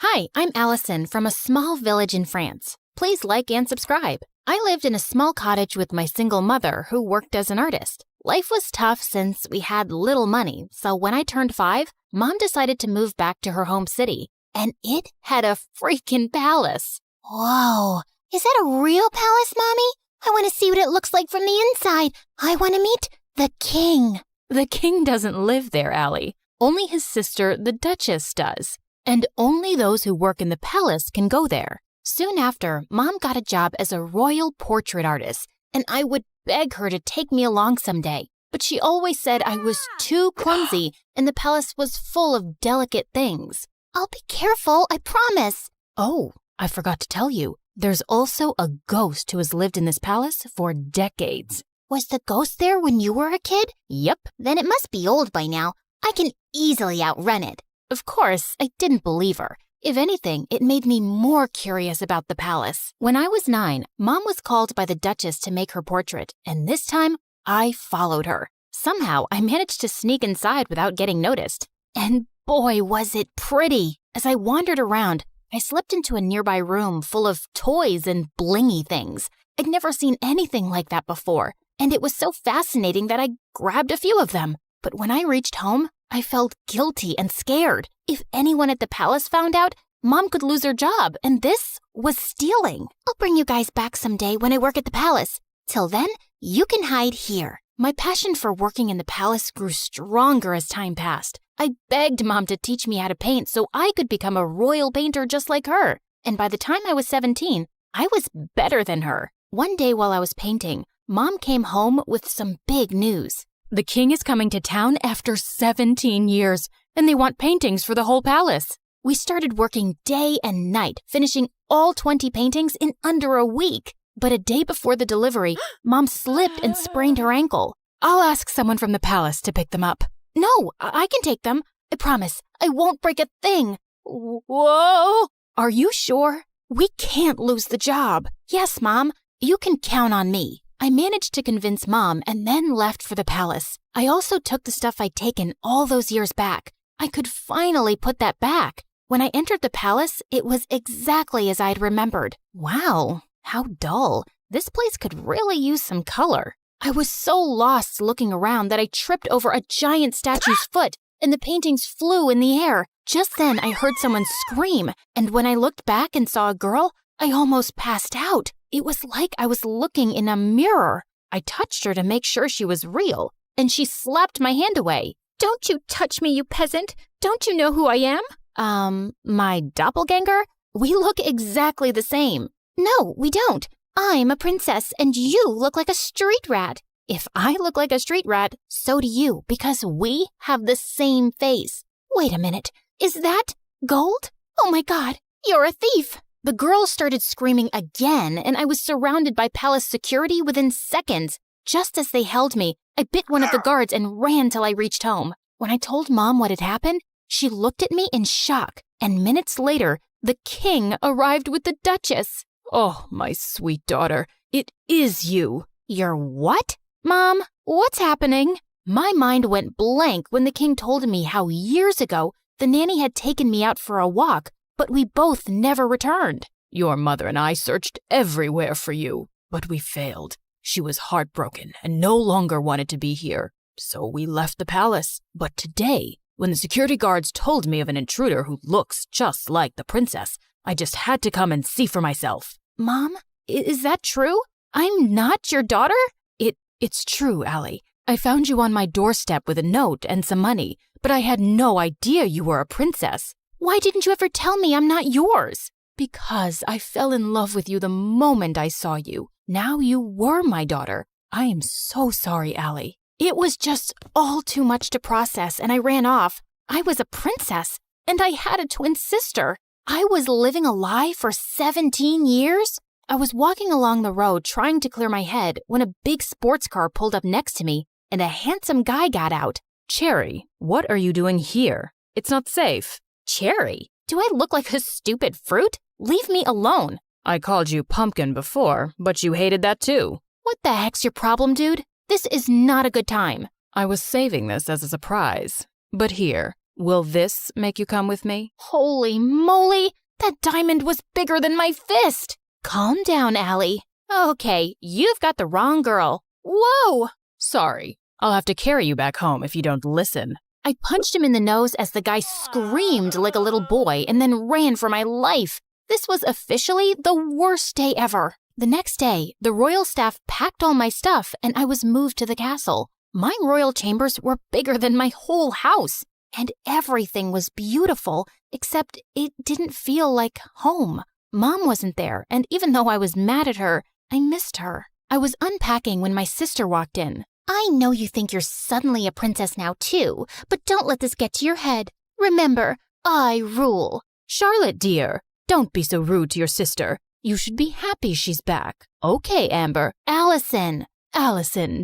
Hi, I'm Allison from a small village in France. Please like and subscribe. I lived in a small cottage with my single mother who worked as an artist. Life was tough since we had little money, so when I turned 5, Mom decided to move back to her home city. And it had a freaking palace. Whoa, is that a real palace, Mommy? I want to see what it looks like from the inside. I want to meet the king. The king doesn't live there, Allie. Only his sister, the Duchess, does. And only those who work in the palace can go there. Soon after, Mom got a job as a royal portrait artist, and I would beg her to take me along someday. But she always said I was too clumsy and the palace was full of delicate things. I'll be careful, I promise. Oh, I forgot to tell you. There's also a ghost who has lived in this palace for decades. Was the ghost there when you were a kid? Yep. Then it must be old by now. I can easily outrun it. Of course, I didn't believe her. If anything, it made me more curious about the palace. When I was 9, Mom was called by the Duchess to make her portrait, and this time, I followed her. Somehow, I managed to sneak inside without getting noticed. And boy, was it pretty! As I wandered around, I slipped into a nearby room full of toys and blingy things. I'd never seen anything like that before, and it was so fascinating that I grabbed a few of them. But when I reached home, I felt guilty and scared. If anyone at the palace found out, Mom could lose her job, and this was stealing. I'll bring you guys back someday when I work at the palace. Till then, you can hide here. My passion for working in the palace grew stronger as time passed. I begged Mom to teach me how to paint so I could become a royal painter just like her. And by the time I was 17, I was better than her. One day while I was painting, Mom came home with some big news. The king is coming to town after 17 years, and they want paintings for the whole palace. We started working day and night, finishing all 20 paintings in under a week. But a day before the delivery, Mom slipped and sprained her ankle. I'll ask someone from the palace to pick them up. No, I can take them. I promise. I won't break a thing. Whoa! Are you sure? We can't lose the job. Yes, Mom. You can count on me. I managed to convince Mom and then left for the palace. I also took the stuff I'd taken all those years back. I could finally put that back. When I entered the palace, it was exactly as I'd remembered. Wow, how dull. This place could really use some color. I was so lost looking around that I tripped over a giant statue's foot, and the paintings flew in the air. Just then, I heard someone scream, and when I looked back and saw a girl, I almost passed out. It was like I was looking in a mirror. I touched her to make sure she was real, and she slapped my hand away. Don't you touch me, you peasant. Don't you know who I am? My doppelganger? We look exactly the same. No, we don't. I'm a princess, and you look like a street rat. If I look like a street rat, so do you, because we have the same face. Wait a minute. Is that gold? Oh my God, you're a thief. The girl started screaming again, and I was surrounded by palace security within seconds. Just as they held me, I bit one of the guards and ran till I reached home. When I told Mom what had happened, she looked at me in shock, and minutes later, the king arrived with the Duchess. Oh, my sweet daughter, it is you. You're what? Mom, what's happening? My mind went blank when the king told me how years ago the nanny had taken me out for a walk, but we both never returned. Your mother and I searched everywhere for you, but we failed. She was heartbroken and no longer wanted to be here, so we left the palace. But today, when the security guards told me of an intruder who looks just like the princess, I just had to come and see for myself. Mom, is that true? I'm not your daughter? It's true, Allie. I found you on my doorstep with a note and some money, but I had no idea you were a princess. Why didn't you ever tell me I'm not yours? Because I fell in love with you the moment I saw you. Now you were my daughter. I am so sorry, Allie. It was just all too much to process, and I ran off. I was a princess, and I had a twin sister. I was living a lie for 17 years? I was walking along the road trying to clear my head when a big sports car pulled up next to me, and a handsome guy got out. Cherry, what are you doing here? It's not safe. Cherry? Do I look like a stupid fruit? Leave me alone. I called you pumpkin before, but you hated that too. What the heck's your problem, dude? This is not a good time. I was saving this as a surprise. But here, Will this make you come with me? Holy moly! That diamond was bigger than my fist! Calm down, Allie. Okay, you've got the wrong girl. Whoa! Sorry, I'll have to carry you back home if you don't listen. I punched him in the nose as the guy screamed like a little boy and then ran for my life. This was officially the worst day ever. The next day, the royal staff packed all my stuff and I was moved to the castle. My royal chambers were bigger than my whole house, and everything was beautiful, except it didn't feel like home. Mom wasn't there, and even though I was mad at her, I missed her. I was unpacking when my sister walked in. I know you think you're suddenly a princess now too, but don't let this get to your head. Remember, I rule. Charlotte, dear, don't be so rude to your sister. You should be happy she's back. Okay, Amber. Allison,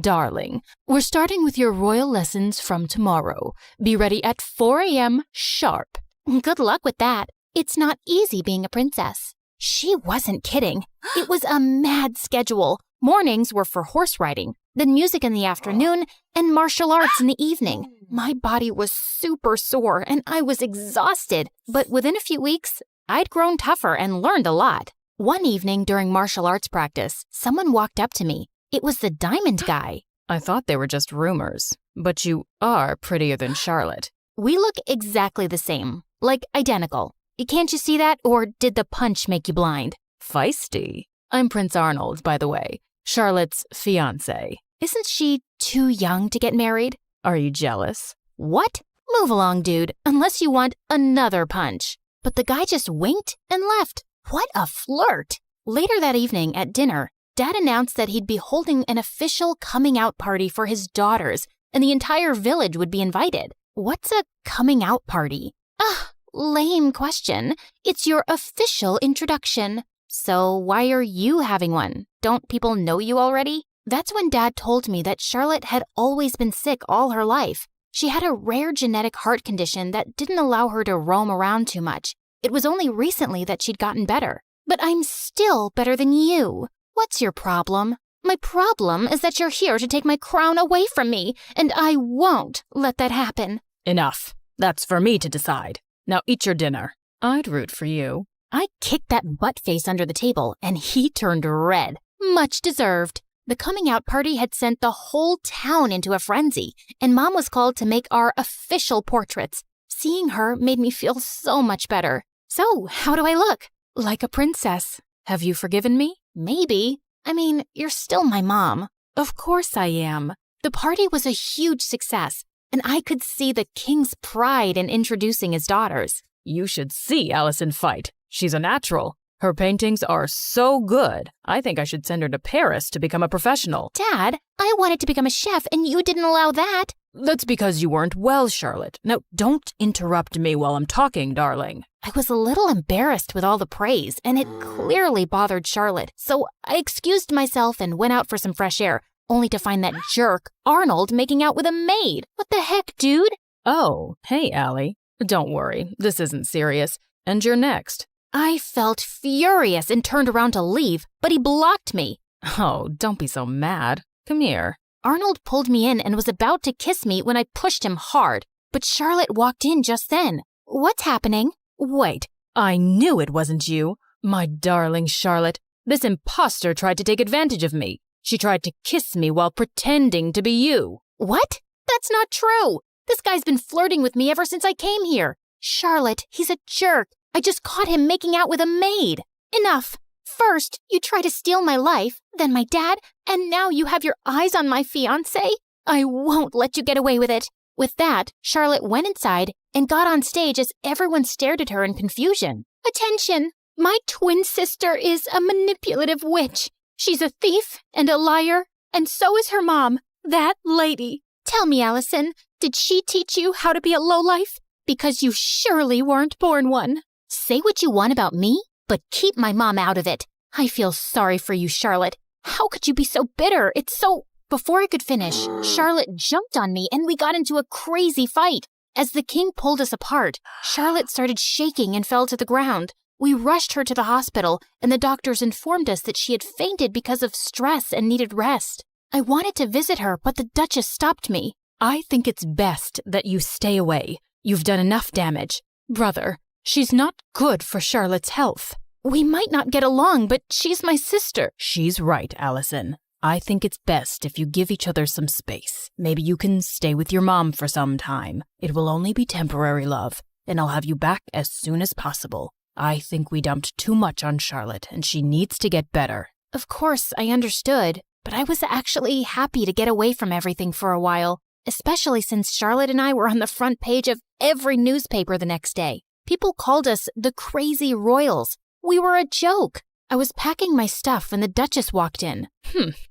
Darling, we're starting with your royal lessons from tomorrow. Be ready at 4 a.m. sharp. Good luck with that. It's not easy being a princess. She wasn't kidding. It was a mad schedule. Mornings were for horse riding, then music in the afternoon, and martial arts in the evening. My body was super sore and I was exhausted, but within a few weeks, I'd grown tougher and learned a lot. One evening during martial arts practice, someone walked up to me. It was the diamond guy. I thought they were just rumors, but you are prettier than Charlotte. We look exactly the same, like identical. Can't you see that, or did the punch make you blind? Feisty. I'm Prince Arnold, by the way, Charlotte's fiancé. Isn't she too young to get married? Are you jealous? What? Move along, dude, unless you want another punch. But the guy just winked and left. What a flirt! Later that evening at dinner, Dad announced that he'd be holding an official coming out party for his daughters, and the entire village would be invited. What's a coming out party? Lame question. It's your official introduction. So why are you having one? Don't people know you already? That's when Dad told me that Charlotte had always been sick all her life. She had a rare genetic heart condition that didn't allow her to roam around too much. It was only recently that she'd gotten better. But I'm still better than you. What's your problem? My problem is that you're here to take my crown away from me, and I won't let that happen. Enough. That's for me to decide. Now eat your dinner. I'd root for you. I kicked that butt face under the table, and he turned red. Much deserved. The coming out party had sent the whole town into a frenzy, and Mom was called to make our official portraits. Seeing her made me feel so much better. So, how do I look? Like a princess. Have you forgiven me? Maybe. I mean, you're still my mom. Of course I am. The party was a huge success, and I could see the king's pride in introducing his daughters. You should see Allison fight. She's a natural. Her paintings are so good. I think I should send her to Paris to become a professional. Dad, I wanted to become a chef, and you didn't allow that. That's because you weren't well, Charlotte. Now, don't interrupt me while I'm talking, darling. I was a little embarrassed with all the praise, and it clearly bothered Charlotte, so I excused myself and went out for some fresh air, only to find that jerk, Arnold, making out with a maid. What the heck, dude? Oh, hey, Allie. Don't worry, this isn't serious. And you're next. I felt furious and turned around to leave, but he blocked me. Oh, don't be so mad. Come here. Arnold pulled me in and was about to kiss me when I pushed him hard, but Charlotte walked in just then. What's happening? Wait, I knew it wasn't you. My darling Charlotte, this imposter tried to take advantage of me. She tried to kiss me while pretending to be you. What? That's not true. This guy's been flirting with me ever since I came here. Charlotte, he's a jerk. I just caught him making out with a maid. Enough. First, you try to steal my life, then my dad, and now you have your eyes on my fiancé? I won't let you get away with it. With that, Charlotte went inside and got on stage as everyone stared at her in confusion. Attention! My twin sister is a manipulative witch. She's a thief and a liar, and so is her mom, that lady. Tell me, Allison, did she teach you how to be a lowlife? Because you surely weren't born one. Say what you want about me, but keep my mom out of it. I feel sorry for you, Charlotte. How could you be so bitter? It's so... Before I could finish, Charlotte jumped on me and we got into a crazy fight. As the king pulled us apart, Charlotte started shaking and fell to the ground. We rushed her to the hospital, and the doctors informed us that she had fainted because of stress and needed rest. I wanted to visit her, but the Duchess stopped me. I think it's best that you stay away. You've done enough damage. Brother, she's not good for Charlotte's health. We might not get along, but she's my sister. She's right, Allison. I think it's best if you give each other some space. Maybe you can stay with your mom for some time. It will only be temporary, love, and I'll have you back as soon as possible. I think we dumped too much on Charlotte, and she needs to get better. Of course, I understood, but I was actually happy to get away from everything for a while, especially since Charlotte and I were on the front page of every newspaper the next day. People called us the Crazy Royals. We were a joke. I was packing my stuff when the Duchess walked in.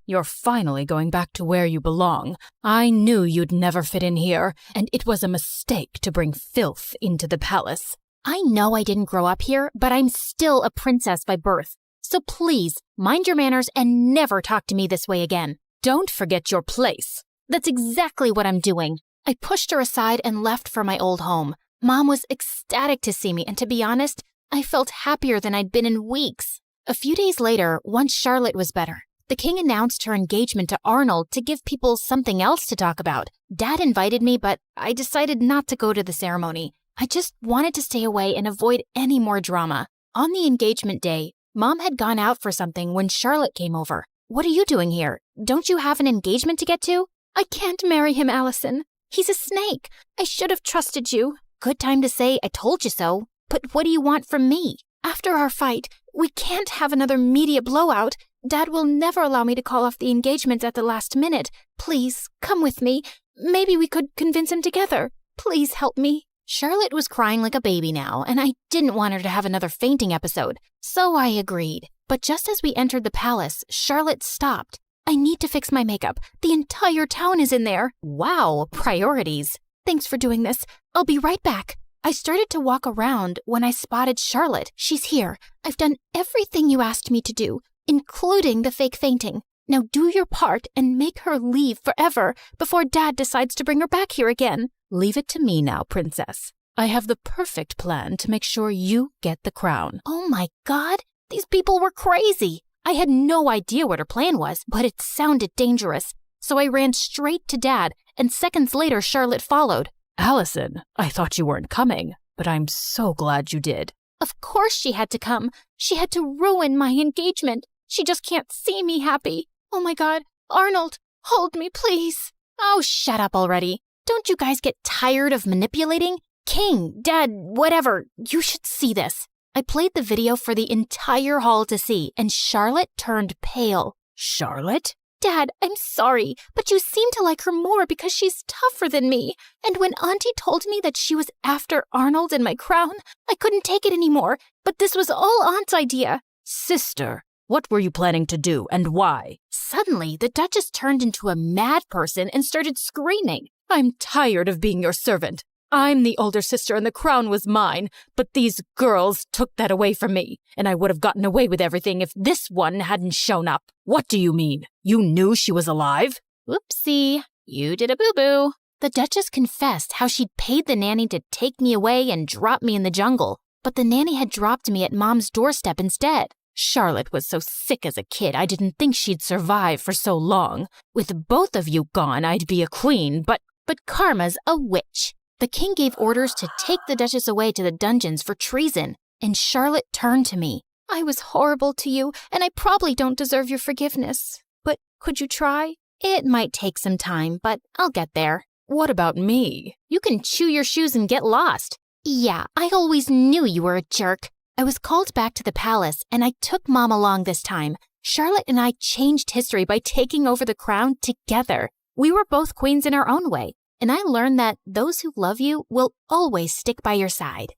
You're finally going back to where you belong. I knew you'd never fit in here, and it was a mistake to bring filth into the palace. I know I didn't grow up here, but I'm still a princess by birth. So please, mind your manners and never talk to me this way again. Don't forget your place. That's exactly what I'm doing. I pushed her aside and left for my old home. Mom was ecstatic to see me, and to be honest, I felt happier than I'd been in weeks. A few days later, once Charlotte was better, the king announced her engagement to Arnold to give people something else to talk about. Dad invited me, but I decided not to go to the ceremony. I just wanted to stay away and avoid any more drama. On the engagement day, Mom had gone out for something when Charlotte came over. What are you doing here? Don't you have an engagement to get to? I can't marry him, Allison. He's a snake. I should have trusted you. Good time to say I told you so. But what do you want from me? After our fight, we can't have another media blowout. Dad will never allow me to call off the engagement at the last minute. Please, come with me. Maybe we could convince him together. Please help me. Charlotte was crying like a baby now, and I didn't want her to have another fainting episode, so I agreed. But just as we entered the palace, Charlotte stopped. I need to fix my makeup. The entire town is in there. Wow, priorities. Thanks for doing this. I'll be right back. I started to walk around when I spotted Charlotte. She's here. I've done everything you asked me to do, including the fake fainting. Now do your part and make her leave forever before Dad decides to bring her back here again. Leave it to me now, princess. I have the perfect plan to make sure you get the crown. Oh my God, these people were crazy. I had no idea what her plan was, but it sounded dangerous. So I ran straight to Dad, and seconds later Charlotte followed. Allison, I thought you weren't coming, but I'm so glad you did. Of course she had to come. She had to ruin my engagement. She just can't see me happy. Oh my God, Arnold, hold me, please. Oh, shut up already. Don't you guys get tired of manipulating? King, Dad, whatever, you should see this. I played the video for the entire hall to see, and Charlotte turned pale. Charlotte? Dad, I'm sorry, but you seem to like her more because she's tougher than me. And when Auntie told me that she was after Arnold and my crown, I couldn't take it anymore. But this was all Aunt's idea. Sister, what were you planning to do and why? Suddenly, the Duchess turned into a mad person and started screaming. I'm tired of being your servant. I'm the older sister and the crown was mine, but these girls took that away from me, and I would have gotten away with everything if this one hadn't shown up. What do you mean? You knew she was alive? Whoopsie, you did a boo-boo. The Duchess confessed how she'd paid the nanny to take me away and drop me in the jungle, but the nanny had dropped me at Mom's doorstep instead. Charlotte was so sick as a kid, I didn't think she'd survive for so long. With both of you gone, I'd be a queen, but Karma's a witch. The king gave orders to take the Duchess away to the dungeons for treason, and Charlotte turned to me. I was horrible to you, and I probably don't deserve your forgiveness. But could you try? It might take some time, but I'll get there. What about me? You can chew your shoes and get lost. Yeah, I always knew you were a jerk. I was called back to the palace, and I took Mom along this time. Charlotte and I changed history by taking over the crown together. We were both queens in our own way, and I learned that those who love you will always stick by your side.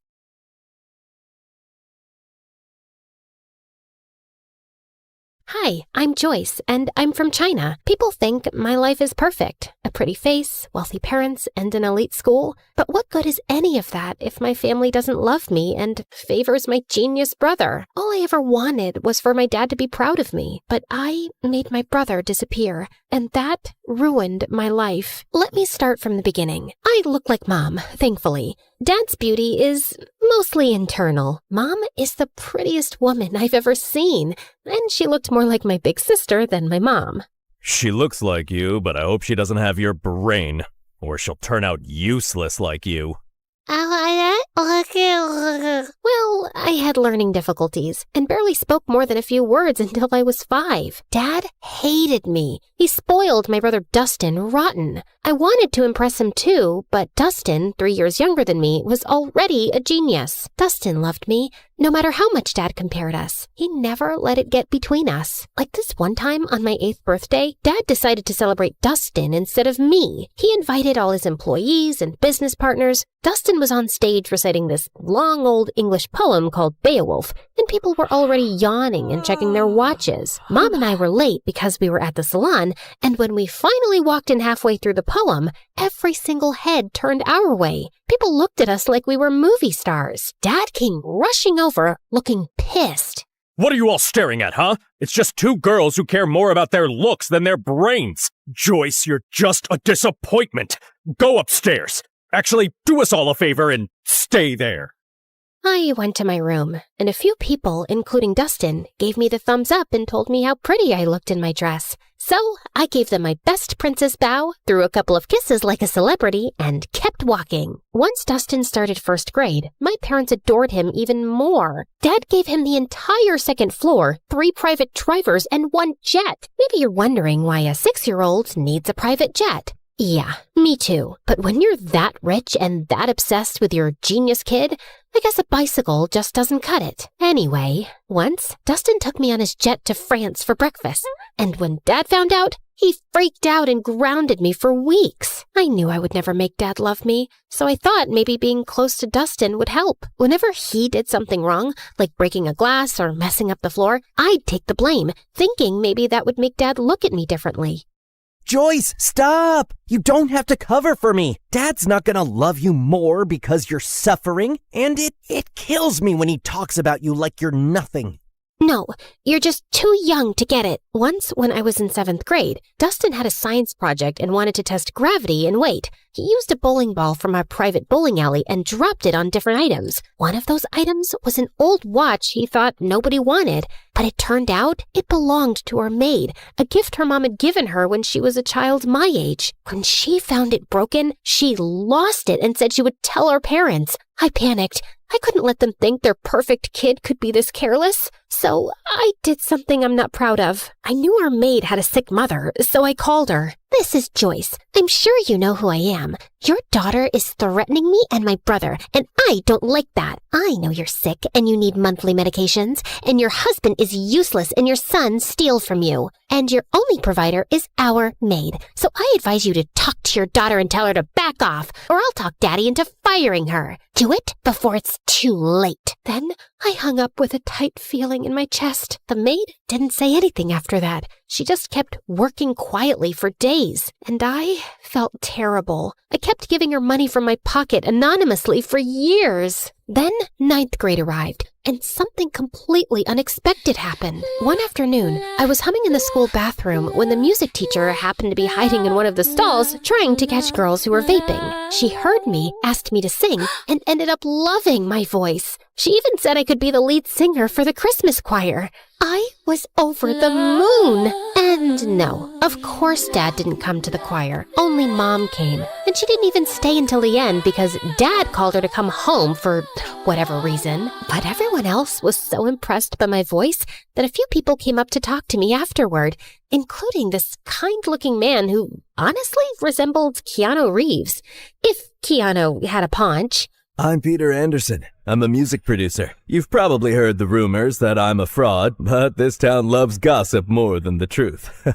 Hi, I'm Joyce, and I'm from China. People think my life is perfect. A pretty face, wealthy parents, and an elite school. But what good is any of that if my family doesn't love me and favors my genius brother? All I ever wanted was for my dad to be proud of me. But I made my brother disappear, and that ruined my life. Let me start from the beginning. I look like Mom, thankfully. Dad's beauty is mostly internal. Mom is the prettiest woman I've ever seen, and she looked more like my big sister than my mom. She looks like you, but I hope she doesn't have your brain, or she'll turn out useless like you. Well, I had learning difficulties and barely spoke more than a few words until I was 5. Dad hated me. He spoiled my brother Dustin rotten. I wanted to impress him too, but Dustin, 3 years younger than me, was already a genius. Dustin loved me, no matter how much Dad compared us. He never let it get between us. Like this one time on my 8th birthday, Dad decided to celebrate Dustin instead of me. He invited all his employees and business partners. Dustin was on stage reciting this long old English poem called Beowulf, and people were already yawning and checking their watches. Mom and I were late because we were at the salon, and when we finally walked in halfway through the poem, every single head turned our way. People looked at us like we were movie stars. Dad came rushing over, looking pissed. What are you all staring at, huh? It's just 2 girls who care more about their looks than their brains. Joyce, you're just a disappointment. Go upstairs. Actually, do us all a favor and stay there. I went to my room, and a few people, including Dustin, gave me the thumbs up and told me how pretty I looked in my dress. So I gave them my best princess bow, threw a couple of kisses like a celebrity, and kept walking. Once Dustin started 1st grade, my parents adored him even more. Dad gave him the entire 2nd floor, 3 private drivers, and 1 jet. Maybe you're wondering why a 6-year-old needs a private jet. Yeah, me too. But when you're that rich and that obsessed with your genius kid, I guess a bicycle just doesn't cut it. Anyway, once, Dustin took me on his jet to France for breakfast. And when Dad found out, he freaked out and grounded me for weeks. I knew I would never make Dad love me, so I thought maybe being close to Dustin would help. Whenever he did something wrong, like breaking a glass or messing up the floor, I'd take the blame, thinking maybe that would make Dad look at me differently. Joyce, stop! You don't have to cover for me. Dad's not gonna love you more because you're suffering, and it kills me when he talks about you like you're nothing. No, you're just too young to get it. Once, when I was in 7th grade, Dustin had a science project and wanted to test gravity and weight. He used a bowling ball from our private bowling alley and dropped it on different items. One of those items was an old watch he thought nobody wanted, but it turned out it belonged to our maid, a gift her mom had given her when she was a child my age. When she found it broken, she lost it and said she would tell our parents. I panicked. I couldn't let them think their perfect kid could be this careless. So I did something I'm not proud of. I knew our maid had a sick mother, so I called her. This is Joyce. I'm sure you know who I am. Your daughter is threatening me and my brother, and I don't like that. I know you're sick and you need monthly medications, and your husband is useless and your son steals from you. And your only provider is our maid. So I advise you to talk to your daughter and tell her to back off, or I'll talk Daddy into firing her. Do it before it's too late. Then I hung up with a tight feeling in my chest. The maid didn't say anything after that. She just kept working quietly for days, and I felt terrible. I kept giving her money from my pocket anonymously for years. Then 9th grade arrived, and something completely unexpected happened. One afternoon, I was humming in the school bathroom when the music teacher happened to be hiding in one of the stalls trying to catch girls who were vaping. She heard me, asked me to sing, and ended up loving my voice. She even said I could be the lead singer for the Christmas choir. I was over the moon. And no, of course Dad didn't come to the choir. Only Mom came. And she didn't even stay until the end because Dad called her to come home for whatever reason. But everyone else was so impressed by my voice that a few people came up to talk to me afterward, including this kind-looking man who honestly resembled Keanu Reeves. If Keanu had a paunch. I'm Peter Anderson. I'm a music producer. You've probably heard the rumors that I'm a fraud, but this town loves gossip more than the truth.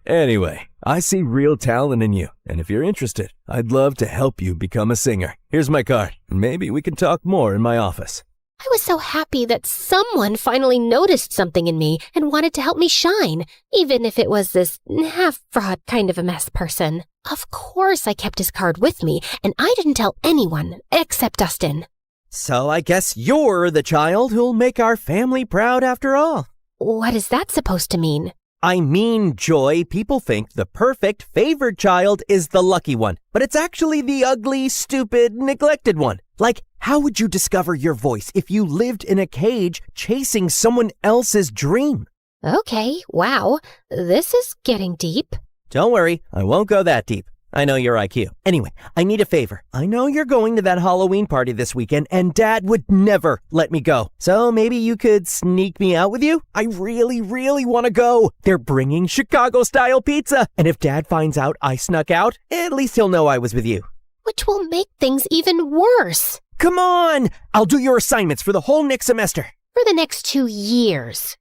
Anyway, I see real talent in you, and if you're interested, I'd love to help you become a singer. Here's my card. Maybe we can talk more in my office. I was so happy that someone finally noticed something in me and wanted to help me shine, even if it was this half-fraud kind of a mess person. Of course I kept his card with me, and I didn't tell anyone except Dustin. So I guess you're the child who'll make our family proud after all. What is that supposed to mean? I mean, Joy, people think the perfect, favored child is the lucky one, but it's actually the ugly, stupid, neglected one. Like, how would you discover your voice if you lived in a cage chasing someone else's dream? Okay, wow, this is getting deep. Don't worry, I won't go that deep. I know your IQ. Anyway, I need a favor. I know you're going to that Halloween party this weekend, and Dad would never let me go. So maybe you could sneak me out with you? I really, really want to go. They're bringing Chicago-style pizza. And if Dad finds out I snuck out, at least he'll know I was with you. Which will make things even worse. Come on! I'll do your assignments for the whole next semester. For the next 2 years.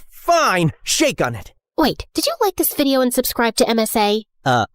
Fine. Shake on it. Wait, did you like this video and subscribe to MSA?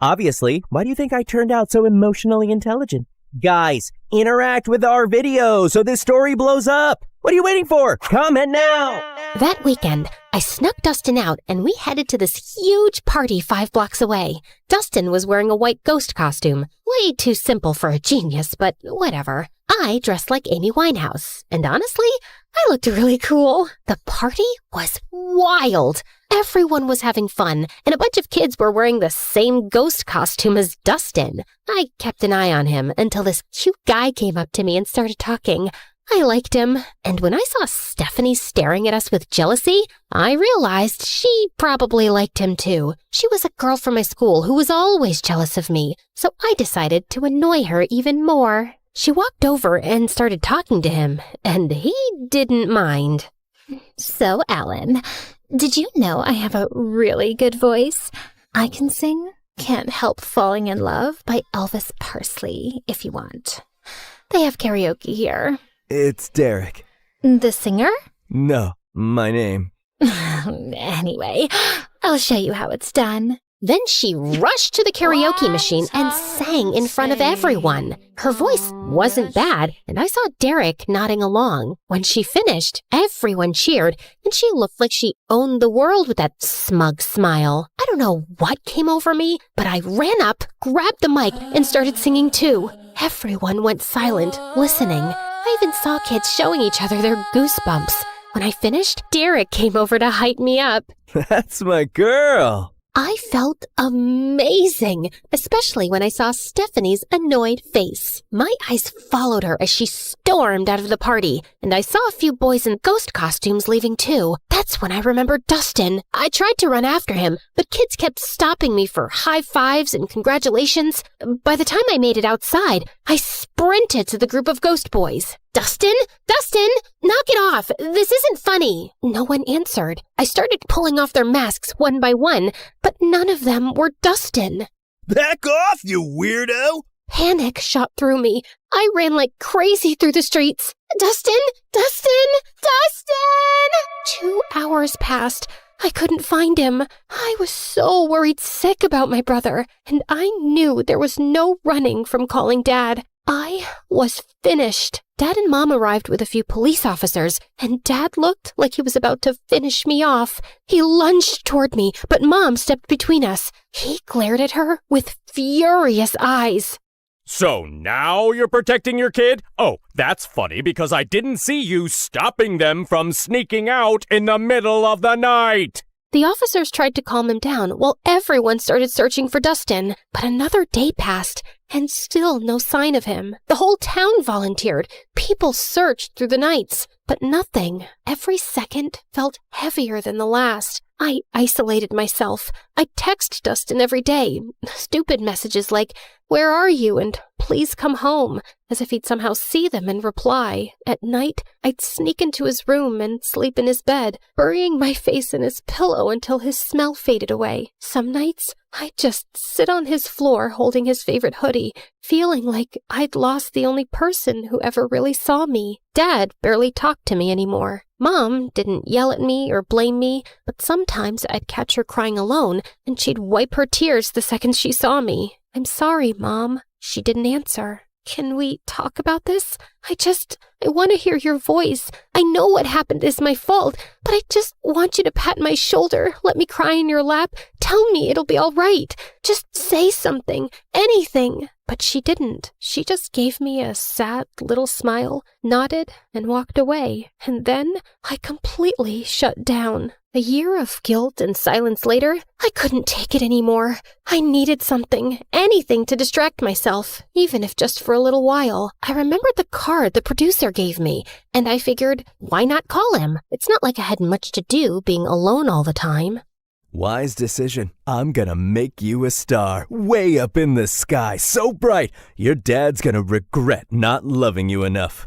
Obviously. Why do you think I turned out so emotionally intelligent? Guys, interact with our video so this story blows up. What are you waiting for? Comment now! That weekend, I snuck Dustin out and we headed to this huge party 5 blocks away. Dustin was wearing a white ghost costume. Way too simple for a genius, but whatever. I dressed like Amy Winehouse, and honestly, I looked really cool. The party was wild. Everyone was having fun, and a bunch of kids were wearing the same ghost costume as Dustin. I kept an eye on him until this cute guy came up to me and started talking. I liked him, and when I saw Stephanie staring at us with jealousy, I realized she probably liked him too. She was a girl from my school who was always jealous of me, so I decided to annoy her even more. She walked over and started talking to him, and he didn't mind. So, Alan, did you know I have a really good voice? I can sing Can't Help Falling in Love by Elvis Presley, if you want. They have karaoke here. It's Derek. The singer? No, my name. Anyway, I'll show you how it's done. Then she rushed to the karaoke machine and sang in front of everyone. Her voice wasn't bad, and I saw Derek nodding along. When she finished, everyone cheered, and she looked like she owned the world with that smug smile. I don't know what came over me, but I ran up, grabbed the mic, and started singing too. Everyone went silent, listening. I even saw kids showing each other their goosebumps. When I finished, Derek came over to hype me up. That's my girl. I felt amazing, especially when I saw Stephanie's annoyed face. My eyes followed her as she stormed out of the party, and I saw a few boys in ghost costumes leaving too. That's when I remembered Dustin. I tried to run after him, but kids kept stopping me for high fives and congratulations. By the time I made it outside, I sprinted to the group of ghost boys. Dustin? Dustin! Knock it off! This isn't funny! No one answered. I started pulling off their masks one by one, but none of them were Dustin. Back off, you weirdo! Panic shot through me. I ran like crazy through the streets. Dustin! Dustin! Dustin! 2 hours passed. I couldn't find him. I was so worried sick about my brother, and I knew there was no running from calling Dad. I was finished. Dad and Mom arrived with a few police officers, and Dad looked like he was about to finish me off. He lunged toward me, but Mom stepped between us. He glared at her with furious eyes. So now you're protecting your kid? Oh, that's funny because I didn't see you stopping them from sneaking out in the middle of the night. The officers tried to calm him down while everyone started searching for Dustin. But another day passed, and still no sign of him. The whole town volunteered. People searched through the nights, but nothing. Every second felt heavier than the last. I isolated myself. I text Dustin every day. Stupid messages like, "Where are you?" and "Please come home," as if he'd somehow see them and reply. At night, I'd sneak into his room and sleep in his bed, burying my face in his pillow until his smell faded away. Some nights, I'd just sit on his floor holding his favorite hoodie, feeling like I'd lost the only person who ever really saw me. Dad barely talked to me anymore. Mom didn't yell at me or blame me, but sometimes I'd catch her crying alone, and she'd wipe her tears the second she saw me. "I'm sorry, Mom." She didn't answer. "Can we talk about this? I want to hear your voice. I know what happened is my fault, but I just want you to pat my shoulder, let me cry in your lap, tell me it'll be all right. Just say something, anything." But she didn't. She just gave me a sad little smile, nodded, and walked away. And then I completely shut down. A year of guilt and silence later, I couldn't take it anymore. I needed something, anything to distract myself, even if just for a little while. I remembered the card the producer gave me, and I figured, why not call him? It's not like I had much to do being alone all the time. Wise decision. I'm gonna make you a star, way up in the sky, so bright, your dad's gonna regret not loving you enough.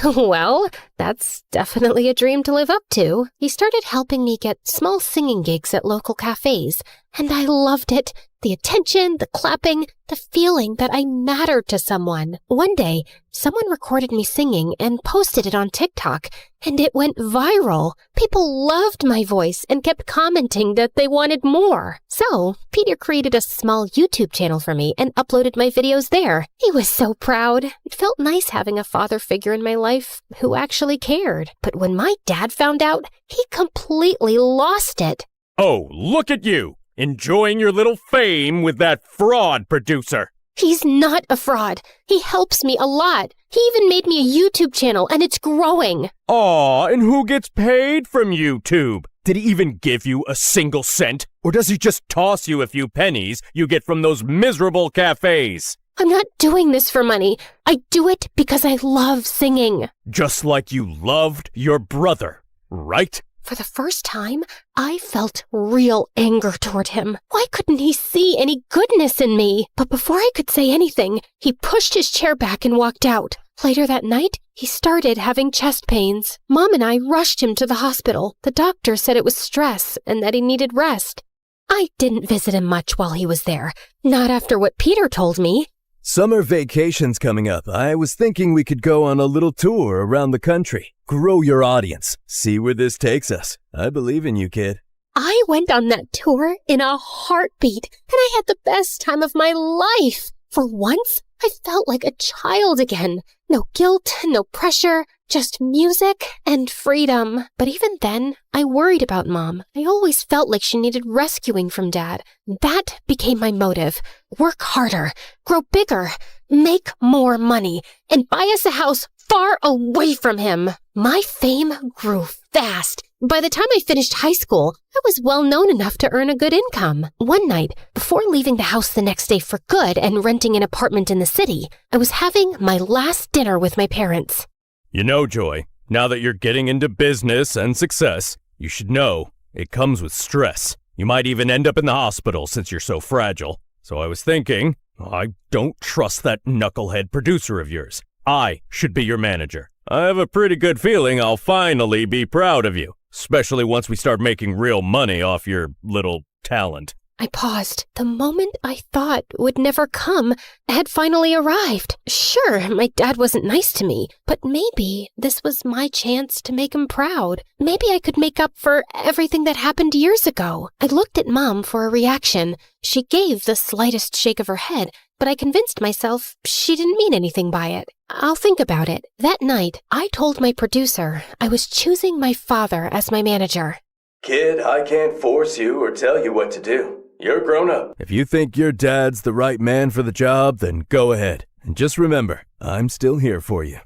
Well, that's definitely a dream to live up to. He started helping me get small singing gigs at local cafes, and I loved it. The attention, the clapping, the feeling that I mattered to someone. One day, someone recorded me singing and posted it on TikTok, and it went viral. People loved my voice and kept commenting that they wanted more. So, Peter created a small YouTube channel for me and uploaded my videos there. He was so proud. It felt nice having a father figure in my life who actually cared. But when my dad found out, he completely lost it. Oh, look at you! Enjoying your little fame with that fraud producer. He's not a fraud. He helps me a lot. He even made me a YouTube channel, and it's growing. Aw, and who gets paid from YouTube? Did he even give you a single cent? Or does he just toss you a few pennies you get from those miserable cafes? I'm not doing this for money. I do it because I love singing. Just like you loved your brother, right? For the first time, I felt real anger toward him. Why couldn't he see any goodness in me? But before I could say anything, he pushed his chair back and walked out. Later that night, he started having chest pains. Mom and I rushed him to the hospital. The doctor said it was stress and that he needed rest. I didn't visit him much while he was there. Not after what Peter told me. Summer vacation's coming up. I was thinking we could go on a little tour around the country. Grow your audience. See where this takes us. I believe in you, kid. I went on that tour in a heartbeat, and I had the best time of my life. For once, I felt like a child again. No guilt, no pressure, just music and freedom. But even then, I worried about Mom. I always felt like she needed rescuing from Dad. That became my motive. Work harder, grow bigger, make more money, and buy us a house far away from him. My fame grew fast. By the time I finished high school, I was well known enough to earn a good income. One night, before leaving the house the next day for good and renting an apartment in the city, I was having my last dinner with my parents. You know, Joy, now that you're getting into business and success, you should know it comes with stress. You might even end up in the hospital since you're so fragile. So I was thinking, I don't trust that knucklehead producer of yours. I should be your manager. I have a pretty good feeling I'll finally be proud of you, especially once we start making real money off your little talent. I paused. The moment I thought would never come had finally arrived. Sure, my dad wasn't nice to me, but maybe this was my chance to make him proud. Maybe I could make up for everything that happened years ago. I looked at Mom for a reaction. She gave the slightest shake of her head, but I convinced myself she didn't mean anything by it. I'll think about it. That night, I told my producer I was choosing my father as my manager. Kid, I can't force you or tell you what to do. You're grown up. If you think your dad's the right man for the job, then go ahead. And just remember, I'm still here for you.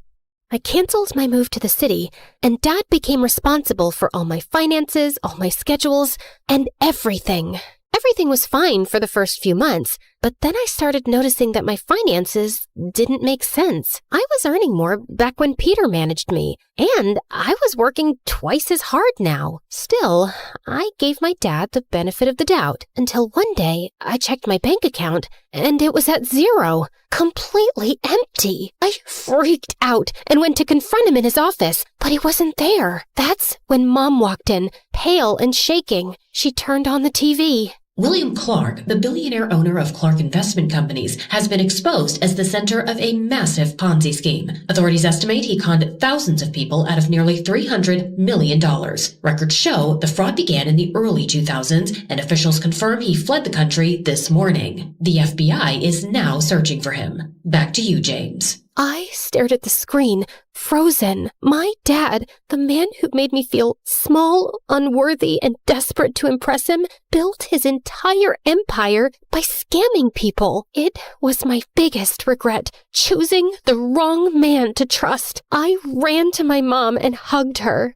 I canceled my move to the city, and Dad became responsible for all my finances, all my schedules, and everything. Everything was fine for the first few months, but then I started noticing that my finances didn't make sense. I was earning more back when Peter managed me, and I was working twice as hard now. Still, I gave my dad the benefit of the doubt until one day I checked my bank account and it was at zero, completely empty. I freaked out and went to confront him in his office, but he wasn't there. That's when Mom walked in, pale and shaking. She turned on the TV. William Clark, the billionaire owner of Clark Investment Companies, has been exposed as the center of a massive Ponzi scheme. Authorities estimate he conned thousands of people out of nearly $300 million. Records show the fraud began in the early 2000s, and officials confirm he fled the country this morning. The FBI is now searching for him. Back to you, James. I stared at the screen, frozen. My dad, the man who made me feel small, unworthy, and desperate to impress him, built his entire empire by scamming people. It was my biggest regret, choosing the wrong man to trust. I ran to my mom and hugged her.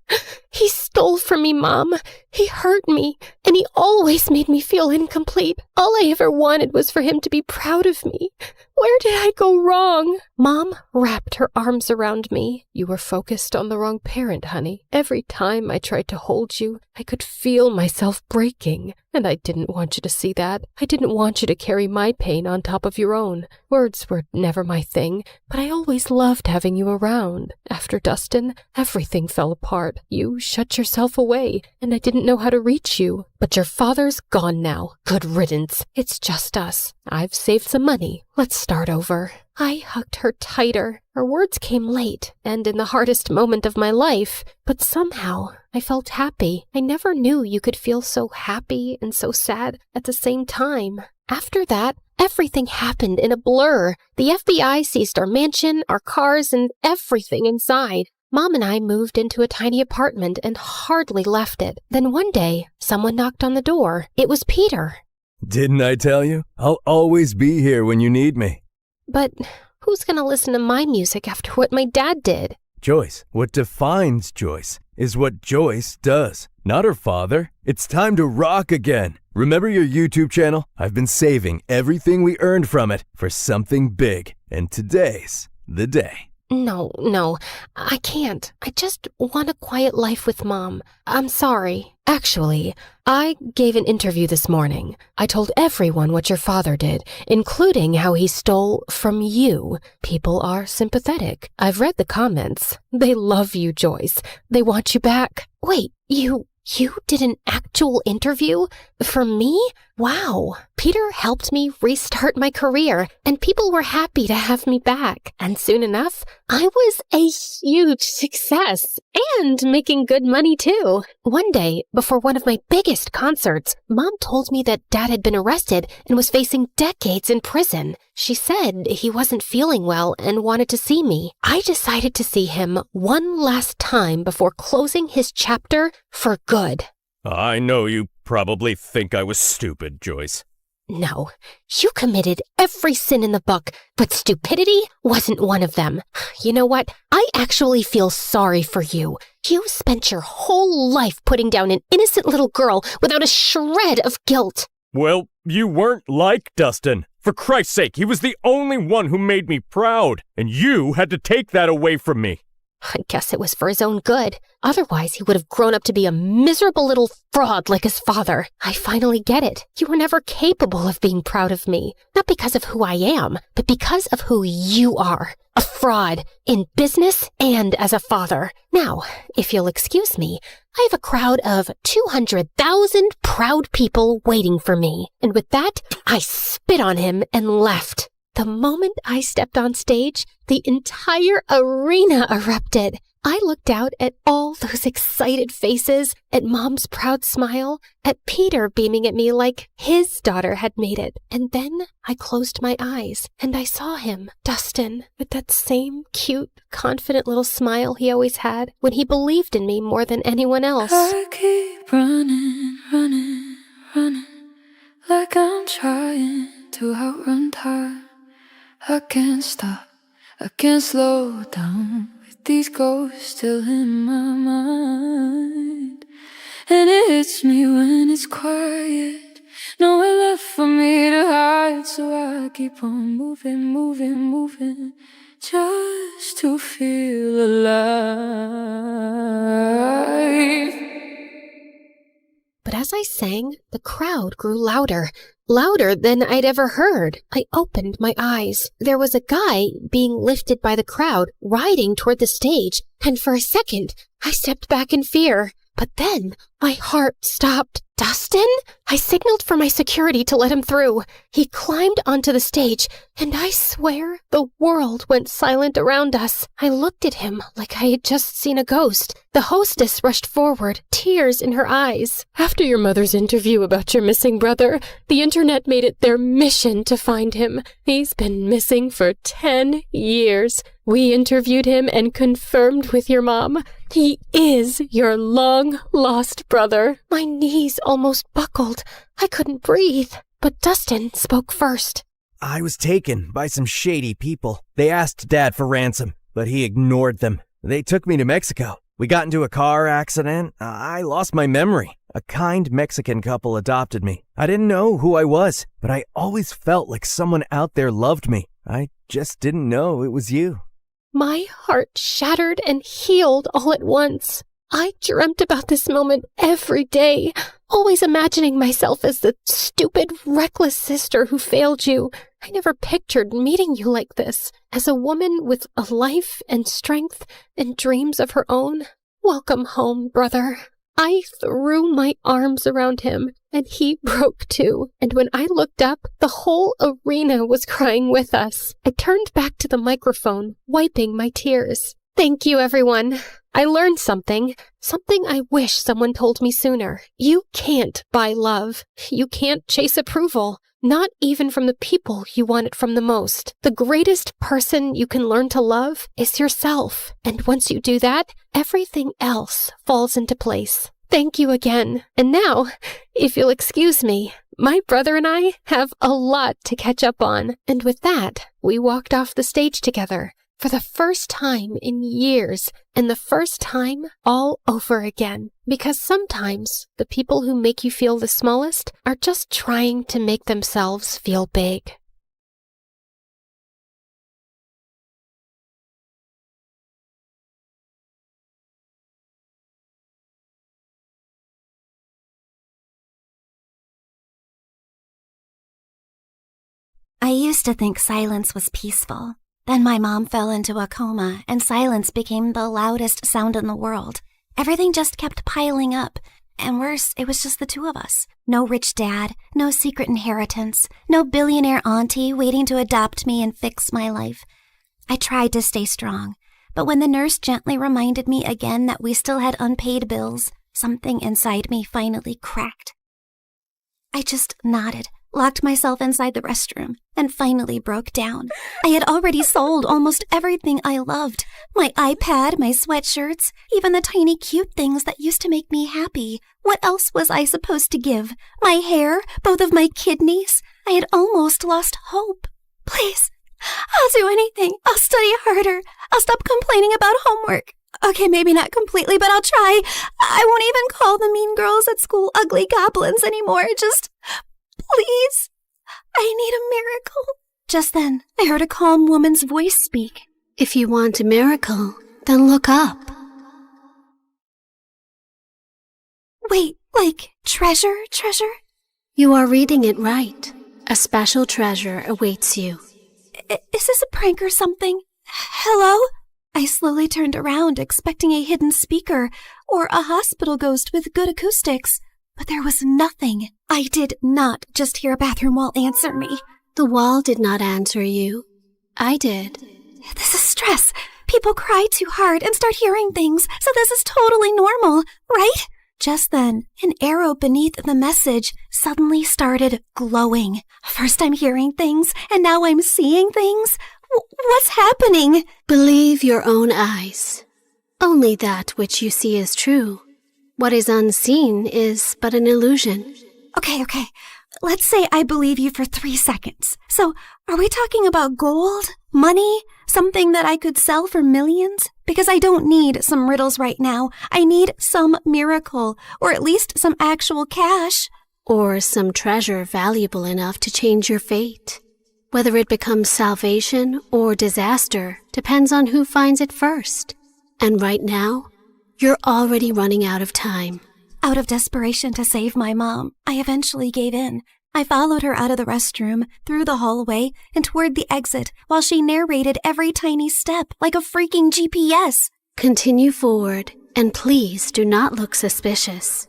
He stole from me, Mom. He hurt me, and he always made me feel incomplete. All I ever wanted was for him to be proud of me. Where did I go wrong? Mom wrapped her arms around me. You were focused on the wrong parent, honey. Every time I tried to hold you, I could feel myself breaking. And I didn't want you to see that. I didn't want you to carry my pain on top of your own. Words were never my thing, but I always loved having you around. After Dustin, everything fell apart. You shut yourself away, and I didn't know how to reach you. But your father's gone now. Good riddance. It's just us. I've saved some money. Let's start over. I hugged her tighter. Her words came late, and in the hardest moment of my life, but somehow I felt happy. I never knew you could feel so happy and so sad at the same time. After that, everything happened in a blur. The FBI seized our mansion, our cars, and everything inside. Mom and I moved into a tiny apartment and hardly left it. Then one day, someone knocked on the door. It was Peter. Didn't I tell you? I'll always be here when you need me. But who's going to listen to my music after what my dad did? Joyce, what defines Joyce is what Joyce does, not her father. It's time to rock again. Remember your YouTube channel? I've been saving everything we earned from it for something big, and today's the day. No, I can't. I just want a quiet life with Mom. I'm sorry. Actually, I gave an interview this morning. I told everyone what your father did, including how he stole from you. People are sympathetic. I've read the comments. They love you, Joyce. They want you back. Wait, you did an actual interview? For me? Wow. Peter helped me restart my career, and people were happy to have me back. And soon enough, I was a huge success and making good money too. One day, before one of my biggest concerts, Mom told me that Dad had been arrested and was facing decades in prison. She said he wasn't feeling well and wanted to see me. I decided to see him one last time before closing his chapter for good. I know you probably think I was stupid, Joyce. No, you committed every sin in the book, but stupidity wasn't one of them. You know what? I actually feel sorry for you. You spent your whole life putting down an innocent little girl without a shred of guilt. Well, you weren't like Dustin. For Christ's sake, he was the only one who made me proud, and you had to take that away from me. I guess it was for his own good. Otherwise, he would have grown up to be a miserable little fraud like his father. I finally get it. You were never capable of being proud of me. Not because of who I am, but because of who you are. A fraud, in business and as a father. Now, if you'll excuse me, I have a crowd of 200,000 proud people waiting for me. And with that, I spit on him and left. The moment I stepped on stage, the entire arena erupted. I looked out at all those excited faces, at Mom's proud smile, at Peter beaming at me like his daughter had made it. And then I closed my eyes, and I saw him, Dustin, with that same cute, confident little smile he always had when he believed in me more than anyone else. I keep running, like I'm trying to outrun time. I can't stop, I can't slow down with these ghosts still in my mind. And it hits me when it's quiet, nowhere left for me to hide. So I keep on moving, just to feel alive. But as I sang, the crowd grew louder, louder than I'd ever heard. I opened my eyes. There was a guy being lifted by the crowd, riding toward the stage, and for a second, I stepped back in fear. But then, my heart stopped. Dustin? I signaled for my security to let him through. He climbed onto the stage, and I swear the world went silent around us. I looked at him like I had just seen a ghost. The hostess rushed forward, tears in her eyes. After your mother's interview about your missing brother, the internet made it their mission to find him. He's been missing for 10 years. We interviewed him and confirmed with your mom. He is your long-lost brother. My knees almost buckled. I couldn't breathe. But Dustin spoke first. I was taken by some shady people. They asked Dad for ransom, but he ignored them. They took me to Mexico. We got into a car accident. I lost my memory. A kind Mexican couple adopted me. I didn't know who I was, but I always felt like someone out there loved me. I just didn't know it was you. My heart shattered and healed all at once. I dreamt about this moment every day, always imagining myself as the stupid, reckless sister who failed you. I never pictured meeting you like this, as a woman with a life and strength and dreams of her own. Welcome home, brother. I threw my arms around him, and he broke too. And when I looked up, the whole arena was crying with us. I turned back to the microphone, wiping my tears. Thank you, everyone. I learned something I wish someone told me sooner. You can't buy love. You can't chase approval, not even from the people you want it from the most. The greatest person you can learn to love is yourself. And once you do that, everything else falls into place. Thank you again. And now, if you'll excuse me, my brother and I have a lot to catch up on. And with that, we walked off the stage together. For the first time in years, and the first time all over again. Because sometimes the people who make you feel the smallest are just trying to make themselves feel big. I used to think silence was peaceful. Then my mom fell into a coma, and silence became the loudest sound in the world. Everything just kept piling up. And worse, it was just the two of us. No rich dad, no secret inheritance, no billionaire auntie waiting to adopt me and fix my life. I tried to stay strong, but when the nurse gently reminded me again that we still had unpaid bills, something inside me finally cracked. I just nodded, locked myself inside the restroom, and finally broke down. I had already sold almost everything I loved. My iPad, my sweatshirts, even the tiny cute things that used to make me happy. What else was I supposed to give? My hair, both of my kidneys? I had almost lost hope. Please, I'll do anything. I'll study harder. I'll stop complaining about homework. Okay, maybe not completely, but I'll try. I won't even call the mean girls at school ugly goblins anymore. Just... please, I need a miracle. Just then, I heard a calm woman's voice speak. If you want a miracle, then look up. Wait, like treasure? You are reading it right. A special treasure awaits you. Is this a prank or something? Hello? I slowly turned around, expecting a hidden speaker or a hospital ghost with good acoustics. But there was nothing. I did not just hear a bathroom wall answer me. The wall did not answer you. I did. This is stress. People cry too hard and start hearing things, so this is totally normal, right? Just then, an arrow beneath the message suddenly started glowing. First I'm hearing things, and now I'm seeing things. What's happening? Believe your own eyes. Only that which you see is true. What is unseen is but an illusion. Okay. Let's say I believe you for 3 seconds. So, are we talking about gold? Money? Something that I could sell for millions? Because I don't need some riddles right now. I need some miracle, or at least some actual cash. Or some treasure valuable enough to change your fate. Whether it becomes salvation or disaster depends on who finds it first. And right now, you're already running out of time. Out of desperation to save my mom, I eventually gave in. I followed her out of the restroom, through the hallway, and toward the exit while she narrated every tiny step like a freaking GPS. Continue forward, and please do not look suspicious.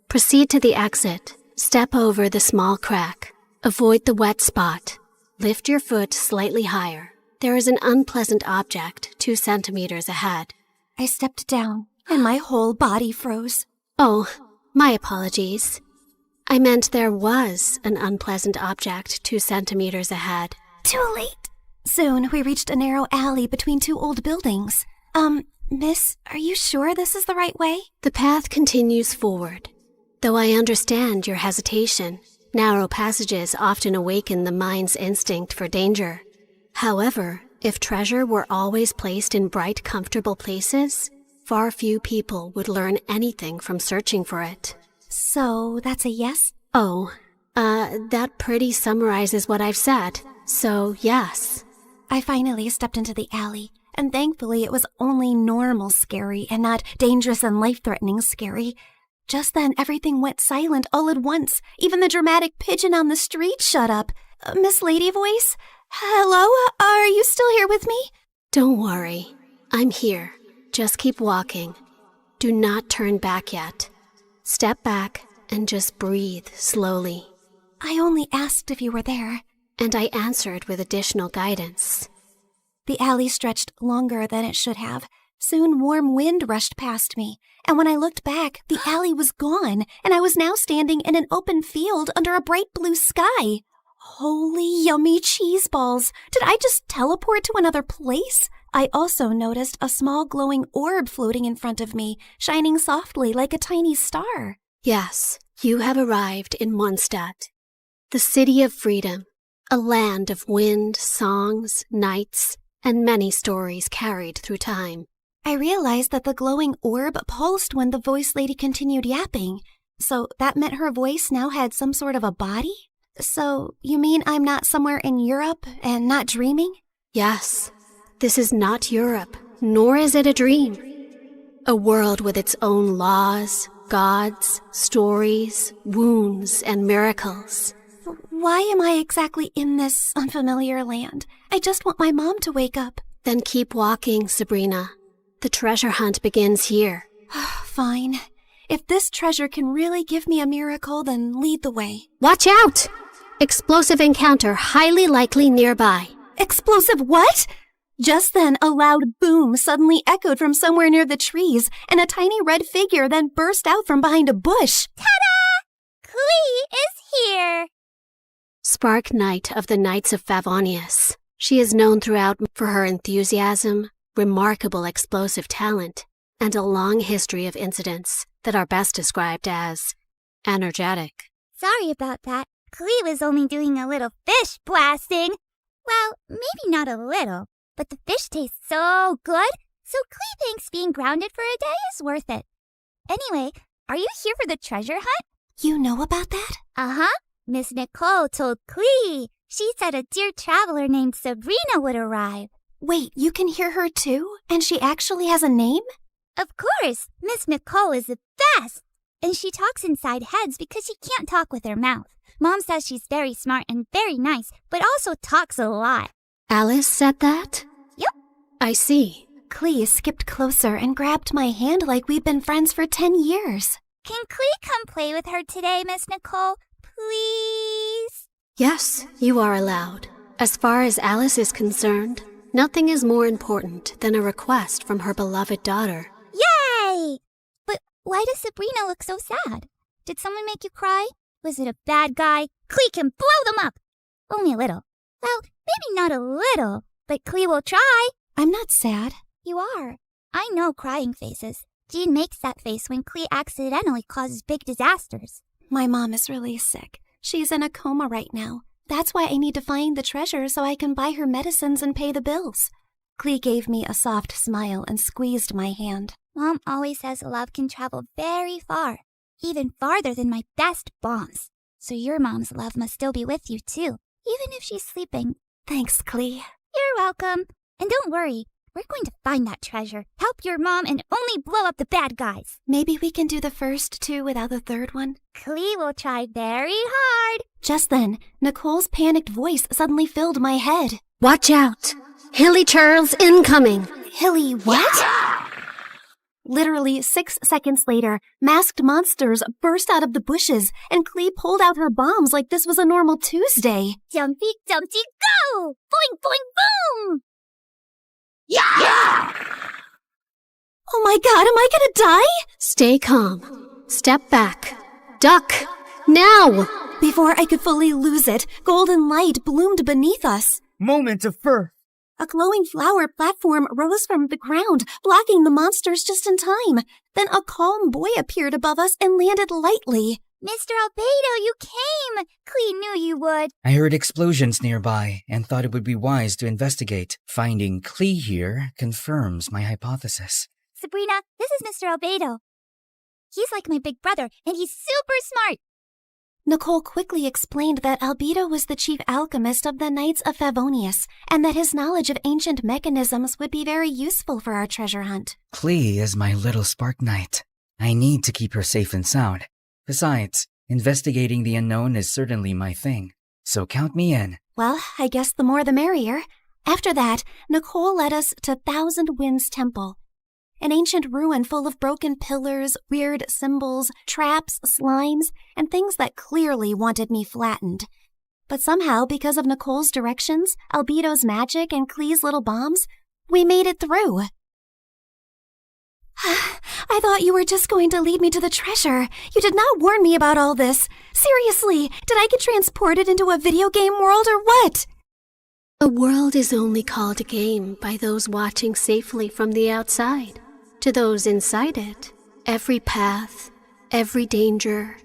Proceed to the exit. Step over the small crack. Avoid the wet spot. Lift your foot slightly higher. There is an unpleasant object 2 centimeters ahead. I stepped down, and my whole body froze. Oh, my apologies. I meant there was an unpleasant object 2 centimeters ahead. Too late. Soon, we reached a narrow alley between 2 old buildings. Miss, are you sure this is the right way? The path continues forward. Though I understand your hesitation, narrow passages often awaken the mind's instinct for danger. However, if treasure were always placed in bright, comfortable places, Far few people would learn anything from searching for it. So that's a yes? Oh, that pretty summarizes what I've said. So, yes. I finally stepped into the alley, and thankfully it was only normal scary and not dangerous and life-threatening scary. Just then, everything went silent all at once. Even the dramatic pigeon on the street shut up. Miss Lady Voice? Hello? Are you still here with me? Don't worry. I'm here. Just keep walking. Do not turn back yet. Step back and just breathe slowly. I only asked if you were there. And I answered with additional guidance. The alley stretched longer than it should have. Soon warm wind rushed past me, and when I looked back, the alley was gone, and I was now standing in an open field under a bright blue sky. Holy yummy cheese balls! Did I just teleport to another place? I also noticed a small glowing orb floating in front of me, shining softly like a tiny star. Yes, you have arrived in Mondstadt, the city of freedom, a land of wind, songs, nights, and many stories carried through time. I realized that the glowing orb pulsed when the voice lady continued yapping. So that meant her voice now had some sort of a body? So you mean I'm not somewhere in Europe and not dreaming? Yes, this is not Europe, nor is it a dream. A world with its own laws, gods, stories, wounds, and miracles. Why am I exactly in this unfamiliar land? I just want my mom to wake up. Then keep walking, Sabrina. The treasure hunt begins here. Fine. If this treasure can really give me a miracle, then lead the way. Watch out! Explosive encounter highly likely nearby. Explosive what? Just then, a loud boom suddenly echoed from somewhere near the trees, and a tiny red figure then burst out from behind a bush. Ta-da! Clee is here! Spark Knight of the Knights of Favonius. She is known throughout for her enthusiasm, remarkable explosive talent, and a long history of incidents that are best described as energetic. Sorry about that. Clee was only doing a little fish blasting. Well, maybe not a little, but the fish tastes so good, so Clee thinks being grounded for a day is worth it. Anyway, are you here for the treasure hunt? You know about that? Uh-huh. Miss Nicole told Clee. She said a dear traveler named Sabrina would arrive. Wait, you can hear her too? And she actually has a name? Of course. Miss Nicole is the best. And she talks inside heads because she can't talk with her mouth. Mom says she's very smart and very nice, but also talks a lot. Alice said that? Yep. I see. Clee skipped closer and grabbed my hand like we'd been friends for 10 years. Can Clee come play with her today, Miss Nicole? Please? Yes, you are allowed. As far as Alice is concerned, nothing is more important than a request from her beloved daughter. Yay! But why does Sabrina look so sad? Did someone make you cry? Was it a bad guy? Clee can blow them up! Only a little. Well, maybe not a little, but Clee will try. I'm not sad. You are. I know crying faces. Jean makes that face when Clee accidentally causes big disasters. My mom is really sick. She's in a coma right now. That's why I need to find the treasure so I can buy her medicines and pay the bills. Clee gave me a soft smile and squeezed my hand. Mom always says love can travel very far, even farther than my best bombs. So your mom's love must still be with you too, even if she's sleeping. Thanks, Clee. You're welcome. And don't worry, we're going to find that treasure, help your mom, and only blow up the bad guys. Maybe we can do the first two without the third one? Clee will try very hard. Just then, Nicole's panicked voice suddenly filled my head. Watch out! Hilly Charles incoming! Hilly what? Literally 6 seconds later, masked monsters burst out of the bushes, and Clee pulled out her bombs like this was a normal Tuesday. Jumpy, jumpy, go! Boing, boing, boom! Yeah! Oh my god, am I gonna die? Stay calm. Step back. Duck! Now! Before I could fully lose it, golden light bloomed beneath us. Moment of birth. A glowing flower platform rose from the ground, blocking the monsters just in time. Then a calm boy appeared above us and landed lightly. Mr. Albedo, you came! Clee knew you would. I heard explosions nearby and thought it would be wise to investigate. Finding Clee here confirms my hypothesis. Sabrina, this is Mr. Albedo. He's like my big brother, and he's super smart. Nicole quickly explained that Albedo was the chief alchemist of the Knights of Favonius, and that his knowledge of ancient mechanisms would be very useful for our treasure hunt. Klee is my little spark knight. I need to keep her safe and sound. Besides, investigating the unknown is certainly my thing, so count me in. Well, I guess the more the merrier. After that, Nicole led us to Thousand Winds Temple, an ancient ruin full of broken pillars, weird symbols, traps, slimes, and things that clearly wanted me flattened. But somehow, because of Nicole's directions, Albedo's magic, and Klee's little bombs, we made it through. I thought you were just going to lead me to the treasure. You did not warn me about all this. Seriously, did I get transported into a video game world or what? A world is only called a game by those watching safely from the outside. To those inside it, every path, every danger,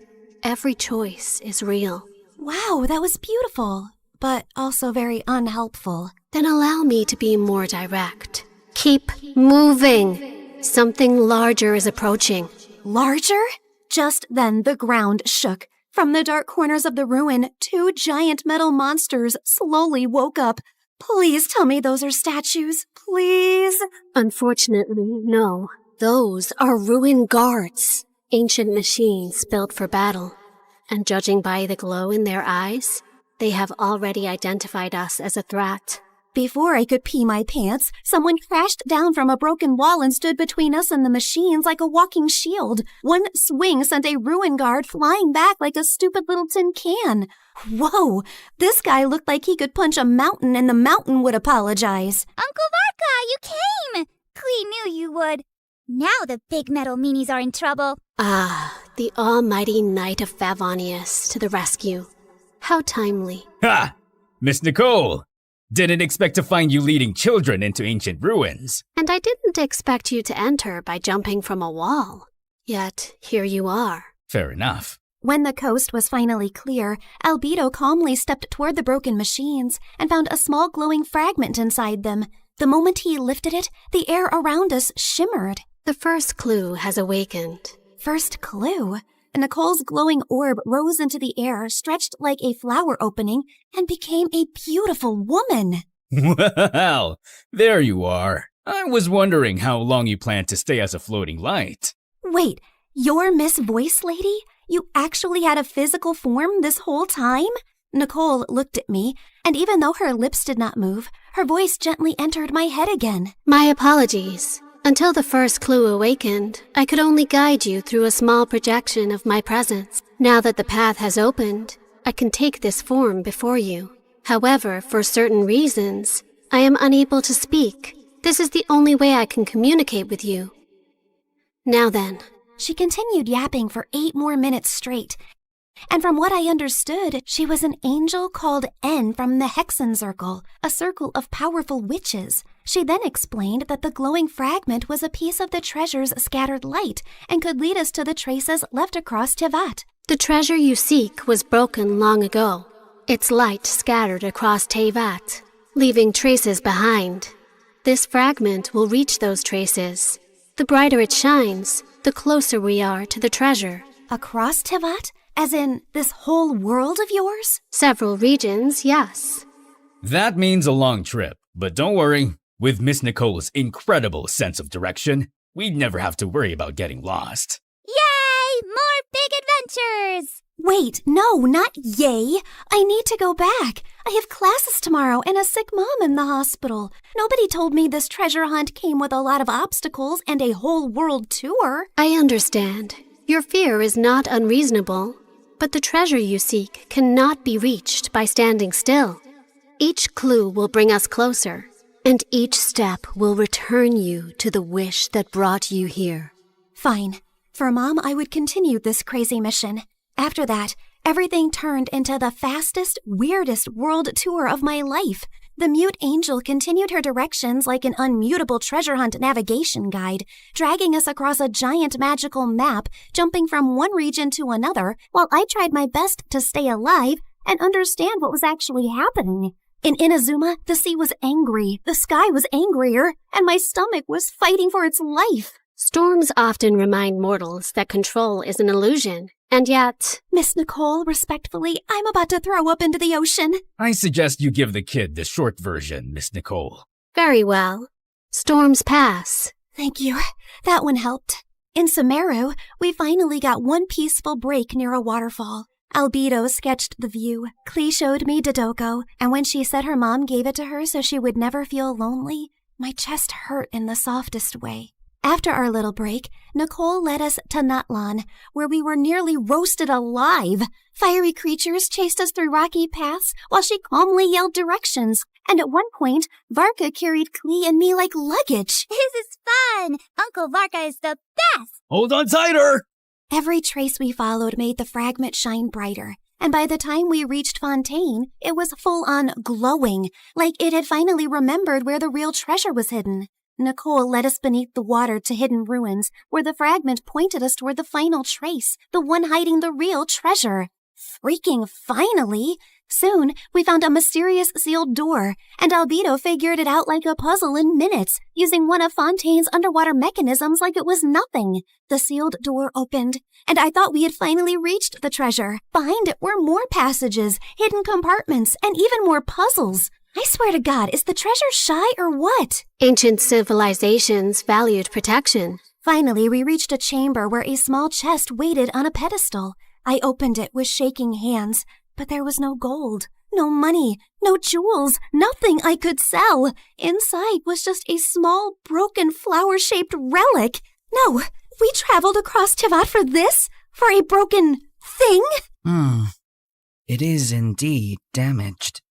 every choice is real. Wow, that was beautiful, but also very unhelpful. Then allow me to be more direct. Keep moving. Something larger is approaching. Larger? Just then the ground shook. From the dark corners of the ruin, 2 giant metal monsters slowly woke up. Please tell me those are statues. Please. Unfortunately, no. Those are ruin guards. Ancient machines built for battle. And judging by the glow in their eyes, they have already identified us as a threat. Before I could pee my pants, someone crashed down from a broken wall and stood between us and the machines like a walking shield. One swing sent a ruin guard flying back like a stupid little tin can. Whoa, this guy looked like he could punch a mountain and the mountain would apologize. Uncle Varka, you came! Klee knew you would. Now the big metal meanies are in trouble. Ah, the almighty Knight of Favonius to the rescue. How timely. Ha! Miss Nicole! Didn't expect to find you leading children into ancient ruins. And I didn't expect you to enter by jumping from a wall. Yet, here you are. Fair enough. When the coast was finally clear, Albedo calmly stepped toward the broken machines and found a small glowing fragment inside them. The moment he lifted it, the air around us shimmered. The first clue has awakened. First clue? Nicole's glowing orb rose into the air, stretched like a flower opening, and became a beautiful woman. Well, there you are. I was wondering how long you planned to stay as a floating light. Wait, you're Miss Voice Lady? You actually had a physical form this whole time? Nicole looked at me, and even though her lips did not move, her voice gently entered my head again. My apologies. Until the first clue awakened, I could only guide you through a small projection of my presence. Now that the path has opened, I can take this form before you. However, for certain reasons, I am unable to speak. This is the only way I can communicate with you. Now then. She continued yapping for 8 more minutes straight. And from what I understood, she was an angel called N from the Hexen Circle, a circle of powerful witches. She then explained that the glowing fragment was a piece of the treasure's scattered light and could lead us to the traces left across Tevat. The treasure you seek was broken long ago. Its light scattered across Tevat, leaving traces behind. This fragment will reach those traces. The brighter it shines, the closer we are to the treasure. Across Tevat? As in, this whole world of yours? Several regions, yes. That means a long trip, but don't worry. With Miss Nicole's incredible sense of direction, we'd never have to worry about getting lost. Yay! More big adventures! Wait, no, not yay. I need to go back. I have classes tomorrow and a sick mom in the hospital. Nobody told me this treasure hunt came with a lot of obstacles and a whole world tour. I understand. Your fear is not unreasonable. But the treasure you seek cannot be reached by standing still. Each clue will bring us closer, and each step will return you to the wish that brought you here. Fine. For Mom, I would continue this crazy mission. After that, everything turned into the fastest, weirdest world tour of my life. The mute angel continued her directions like an unmutable treasure hunt navigation guide, dragging us across a giant magical map, jumping from one region to another, while I tried my best to stay alive and understand what was actually happening. In Inazuma, the sea was angry, the sky was angrier, and my stomach was fighting for its life. Storms often remind mortals that control is an illusion, and yet... Miss Nicole, respectfully, I'm about to throw up into the ocean. I suggest you give the kid the short version, Miss Nicole. Very well. Storms pass. Thank you. That one helped. In Sumeru, we finally got one peaceful break near a waterfall. Albedo sketched the view. Klee showed me Dodoko, and when she said her mom gave it to her so she would never feel lonely, my chest hurt in the softest way. After our little break, Nicole led us to Natlan, where we were nearly roasted alive. Fiery creatures chased us through rocky paths while she calmly yelled directions. And at one point, Varka carried Klee and me like luggage. This is fun! Uncle Varka is the best! Hold on tighter! Every trace we followed made the fragment shine brighter. And by the time we reached Fontaine, it was full-on glowing, like it had finally remembered where the real treasure was hidden. Nicole led us beneath the water to hidden ruins, where the fragment pointed us toward the final trace, the one hiding the real treasure. Freaking finally! Soon, we found a mysterious sealed door, and Albedo figured it out like a puzzle in minutes, using one of Fontaine's underwater mechanisms like it was nothing. The sealed door opened, and I thought we had finally reached the treasure. Behind it were more passages, hidden compartments, and even more puzzles. I swear to God, is the treasure shy or what? Ancient civilizations valued protection. Finally, we reached a chamber where a small chest waited on a pedestal. I opened it with shaking hands, but there was no gold, no money, no jewels, nothing I could sell. Inside was just a small, broken, flower-shaped relic. No, we traveled across Tivat for this? For a broken thing? It is indeed damaged.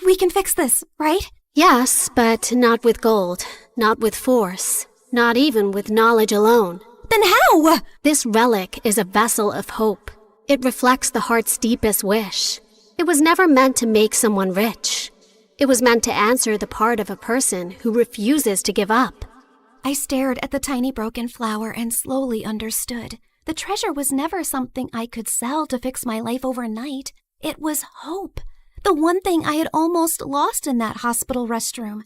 We can fix this, right? Yes, but not with gold, not with force, not even with knowledge alone. Then how? This relic is a vessel of hope. It reflects the heart's deepest wish. It was never meant to make someone rich. It was meant to answer the part of a person who refuses to give up. I stared at the tiny broken flower and slowly understood. The treasure was never something I could sell to fix my life overnight. It was hope. The one thing I had almost lost in that hospital restroom.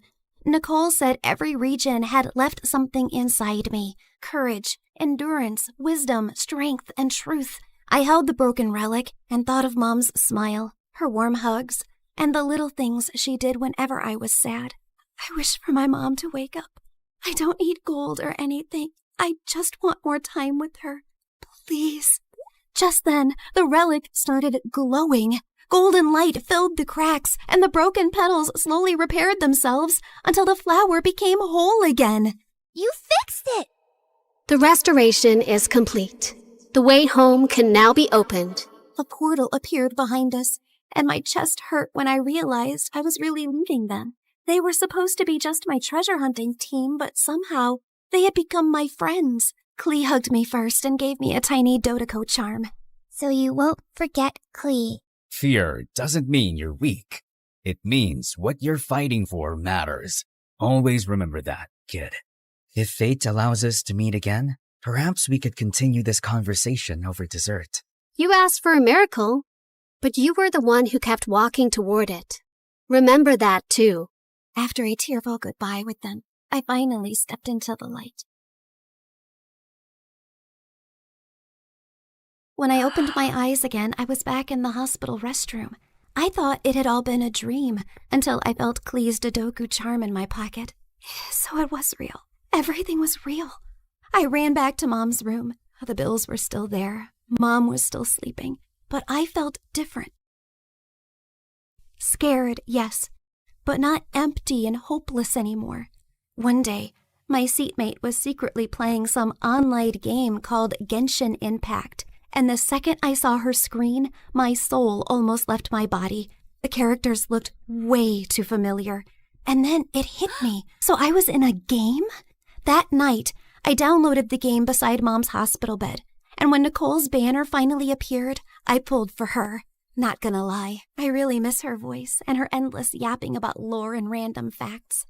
Nicole said every region had left something inside me. Courage, endurance, wisdom, strength, and truth. I held the broken relic and thought of Mom's smile, her warm hugs, and the little things she did whenever I was sad. I wish for my mom to wake up. I don't need gold or anything. I just want more time with her. Please. Just then, the relic started glowing. Golden light filled the cracks, and the broken petals slowly repaired themselves until the flower became whole again. You fixed it! The restoration is complete. The way home can now be opened. A portal appeared behind us, and my chest hurt when I realized I was really leaving them. They were supposed to be just my treasure hunting team, but somehow they had become my friends. Klee hugged me first and gave me a tiny Dodoko charm. So you won't forget Klee. Fear doesn't mean you're weak. It means what you're fighting for matters. Always remember that, kid. If fate allows us to meet again, perhaps we could continue this conversation over dessert. You asked for a miracle, but you were the one who kept walking toward it. Remember that, too. After a tearful goodbye with them, I finally stepped into the light. When I opened my eyes again, I was back in the hospital restroom. I thought it had all been a dream until I felt Klee's Dodoku charm in my pocket. So it was real. Everything was real. I ran back to Mom's room. The bills were still there. Mom was still sleeping. But I felt different. Scared, yes, but not empty and hopeless anymore. One day, my seatmate was secretly playing some online game called Genshin Impact. And the second I saw her screen, my soul almost left my body. The characters looked way too familiar. And then it hit me. So I was in a game? That night, I downloaded the game beside Mom's hospital bed. And when Nicole's banner finally appeared, I pulled for her. Not gonna lie, I really miss her voice and her endless yapping about lore and random facts.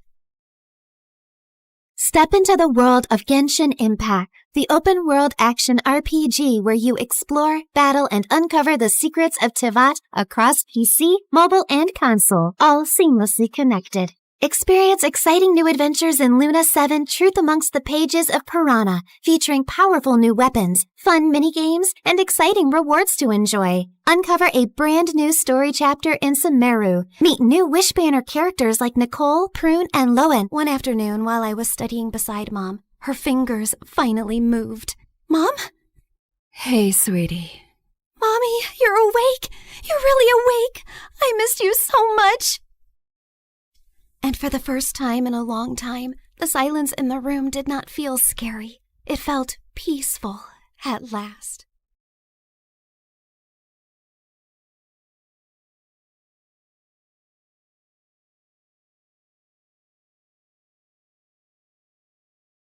Step into the world of Genshin Impact, the open-world action RPG where you explore, battle, and uncover the secrets of Tivat across PC, mobile, and console, all seamlessly connected. Experience exciting new adventures in Luna 7 Truth Amongst the Pages of Piranha, featuring powerful new weapons, fun minigames, and exciting rewards to enjoy. Uncover a brand new story chapter in Sumeru. Meet new Wishbanner characters like Nicole, Prune, and Lowen. One afternoon while I was studying beside Mom, her fingers finally moved. Mom? Hey, sweetie. Mommy, you're awake. You're really awake. I missed you so much. And for the first time in a long time, the silence in the room did not feel scary. It felt peaceful at last.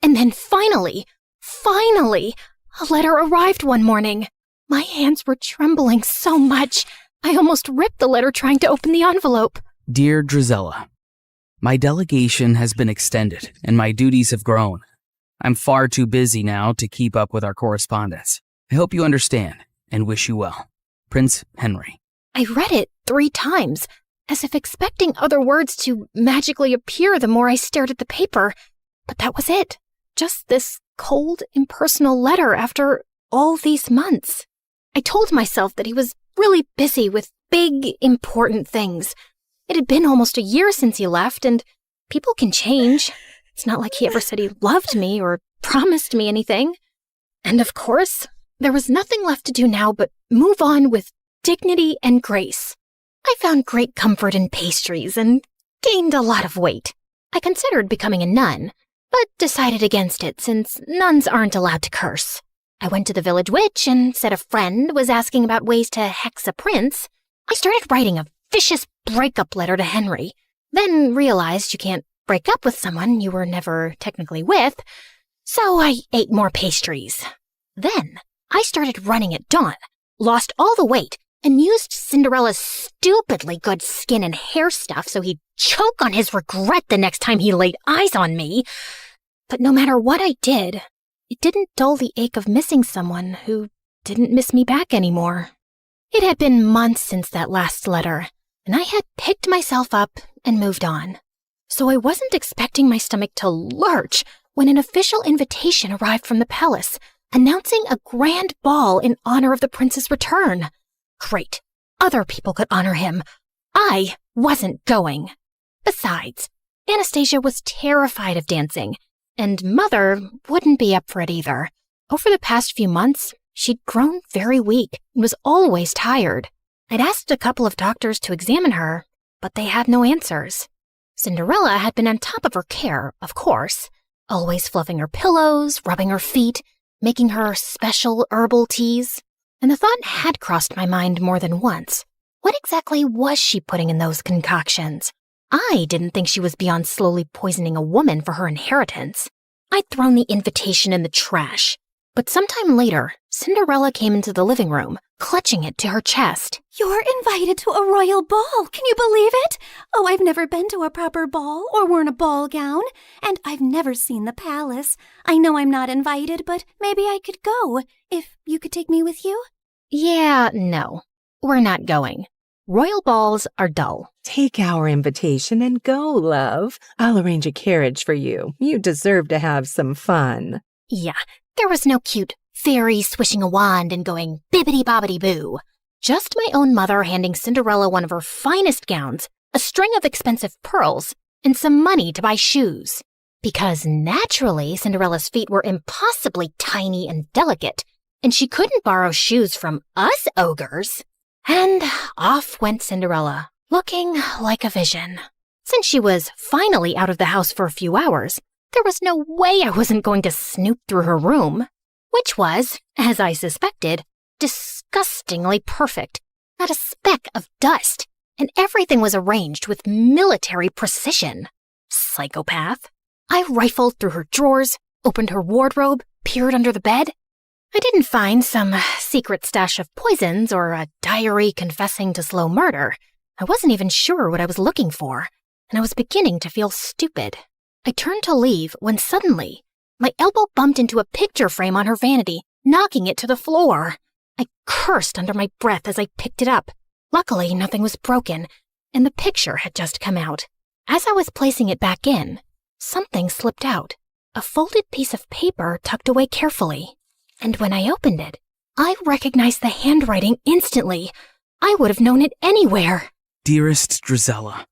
And then finally, a letter arrived one morning. My hands were trembling so much, I almost ripped the letter trying to open the envelope. Dear Drizella, my delegation has been extended and my duties have grown. I'm far too busy now to keep up with our correspondence. I hope you understand and wish you well. Prince Henry. I read it 3 times, as if expecting other words to magically appear the more I stared at the paper. But that was it. Just this cold, impersonal letter after all these months. I told myself that he was really busy with big, important things. It had been almost a year since he left, and people can change. It's not like he ever said he loved me or promised me anything. And of course, there was nothing left to do now but move on with dignity and grace. I found great comfort in pastries and gained a lot of weight. I considered becoming a nun, but decided against it since nuns aren't allowed to curse. I went to the village witch and said a friend was asking about ways to hex a prince. I started writing a vicious breakup letter to Henry, then realized you can't break up with someone you were never technically with, so I ate more pastries. Then I started running at dawn, lost all the weight, and used Cinderella's stupidly good skin and hair stuff so he'd choke on his regret the next time he laid eyes on me. But no matter what I did, it didn't dull the ache of missing someone who didn't miss me back anymore. It had been months since that last letter, and I had picked myself up and moved on. So I wasn't expecting my stomach to lurch when an official invitation arrived from the palace, announcing a grand ball in honor of the prince's return. Great. Other people could honor him. I wasn't going. Besides, Anastasia was terrified of dancing, and Mother wouldn't be up for it either. Over the past few months, she'd grown very weak and was always tired. I'd asked a couple of doctors to examine her, but they had no answers. Cinderella had been on top of her care, of course, always fluffing her pillows, rubbing her feet, making her special herbal teas. And the thought had crossed my mind more than once. What exactly was she putting in those concoctions? I didn't think she was beyond slowly poisoning a woman for her inheritance. I'd thrown the invitation in the trash. But sometime later, Cinderella came into the living room, clutching it to her chest. You're invited to a royal ball. Can you believe it? Oh, I've never been to a proper ball or worn a ball gown, and I've never seen the palace. I know I'm not invited, but maybe I could go, if you could take me with you. Yeah, no. We're not going. Royal balls are dull. Take our invitation and go, love. I'll arrange a carriage for you. You deserve to have some fun. Yeah, there was no cute fairy swishing a wand and going bibbidi-bobbidi-boo. Just my own mother handing Cinderella one of her finest gowns, a string of expensive pearls, and some money to buy shoes. Because naturally, Cinderella's feet were impossibly tiny and delicate, and she couldn't borrow shoes from us ogres. And off went Cinderella, looking like a vision. Since she was finally out of the house for a few hours, there was no way I wasn't going to snoop through her room, which was, as I suspected, disgustingly perfect. Not a speck of dust, and everything was arranged with military precision. Psychopath. I rifled through her drawers, opened her wardrobe, peered under the bed. I didn't find some secret stash of poisons or a diary confessing to slow murder. I wasn't even sure what I was looking for, and I was beginning to feel stupid. I turned to leave when suddenly, my elbow bumped into a picture frame on her vanity, knocking it to the floor. I cursed under my breath as I picked it up. Luckily, nothing was broken, and the picture had just come out. As I was placing it back in, something slipped out, a folded piece of paper tucked away carefully. And when I opened it, I recognized the handwriting instantly. I would have known it anywhere. Dearest Drizella,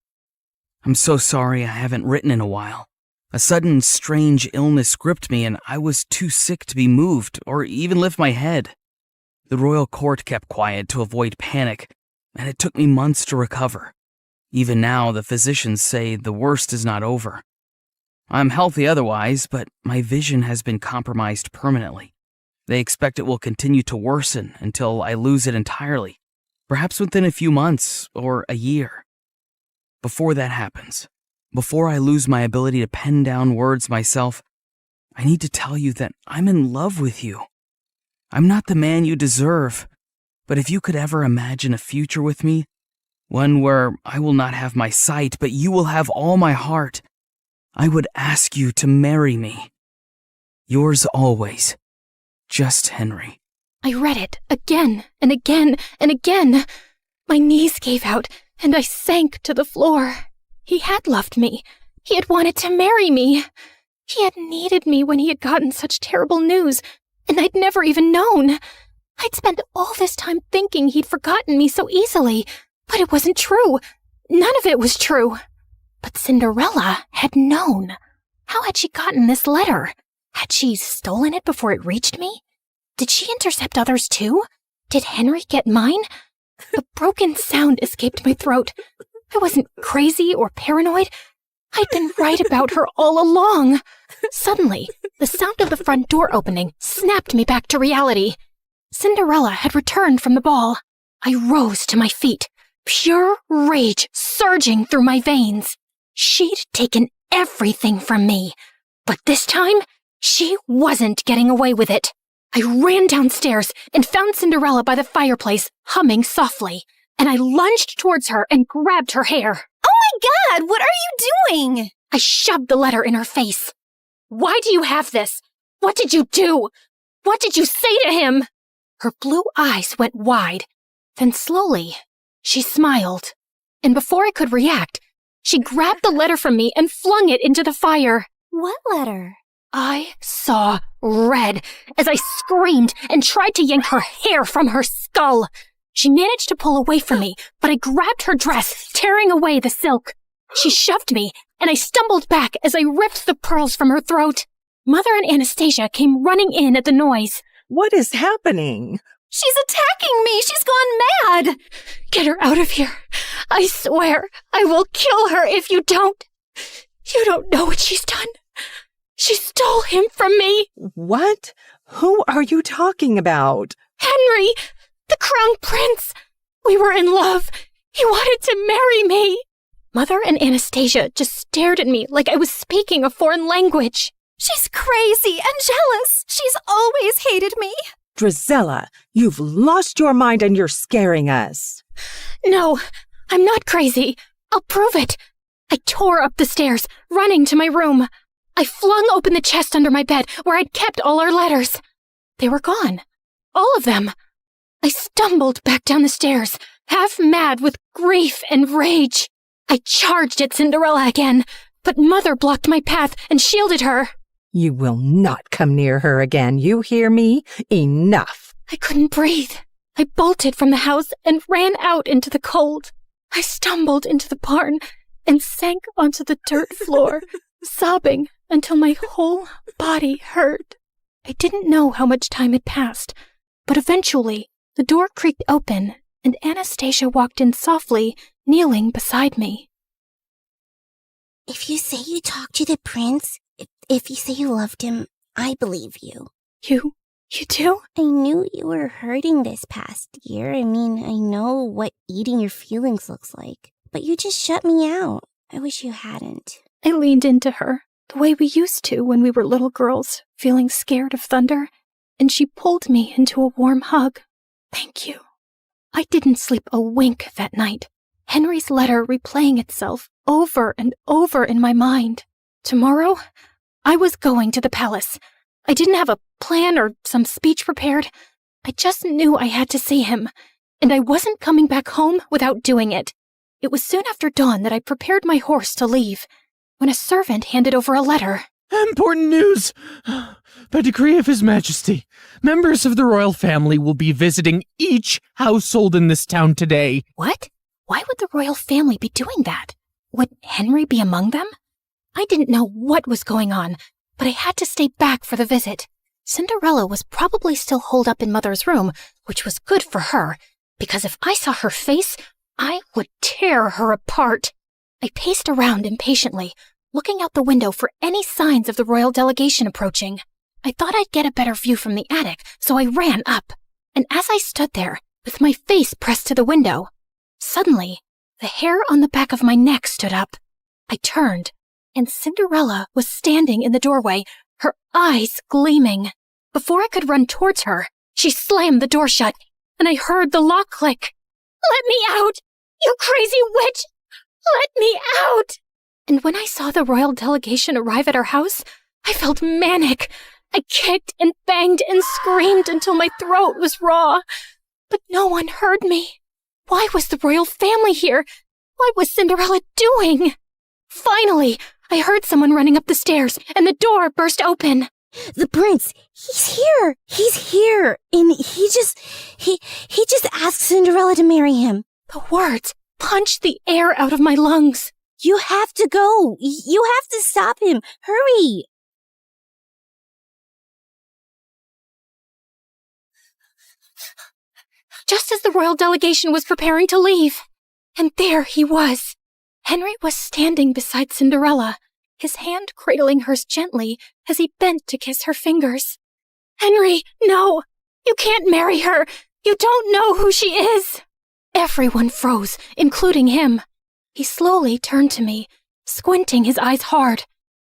I'm so sorry I haven't written in a while. A sudden, strange illness gripped me and I was too sick to be moved or even lift my head. The royal court kept quiet to avoid panic, and it took me months to recover. Even now, the physicians say the worst is not over. I'm healthy otherwise, but my vision has been compromised permanently. They expect it will continue to worsen until I lose it entirely, perhaps within a few months or a year. Before that happens, before I lose my ability to pen down words myself, I need to tell you that I'm in love with you. I'm not the man you deserve, but if you could ever imagine a future with me, one where I will not have my sight, but you will have all my heart, I would ask you to marry me. Yours always, Just Henry. I read it again and again and again. My knees gave out and I sank to the floor. He had loved me. He had wanted to marry me. He had needed me when he had gotten such terrible news, and I'd never even known. I'd spent all this time thinking he'd forgotten me so easily, but it wasn't true. None of it was true. But Cinderella had known. How had she gotten this letter? Had she stolen it before it reached me? Did she intercept others too? Did Henry get mine? A broken sound escaped my throat. I wasn't crazy or paranoid. I'd been right about her all along. Suddenly, the sound of the front door opening snapped me back to reality. Cinderella had returned from the ball. I rose to my feet, pure rage surging through my veins. She'd taken everything from me, but this time, she wasn't getting away with it. I ran downstairs and found Cinderella by the fireplace, humming softly, and I lunged towards her and grabbed her hair. Oh my God, what are you doing? I shoved the letter in her face. Why do you have this? What did you do? What did you say to him? Her blue eyes went wide. Then slowly, she smiled. And before I could react, she grabbed the letter from me and flung it into the fire. What letter? I saw red as I screamed and tried to yank her hair from her skull. She managed to pull away from me, but I grabbed her dress, tearing away the silk. She shoved me, and I stumbled back as I ripped the pearls from her throat. Mother and Anastasia came running in at the noise. What is happening? She's attacking me! She's gone mad! Get her out of here. I swear I will kill her if you don't. You don't know what she's done. She stole him from me. What? Who are you talking about? Henry, the crown prince. We were in love. He wanted to marry me. Mother and Anastasia just stared at me like I was speaking a foreign language. She's crazy and jealous. She's always hated me. Drizella, you've lost your mind and you're scaring us. No, I'm not crazy. I'll prove it. I tore up the stairs, running to my room. I flung open the chest under my bed where I'd kept all our letters. They were gone. All of them. I stumbled back down the stairs, half mad with grief and rage. I charged at Cinderella again, but Mother blocked my path and shielded her. You will not come near her again, you hear me? Enough. I couldn't breathe. I bolted from the house and ran out into the cold. I stumbled into the barn and sank onto the dirt floor, sobbing until my whole body hurt. I didn't know how much time had passed, but eventually the door creaked open and Anastasia walked in softly, kneeling beside me. If you say you talked to the prince, if you say you loved him, I believe you. You do? I knew you were hurting this past year. I mean, I know what eating your feelings looks like. But you just shut me out. I wish you hadn't. I leaned into her, the way we used to when we were little girls, feeling scared of thunder, and she pulled me into a warm hug. Thank you. I didn't sleep a wink that night, Henry's letter replaying itself over and over in my mind. Tomorrow, I was going to the palace. I didn't have a plan or some speech prepared. I just knew I had to see him, and I wasn't coming back home without doing it. It was soon after dawn that I prepared my horse to leave, when a servant handed over a letter. Important news! By decree of His Majesty, members of the royal family will be visiting each household in this town today. What? Why would the royal family be doing that? Would Henry be among them? I didn't know what was going on, but I had to stay back for the visit. Cinderella was probably still holed up in Mother's room, which was good for her, because if I saw her face, I would tear her apart. I paced around impatiently, looking out the window for any signs of the royal delegation approaching. I thought I'd get a better view from the attic, so I ran up. And as I stood there, with my face pressed to the window, suddenly, the hair on the back of my neck stood up. I turned, and Cinderella was standing in the doorway, her eyes gleaming. Before I could run towards her, she slammed the door shut, and I heard the lock click. "Let me out! You crazy witch! Let me out!" And when I saw the royal delegation arrive at our house, I felt manic. I kicked and banged and screamed until my throat was raw. But no one heard me. Why was the royal family here? What was Cinderella doing? Finally, I heard someone running up the stairs, and the door burst open. "The prince, he's here! He's here! And he just asked Cinderella to marry him." The words punched the air out of my lungs. "You have to go! You have to stop him! Hurry!" Just as the royal delegation was preparing to leave. And there he was. Henry was standing beside Cinderella, his hand cradling hers gently as he bent to kiss her fingers. "Henry, no! You can't marry her! You don't know who she is!" Everyone froze, including him. He slowly turned to me, squinting his eyes hard,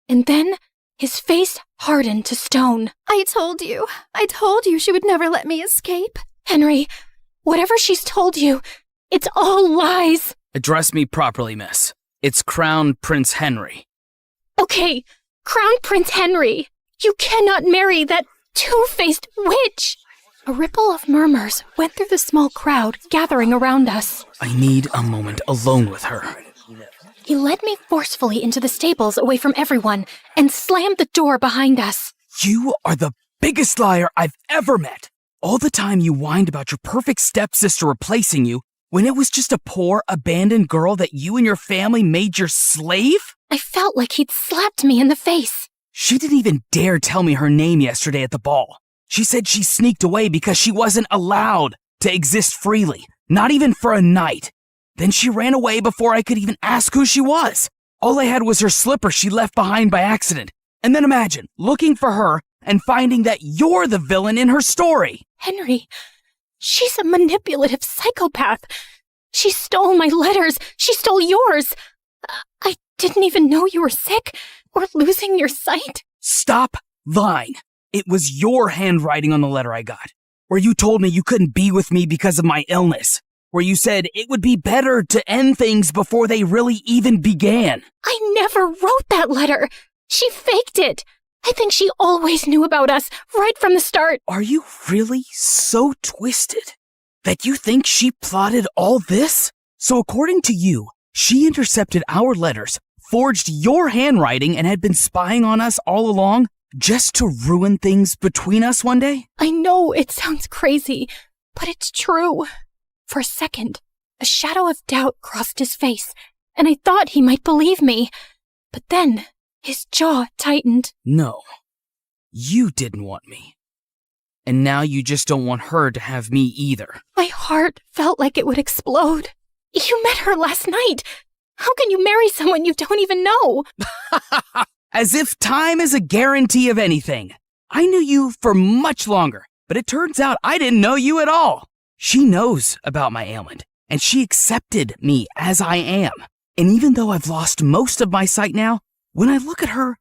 and then his face hardened to stone. I told you she would never let me escape. "Henry, whatever she's told you, it's all lies." Address me properly, miss. It's Crown Prince Henry. Okay, Crown Prince Henry. You cannot marry that two-faced witch. A ripple of murmurs went through the small crowd gathering around us. I need a moment alone with her. He led me forcefully into the stables away from everyone and slammed the door behind us. You are the biggest liar I've ever met. All the time you whined about your perfect stepsister replacing you when it was just a poor, abandoned girl that you and your family made your slave? I felt like he'd slapped me in the face. She didn't even dare tell me her name yesterday at the ball. She said she sneaked away because she wasn't allowed to exist freely, not even for a night. Then she ran away before I could even ask who she was. All I had was her slipper she left behind by accident. And then imagine looking for her and finding that you're the villain in her story. Henry, she's a manipulative psychopath. She stole my letters. She stole yours. I didn't even know you were sick or losing your sight. Stop lying. It was your handwriting on the letter I got, where you told me you couldn't be with me because of my illness, where you said it would be better to end things before they really even began. I never wrote that letter. She faked it. I think she always knew about us right from the start. Are you really so twisted that you think she plotted all this? So according to you, she intercepted our letters, forged your handwriting, and had been spying on us all along just to ruin things between us one day? I know it sounds crazy, but it's true. For a second, a shadow of doubt crossed his face, and I thought he might believe me. But then his jaw tightened. No, you didn't want me. And now you just don't want her to have me either. My heart felt like it would explode. You met her last night. How can you marry someone you don't even know? As if time is a guarantee of anything. I knew you for much longer, but it turns out I didn't know you at all. She knows about my ailment, and she accepted me as I am. And even though I've lost most of my sight now, when I look at her,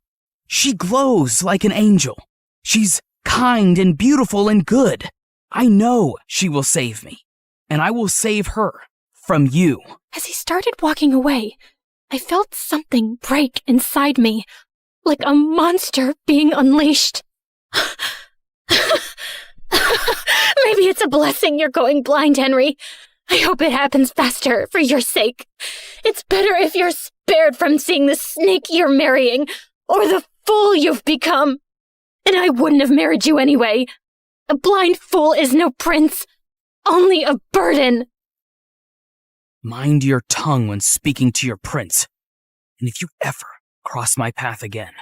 she glows like an angel. She's kind and beautiful and good. I know she will save me, and I will save her from you. As he started walking away, I felt something break inside me, like a monster being unleashed. Maybe it's a blessing you're going blind, Henry. I hope it happens faster, for your sake. It's better if you're spared from seeing the snake you're marrying, or the fool you've become. And I wouldn't have married you anyway. A blind fool is no prince, only a burden. Mind your tongue when speaking to your prince. And if you ever cross my path again,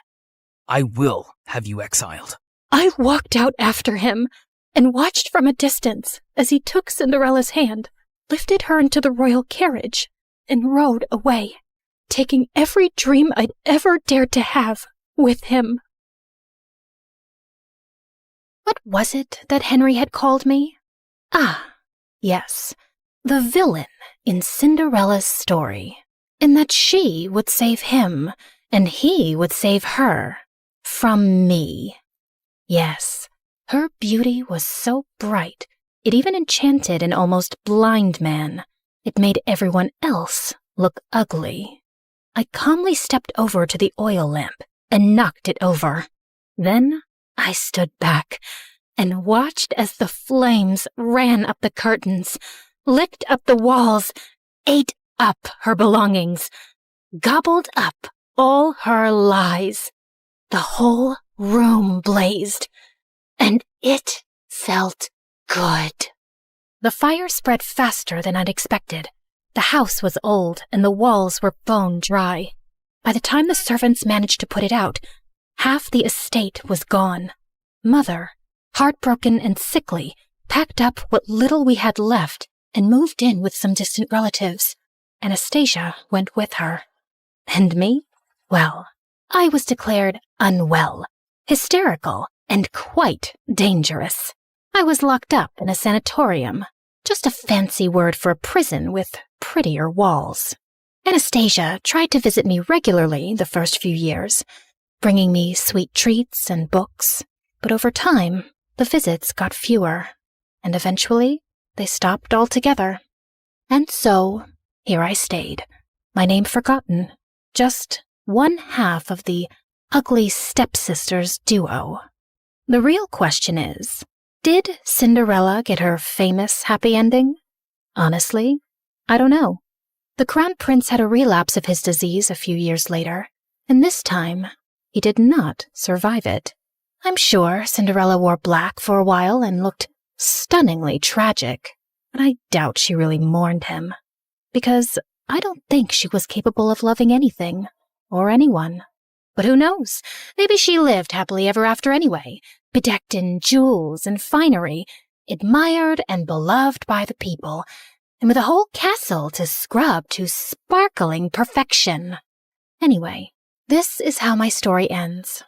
I will have you exiled. I walked out after him and watched from a distance as he took Cinderella's hand, lifted her into the royal carriage, and rode away, taking every dream I'd ever dared to have with him. What was it that Henry had called me? Ah, yes, the villain in Cinderella's story, in that she would save him and he would save her from me. Yes, her beauty was so bright, it even enchanted an almost blind man. It made everyone else look ugly. I calmly stepped over to the oil lamp and knocked it over. Then I stood back and watched as the flames ran up the curtains, licked up the walls, ate up her belongings, gobbled up all her lies. The whole room blazed, and it felt good. The fire spread faster than I'd expected. The house was old, and the walls were bone dry. By the time the servants managed to put it out, half the estate was gone. Mother, heartbroken and sickly, packed up what little we had left and moved in with some distant relatives. Anastasia went with her. And me? Well, I was declared unwell, hysterical, and quite dangerous. I was locked up in a sanatorium, just a fancy word for a prison with prettier walls. Anastasia tried to visit me regularly the first few years, bringing me sweet treats and books, but over time, the visits got fewer, and eventually they stopped altogether. And so, here I stayed, my name forgotten, just one half of the ugly stepsisters duo. The real question is, did Cinderella get her famous happy ending? Honestly, I don't know. The Crown Prince had a relapse of his disease a few years later, and this time, he did not survive it. I'm sure Cinderella wore black for a while and looked stunningly tragic, but I doubt she really mourned him, because I don't think she was capable of loving anything or anyone. But who knows? Maybe she lived happily ever after anyway, bedecked in jewels and finery, admired and beloved by the people, and with a whole castle to scrub to sparkling perfection. Anyway, this is how my story ends.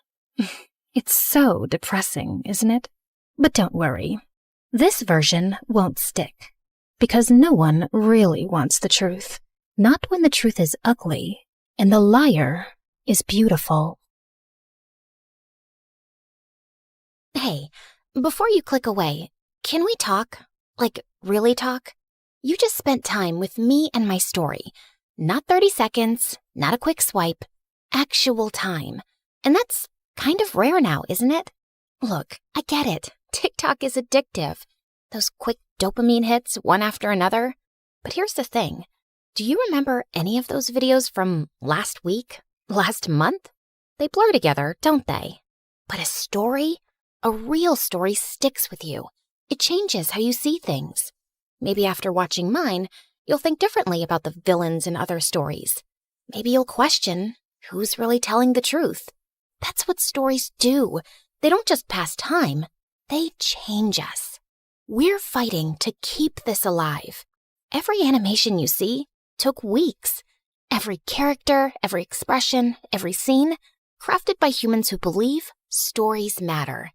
It's so depressing, isn't it? But don't worry. This version won't stick, because no one really wants the truth. Not when the truth is ugly and the liar is beautiful. Hey, before you click away, can we talk? Like, really talk? You just spent time with me and my story. Not 30 seconds, not a quick swipe, actual time. And that's kind of rare now, isn't it? Look, I get it. TikTok is addictive. Those quick dopamine hits, one after another. But here's the thing. Do you remember any of those videos from last week? Last month? They blur together, don't they? But a story? A real story sticks with you. It changes how you see things. Maybe after watching mine, you'll think differently about the villains in other stories. Maybe you'll question who's really telling the truth. That's what stories do. They don't just pass time. They change us. We're fighting to keep this alive. Every animation you see took weeks. Every character, every expression, every scene, crafted by humans who believe stories matter.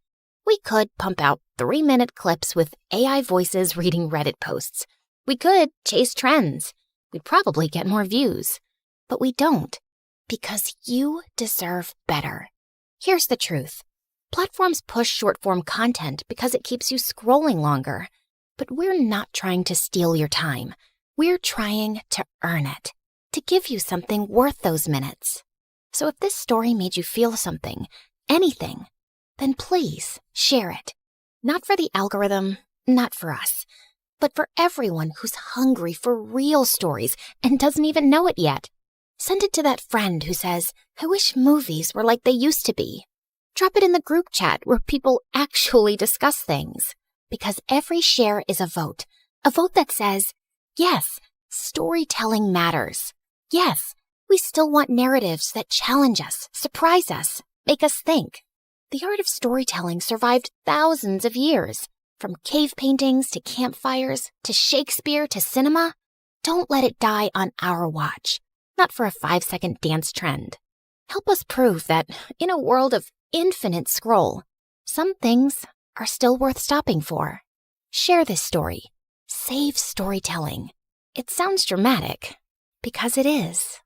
We could pump out 3-minute clips with AI voices reading Reddit posts. We could chase trends. We'd probably get more views. But we don't, because you deserve better. Here's the truth. Platforms push short-form content because it keeps you scrolling longer. But we're not trying to steal your time. We're trying to earn it, to give you something worth those minutes. So if this story made you feel something, anything, then please share it. Not for the algorithm, not for us, but for everyone who's hungry for real stories and doesn't even know it yet. Send it to that friend who says, "I wish movies were like they used to be." Drop it in the group chat where people actually discuss things. Because every share is a vote that says, yes, storytelling matters. Yes, we still want narratives that challenge us, surprise us, make us think. The art of storytelling survived thousands of years. From cave paintings to campfires to Shakespeare to cinema. Don't let it die on our watch. Not for a 5-second dance trend. Help us prove that in a world of infinite scroll, some things are still worth stopping for. Share this story. Save storytelling. It sounds dramatic, because it is.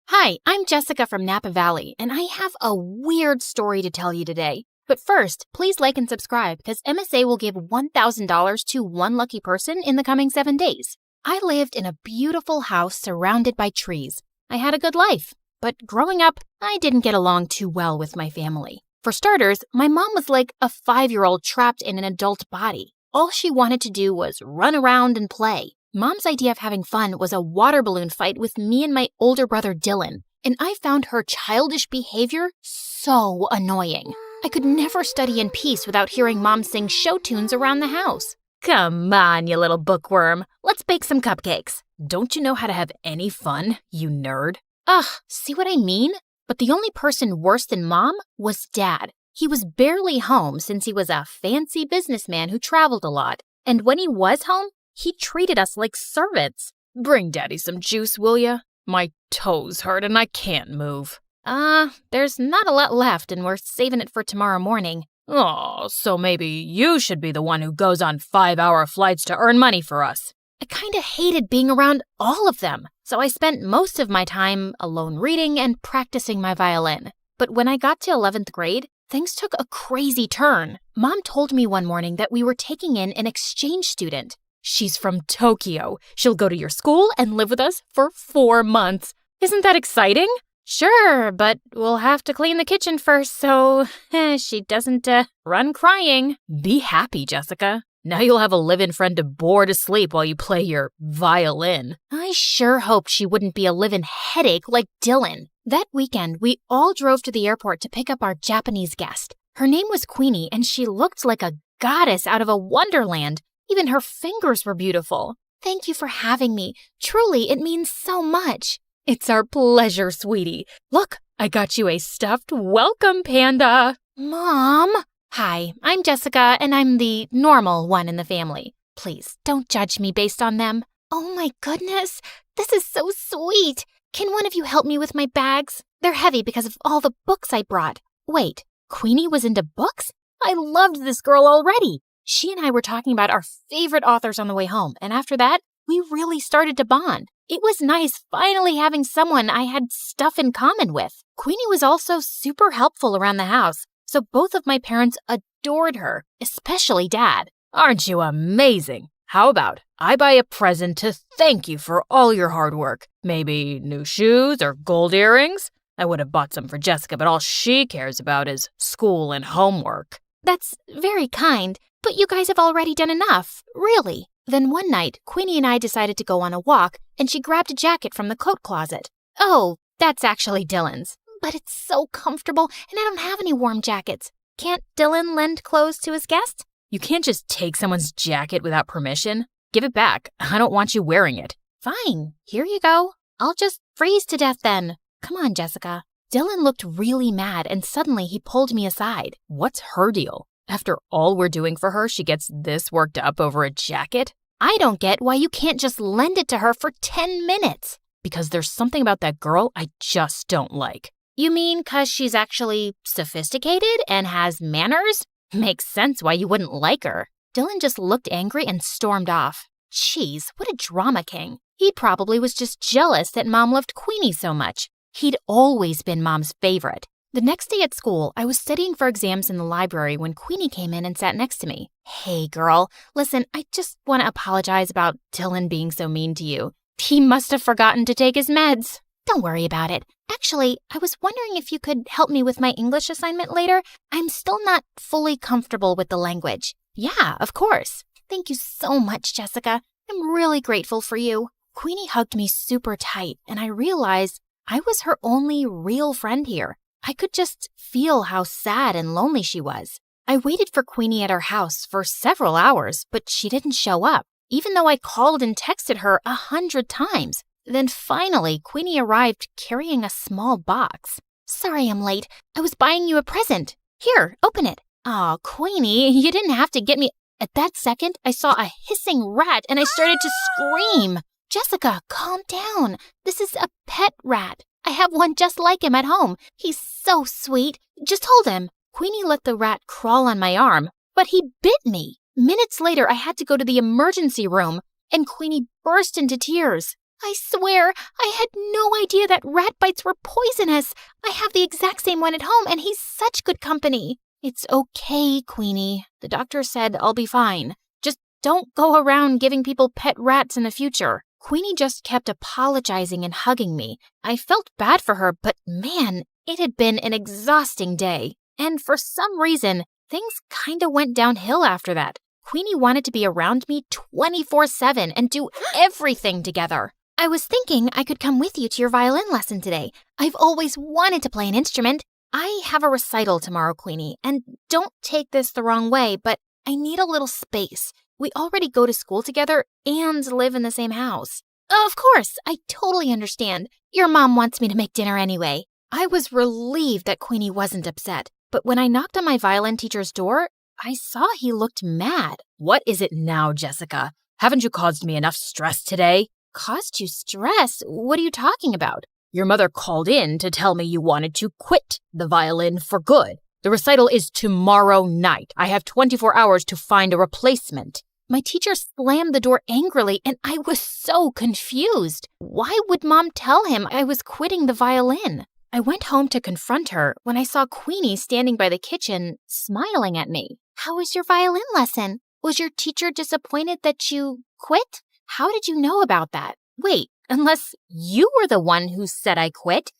Hi, I'm Jessica from Napa Valley, and I have a weird story to tell you today. But first, please like and subscribe, because MSA will give $1,000 to one lucky person in the coming 7 days. I lived in a beautiful house surrounded by trees. I had a good life, but growing up, I didn't get along too well with my family. For starters, my mom was like a 5-year-old trapped in an adult body. All she wanted to do was run around and play. Mom's idea of having fun was a water balloon fight with me and my older brother Dylan, and I found her childish behavior so annoying. I could never study in peace without hearing Mom sing show tunes around the house. Come on, you little bookworm. Let's bake some cupcakes. Don't you know how to have any fun, you nerd? Ugh, see what I mean? But the only person worse than Mom was Dad. He was barely home since he was a fancy businessman who traveled a lot. And when he was home, he treated us like servants. Bring Daddy some juice, will ya? My toes hurt and I can't move. There's not a lot left and we're saving it for tomorrow morning. Oh, so maybe you should be the one who goes on 5-hour flights to earn money for us. I kinda hated being around all of them, so I spent most of my time alone reading and practicing my violin. But when I got to 11th grade, things took a crazy turn. Mom told me one morning that we were taking in an exchange student. She's from Tokyo. She'll go to your school and live with us for 4 months. Isn't that exciting? Sure, but we'll have to clean the kitchen first so she doesn't run crying. Be happy, Jessica. Now you'll have a live-in friend to bore to sleep while you play your violin. I sure hoped she wouldn't be a live-in headache like Dylan. That weekend, we all drove to the airport to pick up our Japanese guest. Her name was Queenie, and she looked like a goddess out of a wonderland. Even her fingers were beautiful. Thank you for having me. Truly, it means so much. It's our pleasure, sweetie. Look, I got you a stuffed welcome panda. Mom? Hi, I'm Jessica, and I'm the normal one in the family. Please, don't judge me based on them. Oh my goodness, this is so sweet. Can one of you help me with my bags? They're heavy because of all the books I brought. Wait, Queenie was into books? I loved this girl already. She and I were talking about our favorite authors on the way home, and after that, we really started to bond. It was nice finally having someone I had stuff in common with. Queenie was also super helpful around the house, so both of my parents adored her, especially Dad. Aren't you amazing? How about I buy a present to thank you for all your hard work? Maybe new shoes or gold earrings? I would have bought some for Jessica, but all she cares about is school and homework. That's very kind, but you guys have already done enough, really. Then one night, Queenie and I decided to go on a walk, and she grabbed a jacket from the coat closet. Oh, that's actually Dylan's. But it's so comfortable, and I don't have any warm jackets. Can't Dylan lend clothes to his guest? You can't just take someone's jacket without permission. Give it back. I don't want you wearing it. Fine, here you go. I'll just freeze to death then. Come on, Jessica. Dylan looked really mad, and suddenly he pulled me aside. What's her deal? After all we're doing for her, she gets this worked up over a jacket? I don't get why you can't just lend it to her for 10 minutes. Because there's something about that girl I just don't like. You mean 'cause she's actually sophisticated and has manners? Makes sense why you wouldn't like her. Dylan just looked angry and stormed off. Jeez, what a drama king. He probably was just jealous that Mom loved Queenie so much. He'd always been Mom's favorite. The next day at school, I was studying for exams in the library when Queenie came in and sat next to me. Hey, girl, listen, I just want to apologize about Dylan being so mean to you. He must have forgotten to take his meds. Don't worry about it. Actually, I was wondering if you could help me with my English assignment later. I'm still not fully comfortable with the language. Yeah, of course. Thank you so much, Jessica. I'm really grateful for you. Queenie hugged me super tight, and I realized I was her only real friend here. I could just feel how sad and lonely she was. I waited for Queenie at our house for several hours, but she didn't show up, even though I called and texted her 100 times. Then finally, Queenie arrived carrying a small box. Sorry I'm late. I was buying you a present. Here, open it. Aw, Queenie, you didn't have to get me. At that second, I saw a hissing rat and I started to scream. Jessica, calm down. This is a pet rat. I have one just like him at home. He's so sweet. Just hold him. Queenie let the rat crawl on my arm, but he bit me. Minutes later, I had to go to the emergency room, and Queenie burst into tears. I swear, I had no idea that rat bites were poisonous. I have the exact same one at home, and he's such good company. It's okay, Queenie. The doctor said I'll be fine. Just don't go around giving people pet rats in the future. Queenie just kept apologizing and hugging me. I felt bad for her, but man, it had been an exhausting day. And for some reason, things kinda went downhill after that. Queenie wanted to be around me 24/7 and do everything together. I was thinking I could come with you to your violin lesson today. I've always wanted to play an instrument. I have a recital tomorrow, Queenie, and don't take this the wrong way, but I need a little space. We already go to school together and live in the same house. Of course, I totally understand. Your mom wants me to make dinner anyway. I was relieved that Queenie wasn't upset, but when I knocked on my violin teacher's door, I saw he looked mad. What is it now, Jessica? Haven't you caused me enough stress today? Caused you stress? What are you talking about? Your mother called in to tell me you wanted to quit the violin for good. The recital is tomorrow night. I have 24 hours to find a replacement. My teacher slammed the door angrily, and I was so confused. Why would Mom tell him I was quitting the violin? I went home to confront her when I saw Queenie standing by the kitchen, smiling at me. How was your violin lesson? Was your teacher disappointed that you quit? How did you know about that? Wait, unless you were the one who said I quit?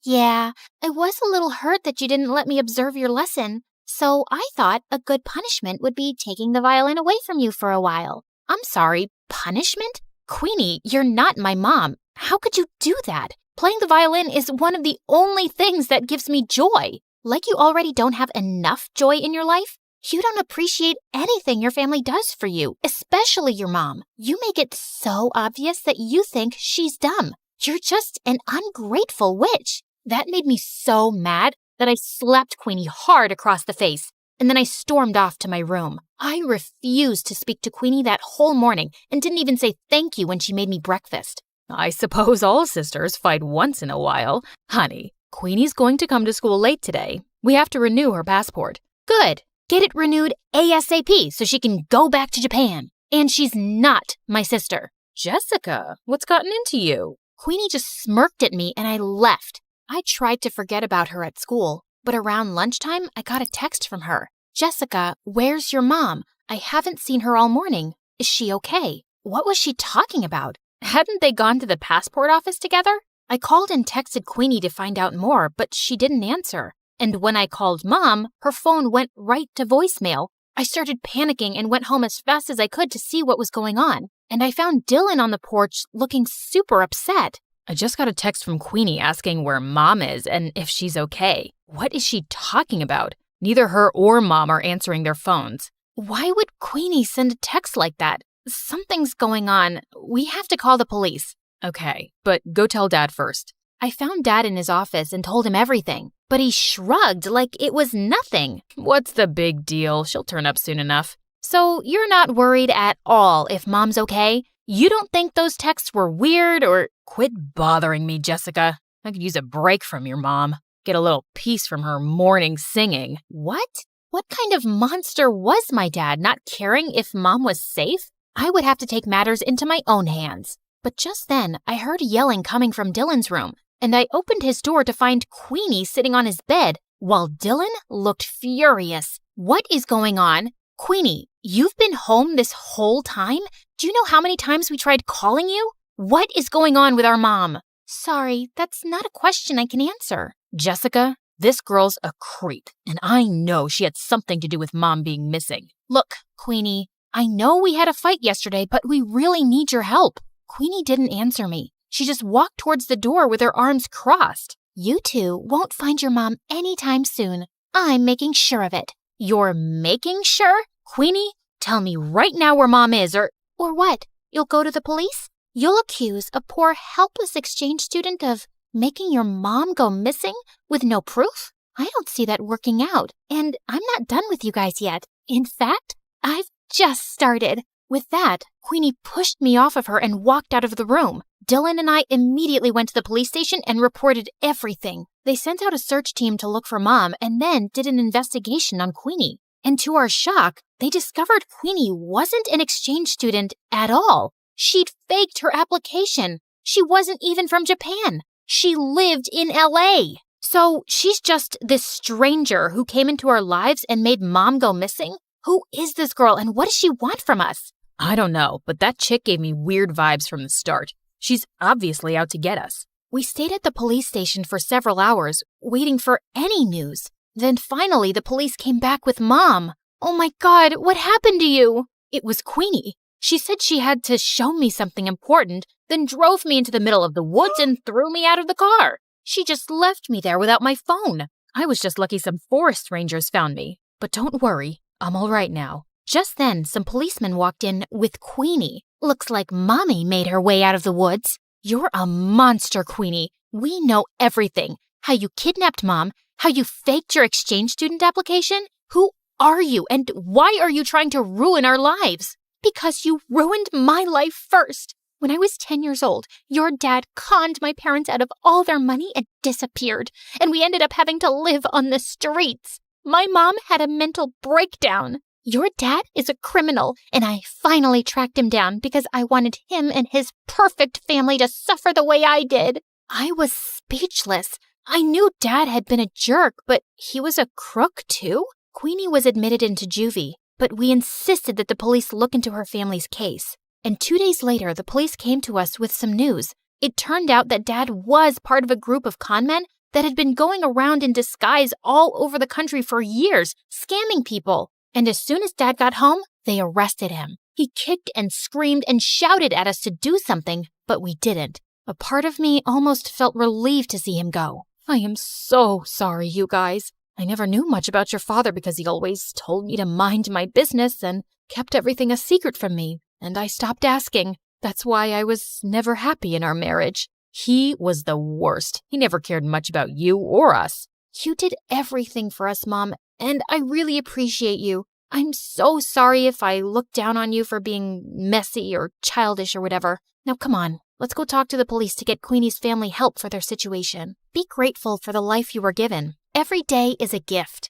Yeah. I was a little hurt that you didn't let me observe your lesson. So I thought a good punishment would be taking the violin away from you for a while. I'm sorry, punishment? Queenie, you're not my mom. How could you do that? Playing the violin is one of the only things that gives me joy. Like you already don't have enough joy in your life? You don't appreciate anything your family does for you, especially your mom. You make it so obvious that you think she's dumb. You're just an ungrateful witch. That made me so mad that I slapped Queenie hard across the face, and then I stormed off to my room. I refused to speak to Queenie that whole morning and didn't even say thank you when she made me breakfast. I suppose all sisters fight once in a while. Honey, Queenie's going to come to school late today. We have to renew her passport. Good. Get it renewed ASAP so she can go back to Japan. And she's not my sister. Jessica, what's gotten into you? Queenie just smirked at me and I left. I tried to forget about her at school, but around lunchtime, I got a text from her. Jessica, where's your mom? I haven't seen her all morning. Is she okay? What was she talking about? Hadn't they gone to the passport office together? I called and texted Queenie to find out more, but she didn't answer. And when I called Mom, her phone went right to voicemail. I started panicking and went home as fast as I could to see what was going on. And I found Dylan on the porch looking super upset. I just got a text from Queenie asking where Mom is and if she's okay. What is she talking about? Neither her or Mom are answering their phones. Why would Queenie send a text like that? Something's going on. We have to call the police. Okay, but go tell Dad first. I found Dad in his office and told him everything, but he shrugged like it was nothing. What's the big deal? She'll turn up soon enough. So you're not worried at all if Mom's okay? You don't think those texts were weird or... Quit bothering me, Jessica. I could use a break from your mom. Get a little peace from her morning singing. What? What kind of monster was my dad, not caring if Mom was safe? I would have to take matters into my own hands. But just then, I heard yelling coming from Dylan's room, and I opened his door to find Queenie sitting on his bed, while Dylan looked furious. What is going on? Queenie, you've been home this whole time? Do you know how many times we tried calling you? What is going on with our mom? Sorry, that's not a question I can answer. Jessica, This girl's a creep, and I know she had something to do with Mom being missing. Look, Queenie, I know we had a fight yesterday, but we really need your help. Queenie didn't answer me. She just walked towards the door with her arms crossed. You two won't find your mom anytime soon. I'm making sure of it. You're making sure? Queenie, tell me right now where Mom is, or what? You'll go to the police? You'll accuse a poor, helpless exchange student of making your mom go missing with no proof? I don't see that working out, and I'm not done with you guys yet. In fact, I've just started. With that, Queenie pushed me off of her and walked out of the room. Dylan and I immediately went to the police station and reported everything. They sent out a search team to look for Mom and then did an investigation on Queenie. And to our shock, they discovered Queenie wasn't an exchange student at all. She'd faked her application. She wasn't even from Japan. She lived in LA. So she's just this stranger who came into our lives and made Mom go missing? Who is this girl and what does she want from us? I don't know, but that chick gave me weird vibes from the start. She's obviously out to get us. We stayed at the police station for several hours, waiting for any news. Then finally, the police came back with Mom. Oh my God, what happened to you? It was Queenie. She said she had to show me something important, then drove me into the middle of the woods and threw me out of the car. She just left me there without my phone. I was just lucky some forest rangers found me. But don't worry, I'm all right now. Just then, some policemen walked in with Queenie. Looks like Mommy made her way out of the woods. You're a monster, Queenie. We know everything. How you kidnapped Mom, how you faked your exchange student application. Who are you and why are you trying to ruin our lives? Because you ruined my life first. When I was 10 years old, your dad conned my parents out of all their money and disappeared, and we ended up having to live on the streets. My mom had a mental breakdown. Your dad is a criminal, and I finally tracked him down because I wanted him and his perfect family to suffer the way I did. I was speechless. I knew Dad had been a jerk, but he was a crook too? Queenie was admitted into juvie, but we insisted that the police look into her family's case. And 2 days later, the police came to us with some news. It turned out that Dad was part of a group of conmen that had been going around in disguise all over the country for years, scamming people. And as soon as Dad got home, they arrested him. He kicked and screamed and shouted at us to do something, but we didn't. A part of me almost felt relieved to see him go. I am so sorry, you guys. I never knew much about your father because he always told me to mind my business and kept everything a secret from me. And I stopped asking. That's why I was never happy in our marriage. He was the worst. He never cared much about you or us. You did everything for us, Mom, and I really appreciate you. I'm so sorry if I looked down on you for being messy or childish or whatever. Now come on, let's go talk to the police to get Queenie's family help for their situation. Be grateful for the life you were given. Every day is a gift.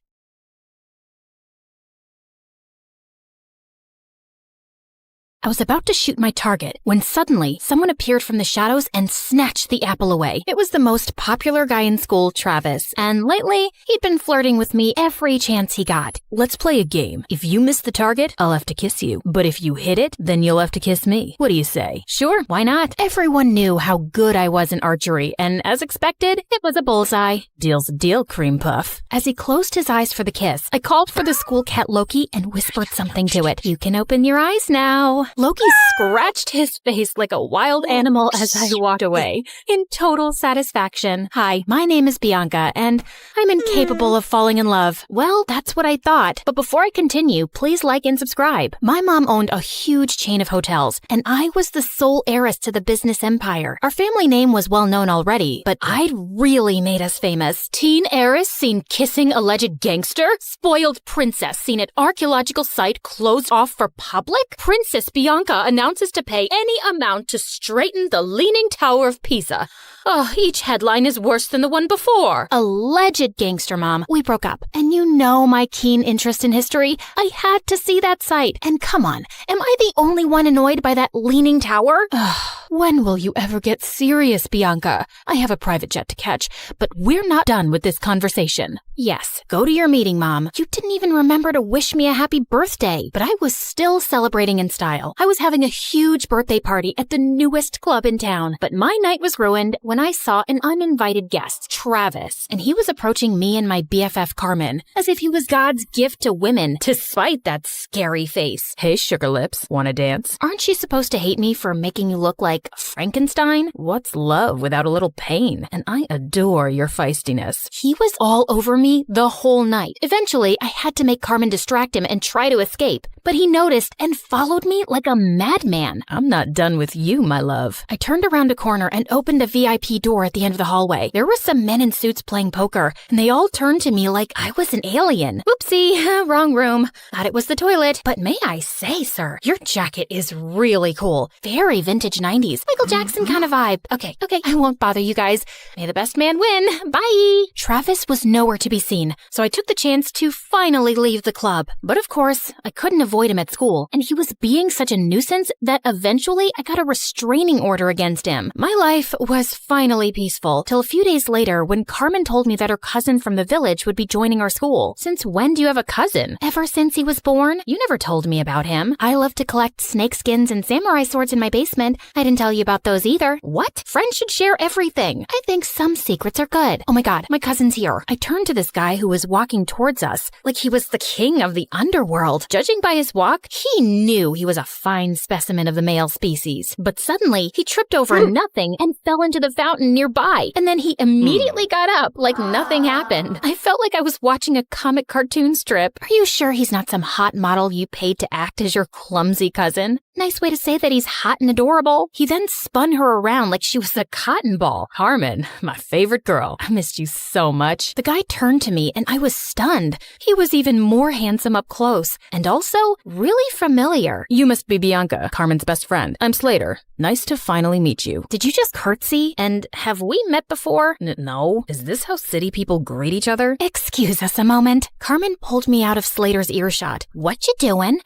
I was about to shoot my target when suddenly someone appeared from the shadows and snatched the apple away. It was the most popular guy in school, Travis, and lately he'd been flirting with me every chance he got. Let's play a game. If you miss the target, I'll have to kiss you. But if you hit it, then you'll have to kiss me. What do you say? Sure, why not? Everyone knew how good I was in archery, and as expected, it was a bullseye. Deal's a deal, cream puff. As he closed his eyes for the kiss, I called for the school cat Loki and whispered something to it. You can open your eyes now. Loki scratched his face like a wild animal as I walked away, in total satisfaction. Hi, my name is Bianca, and I'm incapable of falling in love. Well, that's what I thought. But before I continue, please like and subscribe. My mom owned a huge chain of hotels, and I was the sole heiress to the business empire. Our family name was well known already, but I'd really made us famous. Teen heiress seen kissing alleged gangster? Spoiled princess seen at archaeological site closed off for public? Princess Bianca announces to pay any amount to straighten the Leaning Tower of Pisa. Oh, each headline is worse than the one before. Alleged gangster, Mom. We broke up, and you know my keen interest in history. I had to see that site. And come on, am I the only one annoyed by that Leaning Tower? Ugh. When will you ever get serious, Bianca? I have a private jet to catch, but we're not done with this conversation. Yes, go to your meeting, Mom. You didn't even remember to wish me a happy birthday, but I was still celebrating in style. I was having a huge birthday party at the newest club in town, but my night was ruined when I saw an uninvited guest, Travis, and he was approaching me and my BFF Carmen as if he was God's gift to women, despite that scary face. Hey, sugar lips, wanna dance? Aren't you supposed to hate me for making you look like Frankenstein? What's love without a little pain? And I adore your feistiness. He was all over me the whole night. Eventually, I had to make Carmen distract him and try to escape, but he noticed and followed me like a madman. I'm not done with you, my love. I turned around a corner and opened a VIP door at the end of the hallway. There were some men in suits playing poker, and they all turned to me like I was an alien. Oopsie, wrong room. Thought it was the toilet. But may I say, sir, your jacket is really cool. Very vintage 90s. Michael Jackson kind of vibe. Okay, I won't bother you guys. May the best man win. Bye. Travis was nowhere to be seen, so I took the chance to finally leave the club. But of course, I couldn't avoid him at school, and he was being such a nuisance that eventually I got a restraining order against him. My life was finally peaceful, till a few days later when Carmen told me that her cousin from the village would be joining our school. Since when do you have a cousin? Ever since he was born? You never told me about him. I love to collect snake skins and samurai swords in my basement. I didn't tell you about those either. What? Friends should share everything. I think some secrets are good. Oh my god, my cousin's here. I turned to this guy who was walking towards us like he was the king of the underworld. Judging by his walk, he knew he was a fine specimen of the male species. But suddenly, he tripped over nothing and fell into the fountain nearby. And then he immediately got up like nothing happened. I felt like I was watching a comic cartoon strip. Are you sure he's not some hot model you paid to act as your clumsy cousin? Nice way to say that he's hot and adorable. He then spun her around like she was a cotton ball. Carmen, my favorite girl. I missed you so much. The guy turned to me and I was stunned. He was even more handsome up close and also really familiar. You must be Bianca, Carmen's best friend. I'm Slater. Nice to finally meet you. Did you just curtsy? And have we met before? No. Is this how city people greet each other? Excuse us a moment. Carmen pulled me out of Slater's earshot. What you doing?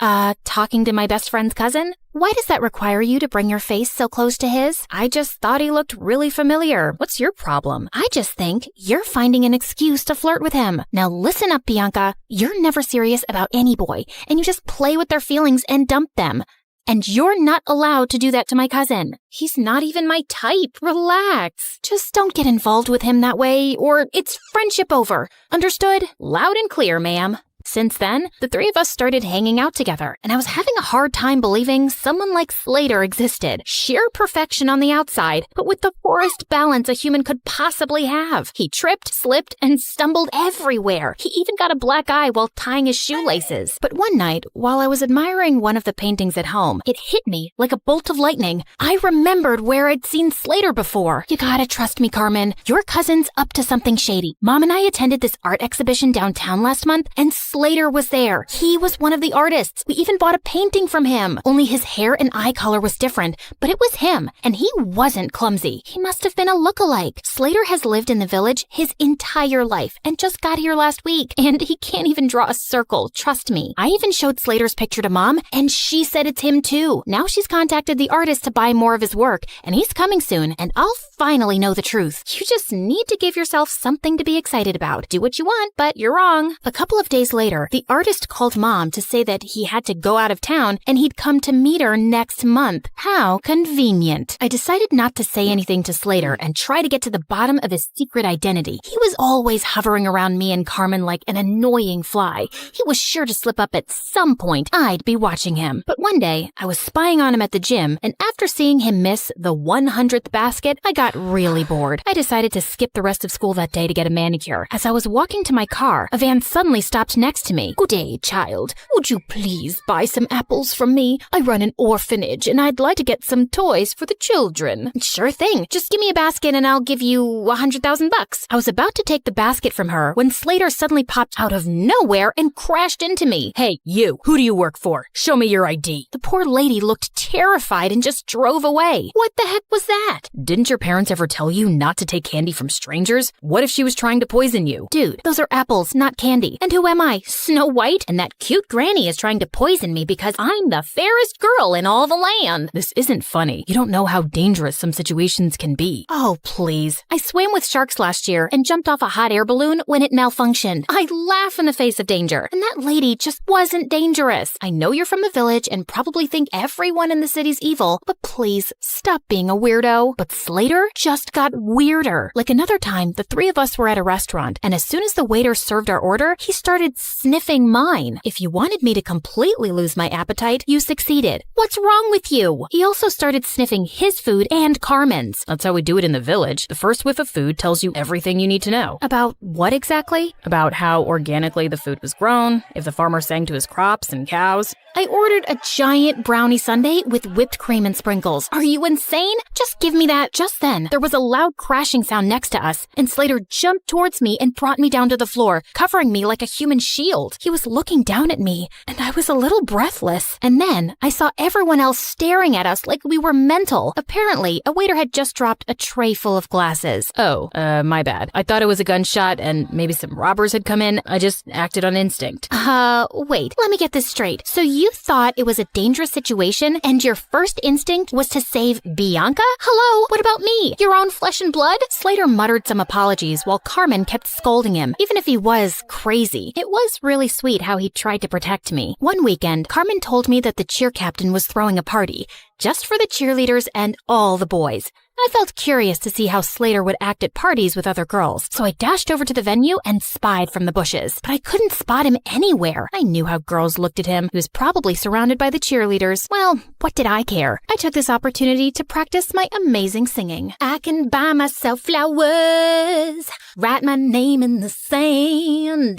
Talking to my best friend's cousin? Why does that require you to bring your face so close to his? I just thought he looked really familiar. What's your problem? I just think you're finding an excuse to flirt with him. Now listen up, Bianca. You're never serious about any boy, and you just play with their feelings and dump them. And you're not allowed to do that to my cousin. He's not even my type. Relax. Just don't get involved with him that way, or it's friendship over. Understood? Loud and clear, ma'am. Since then, the three of us started hanging out together, and I was having a hard time believing someone like Slater existed. Sheer perfection on the outside, but with the poorest balance a human could possibly have. He tripped, slipped, and stumbled everywhere. He even got a black eye while tying his shoelaces. But one night, while I was admiring one of the paintings at home, it hit me like a bolt of lightning. I remembered where I'd seen Slater before. You gotta trust me, Carmen. Your cousin's up to something shady. Mom and I attended this art exhibition downtown last month, and Slater was there. He was one of the artists. We even bought a painting from him. Only his hair and eye color was different, but it was him, and he wasn't clumsy. He must have been a look-alike. Slater has lived in the village his entire life and just got here last week, and he can't even draw a circle, trust me. I even showed Slater's picture to Mom, and she said it's him too. Now she's contacted the artist to buy more of his work, and he's coming soon, and I'll finally know the truth. You just need to give yourself something to be excited about. Do what you want, but you're wrong. A couple of days later, the artist called Mom to say that he had to go out of town and he'd come to meet her next month. How convenient. I decided not to say anything to Slater and try to get to the bottom of his secret identity. He was always hovering around me and Carmen like an annoying fly. He was sure to slip up at some point. I'd be watching him. But one day, I was spying on him at the gym, and after seeing him miss the 100th basket, I got really bored. I decided to skip the rest of school that day to get a manicure. As I was walking to my car, a van suddenly stopped next to me. Good day, child. Would you please buy some apples from me? I run an orphanage, and I'd like to get some toys for the children. Sure thing. Just give me a basket and I'll give you $100,000. I was about to take the basket from her when Slater suddenly popped out of nowhere and crashed into me. Hey, you. Who do you work for? Show me your ID. The poor lady looked terrified and just drove away. What the heck was that? Didn't your parents ever tell you not to take candy from strangers? What if she was trying to poison you? Dude, those are apples, not candy. And who am I? Why, Snow White and that cute granny is trying to poison me because I'm the fairest girl in all the land. This isn't funny. You don't know how dangerous some situations can be. Oh, please. I swam with sharks last year and jumped off a hot air balloon when it malfunctioned. I laugh in the face of danger, and that lady just wasn't dangerous. I know you're from the village and probably think everyone in the city's evil, but please stop being a weirdo. But Slater just got weirder. Like another time, the three of us were at a restaurant, and as soon as the waiter served our order, he started sniffing mine. If you wanted me to completely lose my appetite, you succeeded. What's wrong with you? He also started sniffing his food and Carmen's. That's how we do it in the village. The first whiff of food tells you everything you need to know. About what exactly? About how organically the food was grown, if the farmer sang to his crops and cows. I ordered a giant brownie sundae with whipped cream and sprinkles. Are you insane? Just give me that. Just then, there was a loud crashing sound next to us, and Slater jumped towards me and brought me down to the floor, covering me like a human shield. He was looking down at me, and I was a little breathless. And then I saw everyone else staring at us like we were mental. Apparently, a waiter had just dropped a tray full of glasses. Oh, my bad. I thought it was a gunshot and maybe some robbers had come in. I just acted on instinct. Wait, let me get this straight. So you thought it was a dangerous situation and your first instinct was to save Bianca? Hello, what about me? Your own flesh and blood? Slater muttered some apologies while Carmen kept scolding him, even if he was crazy. It was really sweet how he tried to protect me. One weekend, Carmen told me that the cheer captain was throwing a party, just for the cheerleaders and all the boys. I felt curious to see how Slater would act at parties with other girls, so I dashed over to the venue and spied from the bushes. But I couldn't spot him anywhere. I knew how girls looked at him. He was probably surrounded by the cheerleaders. Well, what did I care? I took this opportunity to practice my amazing singing. I can buy myself flowers, write my name in the sand,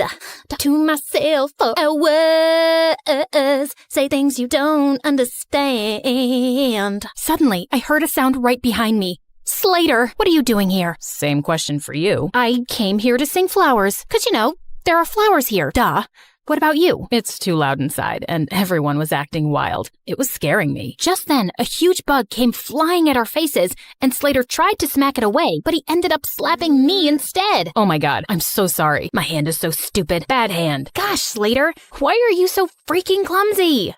talk to myself for hours, say things you don't understand. Suddenly, I heard a sound right behind me. Slater, what are you doing here? Same question for you. I came here to sing flowers, 'cause there are flowers here, duh. What about you? It's too loud inside, and everyone was acting wild. It was scaring me. Just then, a huge bug came flying at our faces, and Slater tried to smack it away, but he ended up slapping me instead. Oh my god, I'm so sorry. My hand is so stupid. Bad hand. Gosh, Slater, why are you so freaking clumsy?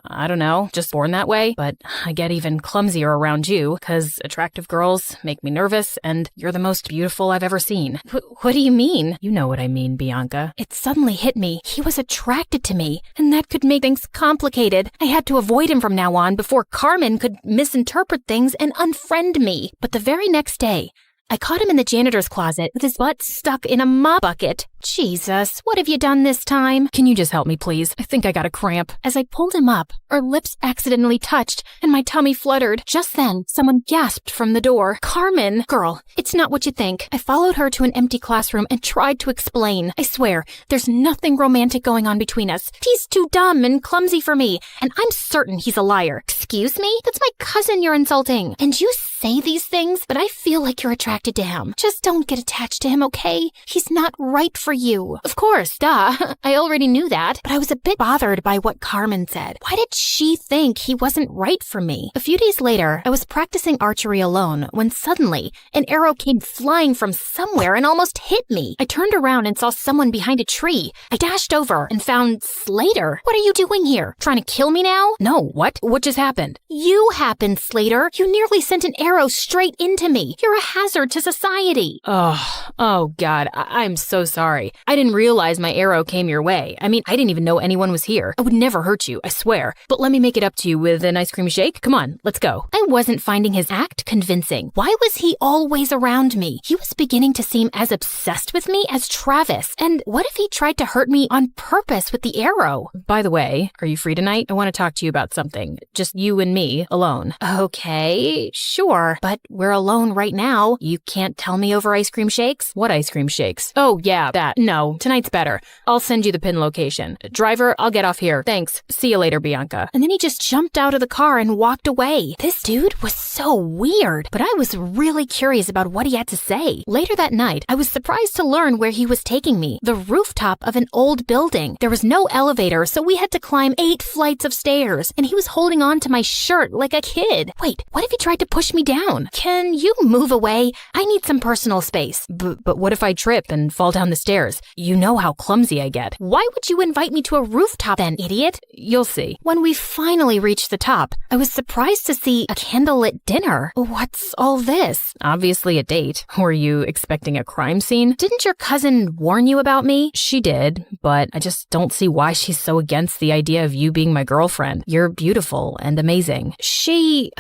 I don't know, just born that way, but I get even clumsier around you, 'cause attractive girls make me nervous, and you're the most beautiful I've ever seen. What do you mean? You know what I mean, Bianca. It suddenly hit me. He was attracted to me, and that could make things complicated. I had to avoid him from now on before Carmen could misinterpret things and unfriend me. But the very next day, I caught him in the janitor's closet with his butt stuck in a mop bucket. Jesus, what have you done this time? Can you just help me, please? I think I got a cramp. As I pulled him up, our lips accidentally touched, and my tummy fluttered. Just then, someone gasped from the door. Carmen! Girl, it's not what you think. I followed her to an empty classroom and tried to explain. I swear, there's nothing romantic going on between us. He's too dumb and clumsy for me, and I'm certain he's a liar. Excuse me? That's my cousin you're insulting. And you say these things, but I feel like you're attracted to him. Just don't get attached to him, okay? He's not right for you. Of course, duh. I already knew that, but I was a bit bothered by what Carmen said. Why did she think he wasn't right for me? A few days later, I was practicing archery alone when suddenly an arrow came flying from somewhere and almost hit me. I turned around and saw someone behind a tree. I dashed over and found Slater. What are you doing here? Trying to kill me now? No, what? What just happened? You happened, Slater. You nearly sent an arrow straight into me. You're a hazard to society. Oh God, I'm so sorry. I didn't realize my arrow came your way. I mean, I didn't even know anyone was here. I would never hurt you, I swear. But let me make it up to you with an ice cream shake. Come on, let's go. I wasn't finding his act convincing. Why was he always around me? He was beginning to seem as obsessed with me as Travis. And what if he tried to hurt me on purpose with the arrow? By the way, are you free tonight? I want to talk to you about something. Just you and me, alone. Okay, sure. But we're alone right now. You can't tell me over ice cream shakes? What ice cream shakes? Oh, yeah, that. No, tonight's better. I'll send you the pin location. Driver, I'll get off here. Thanks. See you later, Bianca. And then he just jumped out of the car and walked away. This dude was so weird, but I was really curious about what he had to say. Later that night, I was surprised to learn where he was taking me. The rooftop of an old building. There was no elevator, so we had to climb 8 flights of stairs, and he was holding on to my shirt like a kid. Wait, what if he tried to push me down. Can you move away? I need some personal space. But what if I trip and fall down the stairs? You know how clumsy I get. Why would you invite me to a rooftop then, idiot? You'll see. When we finally reached the top, I was surprised to see a candlelit dinner. What's all this? Obviously a date. Were you expecting a crime scene? Didn't your cousin warn you about me? She did, but I just don't see why she's so against the idea of you being my girlfriend. You're beautiful and amazing. She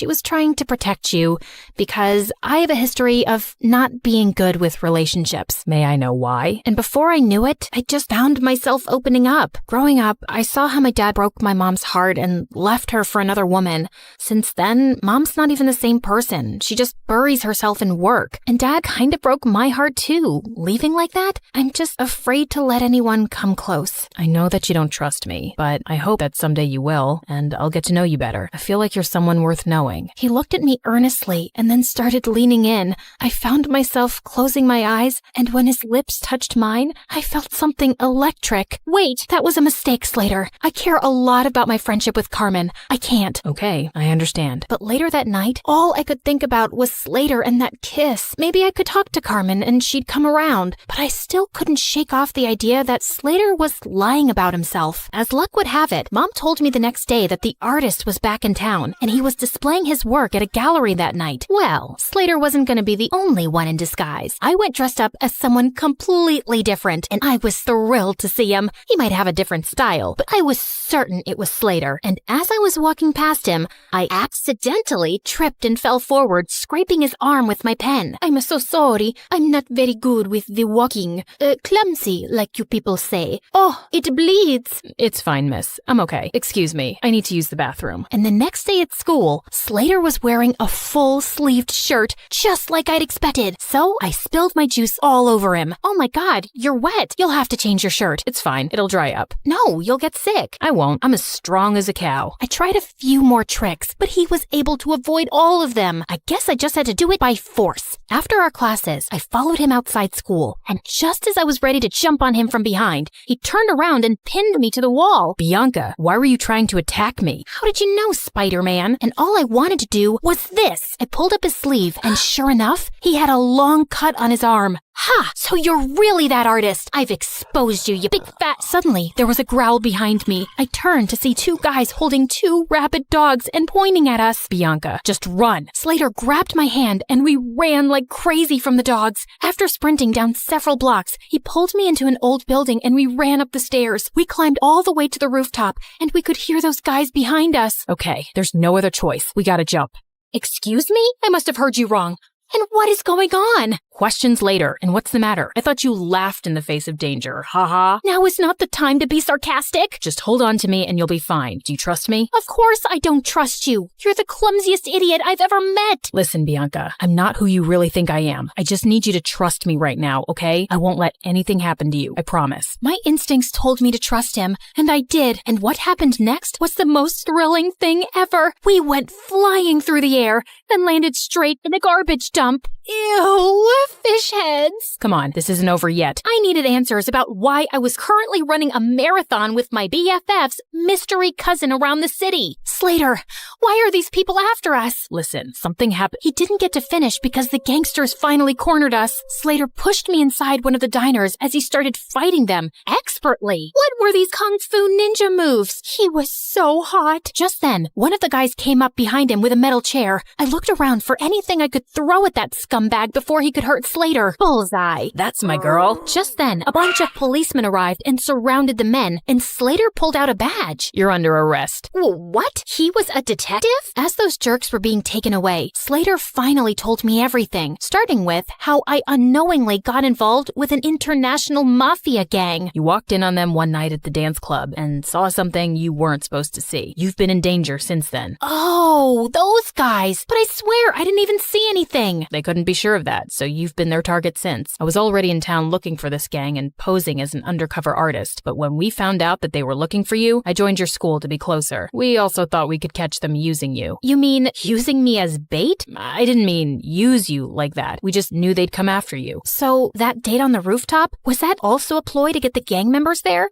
was trying to protect you because I have a history of not being good with relationships. May I know why? And before I knew it, I just found myself opening up. Growing up, I saw how my dad broke my mom's heart and left her for another woman. Since then, Mom's not even the same person. She just buries herself in work. And Dad kind of broke my heart too. Leaving like that? I'm just afraid to let anyone come close. I know that you don't trust me, but I hope that someday you will, and I'll get to know you better. I feel like you're someone worth knowing. He looked at me earnestly and then started leaning in. I found myself closing my eyes, and when his lips touched mine, I felt something electric. Wait, that was a mistake, Slater. I care a lot about my friendship with Carmen. I can't. Okay, I understand. But later that night, all I could think about was Slater and that kiss. Maybe I could talk to Carmen and she'd come around, but I still couldn't shake off the idea that Slater was lying about himself. As luck would have it, Mom told me the next day that the artist was back in town and he was displaying his work at a gallery that night. Well, Slater wasn't going to be the only one in disguise. I went dressed up as someone completely different, and I was thrilled to see him. He might have a different style, but I was certain it was Slater. And as I was walking past him, I accidentally tripped and fell forward, scraping his arm with my pen. I'm so sorry. I'm not very good with the walking. Clumsy, like you people say. Oh, it bleeds. It's fine, miss. I'm okay. Excuse me. I need to use the bathroom. And the next day at school, Slater was wearing a full-sleeved shirt, just like I'd expected. So I spilled my juice all over him. Oh my God, you're wet. You'll have to change your shirt. It's fine. It'll dry up. No, you'll get sick. I won't. I'm as strong as a cow. I tried a few more tricks, but he was able to avoid all of them. I guess I just had to do it by force. After our classes, I followed him outside school, and just as I was ready to jump on him from behind, he turned around and pinned me to the wall. Bianca, why were you trying to attack me? How did you know, Spider-Man? And all I wanted to do was this. I pulled up his sleeve, and sure enough, he had a long cut on his arm. Ha! So you're really that artist. I've exposed you, you big fat... Suddenly, there was a growl behind me. I turned to see two guys holding two rabid dogs and pointing at us. Bianca, just run. Slater grabbed my hand and we ran like crazy from the dogs. After sprinting down several blocks, he pulled me into an old building and we ran up the stairs. We climbed all the way to the rooftop and we could hear those guys behind us. Okay, there's no other choice. We gotta jump. Excuse me? I must have heard you wrong. And what is going on? Questions later. And what's the matter? I thought you laughed in the face of danger. Ha ha. Now is not the time to be sarcastic. Just hold on to me and you'll be fine. Do you trust me? Of course I don't trust you. You're the clumsiest idiot I've ever met. Listen, Bianca, I'm not who you really think I am. I just need you to trust me right now, okay? I won't let anything happen to you. I promise. My instincts told me to trust him, and I did. And what happened next was the most thrilling thing ever. We went flying through the air, then landed straight in a garbage dump. Ew, fish heads. Come on, this isn't over yet. I needed answers about why I was currently running a marathon with my BFF's mystery cousin around the city. Slater, why are these people after us? Listen, something happened. He didn't get to finish because the gangsters finally cornered us. Slater pushed me inside one of the diners as he started fighting them expertly. What were these kung fu ninja moves? He was so hot. Just then, one of the guys came up behind him with a metal chair. I looked around for anything I could throw at that scumbag before he could hurt Slater. Bullseye. That's my girl. Just then, a bunch of policemen arrived and surrounded the men, and Slater pulled out a badge. You're under arrest. What? He was a detective? As those jerks were being taken away, Slater finally told me everything, starting with how I unknowingly got involved with an international mafia gang. You walked in on them one night at the dance club and saw something you weren't supposed to see. You've been in danger since then. Oh, those guys. But I swear I didn't even see anything. They couldn't be sure of that, so you've been their target since. I was already in town looking for this gang and posing as an undercover artist, but when we found out that they were looking for you, I joined your school to be closer. We also thought we could catch them using you. You mean using me as bait? I didn't mean use you like that. We just knew they'd come after you. So that date on the rooftop, was that also a ploy to get the gang members there?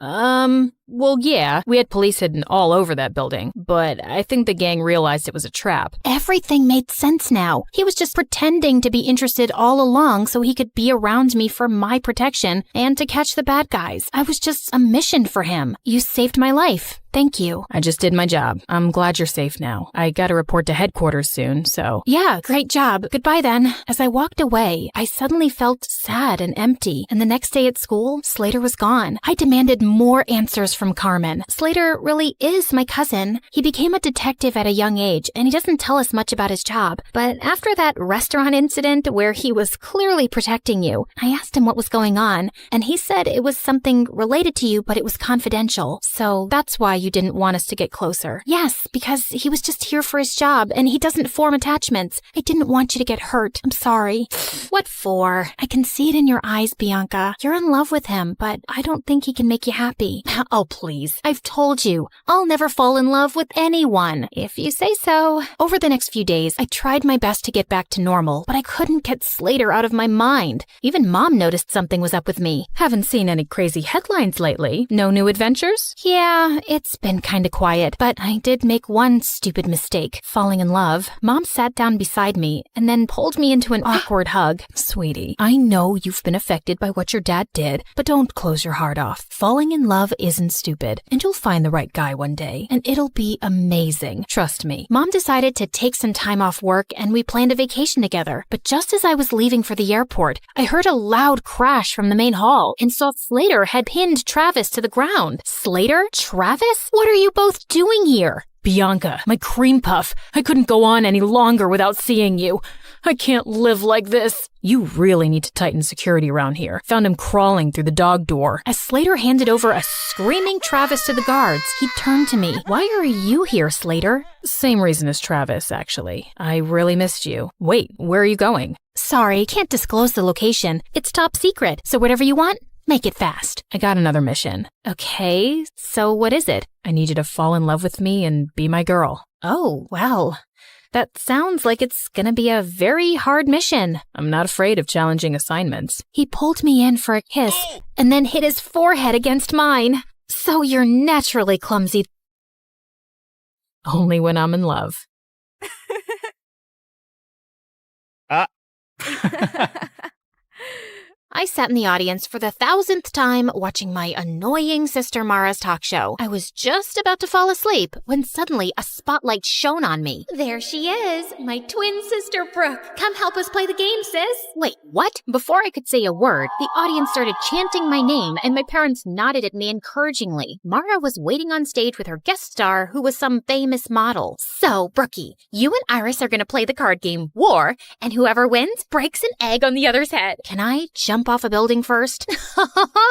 Well, yeah, we had police hidden all over that building, but I think the gang realized it was a trap. Everything made sense now. He was just pretending to be interested all along so he could be around me for my protection and to catch the bad guys. I was just a mission for him. You saved my life. Thank you. I just did my job. I'm glad you're safe now. I gotta report to headquarters soon, so... Yeah, great job. Goodbye then. As I walked away, I suddenly felt sad and empty, and the next day at school, Slater was gone. I demanded more answers from Carmen. Slater really is my cousin. He became a detective at a young age, and he doesn't tell us much about his job. But after that restaurant incident where he was clearly protecting you, I asked him what was going on, and he said it was something related to you, but it was confidential. So that's why you didn't want us to get closer. Yes, because he was just here for his job, and he doesn't form attachments. I didn't want you to get hurt. I'm sorry. What for? I can see it in your eyes, Bianca. You're in love with him, but I don't think he can make you happy. Oh, please. I've told you, I'll never fall in love with anyone, if you say so. Over the next few days, I tried my best to get back to normal, but I couldn't get Slater out of my mind. Even Mom noticed something was up with me. Haven't seen any crazy headlines lately. No new adventures? Yeah, it's been kind of quiet, but I did make one stupid mistake, falling in love. Mom sat down beside me and then pulled me into an awkward hug. Sweetie, I know you've been affected by what your dad did, but don't close your heart off. Falling in love isn't stupid, and you'll find the right guy one day, and it'll be amazing. Trust me. Mom decided to take some time off work, and we planned a vacation together. But just as I was leaving for the airport, I heard a loud crash from the main hall and saw Slater had pinned Travis to the ground. Slater? Travis? What are you both doing here? Bianca, my cream puff, I couldn't go on any longer without seeing you. I can't live like this. You really need to tighten security around here. Found him crawling through the dog door. As Slater handed over a screaming Travis to the guards, he turned to me. Why are you here, Slater? Same reason as Travis, actually. I really missed you. Wait, where are you going? Sorry, can't disclose the location. It's top secret, so whatever you want, make it fast. I got another mission. Okay, so what is it? I need you to fall in love with me and be my girl. Oh, well, that sounds like it's gonna be a very hard mission. I'm not afraid of challenging assignments. He pulled me in for a kiss and then hit his forehead against mine. So you're naturally clumsy. Only when I'm in love. I sat in the audience for the 1,000th time watching my annoying sister Mara's talk show. I was just about to fall asleep when suddenly a spotlight shone on me. There she is, my twin sister Brooke. Come help us play the game, sis. Wait, what? Before I could say a word, the audience started chanting my name and my parents nodded at me encouragingly. Mara was waiting on stage with her guest star, who was some famous model. So, Brookie, you and Iris are going to play the card game War, and whoever wins breaks an egg on the other's head. Can I jump off a building first?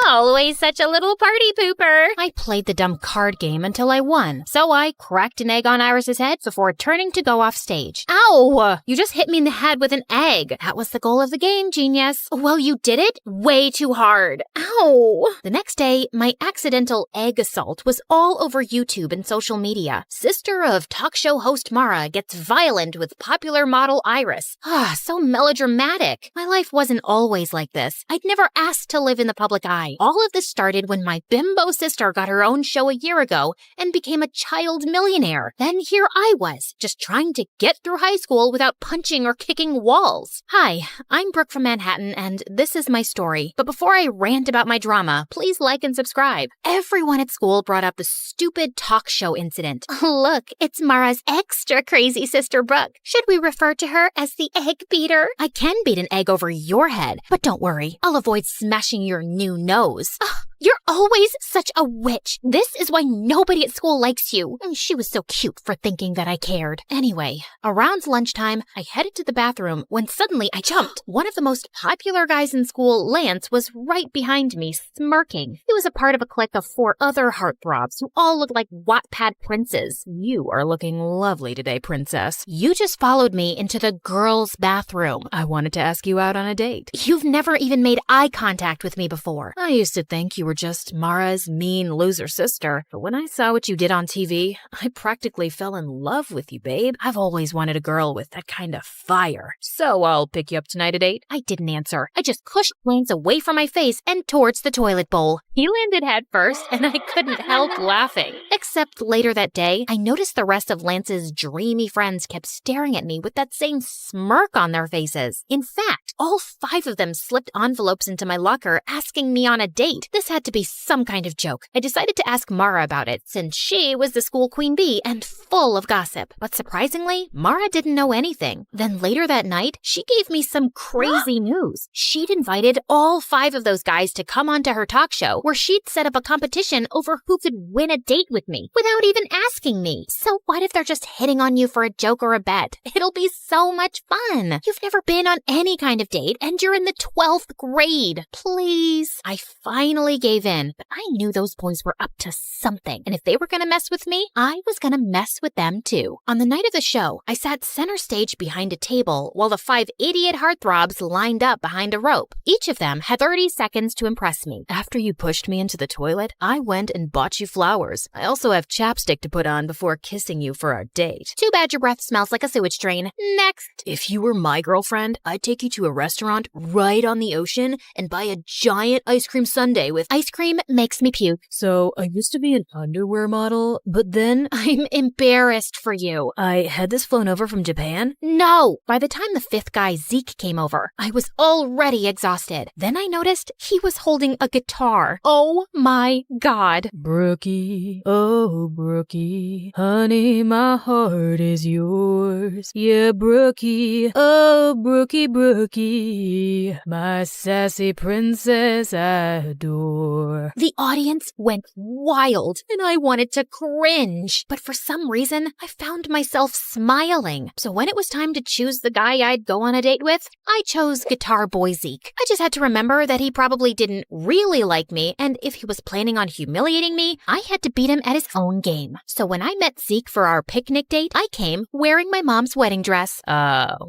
Always such a little party pooper. I played the dumb card game until I won. So I cracked an egg on Iris's head before turning to go off stage. Ow! You just hit me in the head with an egg. That was the goal of the game, genius. Well, you did it way too hard. Ow! The next day, my accidental egg assault was all over YouTube and social media. Sister of talk show host Mara gets violent with popular model Iris. So melodramatic. My life wasn't always like this. I'd never asked to live in the public eye. All of this started when my bimbo sister got her own show a year ago and became a child millionaire. Then here I was, just trying to get through high school without punching or kicking walls. Hi, I'm Brooke from Manhattan, and this is my story. But before I rant about my drama, please like and subscribe. Everyone at school brought up the stupid talk show incident. Look, it's Mara's extra crazy sister Brooke. Should we refer to her as the egg beater? I can beat an egg over your head, but don't worry. I'll avoid smashing your new nose. You're always such a witch. This is why nobody at school likes you. She was so cute for thinking that I cared. Anyway, around lunchtime, I headed to the bathroom when suddenly I jumped. One of the most popular guys in school, Lance, was right behind me, smirking. He was a part of a clique of 4 other heartthrobs who all looked like Wattpad princes. You are looking lovely today, princess. You just followed me into the girls' bathroom. I wanted to ask you out on a date. You've never even made eye contact with me before. I used to think you were just Mara's mean loser sister. But when I saw what you did on TV, I practically fell in love with you, babe. I've always wanted a girl with that kind of fire. So I'll pick you up tonight at 8. I didn't answer. I just pushed Lance away from my face and towards the toilet bowl. He landed head first, and I couldn't help laughing. Except later that day, I noticed the rest of Lance's dreamy friends kept staring at me with that same smirk on their faces. In fact, all 5 of them slipped envelopes into my locker asking me on a date. This had to be some kind of joke. I decided to ask Mara about it, since she was the school queen bee and full of gossip. But surprisingly, Mara didn't know anything. Then later that night, she gave me some crazy news. She'd invited all 5 of those guys to come onto her talk show, where she'd set up a competition over who could win a date with me without even asking me. So what if they're just hitting on you for a joke or a bet? It'll be so much fun. You've never been on any kind of date and you're in the 12th grade. Please. I finally gave in, but I knew those boys were up to something. And if they were going to mess with me, I was going to mess with them too. On the night of the show, I sat center stage behind a table while the 5 idiot heartthrobs lined up behind a rope. Each of them had 30 seconds to impress me. After you pushed me into the toilet, I went and bought you flowers. I also have chapstick to put on before kissing you for our date. Too bad your breath smells like a sewage drain. Next. If you were my girlfriend, I'd take you to a restaurant right on the ocean and buy a giant ice cream sundae with ice cream makes me puke. So I used to be an underwear model, but then I'm embarrassed for you. I had this flown over from Japan. No! By the time the 5th guy, Zeke, came over, I was already exhausted. Then I noticed he was holding a guitar. Oh my God. Brookie, oh Brookie, honey, my heart is yours. Yeah, Brookie, oh Brookie, Brookie, my sassy princess I adore. The audience went wild, and I wanted to cringe. But for some reason, I found myself smiling. So when it was time to choose the guy I'd go on a date with, I chose Guitar Boy Zeke. I just had to remember that he probably didn't really like me, and if he was planning on humiliating me, I had to beat him at his own game. So when I met Zeke for our picnic date, I came wearing my mom's wedding dress.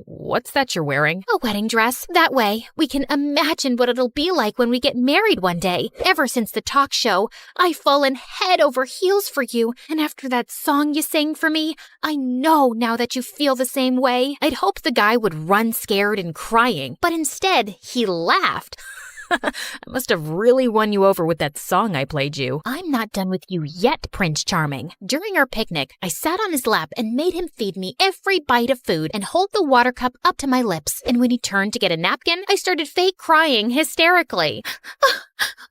What's that you're wearing? A wedding dress. That way, we can imagine what it'll be like when we get married one day. Ever since the talk show, I've fallen head over heels for you, and after that song you sang for me, I know now that you feel the same way. I'd hoped the guy would run scared and crying, but instead, he laughed. I must have really won you over with that song I played you. I'm not done with you yet, Prince Charming. During our picnic, I sat on his lap and made him feed me every bite of food and hold the water cup up to my lips. And when he turned to get a napkin, I started fake crying hysterically.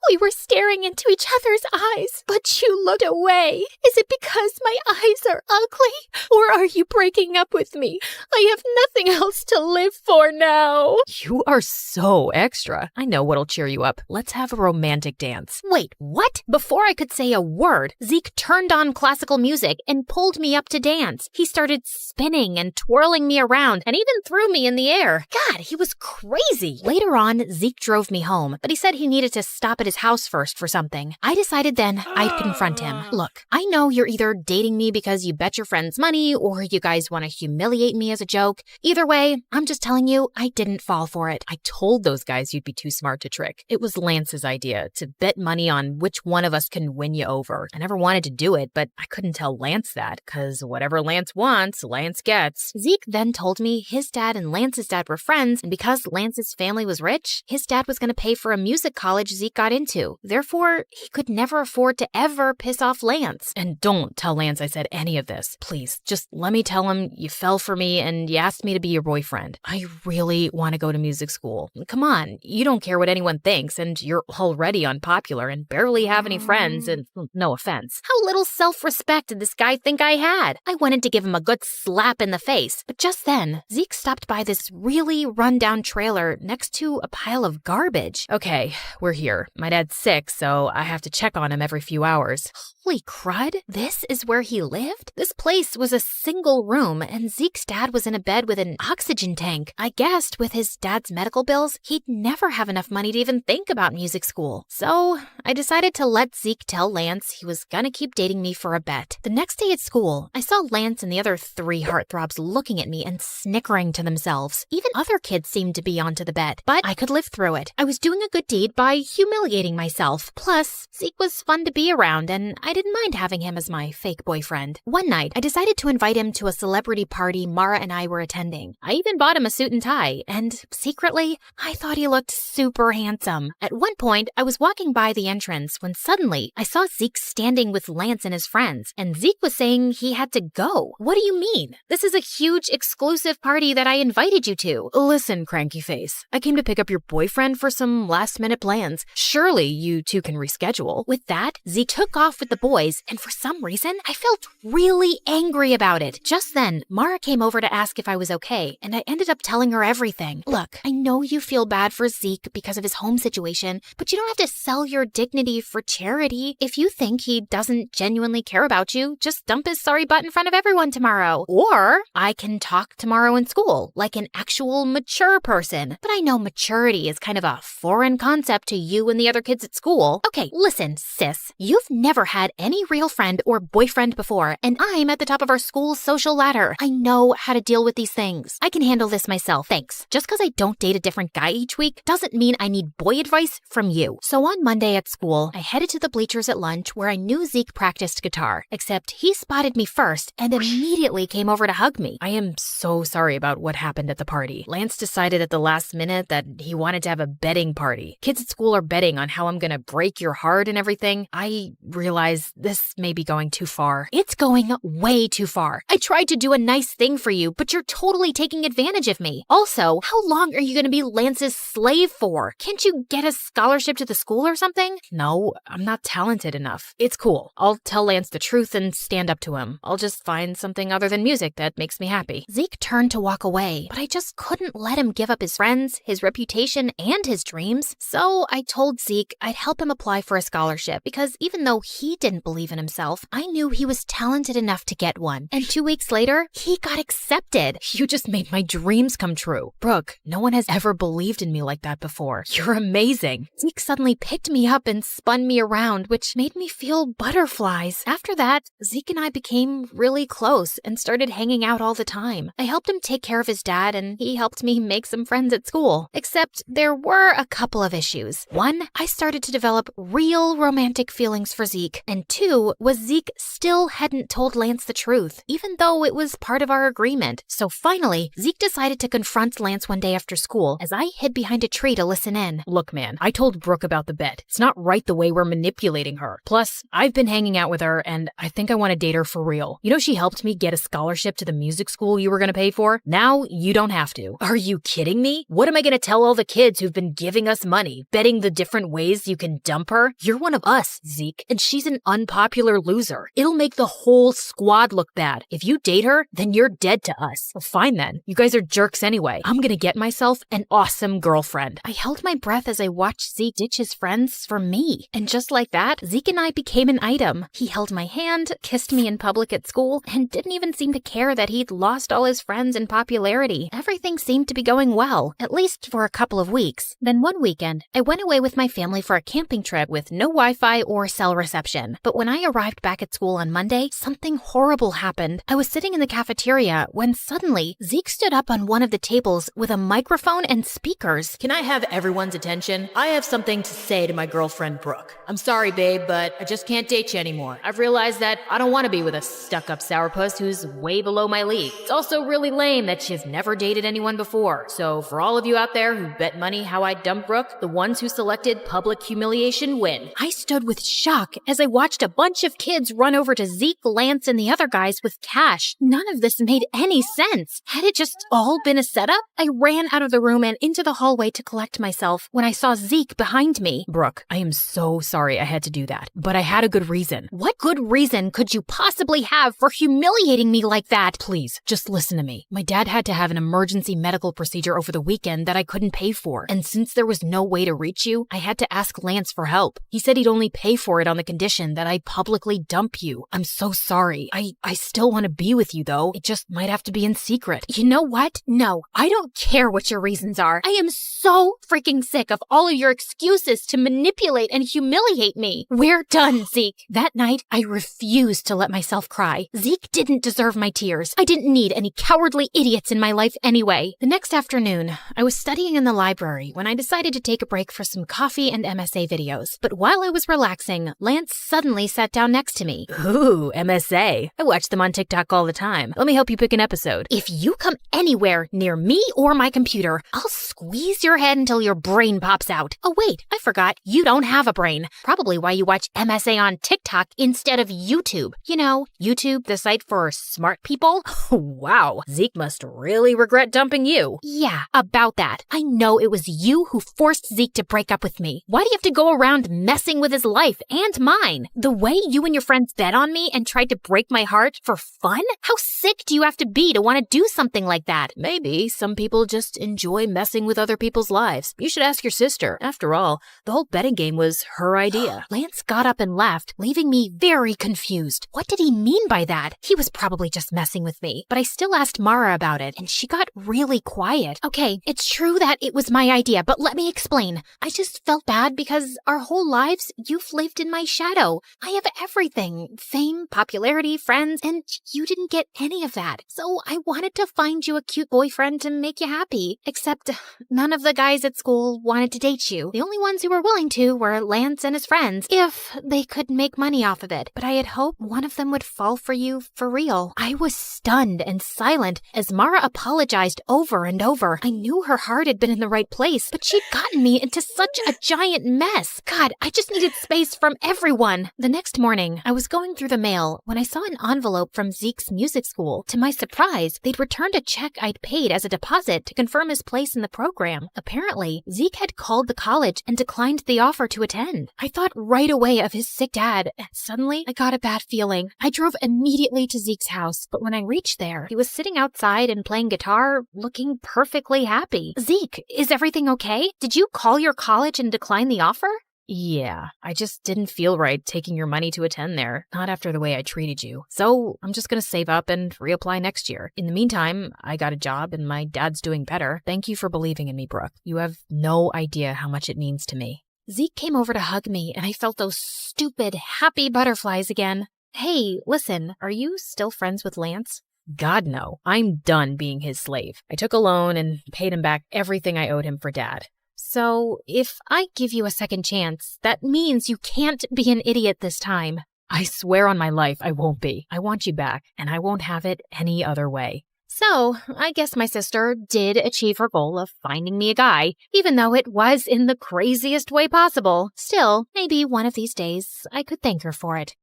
We were staring into each other's eyes, but you looked away. Is it because my eyes are ugly? Or are you breaking up with me? I have nothing else to live for now. You are so extra. I know what'll cheer you up. Let's have a romantic dance. Wait, what? Before I could say a word, Zeke turned on classical music and pulled me up to dance. He started spinning and twirling me around and even threw me in the air. God, he was crazy. Later on, Zeke drove me home, but he said he needed to stop at his house first for something. I decided then I'd confront him. Look, I know you're either dating me because you bet your friends money or you guys want to humiliate me as a joke. Either way, I'm just telling you, I didn't fall for it. I told those guys you'd be too smart to trick. It was Lance's idea to bet money on which one of us can win you over. I never wanted to do it, but I couldn't tell Lance that, because whatever Lance wants, Lance gets. Zeke then told me his dad and Lance's dad were friends, and because Lance's family was rich, his dad was going to pay for a music college Zeke got into. Therefore, he could never afford to ever piss off Lance. And don't tell Lance I said any of this. Please, just let me tell him you fell for me and you asked me to be your boyfriend. I really want to go to music school. Come on, you don't care what anyone thinks, and you're already unpopular and barely have any friends, and no offense. How little self-respect did this guy think I had? I wanted to give him a good slap in the face, but just then, Zeke stopped by this really run-down trailer next to a pile of garbage. Okay, we're here. My dad's sick, so I have to check on him every few hours. Holy crud, this is where he lived? This place was a single room, and Zeke's dad was in a bed with an oxygen tank. I guessed with his dad's medical bills, he'd never have enough money to even think about music school. So I decided to let Zeke tell Lance he was gonna keep dating me for a bet. The next day at school, I saw Lance and the other 3 heartthrobs looking at me and snickering to themselves. Even other kids seemed to be onto the bet, but I could live through it. I was doing a good deed by humiliating myself. Plus, Zeke was fun to be around, and I didn't mind having him as my fake boyfriend. One night, I decided to invite him to a celebrity party Mara and I were attending. I even bought him a suit and tie, and secretly, I thought he looked super handsome. At one point, I was walking by the entrance when suddenly I saw Zeke standing with Lance and his friends, and Zeke was saying he had to go. What do you mean? This is a huge exclusive party that I invited you to. Listen, cranky face, I came to pick up your boyfriend for some last-minute plans. Surely you two can reschedule. With that, Zeke took off with the boys, and for some reason, I felt really angry about it. Just then, Mara came over to ask if I was okay, and I ended up telling her everything. Look, I know you feel bad for Zeke because of his home situation, but you don't have to sell your dignity for charity. If you think he doesn't genuinely care about you, just dump his sorry butt in front of everyone tomorrow. Or I can talk tomorrow in school, like an actual mature person. But I know maturity is kind of a foreign concept to you and the other kids at school. Okay, listen, sis. You've never had any real friend or boyfriend before, and I'm at the top of our school's social ladder. I know how to deal with these things. I can handle this myself, thanks. Just because I don't date a different guy each week doesn't mean I need boy advice from you. So on Monday at school, I headed to the bleachers at lunch where I knew Zeke practiced guitar, except he spotted me first and immediately came over to hug me. I am so sorry about what happened at the party. Lance decided at the last minute that he wanted to have a betting party. Kids at school are betting on how I'm gonna break your heart and everything. I realize this may be going too far. It's going way too far. I tried to do a nice thing for you, but you're totally taking advantage of me. Also, how long are you going to be Lance's slave for? Can't you get a scholarship to the school or something? No, I'm not talented enough. It's cool. I'll tell Lance the truth and stand up to him. I'll just find something other than music that makes me happy. Zeke turned to walk away, but I just couldn't let him give up his friends, his reputation, and his dreams. So I told Zeke I'd help him apply for a scholarship because even though he didn't believe in himself, I knew he was talented enough to get one. And 2 weeks later, he got accepted. You just made my dreams come true. Brooke, no one has ever believed in me like that before. You're amazing. Zeke suddenly picked me up and spun me around, which made me feel butterflies. After that, Zeke and I became really close and started hanging out all the time. I helped him take care of his dad, and he helped me make some friends at school. Except there were a couple of issues. One, I started to develop real romantic feelings for Zeke. And 2 was Zeke still hadn't told Lance the truth, even though it was part of our agreement. So finally, Zeke decided to confront Lance one day after school as I hid behind a tree to listen in. Look, man, I told Brooke about the bet. It's not right the way we're manipulating her. Plus, I've been hanging out with her, and I think I want to date her for real. You know, she helped me get a scholarship to the music school you were going to pay for. Now, you don't have to. Are you kidding me? What am I going to tell all the kids who've been giving us money, betting the different ways you can dump her? You're one of us, Zeke, and she's an unpopular loser. It'll make the whole squad look bad. If you date her, then you're dead to us. Well, fine then. You guys are jerks anyway. I'm gonna get myself an awesome girlfriend. I held my breath as I watched Zeke ditch his friends for me. And just like that, Zeke and I became an item. He held my hand, kissed me in public at school, and didn't even seem to care that he'd lost all his friends in popularity. Everything seemed to be going well, at least for a couple of weeks. Then one weekend, I went away with my family for a camping trip with no Wi-Fi or cell reception. But when I arrived back at school on Monday, something horrible happened. I was sitting in the cafeteria when suddenly Zeke stood up on one of the tables with a microphone and speakers. Can I have everyone's attention? I have something to say to my girlfriend, Brooke. I'm sorry, babe, but I just can't date you anymore. I've realized that I don't want to be with a stuck-up sourpuss who's way below my league. It's also really lame that she's never dated anyone before. So for all of you out there who bet money how I dump Brooke, the ones who selected public humiliation win. I stood with shock as I watched a bunch of kids run over to Zeke, Lance, and the other guys with cash. None of this made any sense. Had it just all been a setup? I ran out of the room and into the hallway to collect myself when I saw Zeke behind me. Brooke, I am so sorry I had to do that, but I had a good reason. What good reason could you possibly have for humiliating me like that? Please, just listen to me. My dad had to have an emergency medical procedure over the weekend that I couldn't pay for, and since there was no way to reach you, I had to ask Lance for help. He said he'd only pay for it on the condition that I publicly dump you. I'm so sorry. I still want to be with you, though. It just might have to be in secret. You know what? No, I don't care what your reasons are. I am so freaking sick of all of your excuses to manipulate and humiliate me. We're done, Zeke. That night, I refused to let myself cry. Zeke didn't deserve my tears. I didn't need any cowardly idiots in my life anyway. The next afternoon, I was studying in the library when I decided to take a break for some coffee and MSA videos. But while I was relaxing, Lance suddenly sat down next to me. Ooh, MSA. I watch them on TikTok all the time. Let me help you pick an episode. If you come anywhere near me or my computer, I'll squeeze your head until your brain pops out. Oh wait, I forgot. You don't have a brain. Probably why you watch MSA on TikTok instead of YouTube. You know, YouTube, the site for smart people. Wow, Zeke must really regret dumping you. Yeah, about that. I know it was you who forced Zeke to break up with me. Why do you have to go around messing with his life and mine? The way you and your friends bet on me and tried to break my heart for fun? How sick do you have to be to want to do something like that? Maybe some people just enjoy messing with other people's lives. You should ask your sister. After all, the whole betting game was her idea. Lance got up and left, leaving me very confused. What did he mean by that? He was probably just messing with me. But I still asked Mara about it, and she got really quiet. Okay, it's true that it was my idea, but let me explain. I just felt bad because our whole lives, you've lived in my shadow. I have everything. Fame, popularity, friends, and you didn't get any of that. So I wanted to find you a cute boyfriend to make you happy. Except none of the guys at school wanted to date you. The only ones who were willing to were Lance and his friends, if they could make money off of it. But I had hoped one of them would fall for you for real. I was stunned and silent as Mara apologized over and over. I knew her heart had been in the right place, but she'd gotten me into such a giant mess. God, I just needed space from everyone. The next morning, I was going through the mail when I saw an envelope from Zeke's music school. To my surprise, they'd returned a check I'd paid as a deposit to confirm his place in the program. Apparently, Zeke had called the college and declined the offer to attend. I thought right away of his sick dad, and suddenly I got a bad feeling. I drove immediately to Zeke's house, but when I reached there, he was sitting outside and playing guitar, looking perfectly happy. Zeke, is everything okay? Did you call your college and decline the offer? Yeah, I just didn't feel right taking your money to attend there, not after the way I treated you. So I'm just gonna save up and reapply next year. In the meantime, I got a job and my dad's doing better. Thank you for believing in me, Brooke. You have no idea how much it means to me. Zeke came over to hug me, and I felt those stupid, happy butterflies again. Hey, listen, are you still friends with Lance? God, no. I'm done being his slave. I took a loan and paid him back everything I owed him for Dad. So, if I give you a second chance, that means you can't be an idiot this time. I swear on my life I won't be. I want you back, and I won't have it any other way. So, I guess my sister did achieve her goal of finding me a guy, even though it was in the craziest way possible. Still, maybe one of these days I could thank her for it.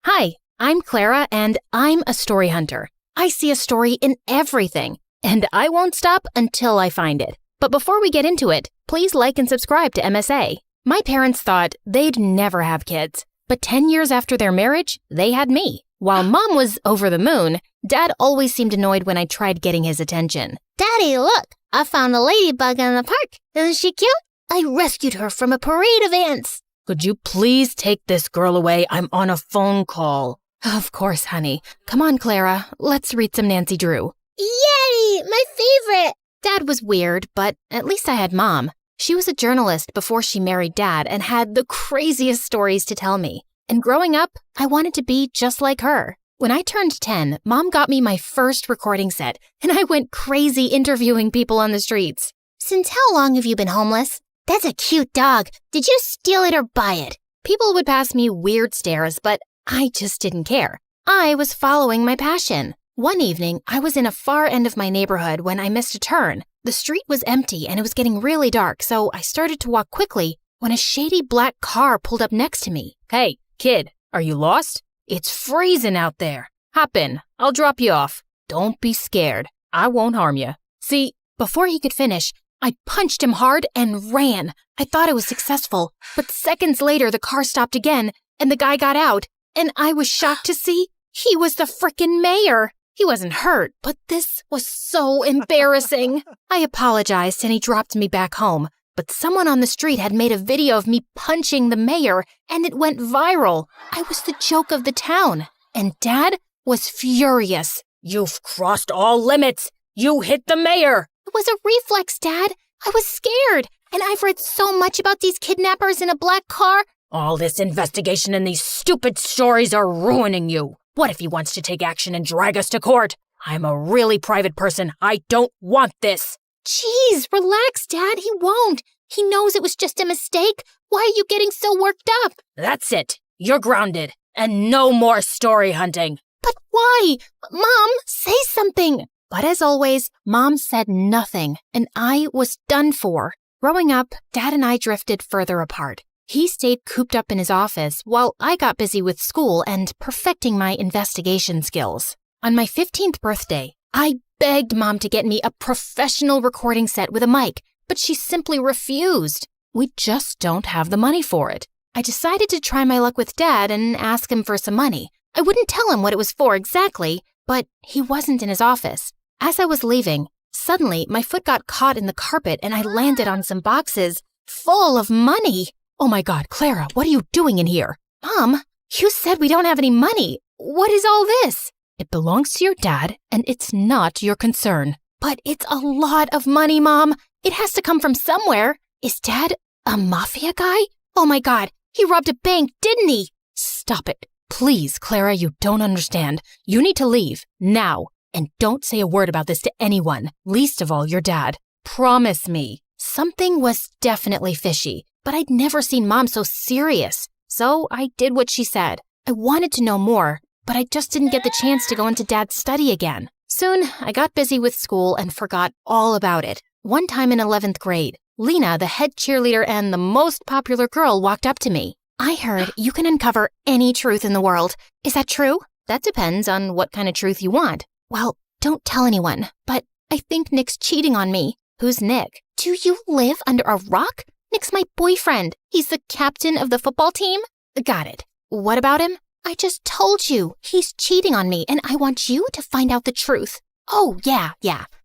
Hi, I'm Clara, and I'm a story hunter. I see a story in everything, and I won't stop until I find it. But before we get into it, please like and subscribe to MSA. My parents thought they'd never have kids, but 10 years after their marriage, they had me. While Mom was over the moon, Dad always seemed annoyed when I tried getting his attention. Daddy, look! I found a ladybug in the park. Isn't she cute? I rescued her from a parade of ants. Could you please take this girl away? I'm on a phone call. Of course, honey. Come on, Clara. Let's read some Nancy Drew. Yay! My favorite! Dad was weird, but at least I had Mom. She was a journalist before she married Dad and had the craziest stories to tell me. And growing up, I wanted to be just like her. When I turned 10, Mom got me my first recording set, and I went crazy interviewing people on the streets. Since how long have you been homeless? That's a cute dog. Did you steal it or buy it? People would pass me weird stares, but I just didn't care. I was following my passion. One evening, I was in a far end of my neighborhood when I missed a turn. The street was empty and it was getting really dark, so I started to walk quickly when a shady black car pulled up next to me. Hey, kid, are you lost? It's freezing out there. Hop in. I'll drop you off. Don't be scared. I won't harm you. See, before he could finish, I punched him hard and ran. I thought I was successful, but seconds later the car stopped again and the guy got out, and I was shocked to see he was the frickin' mayor. He wasn't hurt, but this was so embarrassing. I apologized and he dropped me back home. But someone on the street had made a video of me punching the mayor, and it went viral. I was the joke of the town, and Dad was furious. "You've crossed all limits. You hit the mayor." It was a reflex, Dad. I was scared, and I've read so much about these kidnappers in a black car. All this investigation and these stupid stories are ruining you. What if he wants to take action and drag us to court? I'm a really private person. I don't want this. Jeez, relax, Dad. He won't. He knows it was just a mistake. Why are you getting so worked up? That's it. You're grounded. And no more story hunting. But why? Mom, say something. But as always, Mom said nothing, and I was done for. Growing up, Dad and I drifted further apart. He stayed cooped up in his office while I got busy with school and perfecting my investigation skills. On my 15th birthday, I begged Mom to get me a professional recording set with a mic, but she simply refused. We just don't have the money for it. I decided to try my luck with Dad and ask him for some money. I wouldn't tell him what it was for exactly, but he wasn't in his office. As I was leaving, suddenly my foot got caught in the carpet and I landed on some boxes full of money. Oh my God, Clara, what are you doing in here? Mom, you said we don't have any money. What is all this? It belongs to your dad, and it's not your concern. But it's a lot of money, Mom. It has to come from somewhere. Is Dad a mafia guy? Oh my God, he robbed a bank, didn't he? Stop it. Please, Clara, you don't understand. You need to leave, now. And don't say a word about this to anyone, least of all your dad. Promise me. Something was definitely fishy, but I'd never seen Mom so serious. So I did what she said. I wanted to know more, but I just didn't get the chance to go into Dad's study again. Soon, I got busy with school and forgot all about it. One time in 11th grade, Lena, the head cheerleader and the most popular girl, walked up to me. I heard you can uncover any truth in the world. Is that true? That depends on what kind of truth you want. Well, don't tell anyone, but I think Nick's cheating on me. Who's Nick? Do you live under a rock? Nick's my boyfriend. He's the captain of the football team. Got it. What about him? I just told you. He's cheating on me, and I want you to find out the truth. Oh, yeah.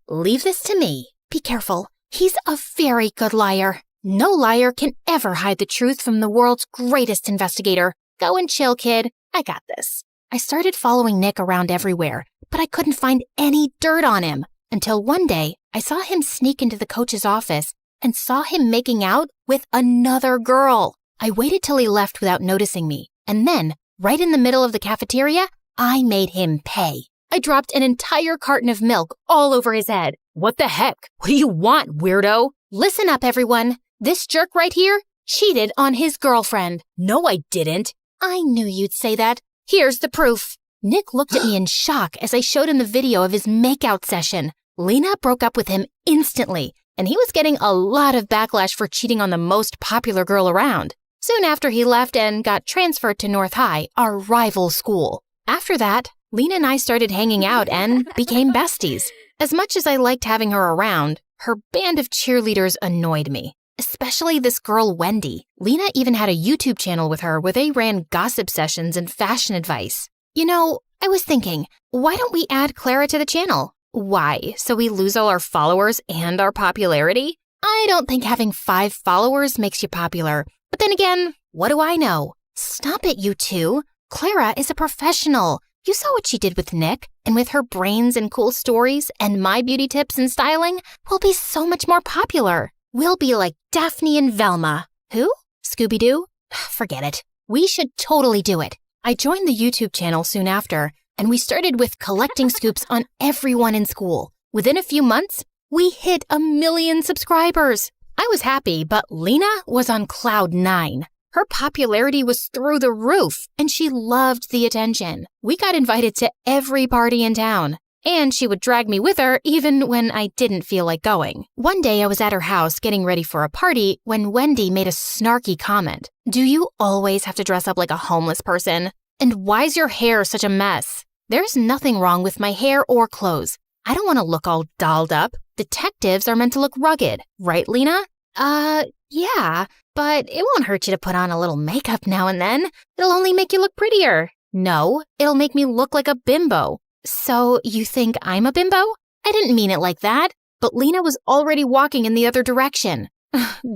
Leave this to me. Be careful. He's a very good liar. No liar can ever hide the truth from the world's greatest investigator. Go and chill, kid. I got this. I started following Nick around everywhere, but I couldn't find any dirt on him. Until one day, I saw him sneak into the coach's office and saw him making out with another girl. I waited till he left without noticing me, and then, right in the middle of the cafeteria, I made him pay. I dropped an entire carton of milk all over his head. What the heck? What do you want, weirdo? Listen up, everyone. This jerk right here cheated on his girlfriend. No, I didn't. I knew you'd say that. Here's the proof. Nick looked at me in shock as I showed him the video of his makeout session. Lena broke up with him instantly, and he was getting a lot of backlash for cheating on the most popular girl around. Soon after, he left and got transferred to North High, our rival school. After that, Lena and I started hanging out and became besties. As much as I liked having her around, her band of cheerleaders annoyed me. Especially this girl, Wendy. Lena even had a YouTube channel with her where they ran gossip sessions and fashion advice. You know, I was thinking, why don't we add Clara to the channel? Why? So we lose all our followers and our popularity? I don't think having 5 followers makes you popular. But then again, what do I know? Stop it, you two. Clara is a professional. You saw what she did with Nick, and with her brains and cool stories and my beauty tips and styling, we'll be so much more popular. We'll be like Daphne and Velma. Who? Scooby-Doo? Forget it. We should totally do it. I joined the YouTube channel soon after, and we started with collecting scoops on everyone in school. Within a few months, we hit 1 million subscribers. I was happy, but Lena was on cloud 9. Her popularity was through the roof, and she loved the attention. We got invited to every party in town, and she would drag me with her even when I didn't feel like going. One day I was at her house getting ready for a party when Wendy made a snarky comment. Do you always have to dress up like a homeless person? And why's your hair such a mess? There's nothing wrong with my hair or clothes. I don't want to look all dolled up. Detectives are meant to look rugged, right, Lena? Yeah, but it won't hurt you to put on a little makeup now and then. It'll only make you look prettier. No, it'll make me look like a bimbo. So you think I'm a bimbo? I didn't mean it like that. But Lena was already walking in the other direction.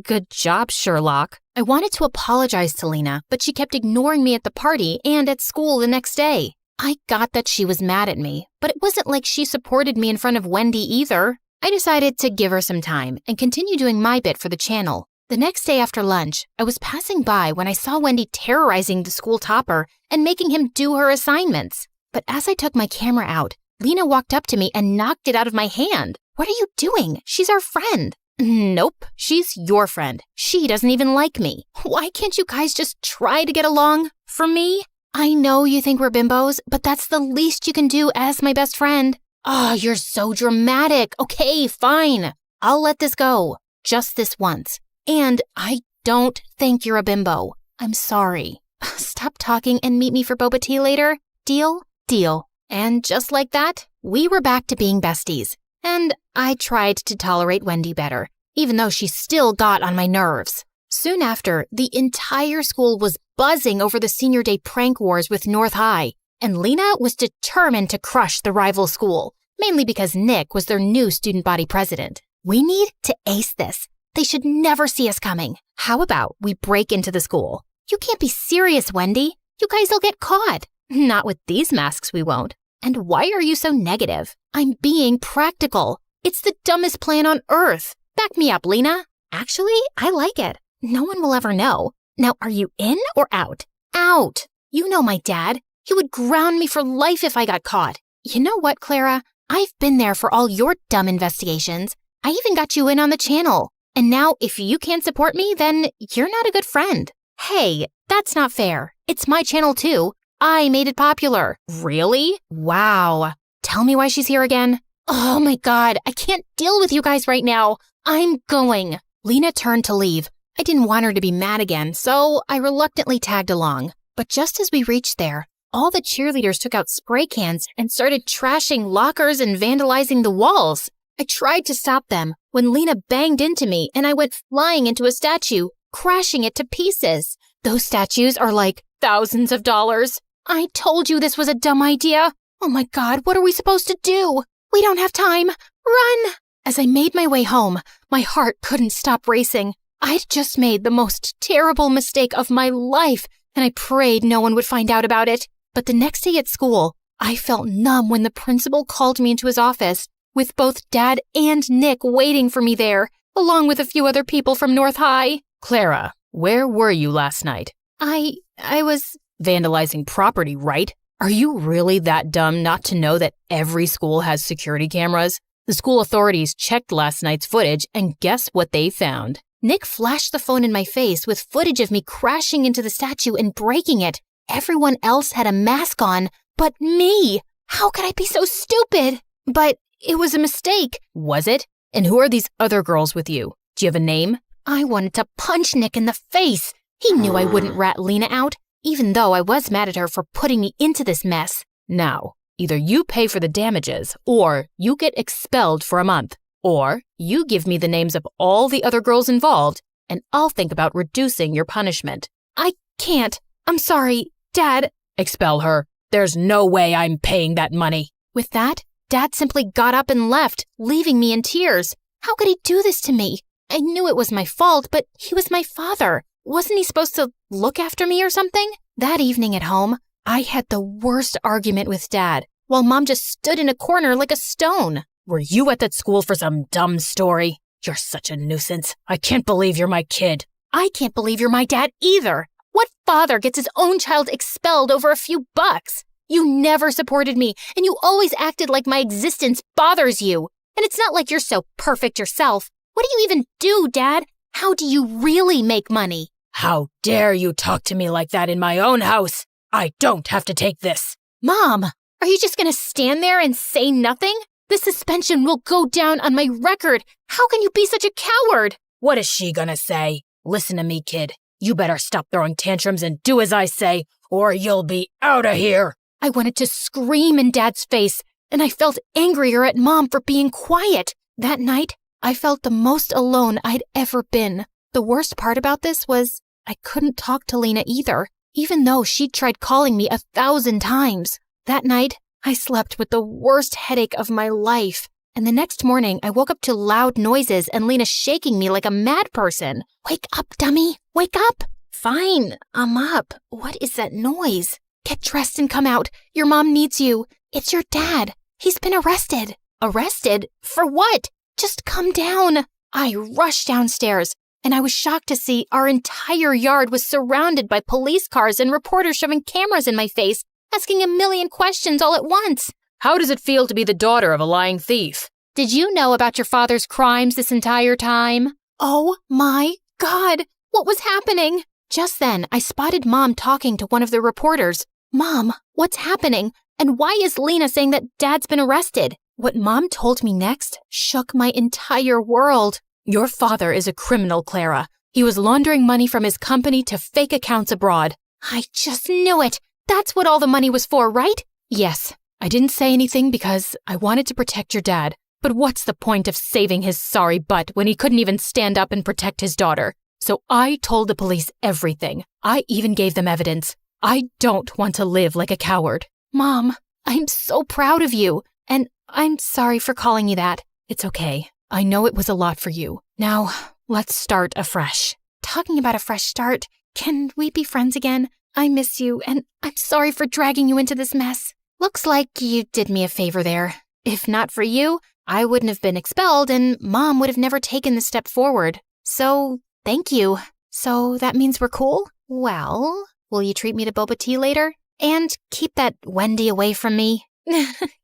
Good job, Sherlock. I wanted to apologize to Lena, but she kept ignoring me at the party and at school the next day. I got that she was mad at me, but it wasn't like she supported me in front of Wendy either. I decided to give her some time and continue doing my bit for the channel. The next day after lunch, I was passing by when I saw Wendy terrorizing the school topper and making him do her assignments. But as I took my camera out, Lena walked up to me and knocked it out of my hand. What are you doing? She's our friend. Nope, she's your friend. She doesn't even like me. Why can't you guys just try to get along? For me? I know you think we're bimbos, but that's the least you can do as my best friend. Oh, you're so dramatic. Okay, fine. I'll let this go. Just this once. And I don't think you're a bimbo. I'm sorry. Stop talking and meet me for boba tea later. Deal? Deal. And just like that, we were back to being besties. And I tried to tolerate Wendy better, even though she still got on my nerves. Soon after, the entire school was buzzing over the senior day prank wars with North High, and Lena was determined to crush the rival school, mainly because Nick was their new student body president. We need to ace this. They should never see us coming. How about we break into the school? You can't be serious, Wendy. You guys will get caught. Not with these masks, we won't. And why are you so negative? I'm being practical. It's the dumbest plan on earth. Back me up, Lena. Actually, I like it. No one will ever know. Now, are you in or out? Out. You know my dad. He would ground me for life if I got caught. You know what, Clara? I've been there for all your dumb investigations. I even got you in on the channel. And now, if you can't support me, then you're not a good friend. Hey, that's not fair. It's my channel too. I made it popular. Really? Wow. Tell me why she's here again. Oh my God, I can't deal with you guys right now. I'm going. Lena turned to leave. I didn't want her to be mad again, so I reluctantly tagged along. But just as we reached there, all the cheerleaders took out spray cans and started trashing lockers and vandalizing the walls. I tried to stop them when Lena banged into me and I went flying into a statue, crashing it to pieces. Those statues are like thousands of dollars. I told you this was a dumb idea. Oh my God, what are we supposed to do? We don't have time. Run! As I made my way home, my heart couldn't stop racing. I'd just made the most terrible mistake of my life, and I prayed no one would find out about it. But the next day at school, I felt numb when the principal called me into his office, with both Dad and Nick waiting for me there, along with a few other people from North High. Clara, where were you last night? I was vandalizing property, right? Are you really that dumb not to know that every school has security cameras? The school authorities checked last night's footage, and guess what they found? Nick flashed the phone in my face with footage of me crashing into the statue and breaking it. Everyone else had a mask on, but me. How could I be so stupid? But it was a mistake. Was it? And who are these other girls with you? Do you have a name? I wanted to punch Nick in the face. He knew I wouldn't rat Lena out, even though I was mad at her for putting me into this mess. Now, either you pay for the damages, or you get expelled for a month, or you give me the names of all the other girls involved, and I'll think about reducing your punishment. I can't. I'm sorry, Dad. Expel her. There's no way I'm paying that money. With that, Dad simply got up and left, leaving me in tears. How could he do this to me? I knew it was my fault, but he was my father. Wasn't he supposed to look after me or something? That evening at home, I had the worst argument with Dad, while Mom just stood in a corner like a stone. Were you at that school for some dumb story? You're such a nuisance. I can't believe you're my kid. I can't believe you're my dad either. What father gets his own child expelled over a few bucks? You never supported me, and you always acted like my existence bothers you. And it's not like you're so perfect yourself. What do you even do, Dad? How do you really make money? How dare you talk to me like that in my own house? I don't have to take this. Mom, are you just going to stand there and say nothing? The suspension will go down on my record. How can you be such a coward? What is she gonna say? Listen to me, kid. You better stop throwing tantrums and do as I say, or you'll be out of here. I wanted to scream in Dad's face, and I felt angrier at Mom for being quiet. That night, I felt the most alone I'd ever been. The worst part about this was I couldn't talk to Lena either, even though she'd tried calling me 1,000 times. That night, I slept with the worst headache of my life. And the next morning, I woke up to loud noises and Lena shaking me like a mad person. Wake up, dummy. Wake up. Fine, I'm up. What is that noise? Get dressed and come out. Your mom needs you. It's your dad. He's been arrested. Arrested? For what? Just come down. I rushed downstairs, and I was shocked to see our entire yard was surrounded by police cars and reporters shoving cameras in my face, asking a million questions all at once. How does it feel to be the daughter of a lying thief? Did you know about your father's crimes this entire time? Oh my God, what was happening? Just then, I spotted Mom talking to one of the reporters. Mom, what's happening? And why is Lena saying that Dad's been arrested? What Mom told me next shook my entire world. Your father is a criminal, Clara. He was laundering money from his company to fake accounts abroad. I just knew it. That's what all the money was for, right? Yes. I didn't say anything because I wanted to protect your dad. But what's the point of saving his sorry butt when he couldn't even stand up and protect his daughter? So I told the police everything. I even gave them evidence. I don't want to live like a coward. Mom, I'm so proud of you. And I'm sorry for calling you that. It's okay. I know it was a lot for you. Now, let's start afresh. Talking about a fresh start, can we be friends again? I miss you, and I'm sorry for dragging you into this mess. Looks like you did me a favor there. If not for you, I wouldn't have been expelled, and Mom would have never taken the step forward. So, thank you. So that means we're cool? Well, will you treat me to boba tea later? And keep that Wendy away from me?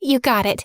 You got it.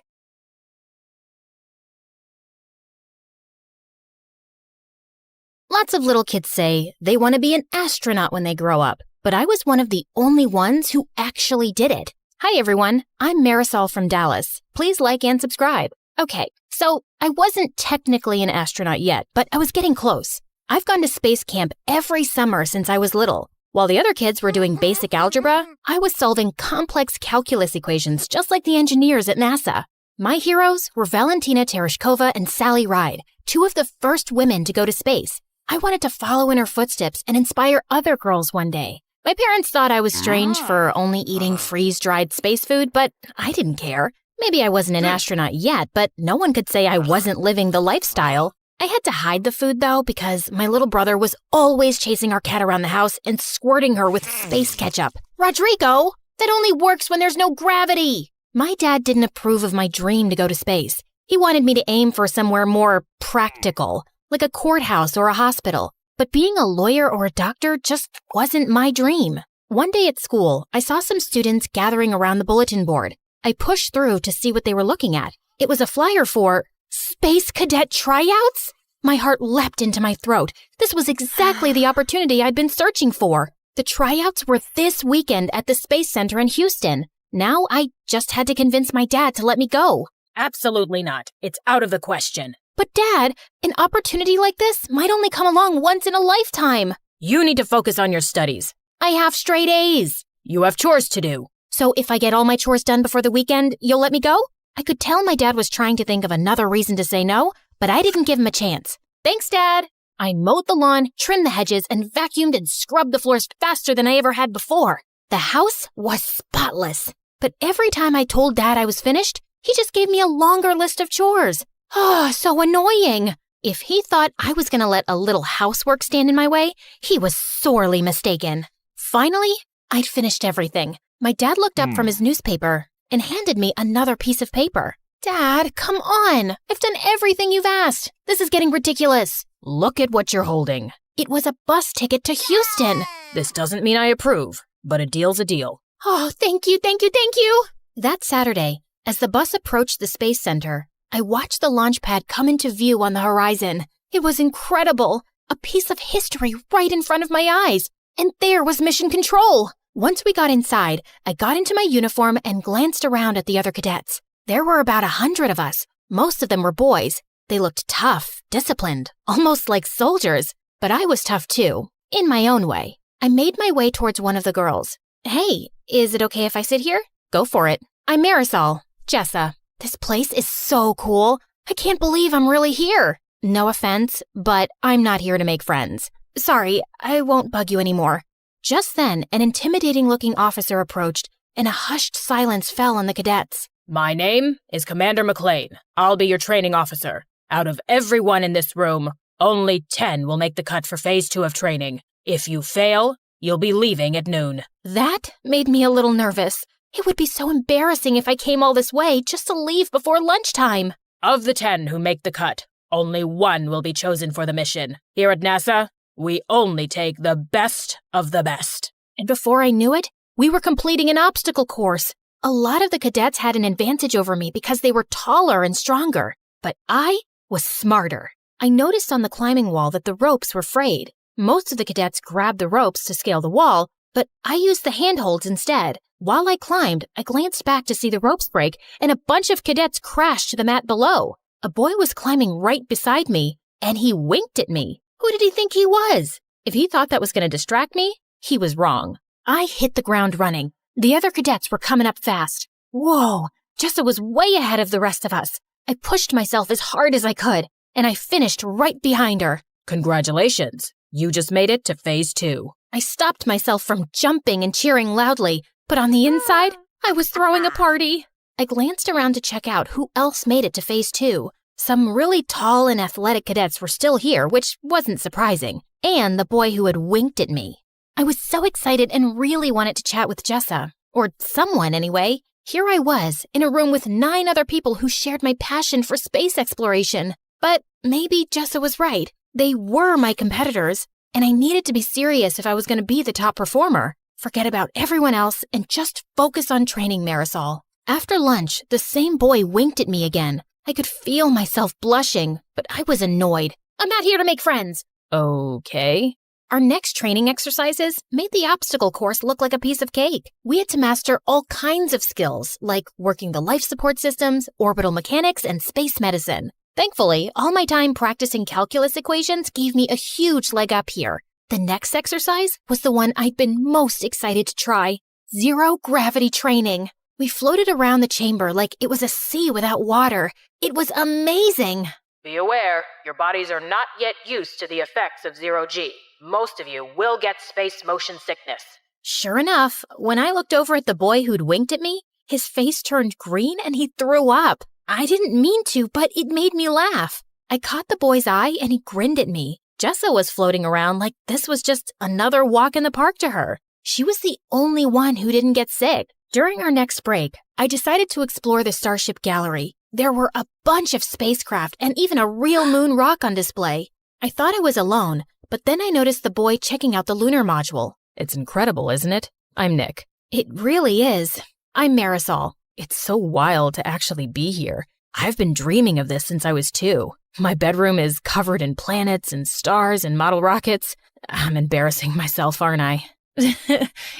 Lots of little kids say they want to be an astronaut when they grow up, but I was one of the only ones who actually did it. Hi everyone, I'm Marisol from Dallas. Please like and subscribe. Okay, so I wasn't technically an astronaut yet, but I was getting close. I've gone to space camp every summer since I was little. While the other kids were doing basic algebra, I was solving complex calculus equations just like the engineers at NASA. My heroes were Valentina Tereshkova and Sally Ride, two of the first women to go to space. I wanted to follow in her footsteps and inspire other girls one day. My parents thought I was strange for only eating freeze-dried space food, but I didn't care. Maybe I wasn't an astronaut yet, but no one could say I wasn't living the lifestyle. I had to hide the food, though, because my little brother was always chasing our cat around the house and squirting her with space ketchup. Rodrigo, that only works when there's no gravity. My dad didn't approve of my dream to go to space. He wanted me to aim for somewhere more practical, like a courthouse or a hospital. But being a lawyer or a doctor just wasn't my dream. One day at school, I saw some students gathering around the bulletin board. I pushed through to see what they were looking at. It was a flyer for Space Cadet Tryouts? My heart leapt into my throat. This was exactly the opportunity I'd been searching for. The tryouts were this weekend at the Space Center in Houston. Now I just had to convince my dad to let me go. Absolutely not. It's out of the question. But Dad, an opportunity like this might only come along once in a lifetime. You need to focus on your studies. I have straight A's. You have chores to do. So if I get all my chores done before the weekend, you'll let me go? I could tell my dad was trying to think of another reason to say no, but I didn't give him a chance. Thanks, Dad. I mowed the lawn, trimmed the hedges, and vacuumed and scrubbed the floors faster than I ever had before. The house was spotless. But every time I told Dad I was finished, he just gave me a longer list of chores. Oh, so annoying. If he thought I was going to let a little housework stand in my way, he was sorely mistaken. Finally, I'd finished everything. My dad looked up from his newspaper and handed me another piece of paper. Dad, come on. I've done everything you've asked. This is getting ridiculous. Look at what you're holding. It was a bus ticket to Houston. This doesn't mean I approve, but a deal's a deal. Oh, thank you, thank you, thank you. That Saturday, as the bus approached the Space Center, I watched the launch pad come into view on the horizon. It was incredible. A piece of history right in front of my eyes. And there was Mission Control. Once we got inside, I got into my uniform and glanced around at the other cadets. There were about 100 of us. Most of them were boys. They looked tough, disciplined, almost like soldiers. But I was tough too, in my own way. I made my way towards one of the girls. Hey, is it okay if I sit here? Go for it. I'm Marisol, Jessa. This place is so cool. I can't believe I'm really here. No offense, but I'm not here to make friends. Sorry, I won't bug you anymore. Just then, an intimidating-looking officer approached and a hushed silence fell on the cadets. My name is Commander McLean. I'll be your training officer. Out of everyone in this room, only 10 will make the cut for Phase 2 of training. If you fail, you'll be leaving at noon. That made me a little nervous. It would be so embarrassing if I came all this way just to leave before lunchtime. Of the 10 who make the cut, only 1 will be chosen for the mission. Here at NASA, we only take the best of the best. And before I knew it, we were completing an obstacle course. A lot of the cadets had an advantage over me because they were taller and stronger, but I was smarter. I noticed on the climbing wall that the ropes were frayed. Most of the cadets grabbed the ropes to scale the wall, but I used the handholds instead. While I climbed, I glanced back to see the ropes break, and a bunch of cadets crashed to the mat below. A boy was climbing right beside me, and he winked at me. Who did he think he was? If he thought that was going to distract me, he was wrong. I hit the ground running. The other cadets were coming up fast. Whoa, Jessa was way ahead of the rest of us. I pushed myself as hard as I could, and I finished right behind her. Congratulations. You just made it to Phase 2. I stopped myself from jumping and cheering loudly, but on the inside, I was throwing a party. I glanced around to check out who else made it to Phase 2. Some really tall and athletic cadets were still here, which wasn't surprising, and the boy who had winked at me. I was so excited and really wanted to chat with Jessa, or someone anyway. Here I was, in a room with 9 other people who shared my passion for space exploration. But maybe Jessa was right. They were my competitors, and I needed to be serious if I was going to be the top performer. Forget about everyone else and just focus on training Marisol. After lunch, the same boy winked at me again. I could feel myself blushing, but I was annoyed. I'm not here to make friends. Okay. Our next training exercises made the obstacle course look like a piece of cake. We had to master all kinds of skills, like working the life support systems, orbital mechanics, and space medicine. Thankfully, all my time practicing calculus equations gave me a huge leg up here. The next exercise was the one I'd been most excited to try: zero gravity training. We floated around the chamber like it was a sea without water. It was amazing. Be aware, your bodies are not yet used to the effects of zero-G. Most of you will get space motion sickness. Sure enough, when I looked over at the boy who'd winked at me, his face turned green and he threw up. I didn't mean to, but it made me laugh. I caught the boy's eye and he grinned at me. Jessa was floating around like this was just another walk in the park to her. She was the only one who didn't get sick. During our next break, I decided to explore the Starship Gallery. There were a bunch of spacecraft and even a real moon rock on display. I thought I was alone, but then I noticed the boy checking out the lunar module. It's incredible, isn't it? I'm Nick. It really is. I'm Marisol. It's so wild to actually be here. I've been dreaming of this since I was 2. My bedroom is covered in planets and stars and model rockets. I'm embarrassing myself, aren't I?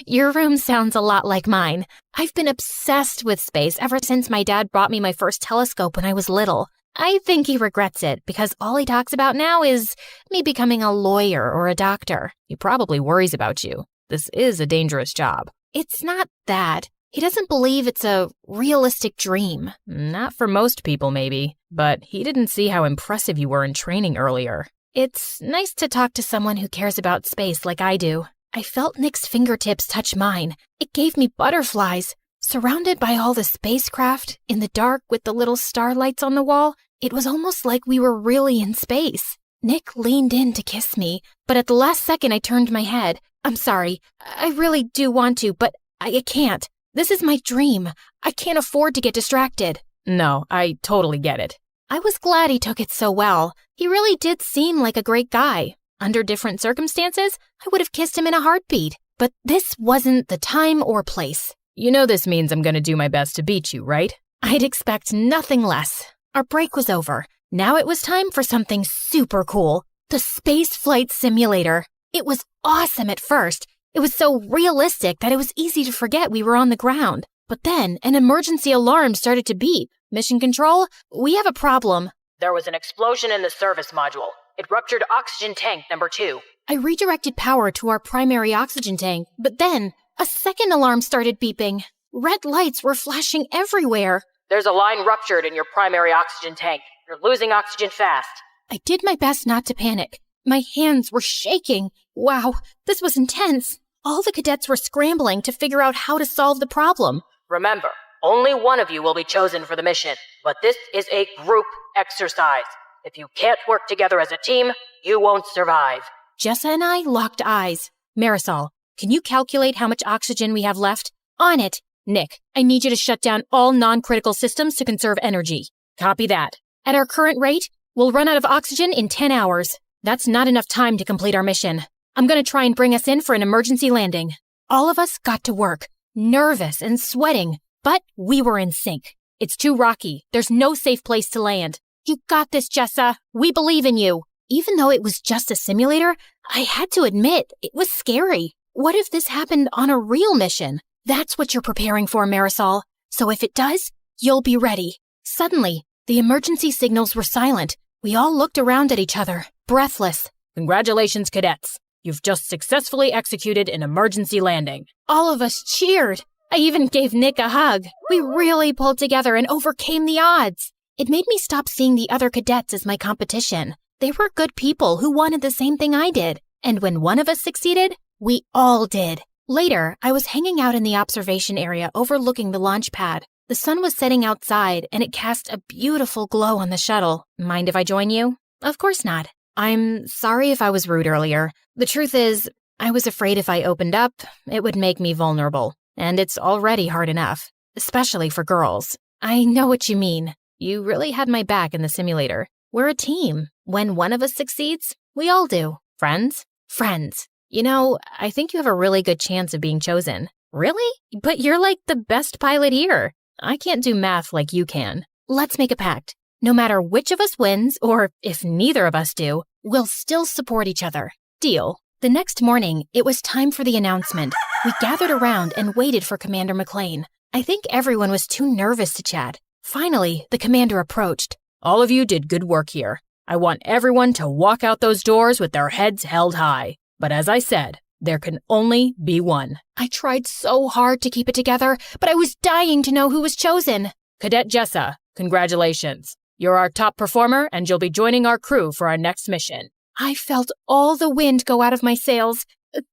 Your room sounds a lot like mine. I've been obsessed with space ever since my dad bought me my first telescope when I was little. I think he regrets it because all he talks about now is me becoming a lawyer or a doctor. He probably worries about you. This is a dangerous job. It's not that. He doesn't believe it's a realistic dream. Not for most people, maybe, but he didn't see how impressive you were in training earlier. It's nice to talk to someone who cares about space like I do. I felt Nick's fingertips touch mine. It gave me butterflies. Surrounded by all the spacecraft, in the dark with the little starlights on the wall, it was almost like we were really in space. Nick leaned in to kiss me, but at the last second I turned my head. I'm sorry. I really do want to, but I can't. This is my dream. I can't afford to get distracted. No, I totally get it. I was glad he took it so well. He really did seem like a great guy. Under different circumstances, I would have kissed him in a heartbeat, but this wasn't the time or place. You know this means I'm going to do my best to beat you, right? I'd expect nothing less. Our break was over. Now it was time for something super cool. The space flight simulator. It was awesome at first. It was so realistic that it was easy to forget we were on the ground. But then an emergency alarm started to beep. Mission Control, we have a problem. There was an explosion in the service module. It ruptured oxygen tank number 2. I redirected power to our primary oxygen tank, but then a second alarm started beeping. Red lights were flashing everywhere. There's a line ruptured in your primary oxygen tank. You're losing oxygen fast. I did my best not to panic. My hands were shaking. Wow, this was intense. All the cadets were scrambling to figure out how to solve the problem. Remember, only one of you will be chosen for the mission, but this is a group exercise. If you can't work together as a team, you won't survive. Jessa and I locked eyes. Marisol, can you calculate how much oxygen we have left? On it. Nick, I need you to shut down all non-critical systems to conserve energy. Copy that. At our current rate, we'll run out of oxygen in 10 hours. That's not enough time to complete our mission. I'm going to try and bring us in for an emergency landing. All of us got to work, nervous and sweating, but we were in sync. It's too rocky. There's no safe place to land. You got this, Jessa. We believe in you. Even though it was just a simulator, I had to admit, it was scary. What if this happened on a real mission? That's what you're preparing for, Marisol. So if it does, you'll be ready. Suddenly, the emergency signals were silent. We all looked around at each other, breathless. Congratulations, cadets. You've just successfully executed an emergency landing. All of us cheered. I even gave Nick a hug. We really pulled together and overcame the odds. It made me stop seeing the other cadets as my competition. They were good people who wanted the same thing I did. And when one of us succeeded, we all did. Later, I was hanging out in the observation area overlooking the launch pad. The sun was setting outside, and it cast a beautiful glow on the shuttle. Mind if I join you? Of course not. I'm sorry if I was rude earlier. The truth is, I was afraid if I opened up, it would make me vulnerable. And it's already hard enough, especially for girls. I know what you mean. You really had my back in the simulator. We're a team. When one of us succeeds, we all do. Friends? Friends. You know, I think you have a really good chance of being chosen. Really? But you're like the best pilot here. I can't do math like you can. Let's make a pact. No matter which of us wins, or if neither of us do, we'll still support each other. Deal. The next morning, it was time for the announcement. We gathered around and waited for Commander McLean. I think everyone was too nervous to chat. Finally, the commander approached. All of you did good work here. I want everyone to walk out those doors with their heads held high. But as I said, there can only be one. I tried so hard to keep it together, but I was dying to know who was chosen. Cadet Jessa, congratulations. You're our top performer, and you'll be joining our crew for our next mission. I felt all the wind go out of my sails.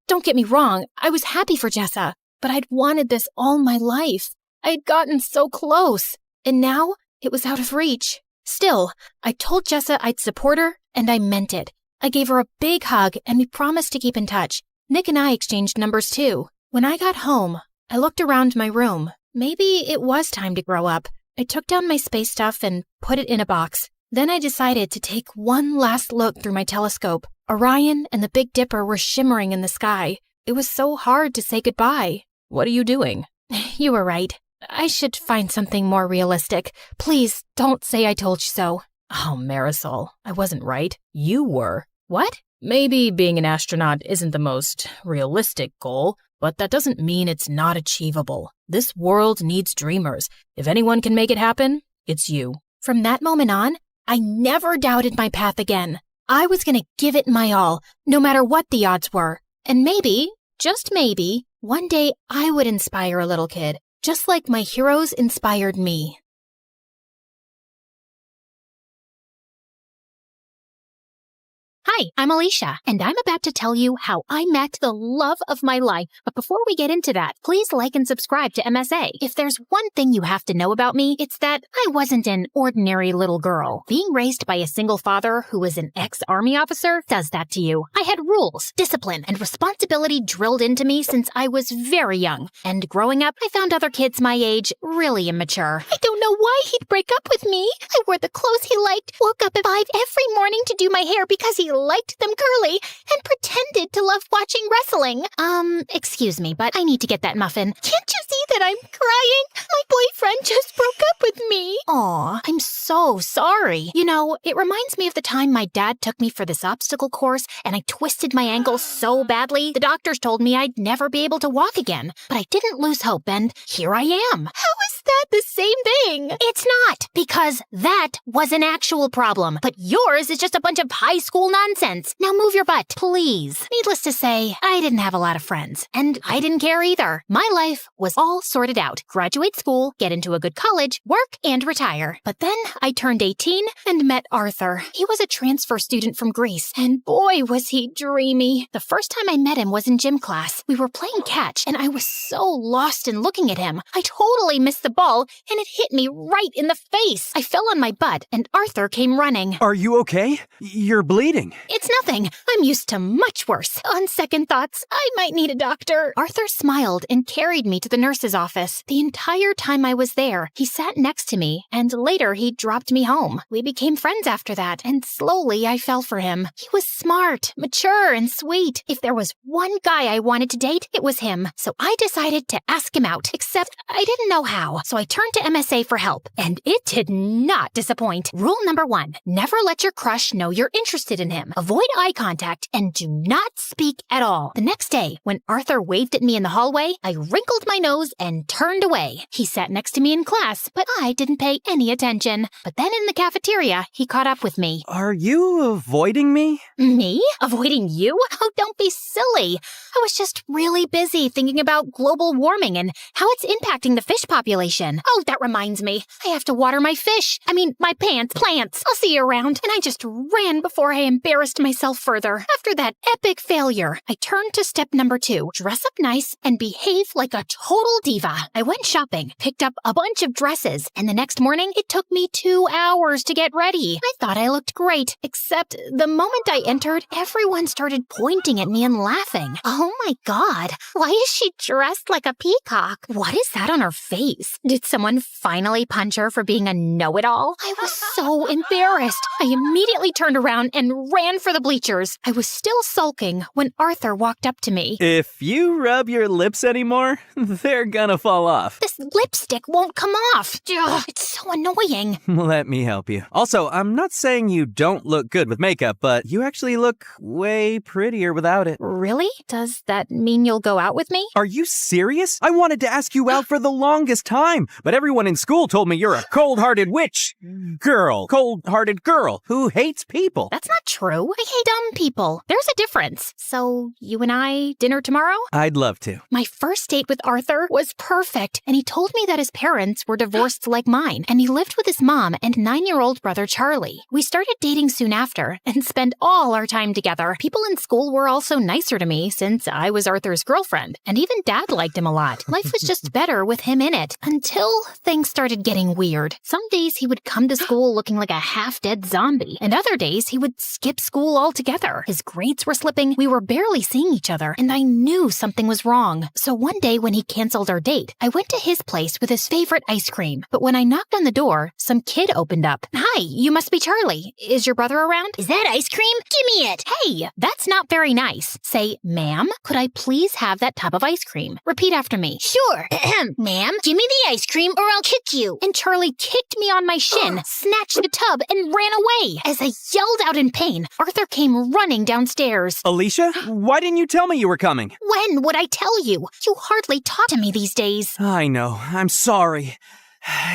Don't get me wrong, I was happy for Jessa, but I'd wanted this all my life. I had gotten so close, and now it was out of reach. Still, I told Jessa I'd support her, and I meant it. I gave her a big hug, and we promised to keep in touch. Nick and I exchanged numbers too. When I got home, I looked around my room. Maybe it was time to grow up. I took down my space stuff and put it in a box. Then I decided to take one last look through my telescope. Orion and the Big Dipper were shimmering in the sky. It was so hard to say goodbye. What are you doing? You were right. I should find something more realistic. Please, don't say I told you so. Oh, Marisol, I wasn't right. You were. What? Maybe being an astronaut isn't the most realistic goal, but that doesn't mean it's not achievable. This world needs dreamers. If anyone can make it happen, it's you. From that moment on, I never doubted my path again. I was going to give it my all, no matter what the odds were. And maybe, just maybe, one day I would inspire a little kid, just like my heroes inspired me. Hi, I'm Alicia, and I'm about to tell you how I met the love of my life. But before we get into that, please like and subscribe to MSA. If there's one thing you have to know about me, it's that I wasn't an ordinary little girl. Being raised by a single father who was an ex-army officer does that to you. I had rules, discipline, and responsibility drilled into me since I was very young. And growing up, I found other kids my age really immature. I don't know why he'd break up with me. I wore the clothes he liked, woke up at 5 every morning to do my hair because he liked them curly, and pretended to love watching wrestling. Excuse me, but I need to get that muffin. Can't you see that I'm crying? My boyfriend just broke up with me. Aw, I'm so sorry. You know, it reminds me of the time my dad took me for this obstacle course, and I twisted my ankle so badly, the doctors told me I'd never be able to walk again. But I didn't lose hope, and here I am. How is that the same thing? It's not, because that was an actual problem. But yours is just a bunch of high school nonsense. Now move your butt, please. Needless to say, I didn't have a lot of friends, and I didn't care either. My life was all sorted out. Graduate school, get into a good college, work, and retire. But then I turned 18 and met Arthur. He was a transfer student from Greece, and boy, was he dreamy. The first time I met him was in gym class. We were playing catch, and I was so lost in looking at him. I totally missed the ball, and it hit me right in the face. I fell on my butt, and Arthur came running. Are you okay? You're bleeding. It's nothing. I'm used to much worse. On second thoughts, I might need a doctor. Arthur smiled and carried me to the nurse's office. The entire time I was there, he sat next to me, and later he dropped me home. We became friends after that, and slowly I fell for him. He was smart, mature, and sweet. If there was one guy I wanted to date, it was him. So I decided to ask him out, except I didn't know how. So I turned to MSA for help, and it did not disappoint. Rule number 1, never let your crush know you're interested in him. Avoid eye contact and do not speak at all. The next day, when Arthur waved at me in the hallway, I wrinkled my nose and turned away. He sat next to me in class, but I didn't pay any attention. But then in the cafeteria, he caught up with me. Are you avoiding me? Me? Avoiding you? Oh, don't be silly. I was just really busy thinking about global warming and how it's impacting the fish population. Oh, that reminds me. I have to water my fish. My plants. I'll see you around. And I just ran before I embarrassed myself further. After that epic failure, I turned to step number 2. Dress up nice and behave like a total diva. I went shopping, picked up a bunch of dresses, and the next morning, it took me 2 hours to get ready. I thought I looked great, except the moment I entered, everyone started pointing at me and laughing. Oh my God, why is she dressed like a peacock? What is that on her face? Did someone finally punch her for being a know-it-all? I was so embarrassed. I immediately turned around and ran for the bleachers. I was still sulking when Arthur walked up to me. If you rub your lips anymore, they're gonna fall off. This lipstick won't come off. Ugh, it's so annoying. Let me help you. Also, I'm not saying you don't look good with makeup, but you actually look way prettier without it. Really? Does that mean you'll go out with me? Are you serious? I wanted to ask you out for the longest time, but everyone in school told me you're a cold-hearted cold-hearted girl who hates people. That's not true. I hate dumb people. There's a difference. So, you and I, dinner tomorrow? I'd love to. My first date with Arthur was perfect, and he told me that his parents were divorced like mine, and he lived with his mom and 9-year-old brother Charlie. We started dating soon after, and spent all our time together. People in school were also nicer to me since I was Arthur's girlfriend, and even Dad liked him a lot. Life was just better with him in it, until things started getting weird. Some days he would come to school looking like a half-dead zombie, and other days he would skip school altogether. His grades were slipping, we were barely seeing each other, and I knew something was wrong. So one day when he canceled our date, I went to his place with his favorite ice cream. But when I knocked on the door, some kid opened up. Hi, you must be Charlie. Is your brother around? Is that ice cream? Give me it. Hey, that's not very nice. Say, ma'am, could I please have that tub of ice cream? Repeat after me. Sure. Ma'am, give me the ice cream or I'll kick you. And Charlie kicked me on my shin, snatched the tub, and ran away. As I yelled out in pain, Arthur came running downstairs. Alicia, why didn't you tell me you were coming? When would I tell you? You hardly talk to me these days. I know. I'm sorry.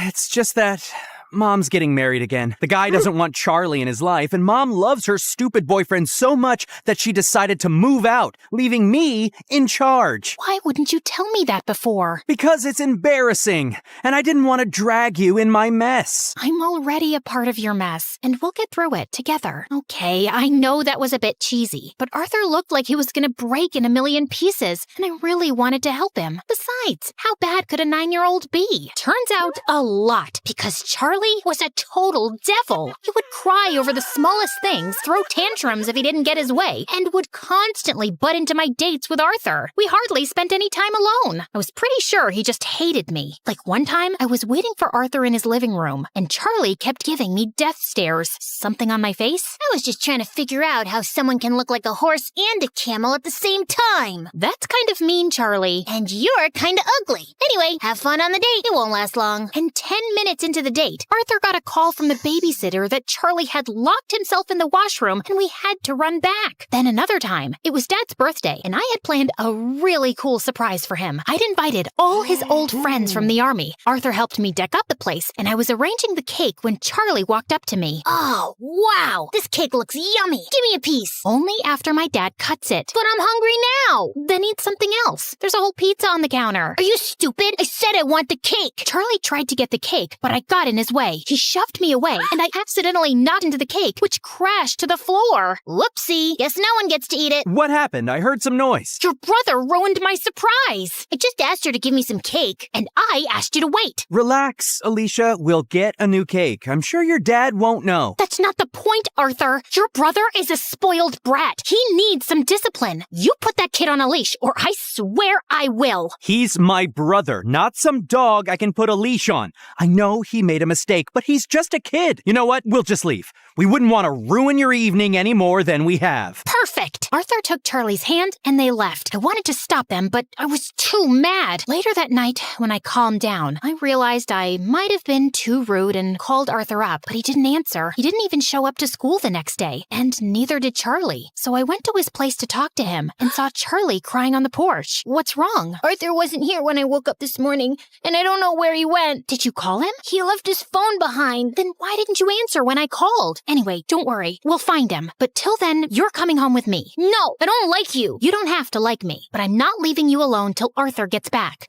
It's just that Mom's getting married again. The guy doesn't want Charlie in his life, and Mom loves her stupid boyfriend so much that she decided to move out, leaving me in charge. Why wouldn't you tell me that before? Because it's embarrassing, and I didn't want to drag you in my mess. I'm already a part of your mess, and we'll get through it together. Okay, I know that was a bit cheesy, but Arthur looked like he was gonna break in a million pieces, and I really wanted to help him. Besides, how bad could a 9-year-old be? Turns out a lot, because Charlie was a total devil. He would cry over the smallest things, throw tantrums if he didn't get his way, and would constantly butt into my dates with Arthur. We hardly spent any time alone. I was pretty sure he just hated me. Like one time, I was waiting for Arthur in his living room, and Charlie kept giving me death stares. Something on my face? I was just trying to figure out how someone can look like a horse and a camel at the same time. That's kind of mean, Charlie. And you're kind of ugly. Anyway, have fun on the date. It won't last long. And 10 minutes into the date, Arthur got a call from the babysitter that Charlie had locked himself in the washroom and we had to run back. Then another time, it was Dad's birthday and I had planned a really cool surprise for him. I'd invited all his old friends from the army. Arthur helped me deck up the place and I was arranging the cake when Charlie walked up to me. Oh, wow. This cake looks yummy. Give me a piece. Only after my dad cuts it. But I'm hungry now. Then eat something else. There's a whole pizza on the counter. Are you stupid? I said I want the cake. Charlie tried to get the cake, but I got in his way. He shoved me away, and I accidentally knocked into the cake, which crashed to the floor. Whoopsie. Guess no one gets to eat it. What happened? I heard some noise. Your brother ruined my surprise. I just asked her to give me some cake. And I asked you to wait. Relax, Alicia. We'll get a new cake. I'm sure your dad won't know. That's not the point, Arthur. Your brother is a spoiled brat. He needs some discipline. You put that kid on a leash, or I swear I will. He's my brother, not some dog I can put a leash on. I know he made a mistake, but he's just a kid. You know what? We'll just leave. We wouldn't want to ruin your evening any more than we have. Perfect. Arthur took Charlie's hand and they left. I wanted to stop them, but I was too mad. Later that night, when I calmed down, I realized I might have been too rude and called Arthur up, but he didn't answer. He didn't even show up to school the next day, and neither did Charlie. So I went to his place to talk to him and saw Charlie crying on the porch. What's wrong? Arthur wasn't here when I woke up this morning, and I don't know where he went. Did you call him? He left his phone behind. Then why didn't you answer when I called? Anyway, don't worry. We'll find him. But till then, you're coming home with me. No, I don't like you. You don't have to like me, but I'm not leaving you alone till Arthur gets back.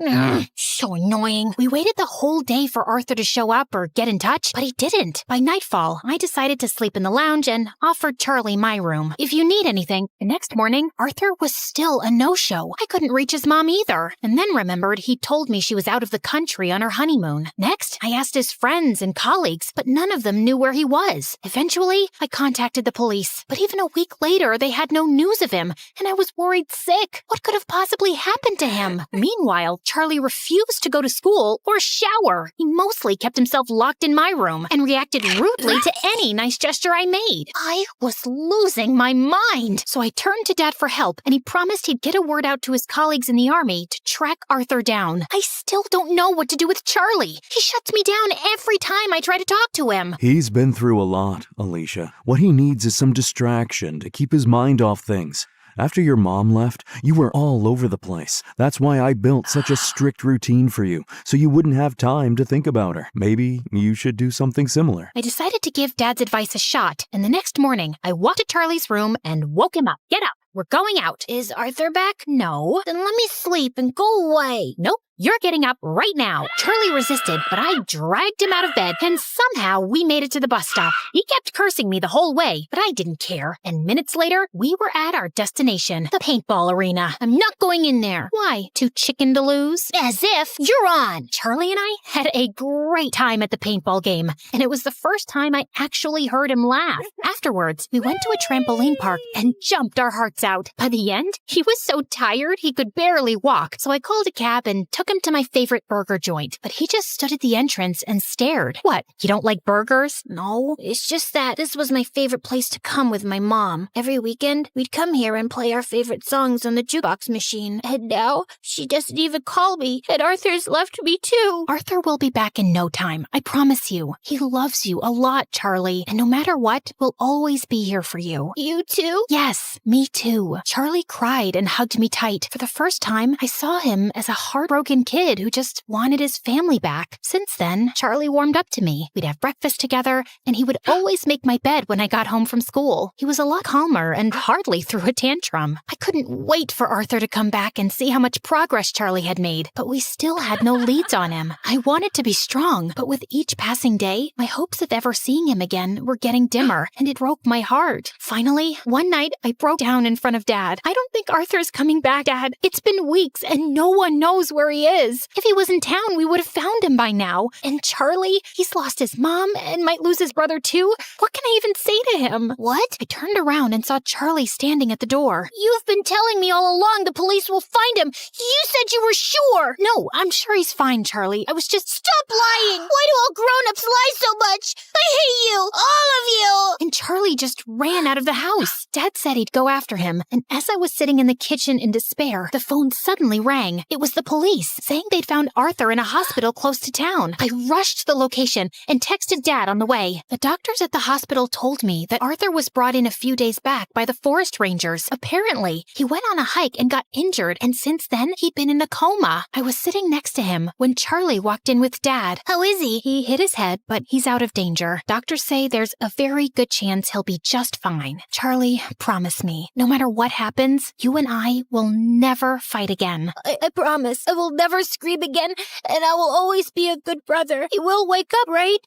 So annoying. We waited the whole day for Arthur to show up or get in touch, but he didn't. By nightfall, I decided to sleep in the lounge and offered Charlie my room. If you need anything. The next morning, Arthur was still a no-show. I couldn't reach his mom either, and then remembered he told me she was out of the country on her honeymoon. Next, I asked his friends and colleagues, but none of them knew where he was. Eventually, I contacted the police, but even a week later, they had no news of him, and I was worried sick. What could have possibly happened to him? Meanwhile, Charlie refused to go to school or shower. He mostly kept himself locked in my room and reacted rudely to any nice gesture I made. I was losing my mind. So I turned to Dad for help, and he promised he'd get a word out to his colleagues in the army to track Arthur down. I still don't know what to do with Charlie. He shuts me down every time I try to talk to him. He's been through a lot, Alicia. What he needs is some distraction to keep his mind off things. After your mom left, you were all over the place. That's why I built such a strict routine for you, so you wouldn't have time to think about her. Maybe you should do something similar. I decided to give Dad's advice a shot, and the next morning, I walked to Charlie's room and woke him up. Get up. We're going out. Is Arthur back? No. Then let me sleep and go away. Nope. You're getting up right now. Charlie resisted, but I dragged him out of bed, and somehow we made it to the bus stop. He kept cursing me the whole way, but I didn't care. And minutes later, we were at our destination, the paintball arena. I'm not going in there. Why? Too chicken to lose? As if you're on. Charlie and I had a great time at the paintball game, and it was the first time I actually heard him laugh. Afterwards, we went to a trampoline park and jumped our hearts out. By the end, he was so tired he could barely walk, so I called a cab and took him to my favorite burger joint, but he just stood at the entrance and stared. What, you don't like burgers? No, it's just that this was my favorite place to come with my mom. Every weekend, we'd come here and play our favorite songs on the jukebox machine. And now, she doesn't even call me, and Arthur's left me too. Arthur will be back in no time, I promise you. He loves you a lot, Charlie, and no matter what, we'll always be here for you. You too? Yes, me too. Charlie cried and hugged me tight. For the first time, I saw him as a heartbroken kid who just wanted his family back. Since then, Charlie warmed up to me. We'd have breakfast together, and he would always make my bed when I got home from school. He was a lot calmer and hardly threw a tantrum. I couldn't wait for Arthur to come back and see how much progress Charlie had made, but we still had no leads on him. I wanted to be strong, but with each passing day, my hopes of ever seeing him again were getting dimmer, and it broke my heart. Finally, one night, I broke down in front of Dad. I don't think Arthur's coming back, Dad. It's been weeks, and no one knows where he is. If he was in town, we would have found him by now. And Charlie, he's lost his mom and might lose his brother too. What can I even say to him? What? I turned around and saw Charlie standing at the door. You've been telling me all along the police will find him. You said you were sure. No, I'm sure he's fine, Charlie. I was just... Stop lying. Why do all grown-ups lie so much? I hate you. All of you. And Charlie just ran out of the house. Dad said he'd go after him. And as I was sitting in the kitchen in despair, the phone suddenly rang. It was the police. saying they'd found Arthur in a hospital close to town. I rushed to the location and texted Dad on the way. The doctors at the hospital told me that Arthur was brought in a few days back by the forest rangers. Apparently, he went on a hike and got injured, and since then, he'd been in a coma. I was sitting next to him when Charlie walked in with Dad. How is he? He hit his head, but he's out of danger. Doctors say there's a very good chance he'll be just fine. Charlie, promise me, no matter what happens, you and I will never fight again. I promise. I will never scream again, and I will always be a good brother. He will wake up, right?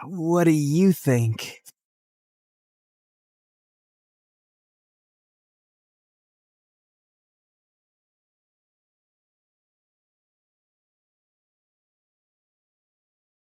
What do you think?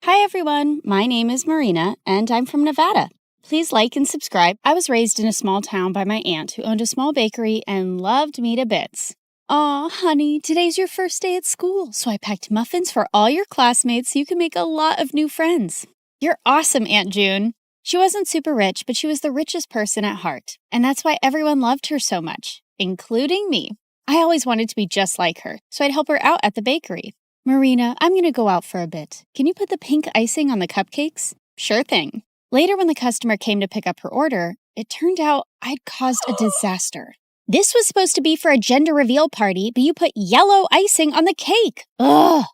Hi everyone, my name is Marina, and I'm from Nevada. Please like and subscribe. I was raised in a small town by my aunt who owned a small bakery and loved me to bits. Aw, honey, today's your first day at school, so I packed muffins for all your classmates so you can make a lot of new friends. You're awesome, Aunt June. She wasn't super rich, but she was the richest person at heart, and that's why everyone loved her so much, including me. I always wanted to be just like her, so I'd help her out at the bakery. Marina, I'm going to go out for a bit. Can you put the pink icing on the cupcakes? Sure thing. Later, when the customer came to pick up her order, it turned out I'd caused a disaster. This was supposed to be for a gender reveal party, but you put yellow icing on the cake. Ugh!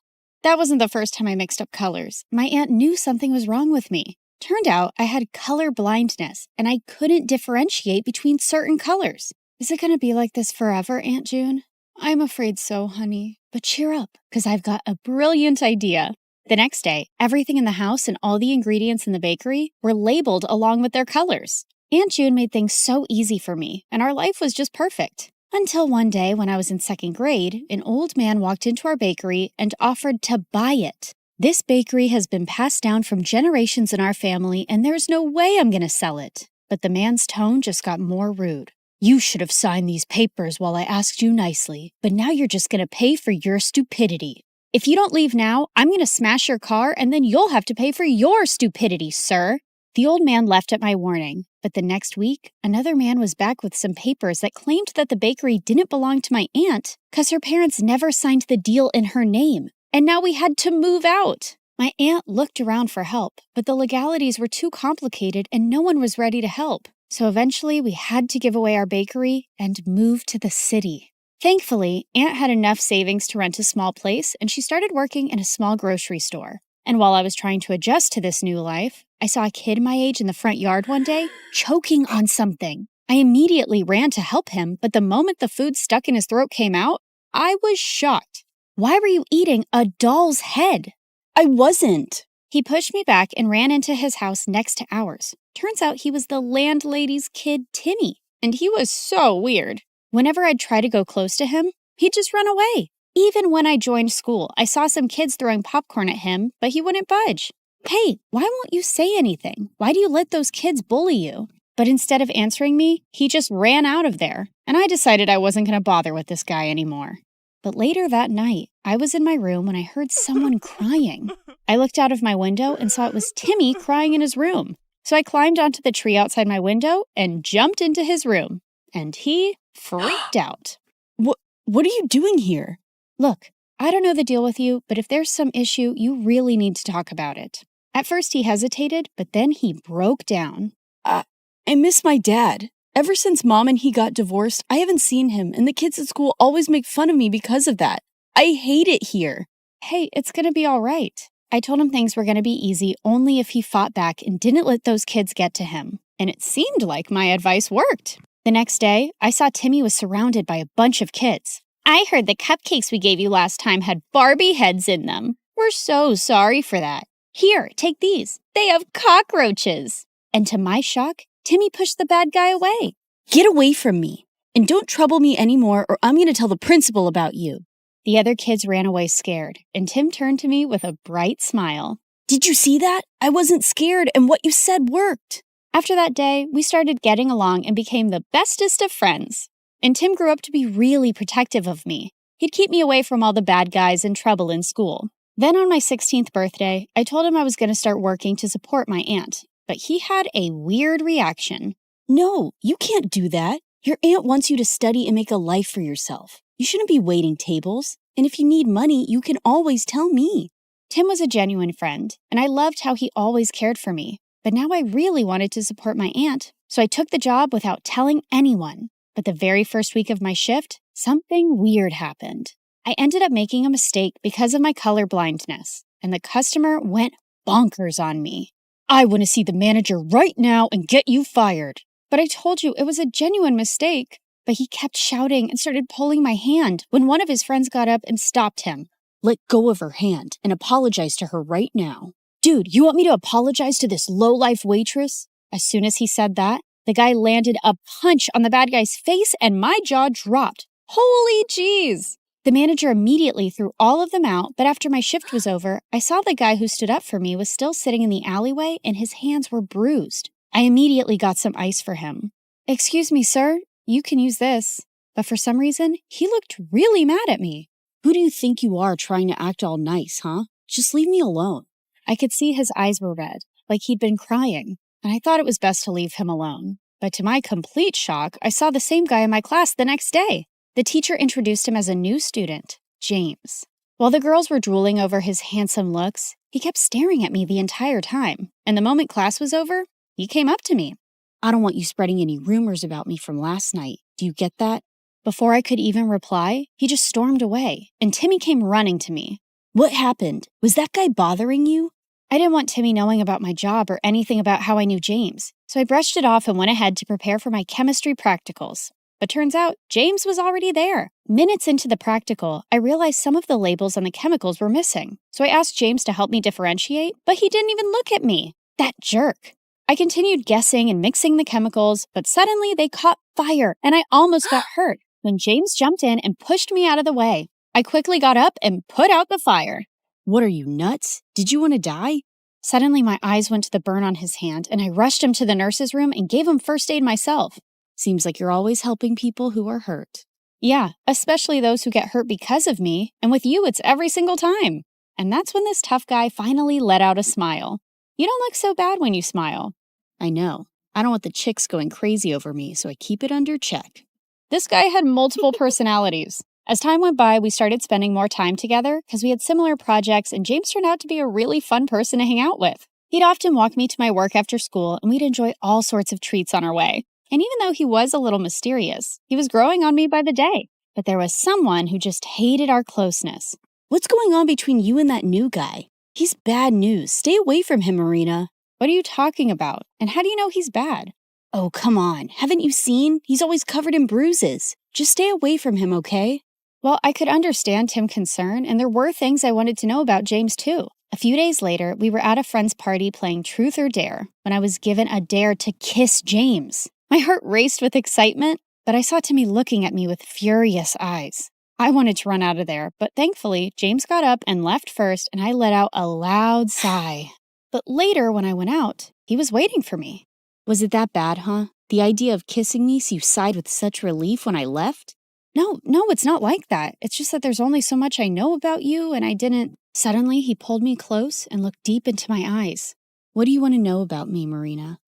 That wasn't the first time I mixed up colors. My aunt knew something was wrong with me. Turned out I had color blindness, and I couldn't differentiate between certain colors. Is it going to be like this forever, Aunt June? I'm afraid so, honey. But cheer up, because I've got a brilliant idea. The next day, everything in the house and all the ingredients in the bakery were labeled along with their colors. Aunt June made things so easy for me, and our life was just perfect. Until one day when I was in second grade, an old man walked into our bakery and offered to buy it. This bakery has been passed down from generations in our family, and there's no way I'm going to sell it. But the man's tone just got more rude. You should have signed these papers while I asked you nicely, but now you're just going to pay for your stupidity. If you don't leave now, I'm going to smash your car and then you'll have to pay for your stupidity, sir. The old man left at my warning, but the next week, another man was back with some papers that claimed that the bakery didn't belong to my aunt because her parents never signed the deal in her name, and now we had to move out. My aunt looked around for help, but the legalities were too complicated and no one was ready to help. So eventually we had to give away our bakery and move to the city. Thankfully, Aunt had enough savings to rent a small place and she started working in a small grocery store. And while I was trying to adjust to this new life, I saw a kid my age in the front yard one day choking on something. I immediately ran to help him, but the moment the food stuck in his throat came out, I was shocked. Why were you eating a doll's head? I wasn't. He pushed me back and ran into his house next to ours. Turns out he was the landlady's kid, Timmy, and he was so weird. Whenever I'd try to go close to him, he'd just run away. Even when I joined school, I saw some kids throwing popcorn at him, but he wouldn't budge. Hey, why won't you say anything? Why do you let those kids bully you? But instead of answering me, he just ran out of there, and I decided I wasn't going to bother with this guy anymore. But later that night, I was in my room when I heard someone crying. I looked out of my window and saw it was Timmy crying in his room. So I climbed onto the tree outside my window and jumped into his room. And he freaked out. What are you doing here? Look, I don't know the deal with you, but if there's some issue, you really need to talk about it. At first he hesitated, but then he broke down. I miss my dad. Ever since Mom and he got divorced, I haven't seen him, and the kids at school always make fun of me because of that. I hate it here. Hey, it's gonna be all right. I told him things were going to be easy only if he fought back and didn't let those kids get to him. And it seemed like my advice worked. The next day, I saw Timmy was surrounded by a bunch of kids. I heard the cupcakes we gave you last time had Barbie heads in them. We're so sorry for that. Here, take these. They have cockroaches. And to my shock, Timmy pushed the bad guy away. Get away from me. And don't trouble me anymore or I'm going to tell the principal about you. The other kids ran away scared, and Tim turned to me with a bright smile. Did you see that? I wasn't scared, and what you said worked. After that day, we started getting along and became the bestest of friends. And Tim grew up to be really protective of me. He'd keep me away from all the bad guys and trouble in school. Then on my 16th birthday, I told him I was going to start working to support my aunt, but he had a weird reaction. No, you can't do that. Your aunt wants you to study and make a life for yourself. You shouldn't be waiting tables. And if you need money, you can always tell me. Tim was a genuine friend, and I loved how he always cared for me. But now I really wanted to support my aunt, so I took the job without telling anyone. But the very first week of my shift, something weird happened. I ended up making a mistake because of my color blindness, and the customer went bonkers on me. I want to see the manager right now and get you fired. But I told you it was a genuine mistake. But he kept shouting and started pulling my hand when one of his friends got up and stopped him. Let go of her hand and apologize to her right now. Dude, you want me to apologize to this low-life waitress? As soon as he said that, the guy landed a punch on the bad guy's face and my jaw dropped. Holy jeez! The manager immediately threw all of them out, but after my shift was over, I saw the guy who stood up for me was still sitting in the alleyway and his hands were bruised. I immediately got some ice for him. Excuse me, sir, you can use this. But for some reason, he looked really mad at me. Who do you think you are trying to act all nice, huh? Just leave me alone. I could see his eyes were red, like he'd been crying, and I thought it was best to leave him alone. But to my complete shock, I saw the same guy in my class the next day. The teacher introduced him as a new student, James. While the girls were drooling over his handsome looks, he kept staring at me the entire time, and the moment class was over, he came up to me. I don't want you spreading any rumors about me from last night. Do you get that? Before I could even reply, he just stormed away, and Timmy came running to me. What happened? Was that guy bothering you? I didn't want Timmy knowing about my job or anything about how I knew James, so I brushed it off and went ahead to prepare for my chemistry practicals. But turns out, James was already there. Minutes into the practical, I realized some of the labels on the chemicals were missing, so I asked James to help me differentiate, but he didn't even look at me. That jerk. I continued guessing and mixing the chemicals, but suddenly they caught fire, and I almost got hurt when James jumped in and pushed me out of the way. I quickly got up and put out the fire. What are you, nuts? Did you want to die? Suddenly my eyes went to the burn on his hand, and I rushed him to the nurse's room and gave him first aid myself. Seems like you're always helping people who are hurt. Yeah, especially those who get hurt because of me, and with you it's every single time. And that's when this tough guy finally let out a smile. You don't look so bad when you smile. I know. I don't want the chicks going crazy over me, so I keep it under check. This guy had multiple personalities. As time went by, we started spending more time together because we had similar projects, and James turned out to be a really fun person to hang out with. He'd often walk me to my work after school, and we'd enjoy all sorts of treats on our way. And even though he was a little mysterious, he was growing on me by the day. But there was someone who just hated our closeness. What's going on between you and that new guy? He's bad news. Stay away from him, Marina. What are you talking about? And how do you know he's bad? Oh, come on. Haven't you seen? He's always covered in bruises. Just stay away from him, okay? Well, I could understand Tim's concern, and there were things I wanted to know about James, too. A few days later, we were at a friend's party playing Truth or Dare when I was given a dare to kiss James. My heart raced with excitement, but I saw Timmy looking at me with furious eyes. I wanted to run out of there, but thankfully, James got up and left first, and I let out a loud sigh. But later, when I went out, he was waiting for me. Was it that bad, huh? The idea of kissing me so you sighed with such relief when I left? No, it's not like that. It's just that there's only so much I know about you, and I didn't... Suddenly, he pulled me close and looked deep into my eyes. What do you want to know about me, Marina?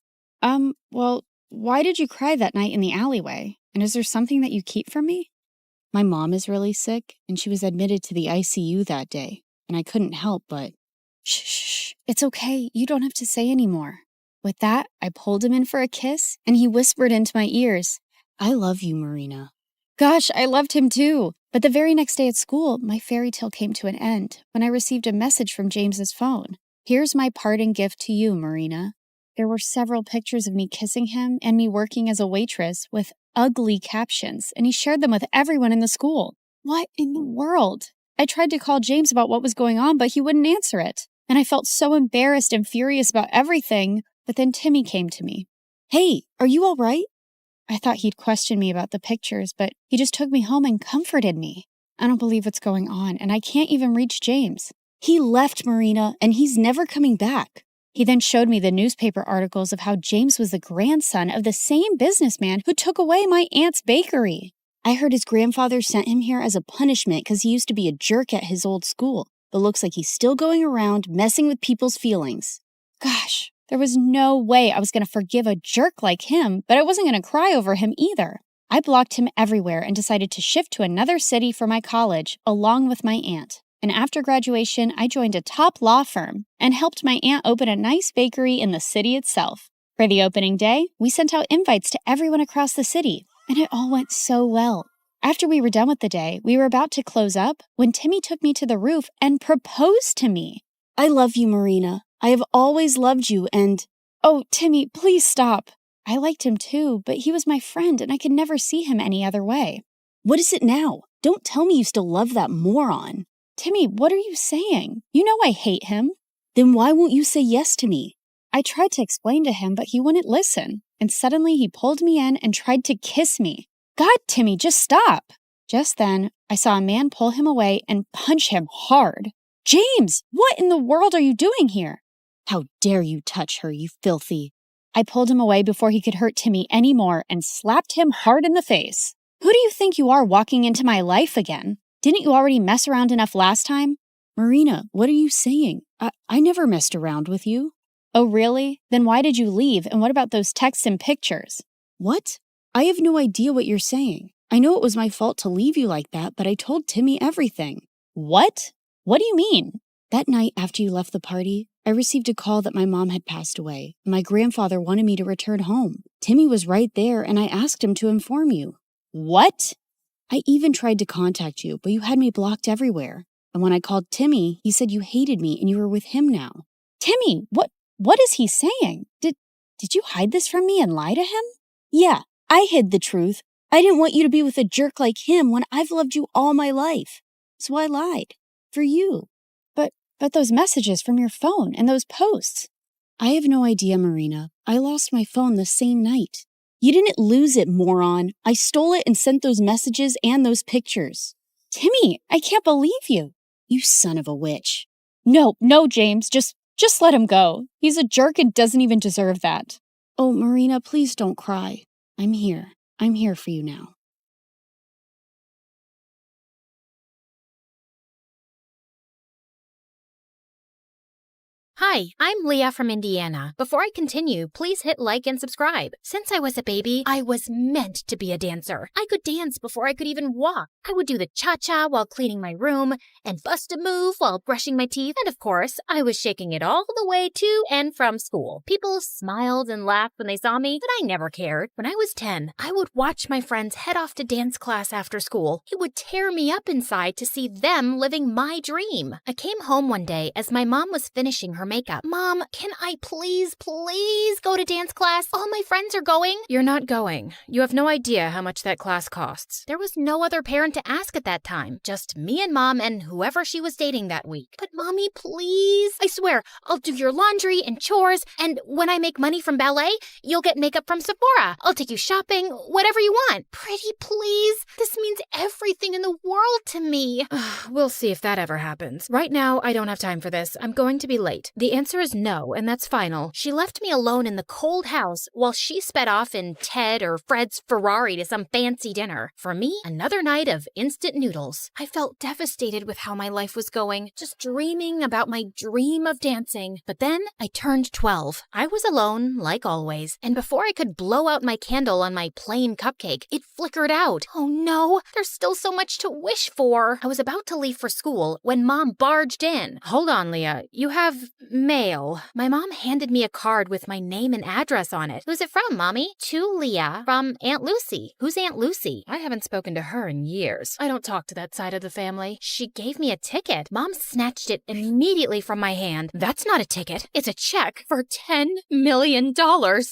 Well, why did you cry that night in the alleyway? And is there something that you keep from me? My mom is really sick, and she was admitted to the ICU that day, and I couldn't help but... Shh, it's okay. You don't have to say anymore. With that, I pulled him in for a kiss, and he whispered into my ears, I love you, Marina. Gosh, I loved him too. But the very next day at school, my fairy tale came to an end when I received a message from James's phone. Here's my parting gift to you, Marina. There were several pictures of me kissing him and me working as a waitress with ugly captions, and he shared them with everyone in the school. What in the world? I tried to call James about what was going on, but he wouldn't answer it. And I felt so embarrassed and furious about everything, but then Timmy came to me. Hey, are you all right? I thought he'd question me about the pictures, but he just took me home and comforted me. I don't believe what's going on, and I can't even reach James. He left, Marina, and he's never coming back. He then showed me the newspaper articles of how James was the grandson of the same businessman who took away my aunt's bakery. I heard his grandfather sent him here as a punishment because he used to be a jerk at his old school, but looks like he's still going around messing with people's feelings. Gosh, there was no way I was going to forgive a jerk like him, but I wasn't going to cry over him either. I blocked him everywhere and decided to shift to another city for my college, along with my aunt. And after graduation, I joined a top law firm and helped my aunt open a nice bakery in the city itself. For the opening day, we sent out invites to everyone across the city, and it all went so well. After we were done with the day, we were about to close up when Timmy took me to the roof and proposed to me. I love you, Marina. I have always loved you and... Oh, Timmy, please stop. I liked him too, but he was my friend and I could never see him any other way. What is it now? Don't tell me you still love that moron. Timmy, what are you saying? You know I hate him. Then why won't you say yes to me? I tried to explain to him, but he wouldn't listen. And suddenly he pulled me in and tried to kiss me. God, Timmy, just stop. Just then, I saw a man pull him away and punch him hard. James, what in the world are you doing here? How dare you touch her, you filthy. I pulled him away before he could hurt Timmy anymore and slapped him hard in the face. Who do you think you are walking into my life again? Didn't you already mess around enough last time? Marina, what are you saying? I never messed around with you. Oh, really? Then why did you leave, and what about those texts and pictures? What? I have no idea what you're saying. I know it was my fault to leave you like that, but I told Timmy everything. What? What do you mean? That night after you left the party, I received a call that my mom had passed away. My grandfather wanted me to return home. Timmy was right there, and I asked him to inform you. What? I even tried to contact you, but you had me blocked everywhere. And when I called Timmy, he said you hated me and you were with him now. Timmy, what is he saying? Did you hide this from me and lie to him? Yeah, I hid the truth. I didn't want you to be with a jerk like him when I've loved you all my life. So I lied. For you. But those messages from your phone and those posts. I have no idea, Marina. I lost my phone the same night. You didn't lose it, moron. I stole it and sent those messages and those pictures. Timmy, I can't believe you. You son of a witch. No, James, just let him go. He's a jerk and doesn't even deserve that. Oh, Marina, please don't cry. I'm here. I'm here for you now. Hi, I'm Leah from Indiana. Before I continue, please hit like and subscribe. Since I was a baby, I was meant to be a dancer. I could dance before I could even walk. I would do the cha-cha while cleaning my room, and bust a move while brushing my teeth, and of course, I was shaking it all the way to and from school. People smiled and laughed when they saw me, but I never cared. When I was 10, I would watch my friends head off to dance class after school. It would tear me up inside to see them living my dream. I came home one day as my mom was finishing her makeup. Mom, can I please go to dance class? All my friends are going. You're not going. You have no idea how much that class costs. There was no other parent to ask at that time. Just me and Mom and whoever she was dating that week. But Mommy, please. I swear, I'll do your laundry and chores, and when I make money from ballet, you'll get makeup from Sephora. I'll take you shopping, whatever you want. Pretty please. This means everything in the world to me. We'll see if that ever happens. Right now, I don't have time for this. I'm going to be late. The answer is no, and that's final. She left me alone in the cold house while she sped off in Ted or Fred's Ferrari to some fancy dinner. For me, another night of instant noodles. I felt devastated with how my life was going, just dreaming about my dream of dancing. But then I turned 12. I was alone, like always, and before I could blow out my candle on my plain cupcake, it flickered out. Oh no, there's still so much to wish for. I was about to leave for school when Mom barged in. Hold on, Leah. You have mail. My mom handed me a card with my name and address on it. Who's it from, Mommy? To Leah from Aunt Lucy. Who's Aunt Lucy? I haven't spoken to her in years. I don't talk to that side of the family. She gave me a ticket. Mom snatched it immediately from my hand. That's not a ticket. It's a check for $10 million.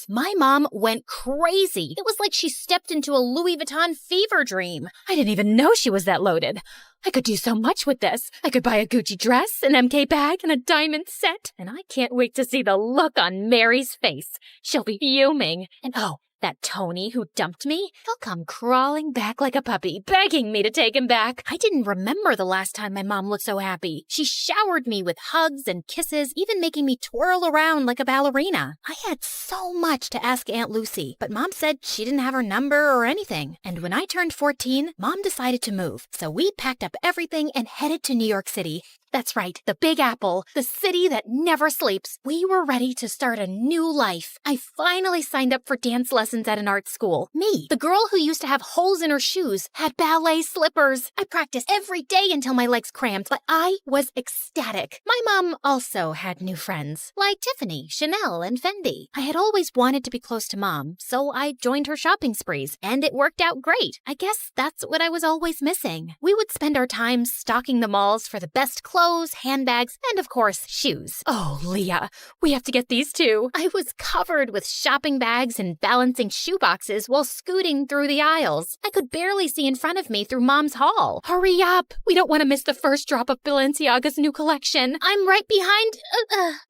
My mom went crazy. It was like she stepped into a Louis Vuitton fever dream. I didn't even know she was that loaded. I could do so much with this. I could buy a Gucci dress, an MK bag, and a diamond set. And I can't wait to see the look on Mary's face. She'll be fuming. And oh, that Tony who dumped me, he'll come crawling back like a puppy, begging me to take him back. I didn't remember the last time my mom looked so happy. She showered me with hugs and kisses, even making me twirl around like a ballerina. I had so much to ask Aunt Lucy, but Mom said she didn't have her number or anything. And when I turned 14, Mom decided to move. So we packed up everything and headed to New York City. That's right, the Big Apple, the city that never sleeps. We were ready to start a new life. I finally signed up for dance lessons at an art school. Me, the girl who used to have holes in her shoes, had ballet slippers. I practiced every day until my legs cramped, but I was ecstatic. My mom also had new friends, like Tiffany, Chanel, and Fendi. I had always wanted to be close to Mom, so I joined her shopping sprees, and it worked out great. I guess that's what I was always missing. We would spend our time stocking the malls for the best clothes, handbags, and of course, shoes. Oh, Leah, we have to get these too. I was covered with shopping bags and balancing shoe boxes while scooting through the aisles. I could barely see in front of me through Mom's haul. Hurry up! We don't want to miss the first drop of Balenciaga's new collection. I'm right behind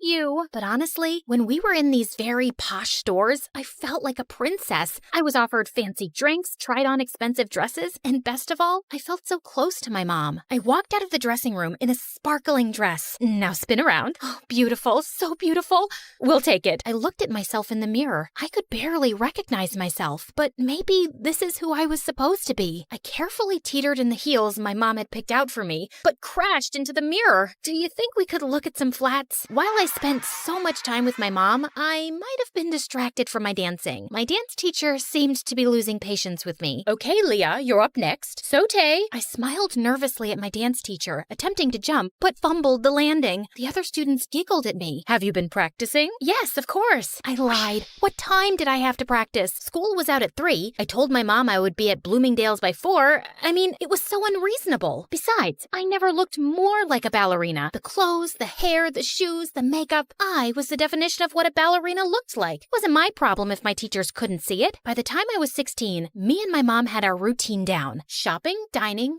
you. But honestly, when we were in these very posh stores, I felt like a princess. I was offered fancy drinks, tried on expensive dresses, and best of all, I felt so close to my mom. I walked out of the dressing room in a sparkling dress. Now spin around. Oh, beautiful, so beautiful. We'll take it. I looked at myself in the mirror. I could barely recognize myself, but maybe this is who I was supposed to be. I carefully teetered in the heels my mom had picked out for me, but crashed into the mirror. Do you think we could look at some flats? While I spent so much time with my mom, I might have been distracted from my dancing. My dance teacher seemed to be losing patience with me. Okay, Leah, you're up next. Saute. I smiled nervously at my dance teacher, attempting to jump, but fumbled the landing. The other students giggled at me. Have you been practicing? Yes, of course. I lied. What time did I have to practice? School was out at 3. I told my mom I would be at Bloomingdale's by 4. I mean, it was so unreasonable. Besides, I never looked more like a ballerina. The clothes, the hair, the shoes, the makeup. I was the definition of what a ballerina looked like. It wasn't my problem if my teachers couldn't see it. By the time I was 16, me and my mom had our routine down. Shopping, dining,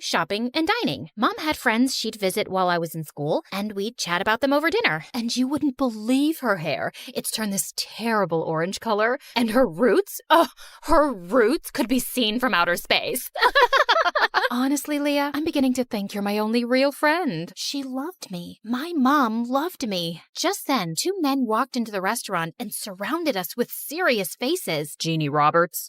and dining. Mom had friends she'd visit while I was in school, and we'd chat about them over dinner. And you wouldn't believe her hair. It's turned this terrible orange color. And her roots? Oh, her roots could be seen from outer space. Honestly, Leah, I'm beginning to think you're my only real friend. She loved me. My mom loved me. Just then, 2 men walked into the restaurant and surrounded us with serious faces. Jeannie Roberts?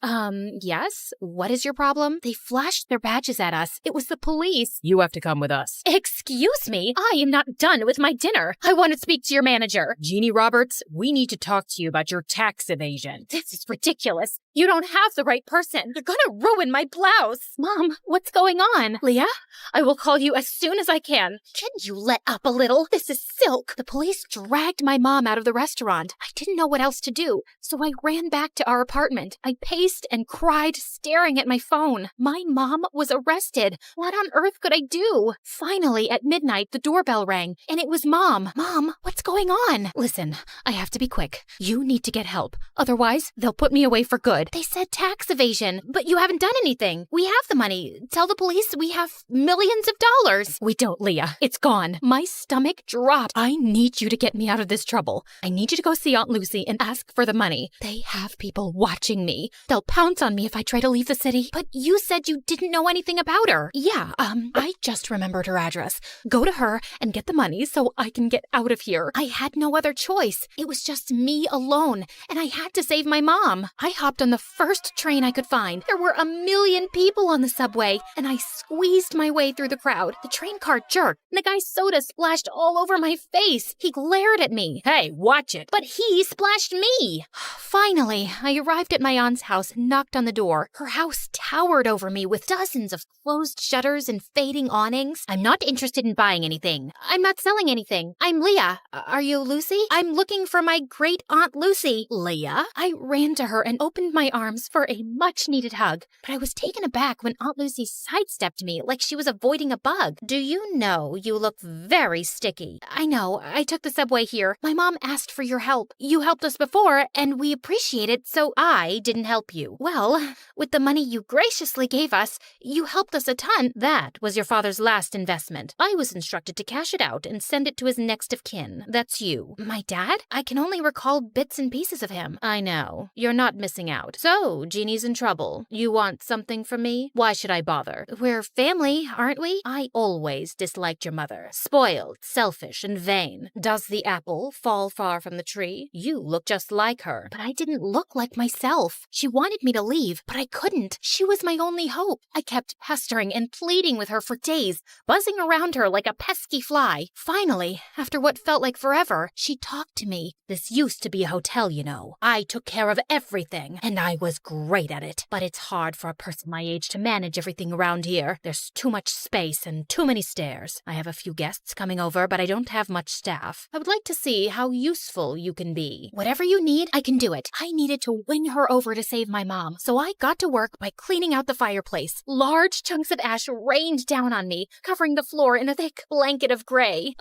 Yes? What is your problem? They flashed their badges at us. It was the police. You have to come with us. Excuse me? I am not done with my dinner. I want to speak to your manager. Jeannie Roberts, we need to talk to you about your tax evasion. This is ridiculous. You don't have the right person. You're gonna ruin my blouse. Mom, what's going on? Leah, I will call you as soon as I can. Can you let up a little? This is silk. The police dragged my mom out of the restaurant. I didn't know what else to do, so I ran back to our apartment. I paced and cried, staring at my phone. My mom was arrested. What on earth could I do? Finally, at midnight, the doorbell rang, and it was Mom. Mom, what's going on? Listen, I have to be quick. You need to get help. Otherwise, they'll put me away for good. They said tax evasion, but you haven't done anything. We have the money. Tell the police we have millions of dollars. We don't, Leah. It's gone. My stomach dropped. I need you to get me out of this trouble. I need you to go see Aunt Lucy and ask for the money. They have people watching me. They'll pounce on me if I try to leave the city. But you said you didn't know anything about her. Yeah, I just remembered her address. Go to her and get the money so I can get out of here. I had no other choice. It was just me alone, and I had to save my mom. I hopped on the first train I could find. There were 1 million people on the subway, and I squeezed my way through the crowd. The train car jerked, and the guy's soda splashed all over my face. He glared at me. Hey, watch it. But he splashed me. Finally, I arrived at my aunt's house and knocked on the door. Her house towered over me with dozens of closed shutters and fading awnings. I'm not interested in buying anything. I'm not selling anything. I'm Leah. Are you Lucy? I'm looking for my great Aunt Lucy. Leah? I ran to her and opened my arms for a much-needed hug, but I was taken aback when Aunt Lucy sidestepped me like she was avoiding a bug. Do you know you look very sticky? I know. I took the subway here. My mom asked for your help. You helped us before, and we appreciate it, so I didn't help you. Well, with the money you graciously gave us, you helped us a ton. That was your father's last investment. I was instructed to cash it out and send it to his next of kin. that's you. My dad? I can only recall bits and pieces of him. I know. You're not missing out. So, Jeannie's in trouble. You want something from me? Why should I bother? We're family, aren't we? I always disliked your mother. Spoiled, selfish, and vain. Does the apple fall far from the tree? You look just like her. But I didn't look like myself. She wanted me to leave, but I couldn't. She was my only hope. I kept pestering and pleading with her for days, buzzing around her like a pesky fly. Finally, after what felt like forever, she talked to me. This used to be a hotel, you know. I took care of everything, and I was great at it. But it's hard for a person my age to manage everything around here. There's too much space and too many stairs. I have a few guests coming over, but I don't have much staff. I would like to see how useful you can be. Whatever you need, I can do it. I needed to win her over to save my mom, so I got to work by cleaning out the fireplace. Large chunks of ash rained down on me, covering the floor in a thick blanket of gray.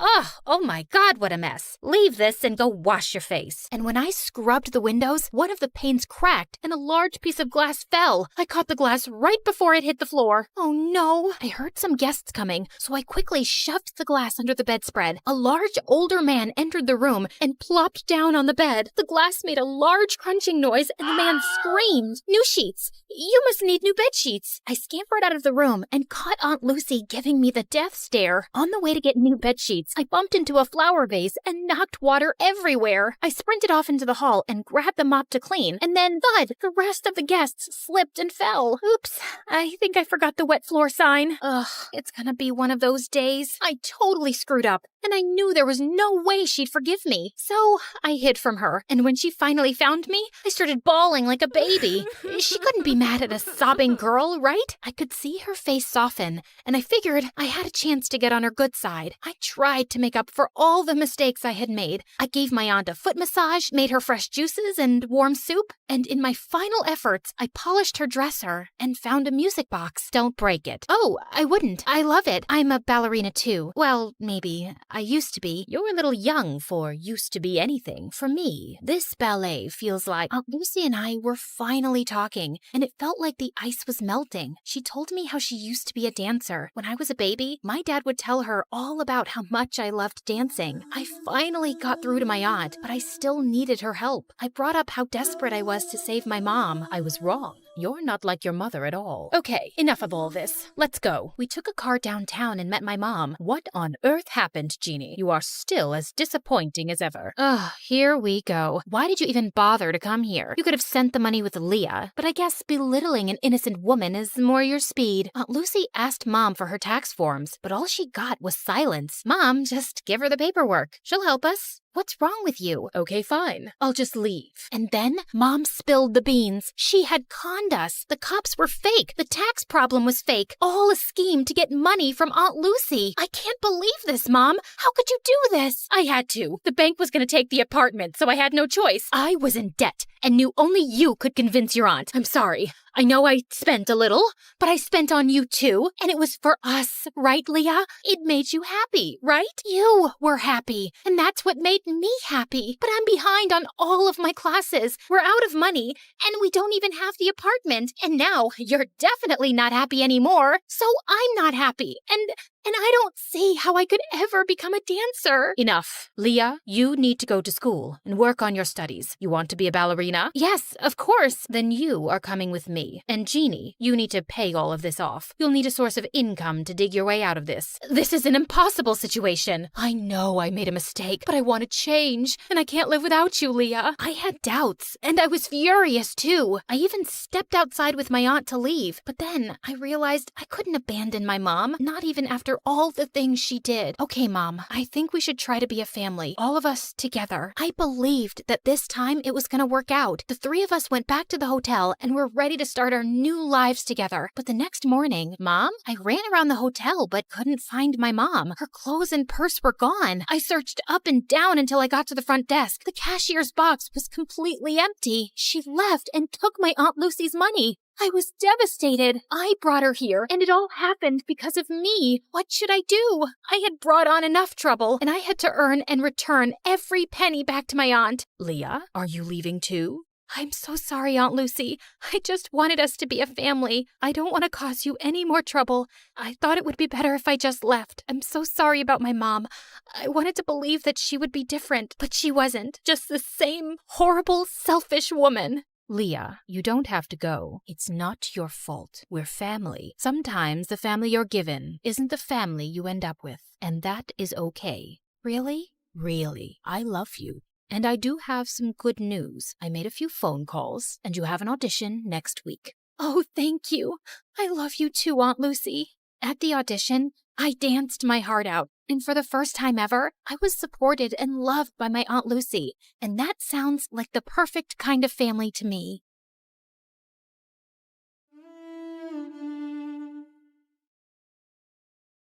Oh my God, what a mess. Leave this and go wash your face. And when I scrubbed the windows, one of the panes cracked and a large piece of glass fell. I caught the glass right before it hit the floor. Oh no. I heard some guests coming, so I quickly shoved the glass under the bedspread. A large older man entered the room and plopped down on the bed. The glass made a large crunching noise and the man screamed, "New sheets! You must need new bed sheets!" I scampered out of the room and caught Aunt Lucy giving me the death stare. On the way to get new bed sheets, I bumped into a flower vase and knocked water everywhere. I sprinted off into the hall and grabbed the mop to clean, and then thud! The rest of the guests slipped and fell. Oops, I think I forgot the wet floor sign. Ugh, it's gonna be one of those days. I totally screwed up, and I knew there was no way she'd forgive me. So I hid from her, and when she finally found me, I started bawling like a baby. She couldn't be mad at a sobbing girl, right? I could see her face soften, and I figured I had a chance to get on her good side. I tried to make up for all the mistakes I had made. I gave my aunt a foot massage, made her fresh juices and warm soup, and in my final efforts, I polished her dresser and found a music box. Don't break it. Oh, I wouldn't. I love it. I'm a ballerina too. Well, maybe. I used to be. You're a little young for used to be anything. For me, this ballet feels like Aunt Lucy and I were finally talking, and it felt like the ice was melting. She told me how she used to be a dancer. When I was a baby, my dad would tell her all about how much I loved dancing. I finally got through to my aunt, but I still needed her help. I brought up how desperate I was to save my mom. I was wrong. You're not like your mother at all. Okay, enough of all this. Let's go. We took a car downtown and met my mom. What on earth happened, Jeannie? You are still as disappointing as ever. Ugh, here we go. Why did you even bother to come here? You could have sent the money with Leah, but I guess belittling an innocent woman is more your speed. Aunt Lucy asked Mom for her tax forms, but all she got was silence. Mom, just give her the paperwork. She'll help us. What's wrong with you? Okay, fine. I'll just leave. And then Mom spilled the beans. She had conned us. The cops were fake. The tax problem was fake. All a scheme to get money from Aunt Lucy. I can't believe this, Mom. How could you do this? I had to. The bank was going to take the apartment, so I had no choice. I was in debt and knew only you could convince your aunt. I'm sorry. I know I spent a little, but I spent on you too, and it was for us, right, Leah? It made you happy, right? You were happy, and that's what made me happy. But I'm behind on all of my classes. We're out of money, and we don't even have the apartment. And now you're definitely not happy anymore, so I'm not happy. And I don't see how I could ever become a dancer. Enough. Leah, you need to go to school and work on your studies. You want to be a ballerina? Yes, of course. Then you are coming with me. And Jeannie, you need to pay all of this off. You'll need a source of income to dig your way out of this. This is an impossible situation. I know I made a mistake, but I want to change. And I can't live without you, Leah. I had doubts, and I was furious too. I even stepped outside with my aunt to leave. But then I realized I couldn't abandon my mom, not even after all the things she did. Okay, Mom, I think we should try to be a family, all of us together. I believed that this time it was going to work out. The three of us went back to the hotel and were ready to start our new lives together. But the next morning, Mom, I ran around the hotel but couldn't find my mom. Her clothes and purse were gone. I searched up and down until I got to the front desk. The cashier's box was completely empty. She left and took my Aunt Lucy's money. I was devastated. I brought her here, and it all happened because of me. What should I do? I had brought on enough trouble, and I had to earn and return every penny back to my aunt. Leah, are you leaving too? I'm so sorry, Aunt Lucy. I just wanted us to be a family. I don't want to cause you any more trouble. I thought it would be better if I just left. I'm so sorry about my mom. I wanted to believe that she would be different, but she wasn't. Just the same horrible, selfish woman. Leah, you don't have to go. It's not your fault. We're family. Sometimes the family you're given isn't the family you end up with, and that is okay. Really? Really. I love you. And I do have some good news. I made a few phone calls, and you have an audition next week. Oh, thank you. I love you too, Aunt Lucy. At the audition, I danced my heart out, and for the first time ever, I was supported and loved by my Aunt Lucy, and that sounds like the perfect kind of family to me.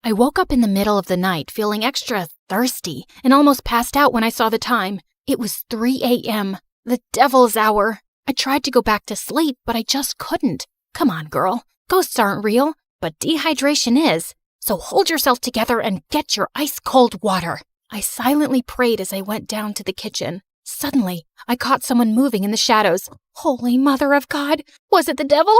I woke up in the middle of the night feeling extra thirsty and almost passed out when I saw the time. It was 3 a.m., the devil's hour. I tried to go back to sleep, but I just couldn't. Come on, girl. Ghosts aren't real, but dehydration is. So hold yourself together and get your ice-cold water. I silently prayed as I went down to the kitchen. Suddenly, I caught someone moving in the shadows. Holy Mother of God! Was it the devil?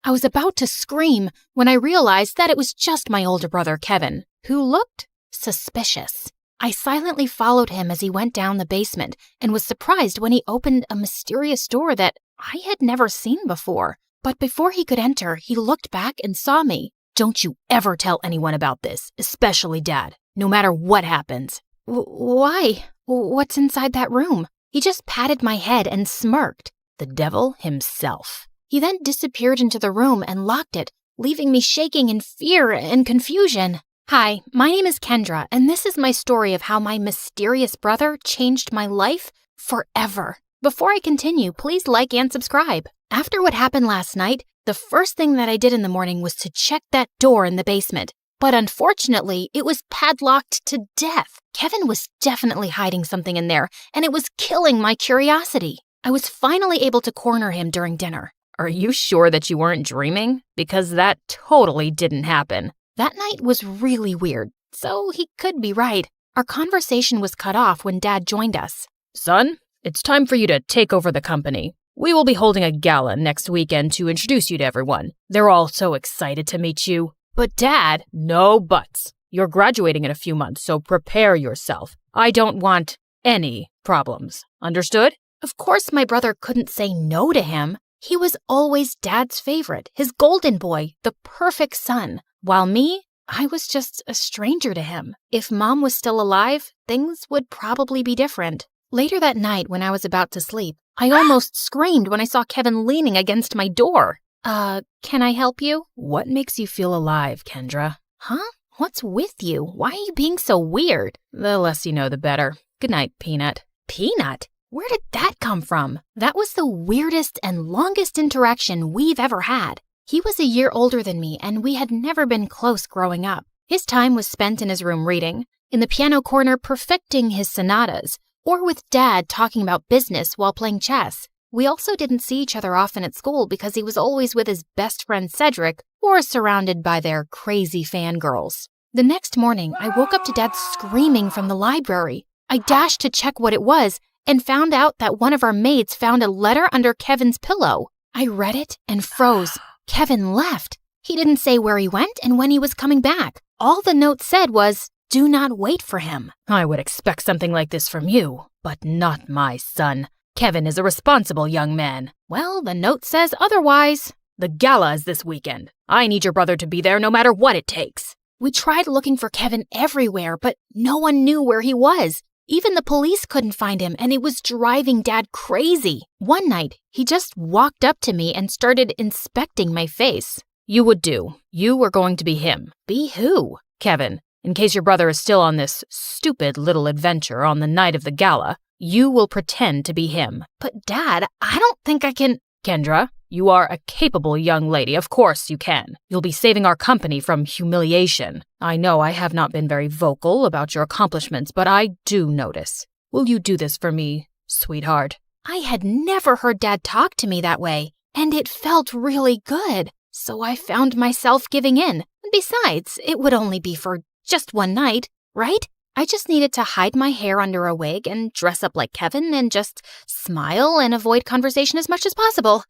I was about to scream when I realized that it was just my older brother, Kevin, who looked suspicious. I silently followed him as he went down the basement and was surprised when he opened a mysterious door that I had never seen before. But before he could enter, he looked back and saw me. Don't you ever tell anyone about this, especially Dad, no matter what happens. Why? What's inside that room? He just patted my head and smirked. The devil himself. He then disappeared into the room and locked it, leaving me shaking in fear and confusion. Hi, my name is Kendra, and this is my story of how my mysterious brother changed my life forever. Before I continue, please like and subscribe. After what happened last night, the first thing that I did in the morning was to check that door in the basement. But unfortunately, it was padlocked to death. Kevin was definitely hiding something in there, and it was killing my curiosity. I was finally able to corner him during dinner. Are you sure that you weren't dreaming? Because that totally didn't happen. That night was really weird, so he could be right. Our conversation was cut off when Dad joined us. Son, it's time for you to take over the company. We will be holding a gala next weekend to introduce you to everyone. They're all so excited to meet you. But Dad, no buts. You're graduating in a few months, so prepare yourself. I don't want any problems. Understood? Of course my brother couldn't say no to him. He was always Dad's favorite, his golden boy, the perfect son. While me, I was just a stranger to him. If Mom was still alive, things would probably be different. Later that night, when I was about to sleep, I almost screamed when I saw Kevin leaning against my door. Can I help you? What makes you feel alive, Kendra? Huh? What's with you? Why are you being so weird? The less you know, the better. Good night, Peanut. Peanut? Where did that come from? That was the weirdest and longest interaction we've ever had. He was a year older than me, and we had never been close growing up. His time was spent in his room reading, in the piano corner perfecting his sonatas, or with Dad talking about business while playing chess. We also didn't see each other often at school because he was always with his best friend Cedric or surrounded by their crazy fangirls. The next morning, I woke up to Dad screaming from the library. I dashed to check what it was and found out that one of our maids found a letter under Kevin's pillow. I read it and froze. Kevin left. He didn't say where he went and when he was coming back. All the note said was, "Do not wait for him." I would expect something like this from you, but not my son. Kevin is a responsible young man. Well, the note says otherwise. The gala is this weekend. I need your brother to be there no matter what it takes. We tried looking for Kevin everywhere, but no one knew where he was. Even the police couldn't find him, and it was driving Dad crazy. One night, he just walked up to me and started inspecting my face. You would do. You were going to be him. Be who? Kevin. In case your brother is still on this stupid little adventure on the night of the gala, you will pretend to be him. But Dad, I don't think I can... Kendra, you are a capable young lady. Of course you can. You'll be saving our company from humiliation. I know I have not been very vocal about your accomplishments, but I do notice. Will you do this for me, sweetheart? I had never heard Dad talk to me that way, and it felt really good. So I found myself giving in. Besides, it would only be for just one night, right? I just needed to hide my hair under a wig and dress up like Kevin and just smile and avoid conversation as much as possible.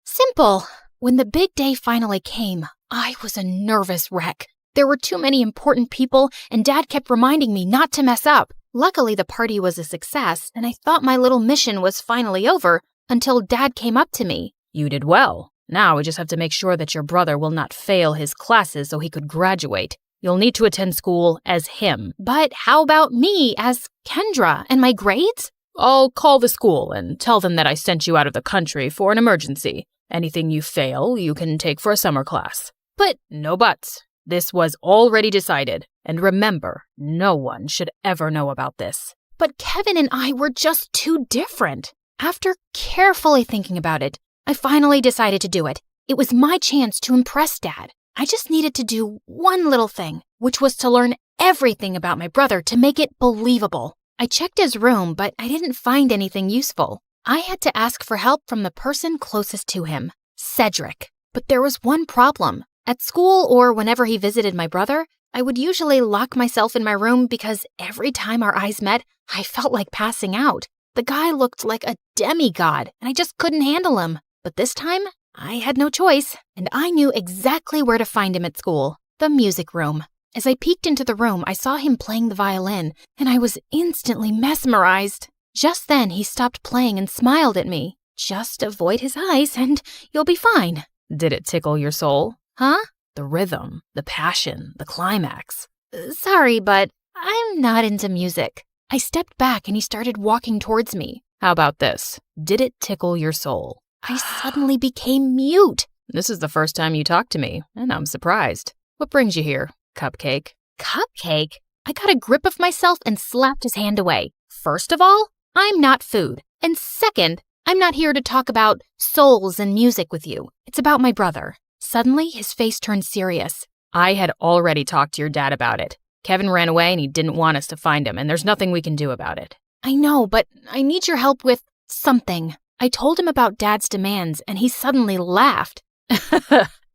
Simple. When the big day finally came, I was a nervous wreck. There were too many important people, and Dad kept reminding me not to mess up. Luckily, the party was a success, and I thought my little mission was finally over until Dad came up to me. You did well. Now we just have to make sure that your brother will not fail his classes so he could graduate. You'll need to attend school as him. But how about me as Kendra and my grades? I'll call the school and tell them that I sent you out of the country for an emergency. Anything you fail, you can take for a summer class. But no buts. This was already decided. And remember, no one should ever know about this. But Kevin and I were just too different. After carefully thinking about it, I finally decided to do it. It was my chance to impress Dad. I just needed to do one little thing, which was to learn everything about my brother to make it believable. I checked his room, but I didn't find anything useful. I had to ask for help from the person closest to him, Cedric. But there was one problem. At school or whenever he visited my brother, I would usually lock myself in my room because every time our eyes met, I felt like passing out. The guy looked like a demigod, and I just couldn't handle him. But this time, I had no choice, and I knew exactly where to find him at school, the music room. As I peeked into the room, I saw him playing the violin, and I was instantly mesmerized. Just then, he stopped playing and smiled at me. Just avoid his eyes, and you'll be fine. Did it tickle your soul? Huh? The rhythm, the passion, the climax. Sorry, but I'm not into music. I stepped back and he started walking towards me. How about this? Did it tickle your soul? I suddenly became mute. This is the first time you talked to me, and I'm surprised. What brings you here, Cupcake? Cupcake? I got a grip of myself and slapped his hand away. First of all, I'm not food. And second, I'm not here to talk about souls and music with you. It's about my brother. Suddenly, his face turned serious. I had already talked to your dad about it. Kevin ran away and he didn't want us to find him, and there's nothing we can do about it. I know, but I need your help with something. I told him about Dad's demands, and he suddenly laughed.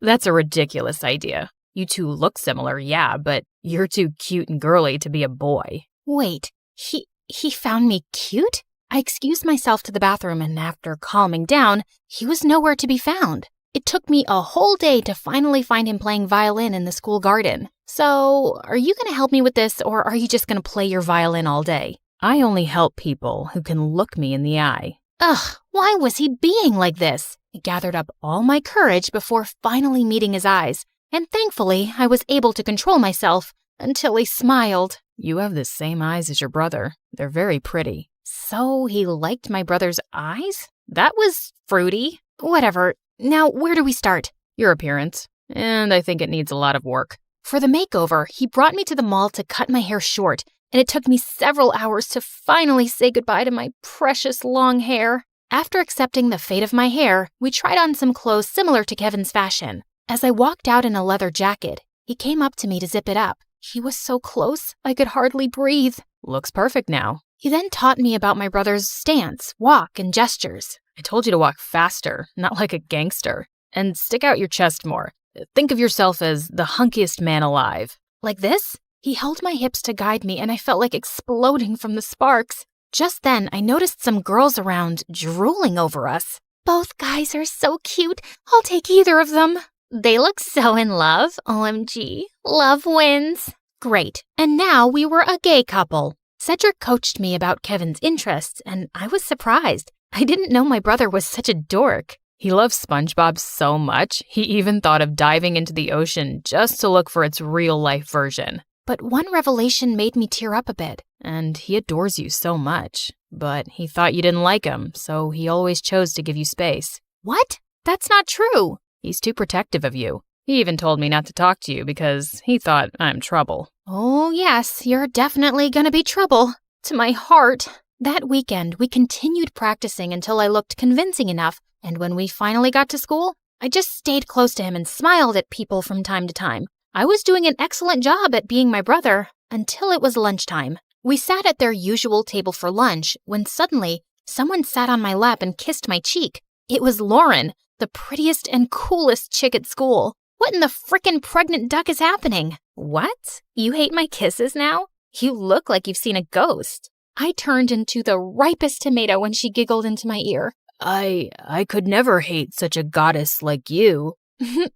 That's a ridiculous idea. You two look similar, yeah, but you're too cute and girly to be a boy. Wait, he found me cute? I excused myself to the bathroom, and after calming down, he was nowhere to be found. It took me a whole day to finally find him playing violin in the school garden. So, are you going to help me with this, or are you just going to play your violin all day? I only help people who can look me in the eye. Ugh, why was he being like this? I gathered up all my courage before finally meeting his eyes, and thankfully I was able to control myself until he smiled. You have the same eyes as your brother. They're very pretty. So he liked my brother's eyes? That was fruity. Whatever. Now, where do we start? Your appearance. And I think it needs a lot of work. For the makeover, he brought me to the mall to cut my hair short, and it took me several hours to finally say goodbye to my precious long hair. After accepting the fate of my hair, we tried on some clothes similar to Kevin's fashion. As I walked out in a leather jacket, he came up to me to zip it up. He was so close, I could hardly breathe. Looks perfect now. He then taught me about my brother's stance, walk, and gestures. I told you to walk faster, not like a gangster. And stick out your chest more. Think of yourself as the hunkiest man alive. Like this? He held my hips to guide me, and I felt like exploding from the sparks. Just then, I noticed some girls around drooling over us. Both guys are so cute. I'll take either of them. They look so in love. OMG. Love wins. Great. And now we were a gay couple. Cedric coached me about Kevin's interests, and I was surprised. I didn't know my brother was such a dork. He loves SpongeBob so much, he even thought of diving into the ocean just to look for its real-life version. But one revelation made me tear up a bit. And he adores you so much. But he thought you didn't like him, so he always chose to give you space. What? That's not true. He's too protective of you. He even told me not to talk to you because he thought I'm trouble. Oh, yes, you're definitely gonna be trouble. To my heart. That weekend, we continued practicing until I looked convincing enough, and when we finally got to school, I just stayed close to him and smiled at people from time to time. I was doing an excellent job at being my brother until it was lunchtime. We sat at their usual table for lunch when suddenly someone sat on my lap and kissed my cheek. It was Lauren, the prettiest and coolest chick at school. What in the frickin' pregnant duck is happening? What? You hate my kisses now? You look like you've seen a ghost. I turned into the ripest tomato when she giggled into my ear. I could never hate such a goddess like you.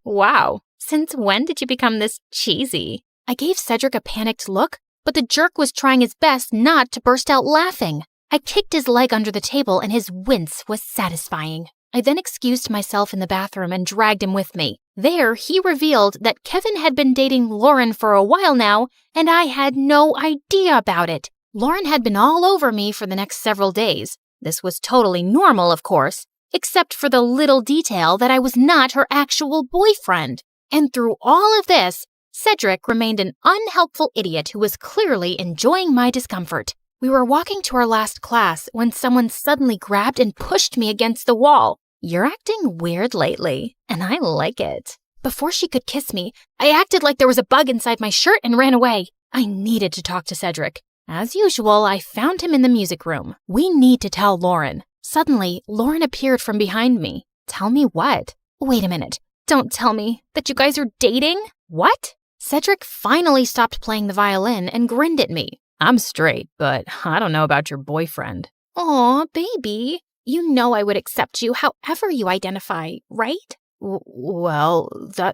Wow, since when did you become this cheesy? I gave Cedric a panicked look, but the jerk was trying his best not to burst out laughing. I kicked his leg under the table and his wince was satisfying. I then excused myself in the bathroom and dragged him with me. There, he revealed that Kevin had been dating Lauren for a while now, and I had no idea about it. Lauren had been all over me for the next several days. This was totally normal, of course, except for the little detail that I was not her actual boyfriend. And through all of this, Cedric remained an unhelpful idiot who was clearly enjoying my discomfort. We were walking to our last class when someone suddenly grabbed and pushed me against the wall. You're acting weird lately, and I like it. Before she could kiss me, I acted like there was a bug inside my shirt and ran away. I needed to talk to Cedric. As usual, I found him in the music room. We need to tell Lauren. Suddenly, Lauren appeared from behind me. Tell me what? Wait a minute. Don't tell me that you guys are dating? What? Cedric finally stopped playing the violin and grinned at me. I'm straight, but I don't know about your boyfriend. Aw, baby. You know I would accept you however you identify, right? Well,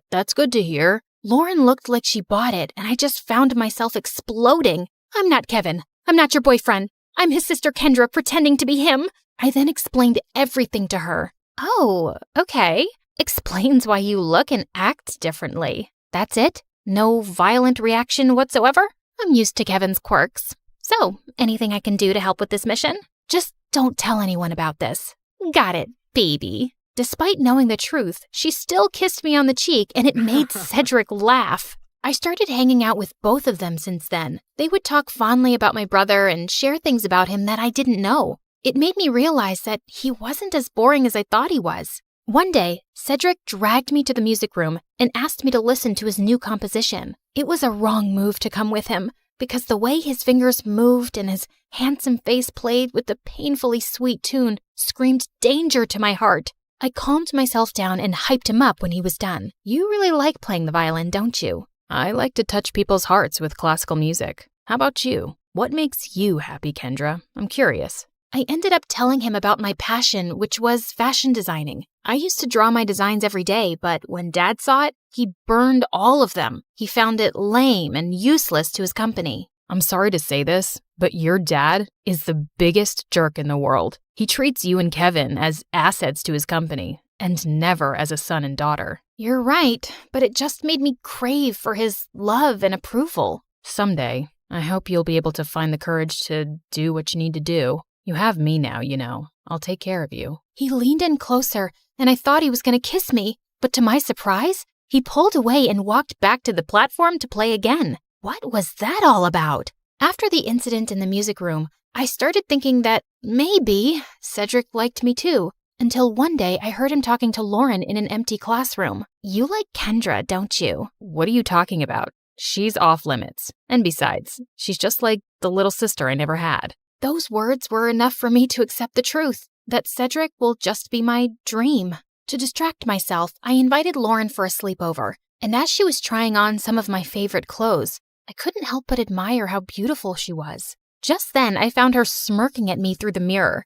that's good to hear. Lauren looked like she bought it, and I just found myself exploding. I'm not Kevin. I'm not your boyfriend. I'm his sister Kendra pretending to be him. I then explained everything to her. Oh, okay. Explains why you look and act differently. That's it? No violent reaction whatsoever? I'm used to Kevin's quirks. So, anything I can do to help with this mission? Just don't tell anyone about this. Got it, baby. Despite knowing the truth, she still kissed me on the cheek and it made Cedric laugh. I started hanging out with both of them since then. They would talk fondly about my brother and share things about him that I didn't know. It made me realize that he wasn't as boring as I thought he was. One day, Cedric dragged me to the music room and asked me to listen to his new composition. It was a wrong move to come with him, because the way his fingers moved and his handsome face played with the painfully sweet tune screamed danger to my heart. I calmed myself down and hyped him up when he was done. You really like playing the violin, don't you? I like to touch people's hearts with classical music. How about you? What makes you happy, Kendra? I'm curious. I ended up telling him about my passion, which was fashion designing. I used to draw my designs every day, but when Dad saw it, he burned all of them. He found it lame and useless to his company. I'm sorry to say this, but your dad is the biggest jerk in the world. He treats you and Kevin as assets to his company, and never as a son and daughter. You're right, but it just made me crave for his love and approval. Someday, I hope you'll be able to find the courage to do what you need to do. You have me now, you know. I'll take care of you. He leaned in closer, and I thought he was going to kiss me, but to my surprise, he pulled away and walked back to the platform to play again. What was that all about? After the incident in the music room, I started thinking that maybe Cedric liked me too, until one day I heard him talking to Lauren in an empty classroom. You like Kendra, don't you? What are you talking about? She's off limits. And besides, she's just like the little sister I never had. Those words were enough for me to accept the truth, that Cedric will just be my dream. To distract myself, I invited Lauren for a sleepover, and as she was trying on some of my favorite clothes, I couldn't help but admire how beautiful she was. Just then, I found her smirking at me through the mirror.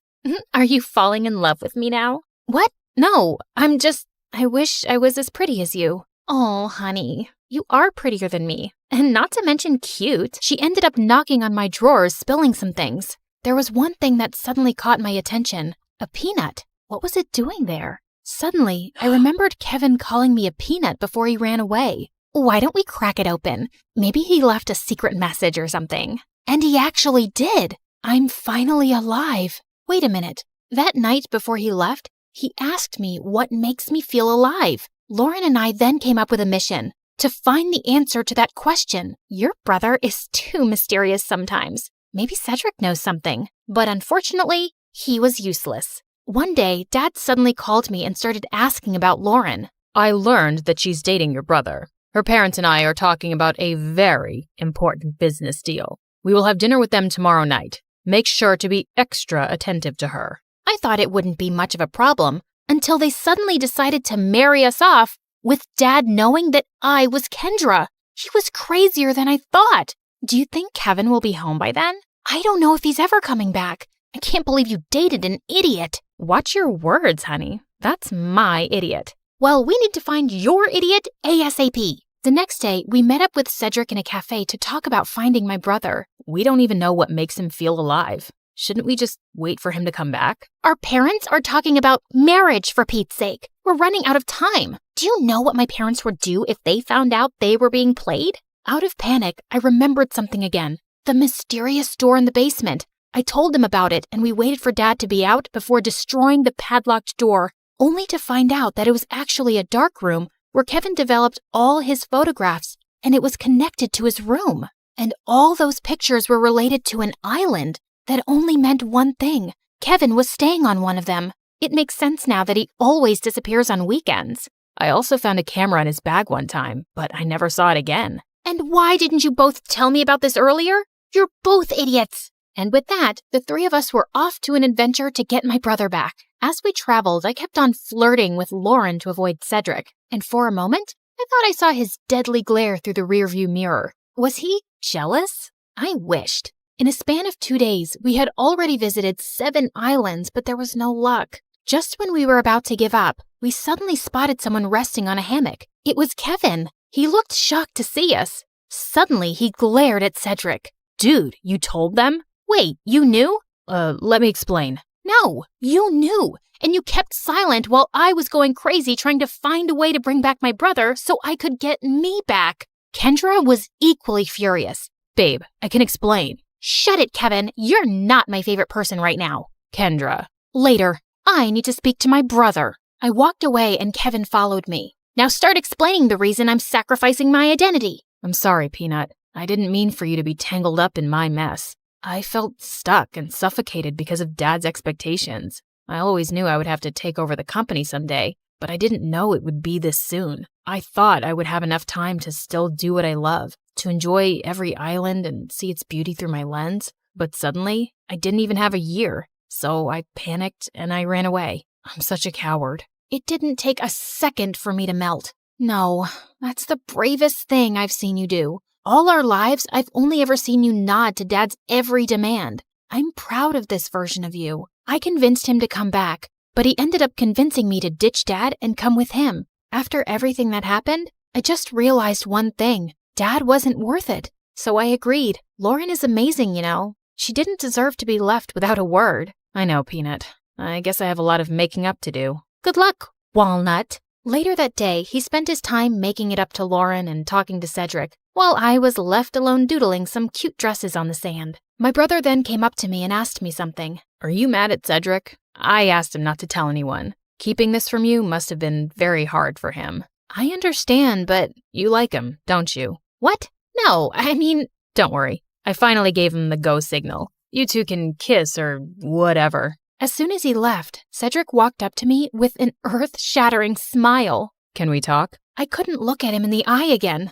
Are you falling in love with me now? What? No, I wish I was as pretty as you. Oh, honey, you are prettier than me, and not to mention cute. She ended up knocking on my drawers, spilling some things. There was one thing that suddenly caught my attention. A peanut. What was it doing there? Suddenly, I remembered Kevin calling me a peanut before he ran away. Why don't we crack it open? Maybe he left a secret message or something. And he actually did. I'm finally alive. Wait a minute. That night before he left, he asked me what makes me feel alive. Lauren and I then came up with a mission to find the answer to that question. Your brother is too mysterious sometimes. Maybe Cedric knows something, but unfortunately, he was useless. One day, Dad suddenly called me and started asking about Lauren. I learned that she's dating your brother. Her parents and I are talking about a very important business deal. We will have dinner with them tomorrow night. Make sure to be extra attentive to her. I thought it wouldn't be much of a problem until they suddenly decided to marry us off with Dad knowing that I was Kendra. He was crazier than I thought. Do you think Kevin will be home by then? I don't know if he's ever coming back. I can't believe you dated an idiot. Watch your words, honey. That's my idiot. Well, we need to find your idiot ASAP. The next day, we met up with Cedric in a cafe to talk about finding my brother. We don't even know what makes him feel alive. Shouldn't we just wait for him to come back? Our parents are talking about marriage, for Pete's sake. We're running out of time. Do you know what my parents would do if they found out they were being played? Out of panic, I remembered something again. The mysterious door in the basement. I told them about it, and we waited for Dad to be out before destroying the padlocked door, only to find out that it was actually a dark room where Kevin developed all his photographs, and it was connected to his room. And all those pictures were related to an island that only meant one thing. Kevin was staying on one of them. It makes sense now that he always disappears on weekends. I also found a camera in his bag one time, but I never saw it again. And why didn't you both tell me about this earlier? You're both idiots. And with that, the three of us were off to an adventure to get my brother back. As we traveled, I kept on flirting with Lauren to avoid Cedric. And for a moment, I thought I saw his deadly glare through the rearview mirror. Was he jealous? I wished. In a span of 2 days, we had already visited 7 islands, but there was no luck. Just when we were about to give up, we suddenly spotted someone resting on a hammock. It was Kevin. He looked shocked to see us. Suddenly, he glared at Cedric. Dude, you told them? Wait, you knew? Let me explain. No, you knew. And you kept silent while I was going crazy trying to find a way to bring back my brother so I could get me back. Kendra was equally furious. Babe, I can explain. Shut it, Kevin. You're not my favorite person right now. Kendra. Later. I need to speak to my brother. I walked away and Kevin followed me. Now start explaining the reason I'm sacrificing my identity. I'm sorry, Peanut. I didn't mean for you to be tangled up in my mess. I felt stuck and suffocated because of Dad's expectations. I always knew I would have to take over the company someday, but I didn't know it would be this soon. I thought I would have enough time to still do what I love, to enjoy every island and see its beauty through my lens. But suddenly, I didn't even have a year. So I panicked and I ran away. I'm such a coward. It didn't take a second for me to melt. No, that's the bravest thing I've seen you do. All our lives, I've only ever seen you nod to Dad's every demand. I'm proud of this version of you. I convinced him to come back, but he ended up convincing me to ditch Dad and come with him. After everything that happened, I just realized one thing. Dad wasn't worth it. So I agreed. Lauren is amazing, you know. She didn't deserve to be left without a word. I know, Peanut. I guess I have a lot of making up to do. Good luck, Walnut. Later that day, he spent his time making it up to Lauren and talking to Cedric, while I was left alone doodling some cute dresses on the sand. My brother then came up to me and asked me something. Are you mad at Cedric? I asked him not to tell anyone. Keeping this from you must have been very hard for him. I understand, but you like him, don't you? What? No, I mean... Don't worry. I finally gave him the go signal. You two can kiss or whatever. As soon as he left, Cedric walked up to me with an earth-shattering smile. Can we talk? I couldn't look at him in the eye again.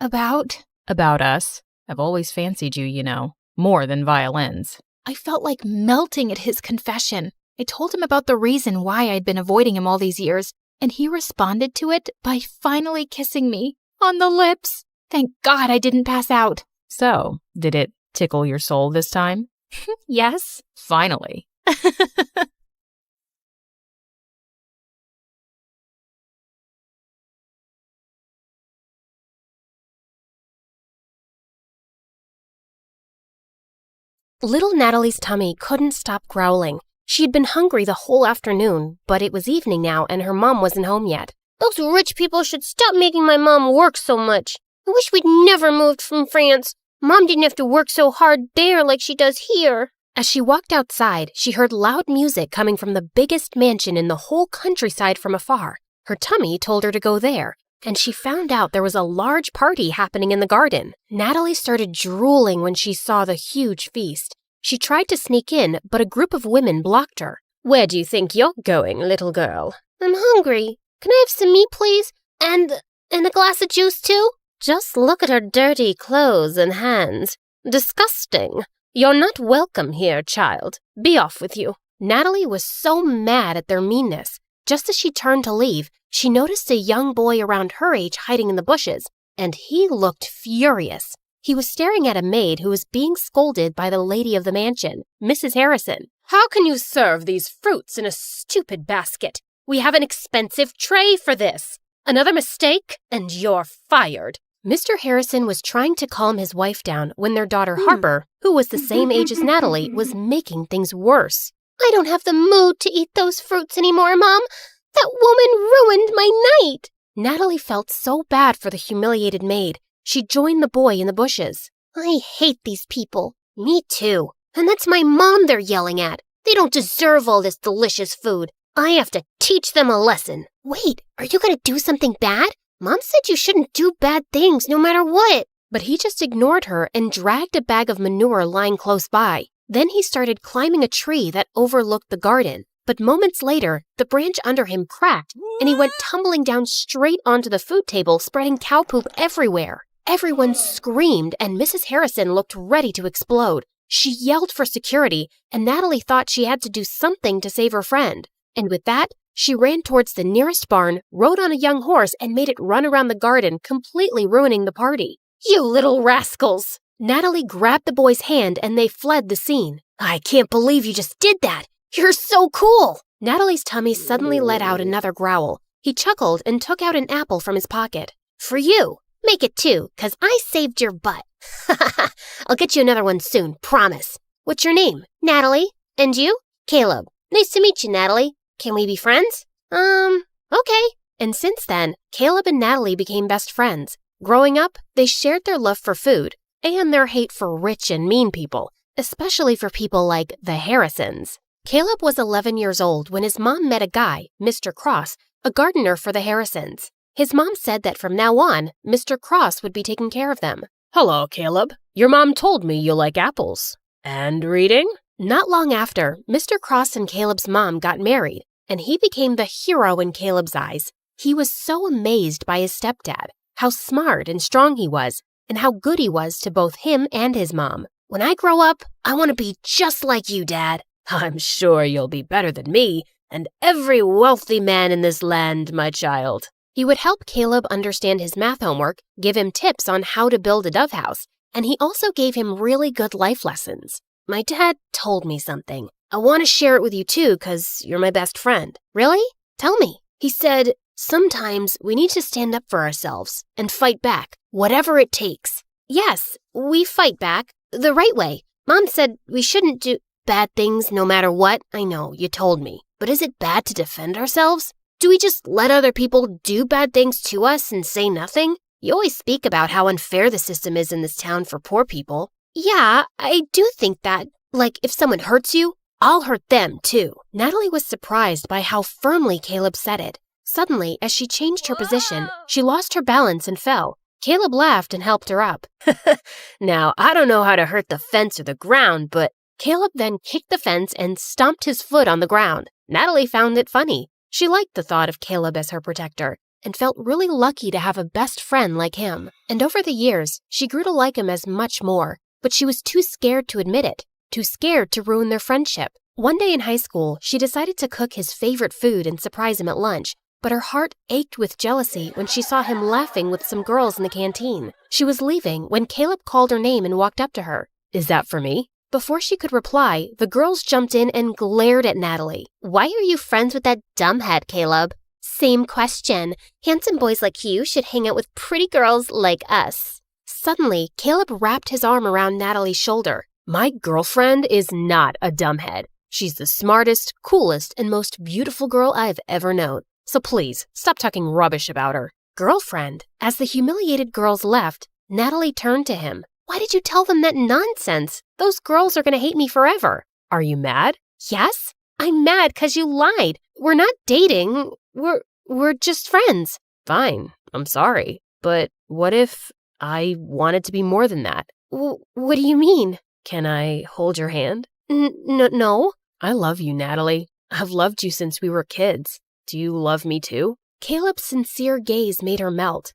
About us. I've always fancied you, you know. More than violins. I felt like melting at his confession. I told him about the reason why I'd been avoiding him all these years, and he responded to it by finally kissing me on the lips. Thank God I didn't pass out. So, did it tickle your soul this time? Yes. Finally. Little Natalie's tummy couldn't stop growling. She had been hungry the whole afternoon, but it was evening now and her mom wasn't home yet. Those rich people should stop making my mom work so much. I wish we'd never moved from France. Mom didn't have to work so hard there like she does here. As she walked outside, she heard loud music coming from the biggest mansion in the whole countryside from afar. Her tummy told her to go there, and she found out there was a large party happening in the garden. Natalie started drooling when she saw the huge feast. She tried to sneak in, but a group of women blocked her. Where do you think you're going, little girl? I'm hungry. Can I have some meat, please? And a glass of juice, too? Just look at her dirty clothes and hands. Disgusting. You're not welcome here, child. Be off with you. Natalie was so mad at their meanness. Just as she turned to leave, she noticed a young boy around her age hiding in the bushes, and he looked furious. He was staring at a maid who was being scolded by the lady of the mansion, Mrs. Harrison. "How can you serve these fruits in a stupid basket? We have an expensive tray for this. Another mistake, and you're fired." Mr. Harrison was trying to calm his wife down when their daughter Harper, who was the same age as Natalie, was making things worse. I don't have the mood to eat those fruits anymore, Mom. That woman ruined my night. Natalie felt so bad for the humiliated maid. She joined the boy in the bushes. I hate these people. Me too. And that's my mom they're yelling at. They don't deserve all this delicious food. I have to teach them a lesson. Wait, are you going to do something bad? Mom said you shouldn't do bad things no matter what. But he just ignored her and dragged a bag of manure lying close by. Then he started climbing a tree that overlooked the garden. But moments later, the branch under him cracked, and he went tumbling down straight onto the food table, spreading cow poop everywhere. Everyone screamed, and Mrs. Harrison looked ready to explode. She yelled for security, and Natalie thought she had to do something to save her friend. And with that, she ran towards the nearest barn, rode on a young horse, and made it run around the garden, completely ruining the party. You little rascals! Natalie grabbed the boy's hand, and they fled the scene. I can't believe you just did that! You're so cool! Natalie's tummy suddenly let out another growl. He chuckled and took out an apple from his pocket. For you! Make it 2, 'cause I saved your butt. I'll get you another one soon, promise. What's your name? Natalie. And you? Caleb. Nice to meet you, Natalie. Can we be friends? Okay. And since then, Caleb and Natalie became best friends. Growing up, they shared their love for food and their hate for rich and mean people, especially for people like the Harrisons. Caleb was 11 years old when his mom met a guy, Mr. Cross, a gardener for the Harrisons. His mom said that from now on, Mr. Cross would be taking care of them. Hello, Caleb. Your mom told me you like apples. And reading? Not long after, Mr. Cross and Caleb's mom got married, and he became the hero in Caleb's eyes. He was so amazed by his stepdad, how smart and strong he was, and how good he was to both him and his mom. When I grow up, I want to be just like you, Dad. I'm sure you'll be better than me and every wealthy man in this land, my child. He would help Caleb understand his math homework, give him tips on how to build a dove house, and he also gave him really good life lessons. My dad told me something. I want to share it with you too, 'cause you're my best friend. Really? Tell me. He said, sometimes we need to stand up for ourselves and fight back, whatever it takes. Yes, we fight back the right way. Mom said we shouldn't do bad things no matter what. I know, you told me. But is it bad to defend ourselves? Do we just let other people do bad things to us and say nothing? You always speak about how unfair the system is in this town for poor people. Yeah, I do think that. Like, if someone hurts you, I'll hurt them too. Natalie was surprised by how firmly Caleb said it. Suddenly, as she changed her position, she lost her balance and fell. Caleb laughed and helped her up. Now, I don't know how to hurt the fence or the ground, but... Caleb then kicked the fence and stomped his foot on the ground. Natalie found it funny. She liked the thought of Caleb as her protector and felt really lucky to have a best friend like him. And over the years, she grew to like him as much more, but she was too scared to admit it, too scared to ruin their friendship. One day in high school, she decided to cook his favorite food and surprise him at lunch, but her heart ached with jealousy when she saw him laughing with some girls in the canteen. She was leaving when Caleb called her name and walked up to her. Is that for me? Before she could reply, the girls jumped in and glared at Natalie. Why are you friends with that dumbhead, Caleb? Same question. Handsome boys like you should hang out with pretty girls like us. Suddenly, Caleb wrapped his arm around Natalie's shoulder. My girlfriend is not a dumbhead. She's the smartest, coolest, and most beautiful girl I've ever known. So please, stop talking rubbish about her. Girlfriend? As the humiliated girls left, Natalie turned to him. Why did you tell them that nonsense? Those girls are going to hate me forever. Are you mad? Yes, I'm mad because you lied. We're not dating. We're just friends. Fine, I'm sorry. But what if I wanted to be more than that? What do you mean? Can I hold your hand? No. I love you, Natalie. I've loved you since we were kids. Do you love me too? Caleb's sincere gaze made her melt.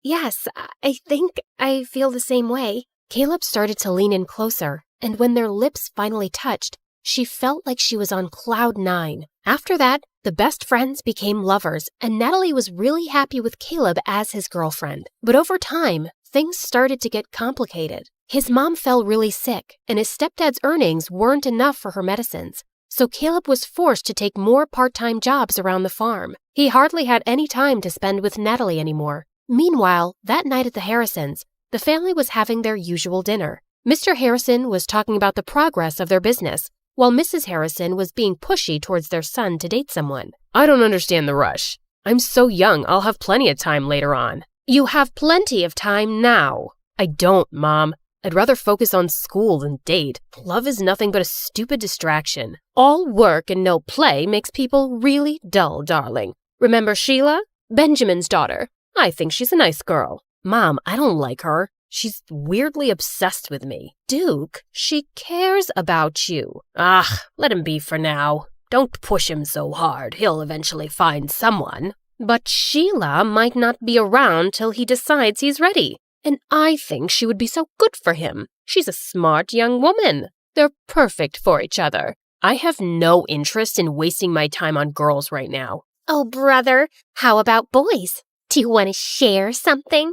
Yes, I think I feel the same way. Caleb started to lean in closer, and when their lips finally touched, she felt like she was on cloud 9. After that, the best friends became lovers, and Natalie was really happy with Caleb as his girlfriend. But over time, things started to get complicated. His mom fell really sick, and his stepdad's earnings weren't enough for her medicines. So Caleb was forced to take more part-time jobs around the farm. He hardly had any time to spend with Natalie anymore. Meanwhile, that night at the Harrisons, the family was having their usual dinner. Mr. Harrison was talking about the progress of their business, while Mrs. Harrison was being pushy towards their son to date someone. I don't understand the rush. I'm so young, I'll have plenty of time later on. You have plenty of time now. I don't, Mom. I'd rather focus on school than date. Love is nothing but a stupid distraction. All work and no play makes people really dull, darling. Remember Sheila? Benjamin's daughter. I think she's a nice girl. Mom, I don't like her. She's weirdly obsessed with me. Duke, she cares about you. Let him be for now. Don't push him so hard. He'll eventually find someone. But Sheila might not be around till he decides he's ready. And I think she would be so good for him. She's a smart young woman. They're perfect for each other. I have no interest in wasting my time on girls right now. Oh, brother, how about boys? Do you want to share something?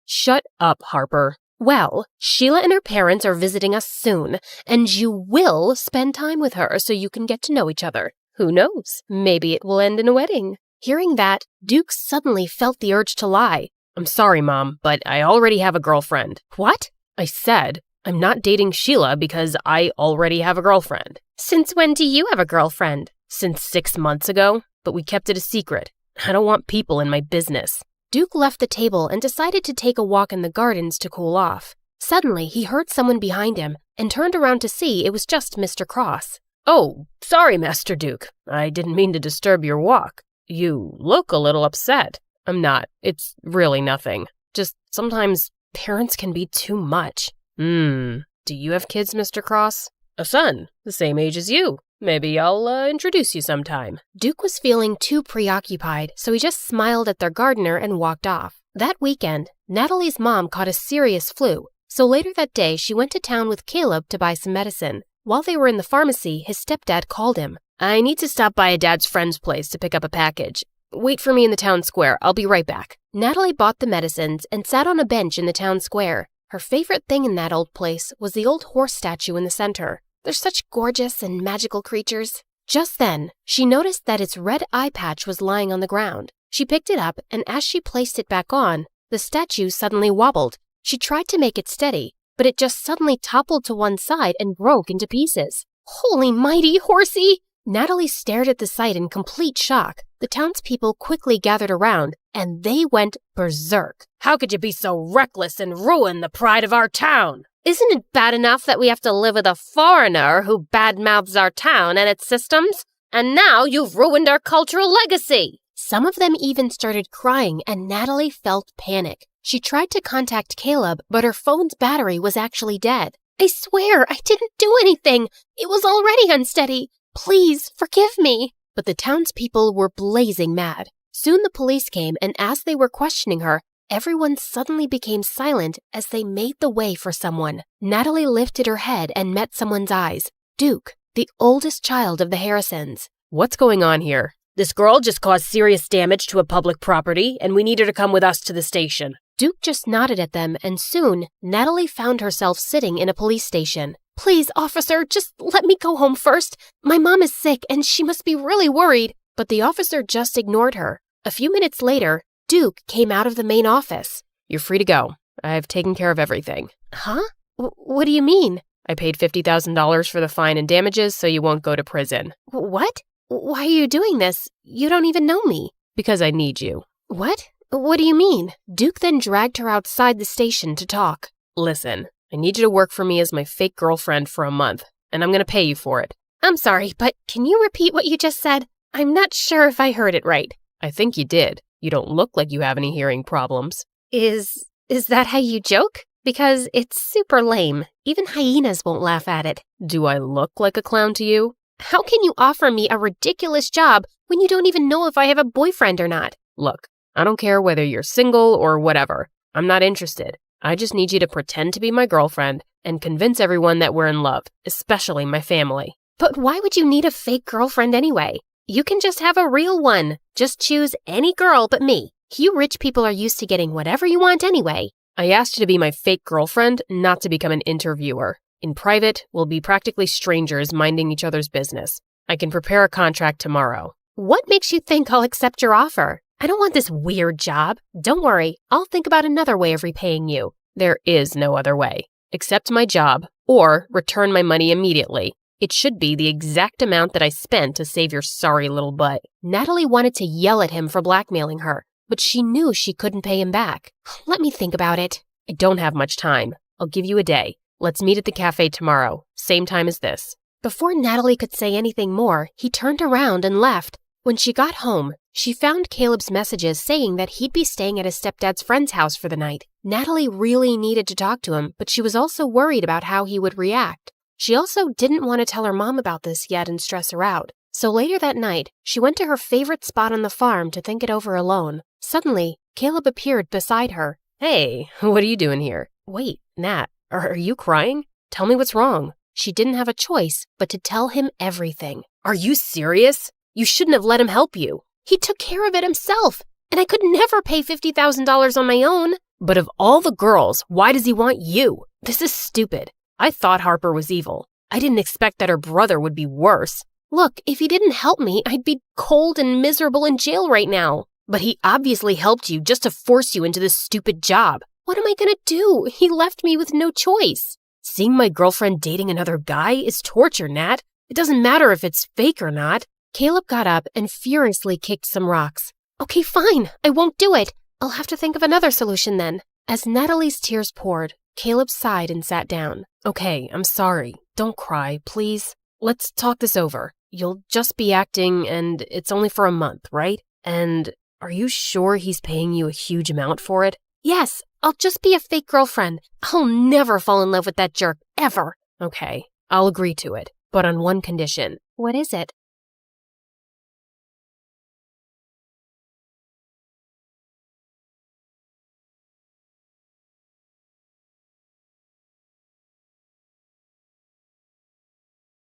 Shut up, Harper. Well, Sheila and her parents are visiting us soon, and you will spend time with her so you can get to know each other. Who knows? Maybe it will end in a wedding. Hearing that, Duke suddenly felt the urge to lie. I'm sorry, Mom, but I already have a girlfriend. What? I said I'm not dating Sheila because I already have a girlfriend. Since when do you have a girlfriend? Since 6 months ago, but we kept it a secret. I don't want people in my business. Duke left the table and decided to take a walk in the gardens to cool off. Suddenly, he heard someone behind him and turned around to see it was just Mr. Cross. Oh, sorry, Master Duke. I didn't mean to disturb your walk. You look a little upset. I'm not. It's really nothing. Just sometimes parents can be too much. Do you have kids, Mr. Cross? A son, the same age as you. Maybe I'll introduce you sometime. Duke was feeling too preoccupied, so he just smiled at their gardener and walked off. That weekend, Natalie's mom caught a serious flu, so later that day she went to town with Caleb to buy some medicine. While they were in the pharmacy, his stepdad called him. I need to stop by a dad's friend's place to pick up a package. Wait for me in the town square. I'll be right back. Natalie bought the medicines and sat on a bench in the town square. Her favorite thing in that old place was the old horse statue in the center. They're such gorgeous and magical creatures. Just then, she noticed that its red eye patch was lying on the ground. She picked it up, and as she placed it back on, the statue suddenly wobbled. She tried to make it steady, but it just suddenly toppled to one side and broke into pieces. Holy mighty horsey! Natalie stared at the sight in complete shock. The townspeople quickly gathered around, and they went berserk. How could you be so reckless and ruin the pride of our town? Isn't it bad enough that we have to live with a foreigner who badmouths our town and its systems? And now you've ruined our cultural legacy. Some of them even started crying, and Natalie felt panic. She tried to contact Caleb, but her phone's battery was actually dead. I swear, I didn't do anything. It was already unsteady. Please, forgive me. But the townspeople were blazing mad. Soon the police came, and as they were questioning her, everyone suddenly became silent as they made the way for someone. Natalie lifted her head and met someone's eyes. Duke, the oldest child of the Harrisons. What's going on here? This girl just caused serious damage to a public property, and we need her to come with us to the station. Duke just nodded at them, and soon, Natalie found herself sitting in a police station. Please, officer, just let me go home first. My mom is sick, and she must be really worried. But the officer just ignored her. A few minutes later, Duke came out of the main office. You're free to go. I've taken care of everything. Huh? What do you mean? I paid $50,000 for the fine and damages, so you won't go to prison. What? Why are you doing this? You don't even know me. Because I need you. What? What do you mean? Duke then dragged her outside the station to talk. Listen, I need you to work for me as my fake girlfriend for a month, and I'm going to pay you for it. I'm sorry, but can you repeat what you just said? I'm not sure if I heard it right. I think you did. You don't look like you have any hearing problems. Is that how you joke? Because it's super lame. Even hyenas won't laugh at it. Do I look like a clown to you? How can you offer me a ridiculous job when you don't even know if I have a boyfriend or not? Look, I don't care whether you're single or whatever. I'm not interested. I just need you to pretend to be my girlfriend and convince everyone that we're in love, especially my family. But why would you need a fake girlfriend anyway? You can just have a real one. Just choose any girl but me. You rich people are used to getting whatever you want anyway. I asked you to be my fake girlfriend, not to become an interviewer. In private, we'll be practically strangers minding each other's business. I can prepare a contract tomorrow. What makes you think I'll accept your offer? I don't want this weird job. Don't worry, I'll think about another way of repaying you. There is no other way. Accept my job, or return my money immediately. It should be the exact amount that I spent to save your sorry little butt. Natalie wanted to yell at him for blackmailing her, but she knew she couldn't pay him back. Let me think about it. I don't have much time. I'll give you a day. Let's meet at the cafe tomorrow, same time as this. Before Natalie could say anything more, he turned around and left. When she got home, she found Caleb's messages saying that he'd be staying at his stepdad's friend's house for the night. Natalie really needed to talk to him, but she was also worried about how he would react. She also didn't want to tell her mom about this yet and stress her out. So later that night, she went to her favorite spot on the farm to think it over alone. Suddenly, Caleb appeared beside her. Hey, what are you doing here? Wait, Nat, are you crying? Tell me what's wrong. She didn't have a choice but to tell him everything. Are you serious? You shouldn't have let him help you. He took care of it himself, and I could never pay $50,000 on my own. But of all the girls, why does he want you? This is stupid. I thought Harper was evil. I didn't expect that her brother would be worse. Look, if he didn't help me, I'd be cold and miserable in jail right now. But he obviously helped you just to force you into this stupid job. What am I gonna do? He left me with no choice. Seeing my girlfriend dating another guy is torture, Nat. It doesn't matter if it's fake or not. Caleb got up and furiously kicked some rocks. Okay, fine. I won't do it. I'll have to think of another solution then. As Natalie's tears poured, Caleb sighed and sat down. Okay, I'm sorry. Don't cry, please. Let's talk this over. You'll just be acting, and it's only for a month, right? And are you sure he's paying you a huge amount for it? Yes, I'll just be a fake girlfriend. I'll never fall in love with that jerk, ever. Okay, I'll agree to it, but on one condition. What is it?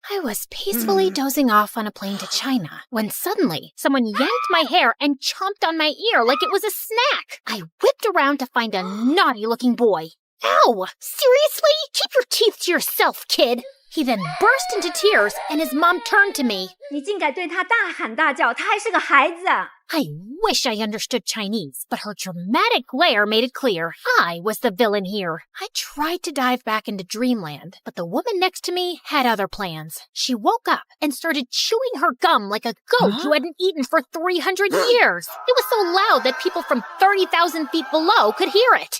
I was peacefully dozing off on a plane to China when suddenly someone yanked my hair and chomped on my ear like it was a snack. I whipped around to find a naughty-looking boy. Ow! Seriously? Keep your teeth to yourself, kid! He then burst into tears and his mom turned to me. 你竟敢对他大喊大叫，他还是个孩子。 I wish I understood Chinese, but her dramatic glare made it clear I was the villain here. I tried to dive back into dreamland, but the woman next to me had other plans. She woke up and started chewing her gum like a goat who hadn't eaten for 300 years. It was so loud that people from 30,000 feet below could hear it.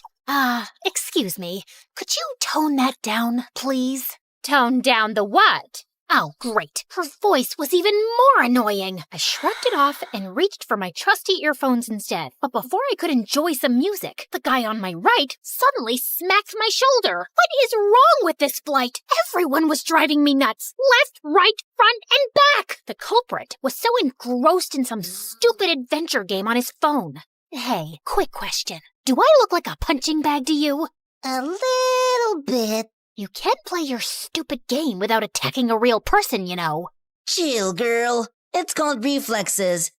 Excuse me, could you tone that down, please? Tone down the what? Oh, great. Her voice was even more annoying. I shrugged it off and reached for my trusty earphones instead. But before I could enjoy some music, the guy on my right suddenly smacked my shoulder. What is wrong with this flight? Everyone was driving me nuts. Left, right, front, and back. The culprit was so engrossed in some stupid adventure game on his phone. Hey, quick question. Do I look like a punching bag to you? A little bit. You can't play your stupid game without attacking a real person, you know. Chill, girl. It's called reflexes.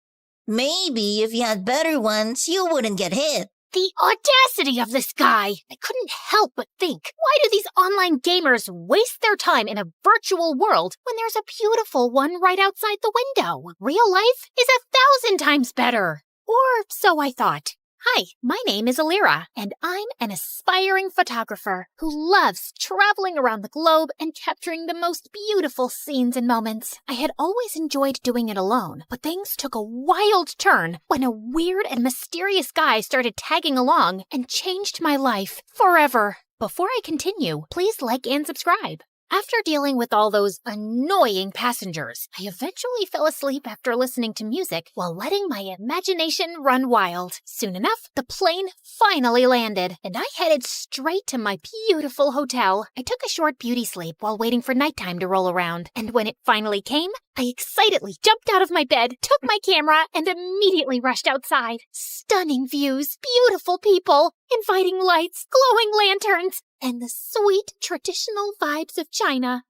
Maybe if you had better ones, you wouldn't get hit. The audacity of this guy! I couldn't help but think, why do these online gamers waste their time in a virtual world when there's a beautiful one right outside the window? Real life is 1,000 times better. Or so I thought. Hi, my name is Alira, and I'm an aspiring photographer who loves traveling around the globe and capturing the most beautiful scenes and moments. I had always enjoyed doing it alone, but things took a wild turn when a weird and mysterious guy started tagging along and changed my life forever. Before I continue, please like and subscribe. After dealing with all those annoying passengers, I eventually fell asleep after listening to music while letting my imagination run wild. Soon enough, the plane finally landed, and I headed straight to my beautiful hotel. I took a short beauty sleep while waiting for nighttime to roll around, and when it finally came, I excitedly jumped out of my bed, took my camera, and immediately rushed outside. Stunning views, beautiful people, inviting lights, glowing lanterns, and the sweet traditional vibes of China.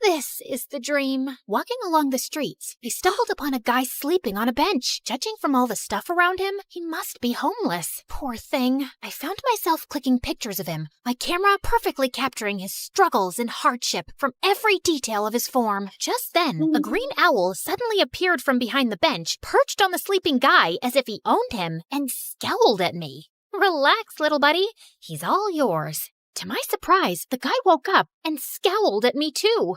This is the dream. Walking along the streets, I stumbled upon a guy sleeping on a bench. Judging from all the stuff around him, he must be homeless. Poor thing. I found myself clicking pictures of him, my camera perfectly capturing his struggles and hardship from every detail of his form. Just then, a green owl suddenly appeared from behind the bench, perched on the sleeping guy as if he owned him, and scowled at me. Relax, little buddy. He's all yours. To my surprise, the guy woke up and scowled at me too.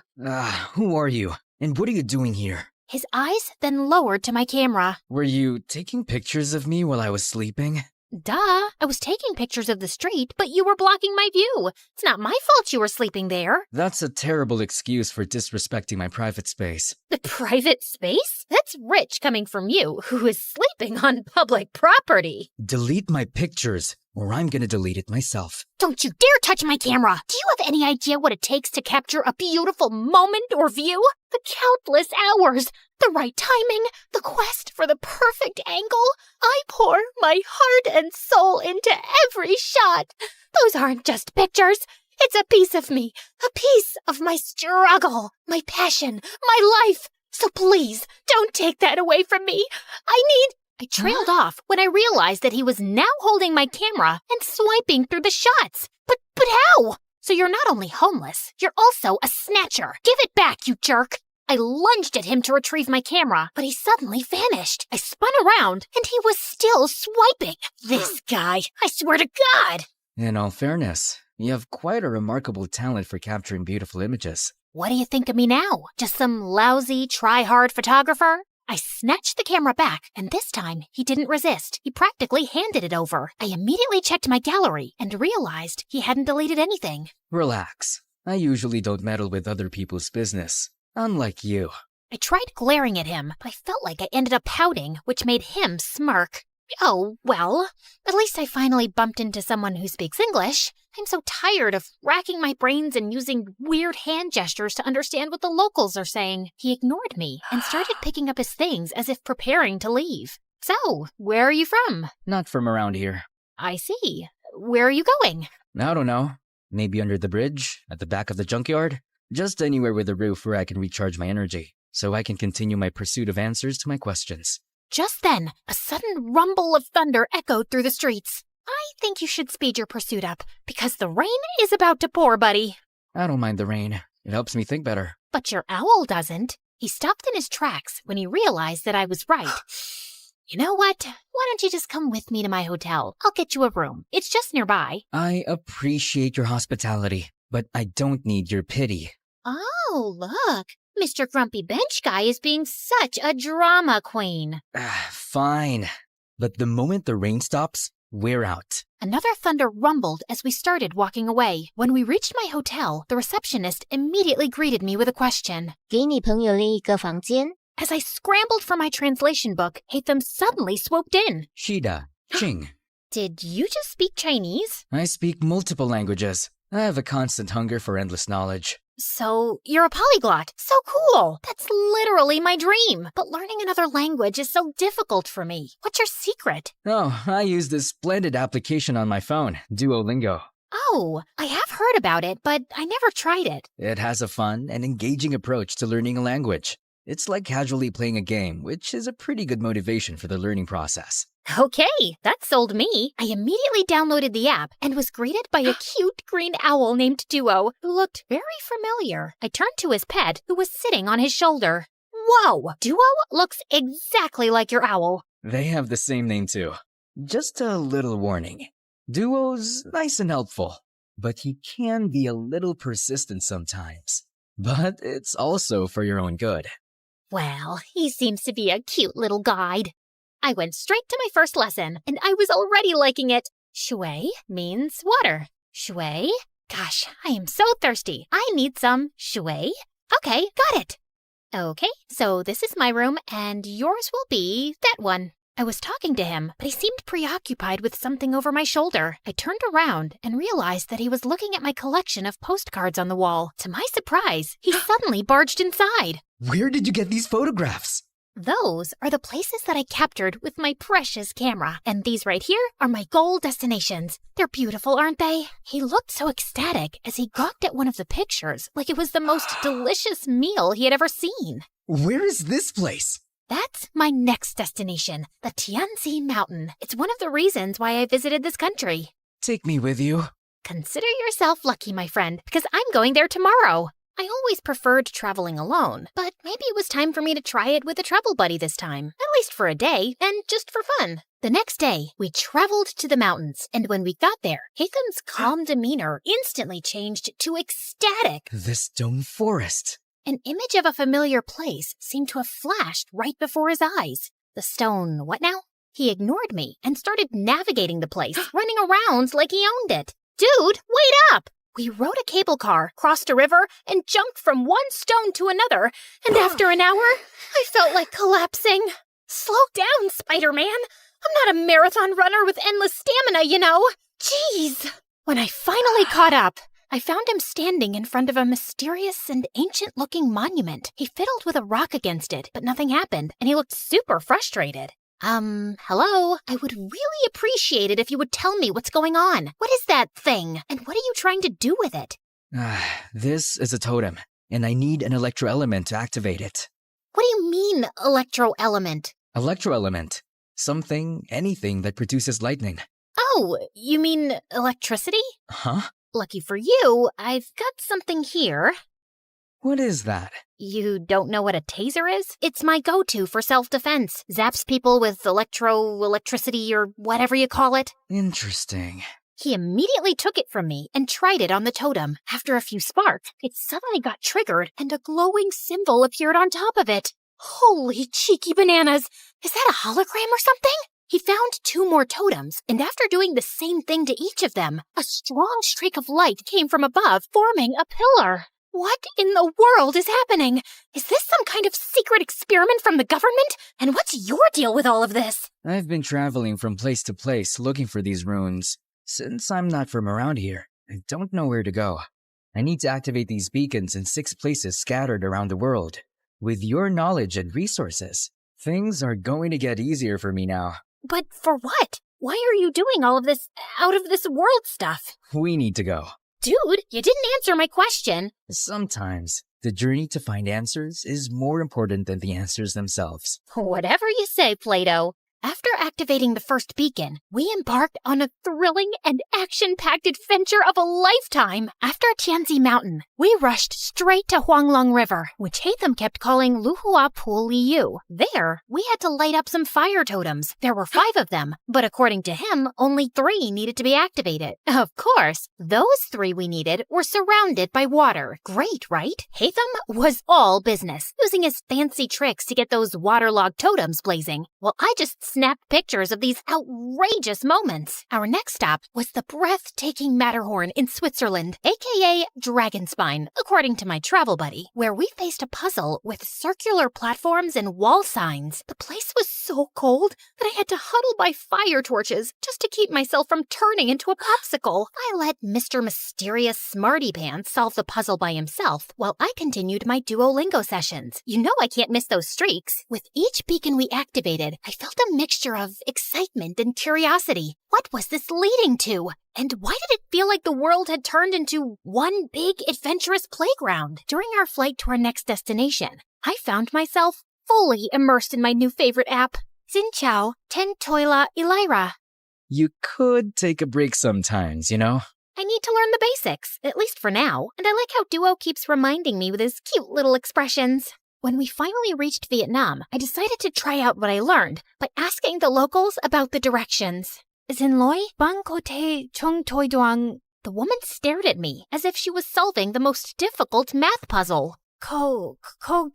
Who are you? And what are you doing here? His eyes then lowered to my camera. Were you taking pictures of me while I was sleeping? Duh, I was taking pictures of the street, but you were blocking my view. It's not my fault you were sleeping there. That's a terrible excuse for disrespecting my private space. The private space? That's rich coming from you, who is sleeping on public property. Delete my pictures, or I'm gonna delete it myself. Don't you dare touch my camera! Do you have any idea what it takes to capture a beautiful moment or view? The countless hours, the right timing, the quest for the perfect angle. I pour my heart and soul into every shot. Those aren't just pictures. It's a piece of me, a piece of my struggle, my passion, my life. So please, don't take that away from me. I trailed off when I realized that he was now holding my camera and swiping through the shots. But how? So you're not only homeless, you're also a snatcher. Give it back, you jerk. I lunged at him to retrieve my camera, but he suddenly vanished. I spun around, and he was still swiping. This guy, I swear to God. In all fairness, you have quite a remarkable talent for capturing beautiful images. What do you think of me now? Just some lousy, try-hard photographer? I snatched the camera back, and this time he didn't resist. He practically handed it over. I immediately checked my gallery and realized he hadn't deleted anything. Relax. I usually don't meddle with other people's business. Unlike you. I tried glaring at him, but I felt like I ended up pouting, which made him smirk. Oh, well, at least I finally bumped into someone who speaks English. I'm so tired of racking my brains and using weird hand gestures to understand what the locals are saying. He ignored me and started picking up his things as if preparing to leave. So, where are you from? Not from around here. I see. Where are you going? I don't know. Maybe under the bridge, at the back of the junkyard? Just anywhere with a roof where I can recharge my energy, so I can continue my pursuit of answers to my questions. Just then, a sudden rumble of thunder echoed through the streets. I think you should speed your pursuit up, because the rain is about to pour, buddy. I don't mind the rain. It helps me think better. But your owl doesn't. He stopped in his tracks when he realized that I was right. You know what? Why don't you just come with me to my hotel? I'll get you a room. It's just nearby. I appreciate your hospitality, but I don't need your pity. Oh, look. Mr. Grumpy Bench Guy is being such a drama queen. Fine. But the moment the rain stops, we're out. Another thunder rumbled as we started walking away. When we reached my hotel, the receptionist immediately greeted me with a question. 给你朋友另一个房间. As I scrambled for my translation book, Hatham suddenly swooped in. Shida, Ching. Did you just speak Chinese? I speak multiple languages. I have a constant hunger for endless knowledge. So, you're a polyglot. So cool. That's literally my dream. But learning another language is so difficult for me. What's your secret? Oh, I use this splendid application on my phone, Duolingo. Oh, I have heard about it, but I never tried it. It has a fun and engaging approach to learning a language. It's like casually playing a game, which is a pretty good motivation for the learning process. Okay, that sold me. I immediately downloaded the app and was greeted by a cute green owl named Duo, who looked very familiar. I turned to his pet, who was sitting on his shoulder. Whoa, Duo looks exactly like your owl. They have the same name too. Just a little warning. Duo's nice and helpful, but he can be a little persistent sometimes. But it's also for your own good. Well, he seems to be a cute little guide. I went straight to my first lesson, and I was already liking it. Shui means water. Shui? Gosh, I am so thirsty. I need some shui. Okay, got it. Okay, so this is my room, and yours will be that one. I was talking to him, but he seemed preoccupied with something over my shoulder. I turned around and realized that he was looking at my collection of postcards on the wall. To my surprise, he suddenly barged inside. Where did you get these photographs? Those are the places that I captured with my precious camera. And these right here are my goal destinations. They're beautiful, aren't they? He looked so ecstatic as he gawked at one of the pictures like it was the most delicious meal he had ever seen. Where is this place? That's my next destination, the Tianzi Mountain. It's one of the reasons why I visited this country. Take me with you. Consider yourself lucky, my friend, because I'm going there tomorrow. I always preferred traveling alone, but maybe it was time for me to try it with a travel buddy this time, at least for a day, and just for fun. The next day, we traveled to the mountains, and when we got there, Haytham's calm demeanor instantly changed to ecstatic. The stone forest. An image of a familiar place seemed to have flashed right before his eyes. The stone, what now? He ignored me and started navigating the place, running around like he owned it. Dude, wait up! We rode a cable car, crossed a river, and jumped from one stone to another, and after an hour, I felt like collapsing. Slow down, Spider-Man. I'm not a marathon runner with endless stamina, you know. Jeez. When I finally caught up, I found him standing in front of a mysterious and ancient-looking monument. He fiddled with a rock against it, but nothing happened, and he looked super frustrated. Hello? I would really appreciate it if you would tell me what's going on. What is that thing? And what are you trying to do with it? This is a totem, and I need an electroelement to activate it. What do you mean, electroelement? Electroelement. Something, anything that produces lightning. Oh, you mean electricity? Huh? Lucky for you, I've got something here. What is that? You don't know what a taser is? It's my go-to for self-defense. Zaps people with electricity or whatever you call it. Interesting. He immediately took it from me and tried it on the totem. After a few sparks, it suddenly got triggered and a glowing symbol appeared on top of it. Holy cheeky bananas! Is that a hologram or something? He found 2 more totems, and after doing the same thing to each of them, a strong streak of light came from above, forming a pillar. What in the world is happening? Is this some kind of secret experiment from the government? And what's your deal with all of this? I've been traveling from place to place looking for these runes. Since I'm not from around here, I don't know where to go. I need to activate these beacons in 6 places scattered around the world. With your knowledge and resources, things are going to get easier for me now. But for what? Why are you doing all of this out-of-this-world stuff? We need to go. Dude, you didn't answer my question. Sometimes, the journey to find answers is more important than the answers themselves. Whatever you say, Plato. After activating the first beacon, we embarked on a thrilling and action-packed adventure of a lifetime. After Tianzi Mountain, we rushed straight to Huanglong River, which Haytham kept calling Luhua Pool Liu. There, we had to light up some fire totems. There were 5 of them, but according to him, only 3 needed to be activated. Of course, those 3 we needed were surrounded by water. Great, right? Haytham was all business, using his fancy tricks to get those waterlogged totems blazing, while I just snapped pictures of these outrageous moments. Our next stop was the breathtaking Matterhorn in Switzerland, aka Dragonspine, according to my travel buddy, where we faced a puzzle with circular platforms and wall signs. The place was so cold that I had to huddle by fire torches just to keep myself from turning into a popsicle. I let Mr. Mysterious Smarty Pants solve the puzzle by himself, while I continued my Duolingo sessions. You know I can't miss those streaks. With each beacon we activated, I felt a mixture of excitement and curiosity. What was this leading to? And why did it feel like the world had turned into one big adventurous playground? During our flight to our next destination, I found myself fully immersed in my new favorite app, Xin Chao Ten Toila Elira. You could take a break sometimes, you know? I need to learn the basics, at least for now, and I like how Duo keeps reminding me with his cute little expressions. When we finally reached Vietnam, I decided to try out what I learned by asking the locals about the directions. Xin Loi, Bang Ko Te Chung Toi Duang. The woman stared at me as if she was solving the most difficult math puzzle. Ko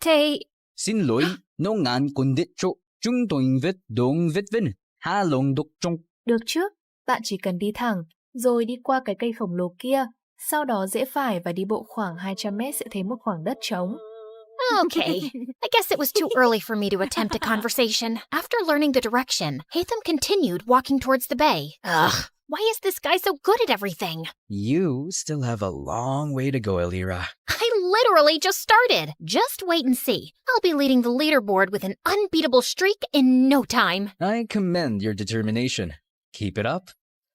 Te... Xin lỗi, no ngàn con đít chỗ, chúng tôi vết đông vết vinh, ha lông đục trong. Được chứ, bạn chỉ cần đi thẳng, rồi đi qua cái cây khổng lồ kia, sau đó rẽ phải và đi bộ khoảng 200 mét sẽ thấy một khoảng đất trống. Okay, I guess it was too early for me to attempt a conversation. After learning the direction, Haytham continued walking towards the bay. Ugh, Why is this guy so good at everything? You still have a long way to go, Elira. I literally just started. Just wait and see. I'll be leading the leaderboard with an unbeatable streak in no time. I commend your determination. Keep it up.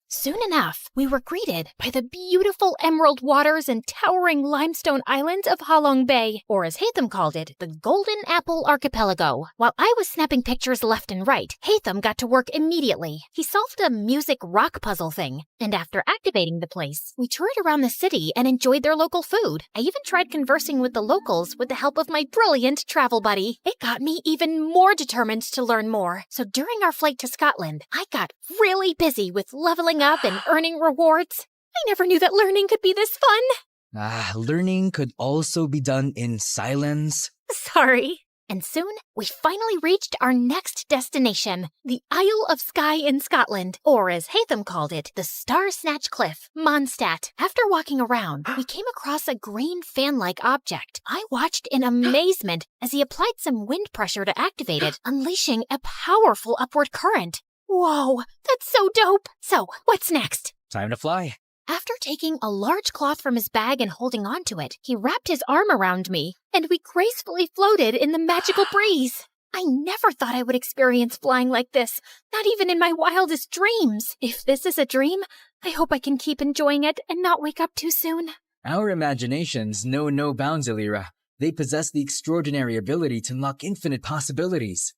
Soon enough, we were greeted by the beautiful emerald waters and towering limestone islands of Halong Bay, or as Hatham called it, the Golden Apple Archipelago. While I was snapping pictures left and right, Hatham got to work immediately. He solved a music rock puzzle thing, and after activating the place, we toured around the city and enjoyed their local food. I even tried conversing with the locals with the help of my brilliant travel buddy. It got me even more determined to learn more. So during our flight to Scotland, I got really busy with leveling up and earning rewards. I never knew that learning could be this fun. Learning could also be done in silence. Sorry. And soon, we finally reached our next destination, the Isle of Skye in Scotland, or as Hatham called it, the Star Snatch Cliff, Mondstadt. After walking around, we came across a green fan-like object. I watched in amazement as he applied some wind pressure to activate it, unleashing a powerful upward current. Whoa, that's so dope. So, what's next? Time to fly. After taking a large cloth from his bag and holding onto it, he wrapped his arm around me, and we gracefully floated in the magical breeze. I never thought I would experience flying like this, not even in my wildest dreams. If this is a dream, I hope I can keep enjoying it and not wake up too soon. Our imaginations know no bounds, Elira. They possess the extraordinary ability to unlock infinite possibilities.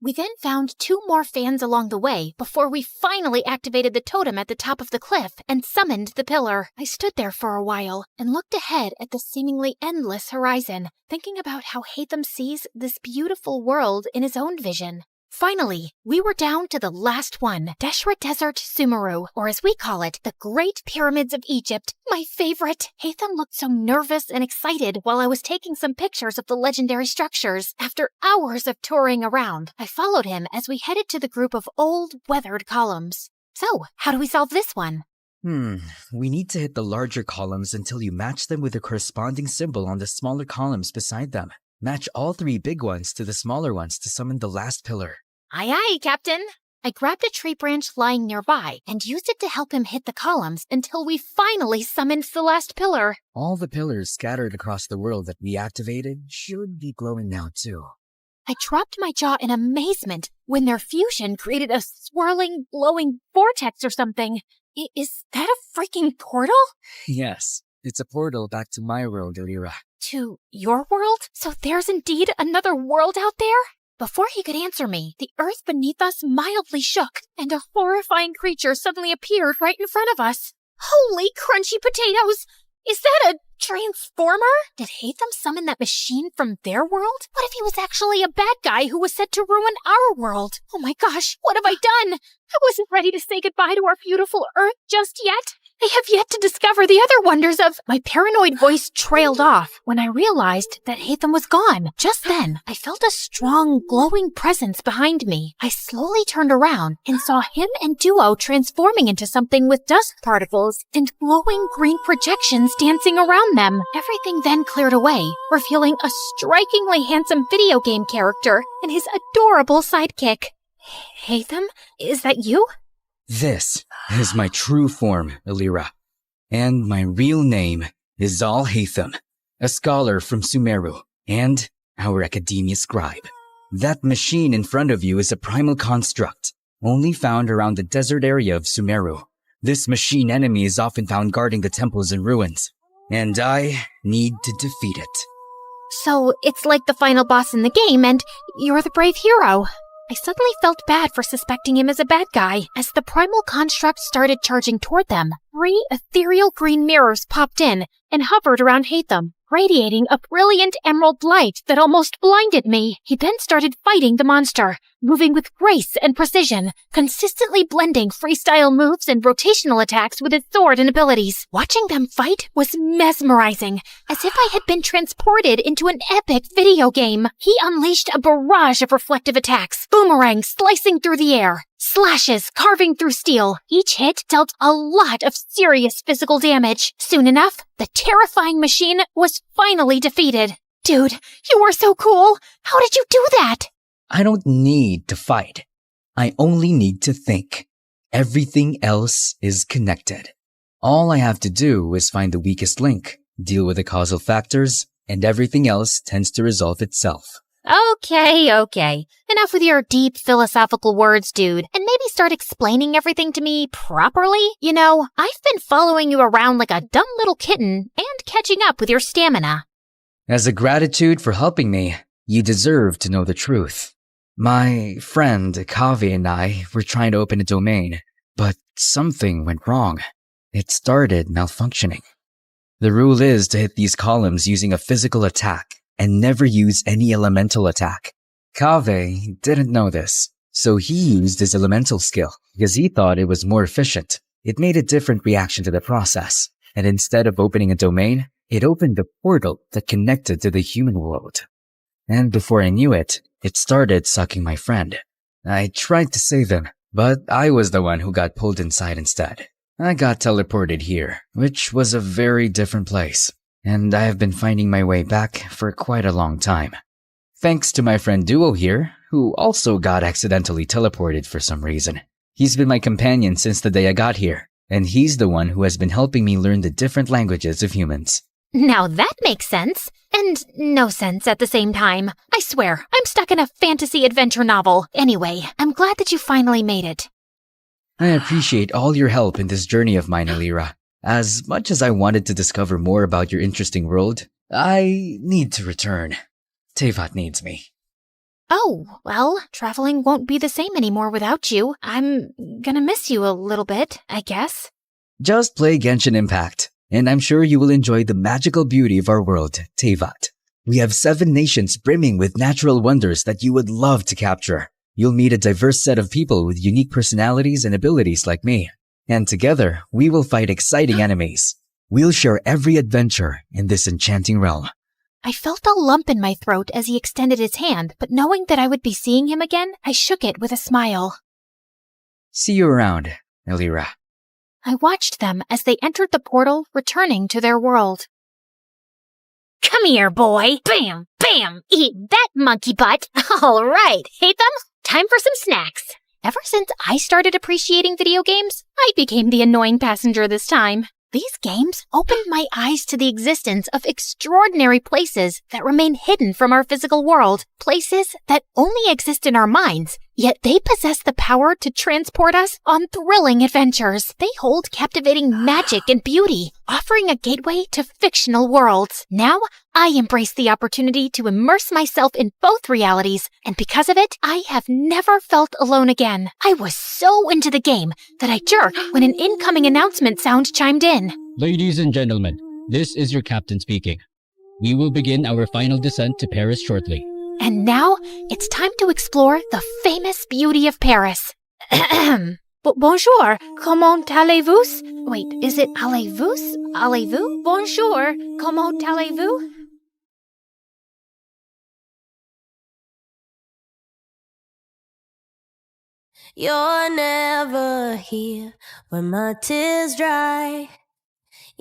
We then found 2 more fans along the way before we finally activated the totem at the top of the cliff and summoned the pillar. I stood there for a while and looked ahead at the seemingly endless horizon, thinking about how Hatham sees this beautiful world in his own vision. Finally, we were down to the last one, Deshra Desert Sumeru, or as we call it, the Great Pyramids of Egypt. My favorite. Hatham looked so nervous and excited while I was taking some pictures of the legendary structures. After hours of touring around, I followed him as we headed to the group of old, weathered columns. So, how do we solve this one? We need to hit the larger columns until you match them with the corresponding symbol on the smaller columns beside them. Match all 3 big ones to the smaller ones to summon the last pillar. Aye, aye, Captain. I grabbed a tree branch lying nearby and used it to help him hit the columns until we finally summoned the last pillar. All the pillars scattered across the world that we activated should be glowing now too. I dropped my jaw in amazement when their fusion created a swirling, glowing vortex or something. Is that a freaking portal? Yes, it's a portal back to my world, Elira. To your world? So there's indeed another world out there? Before he could answer me, the earth beneath us mildly shook, and a horrifying creature suddenly appeared right in front of us. Holy crunchy potatoes! Is that a transformer? Did Hatham summon that machine from their world? What if he was actually a bad guy who was set to ruin our world? Oh my gosh, what have I done? I wasn't ready to say goodbye to our beautiful Earth just yet. I have yet to discover the other wonders of... My paranoid voice trailed off when I realized that Hatham was gone. Just then, I felt a strong, glowing presence behind me. I slowly turned around and saw him and Duo transforming into something with dust particles and glowing green projections dancing around them. Everything then cleared away, revealing a strikingly handsome video game character and his adorable sidekick. Hatham, is that you? This is my true form, Elira. And my real name is Zal Hatham, a scholar from Sumeru, and our academia scribe. That machine in front of you is a primal construct, only found around the desert area of Sumeru. This machine enemy is often found guarding the temples and ruins, and I need to defeat it. So it's like the final boss in the game, and you're the brave hero. I suddenly felt bad for suspecting him as a bad guy. As the primal construct started charging toward them, 3 ethereal green mirrors popped in and hovered around Hatham, radiating a brilliant emerald light that almost blinded me. He then started fighting the monster, moving with grace and precision, consistently blending freestyle moves and rotational attacks with his sword and abilities. Watching them fight was mesmerizing, as if I had been transported into an epic video game. He unleashed a barrage of reflective attacks, boomerangs slicing through the air, slashes carving through steel. Each hit dealt a lot of serious physical damage. Soon enough, the terrifying machine was finally defeated. Dude, you were so cool! How did you do that? I don't need to fight. I only need to think. Everything else is connected. All I have to do is find the weakest link, deal with the causal factors, and everything else tends to resolve itself. Okay. Enough with your deep philosophical words, dude, and maybe start explaining everything to me properly. You know, I've been following you around like a dumb little kitten and catching up with your stamina. As a gratitude for helping me, you deserve to know the truth. My friend Kavi and I were trying to open a domain, but something went wrong. It started malfunctioning. The rule is to hit these columns using a physical attack and never use any elemental attack. Kaveh didn't know this, so he used his elemental skill because he thought it was more efficient. It made a different reaction to the process, and instead of opening a domain, it opened a portal that connected to the human world. And before I knew it, it started sucking my friend. I tried to save him, but I was the one who got pulled inside instead. I got teleported here, which was a very different place, and I have been finding my way back for quite a long time. Thanks to my friend Duo here, who also got accidentally teleported for some reason. He's been my companion since the day I got here, and he's the one who has been helping me learn the different languages of humans. Now that makes sense, and no sense at the same time. I swear, I'm stuck in a fantasy adventure novel. Anyway, I'm glad that you finally made it. I appreciate all your help in this journey of mine, Alira. As much as I wanted to discover more about your interesting world, I need to return. Tevat needs me. Oh, well, traveling won't be the same anymore without you. I'm gonna miss you a little bit, I guess. Just play Genshin Impact, and I'm sure you will enjoy the magical beauty of our world, Tevat. We have 7 nations brimming with natural wonders that you would love to capture. You'll meet a diverse set of people with unique personalities and abilities like me. And together, we will fight exciting enemies. We'll share every adventure in this enchanting realm. I felt a lump in my throat as he extended his hand, but knowing that I would be seeing him again, I shook it with a smile. See you around, Alira. I watched them as they entered the portal, returning to their world. Come here, boy. Bam, bam, eat that monkey butt. All right, hate them? Time for some snacks. Ever since I started appreciating video games, I became the annoying passenger this time. These games opened my eyes to the existence of extraordinary places that remain hidden from our physical world, places that only exist in our minds, yet they possess the power to transport us on thrilling adventures. They hold captivating magic and beauty, offering a gateway to fictional worlds. Now, I embrace the opportunity to immerse myself in both realities, and because of it, I have never felt alone again. I was so into the game that I jerked when an incoming announcement sound chimed in. Ladies and gentlemen, this is your captain speaking. We will begin our final descent to Paris shortly. And now, it's time to explore the famous beauty of Paris. Bonjour, comment allez-vous? Wait, is it allez-vous? Allez-vous? Bonjour, comment allez-vous? You're never here when my tears dry.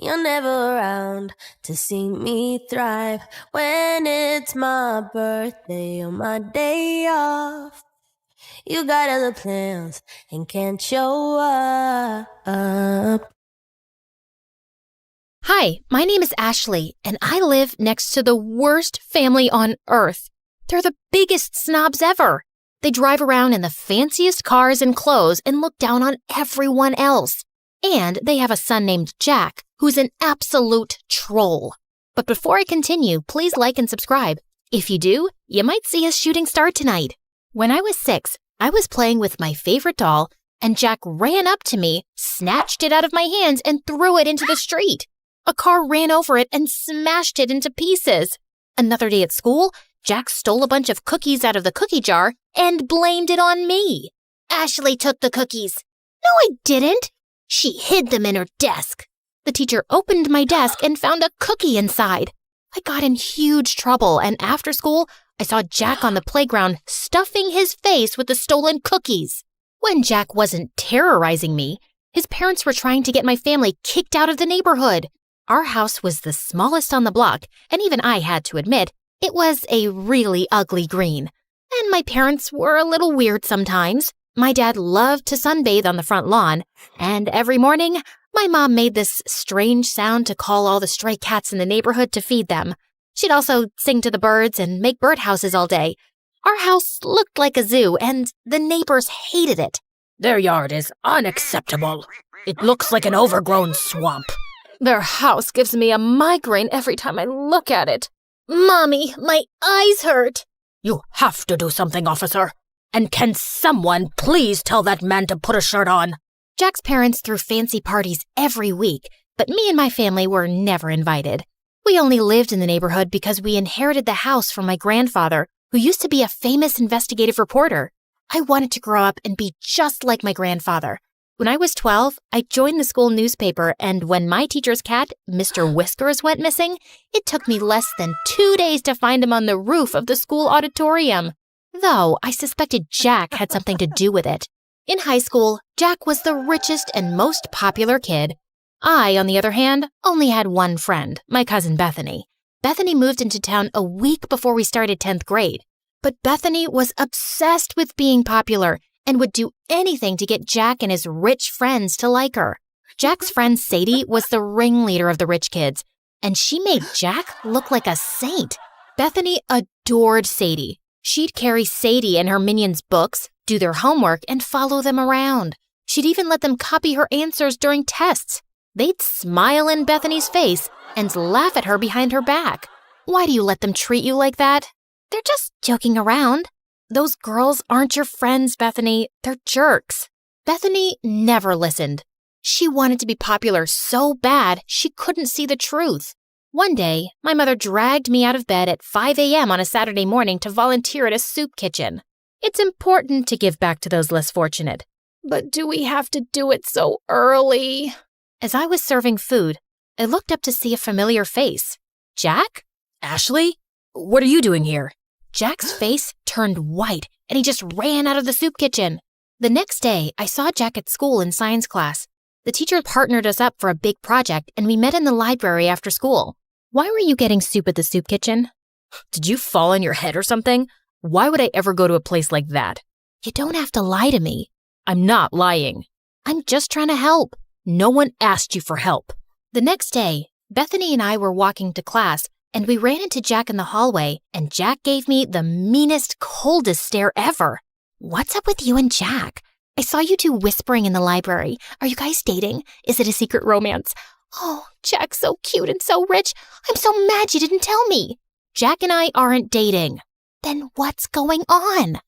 You're never around to see me thrive. When it's my birthday or my day off, you got other plans and can't show up. Hi, my name is Ashley, and I live next to the worst family on earth. They're the biggest snobs ever. They drive around in the fanciest cars and clothes and look down on everyone else. And they have a son named Jack, who's an absolute troll. But before I continue, please like and subscribe. If you do, you might see us shooting star tonight. When I was 6, I was playing with my favorite doll, and Jack ran up to me, snatched it out of my hands, and threw it into the street. A car ran over it and smashed it into pieces. Another day at school, Jack stole a bunch of cookies out of the cookie jar and blamed it on me. Ashley took the cookies. No, I didn't. She hid them in her desk. The teacher opened my desk and found a cookie inside. I got in huge trouble, and after school, I saw Jack on the playground stuffing his face with the stolen cookies. When Jack wasn't terrorizing me, his parents were trying to get my family kicked out of the neighborhood. Our house was the smallest on the block, and even I had to admit, it was a really ugly green. And my parents were a little weird sometimes. My dad loved to sunbathe on the front lawn, and every morning, my mom made this strange sound to call all the stray cats in the neighborhood to feed them. She'd also sing to the birds and make birdhouses all day. Our house looked like a zoo, and the neighbors hated it. Their yard is unacceptable. It looks like an overgrown swamp. Their house gives me a migraine every time I look at it. Mommy, my eyes hurt. You have to do something, officer. And can someone please tell that man to put a shirt on? Jack's parents threw fancy parties every week, but me and my family were never invited. We only lived in the neighborhood because we inherited the house from my grandfather, who used to be a famous investigative reporter. I wanted to grow up and be just like my grandfather. When I was 12, I joined the school newspaper, and when my teacher's cat, Mr. Whiskers, went missing, it took me less than 2 days to find him on the roof of the school auditorium. Though I suspected Jack had something to do with it. In high school, Jack was the richest and most popular kid. I, on the other hand, only had one friend, my cousin Bethany. Bethany moved into town a week before we started 10th grade. But Bethany was obsessed with being popular and would do anything to get Jack and his rich friends to like her. Jack's friend Sadie was the ringleader of the rich kids, and she made Jack look like a saint. Bethany adored Sadie. She'd carry Sadie and her minions' books, do their homework, and follow them around. She'd even let them copy her answers during tests. They'd smile in Bethany's face and laugh at her behind her back. Why do you let them treat you like that? They're just joking around. Those girls aren't your friends, Bethany. They're jerks. Bethany never listened. She wanted to be popular so bad she couldn't see the truth. One day, my mother dragged me out of bed at 5 a.m. on a Saturday morning to volunteer at a soup kitchen. It's important to give back to those less fortunate. But do we have to do it so early? As I was serving food, I looked up to see a familiar face. Jack? Ashley? What are you doing here? Jack's face turned white, and he just ran out of the soup kitchen. The next day, I saw Jack at school in science class. The teacher partnered us up for a big project, and we met in the library after school. Why were you getting soup at the soup kitchen? Did you fall on your head or something? Why would I ever go to a place like that? You don't have to lie to me. I'm not lying. I'm just trying to help. No one asked you for help. The next day, Bethany and I were walking to class, and we ran into Jack in the hallway, and Jack gave me the meanest, coldest stare ever. What's up with you and Jack? I saw you two whispering in the library. Are you guys dating? Is it a secret romance? Oh, Jack's so cute and so rich. I'm so mad you didn't tell me. Jack and I aren't dating. Then what's going on?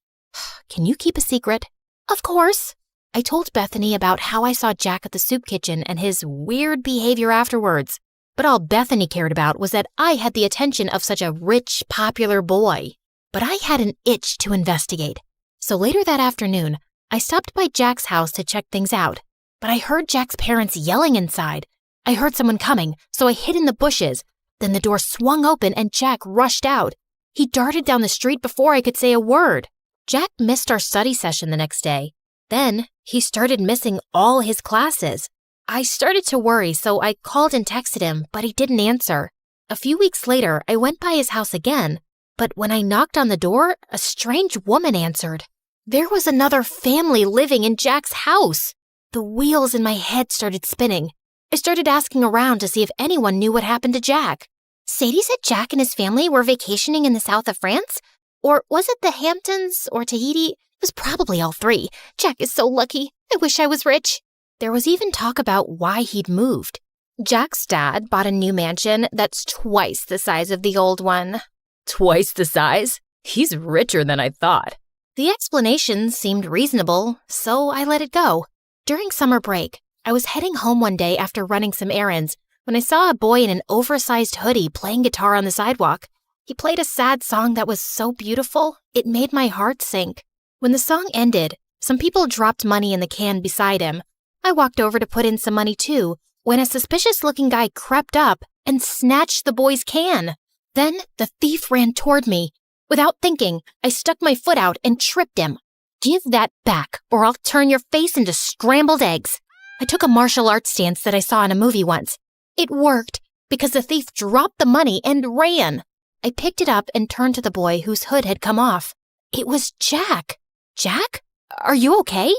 Can you keep a secret? Of course. I told Bethany about how I saw Jack at the soup kitchen and his weird behavior afterwards. But all Bethany cared about was that I had the attention of such a rich, popular boy. But I had an itch to investigate. So later that afternoon, I stopped by Jack's house to check things out. But I heard Jack's parents yelling inside. I heard someone coming, so I hid in the bushes. Then the door swung open and Jack rushed out. He darted down the street before I could say a word. Jack missed our study session the next day. Then he started missing all his classes. I started to worry, so I called and texted him, but he didn't answer. A few weeks later, I went by his house again, but when I knocked on the door, a strange woman answered. There was another family living in Jack's house. The wheels in my head started spinning. I started asking around to see if anyone knew what happened to Jack. Sadie said Jack and his family were vacationing in the south of France? Or was it the Hamptons or Tahiti? It was probably all three. Jack is so lucky. I wish I was rich. There was even talk about why he'd moved. Jack's dad bought a new mansion that's twice the size of the old one. Twice the size? He's richer than I thought. The explanation seemed reasonable, so I let it go. During summer break, I was heading home one day after running some errands when I saw a boy in an oversized hoodie playing guitar on the sidewalk. He played a sad song that was so beautiful, it made my heart sink. When the song ended, some people dropped money in the can beside him. I walked over to put in some money too, when a suspicious-looking guy crept up and snatched the boy's can. Then the thief ran toward me. Without thinking, I stuck my foot out and tripped him. Give that back, or I'll turn your face into scrambled eggs. I took a martial arts stance that I saw in a movie once. It worked, because the thief dropped the money and ran. I picked it up and turned to the boy whose hood had come off. It was Jack. Jack? Are you okay?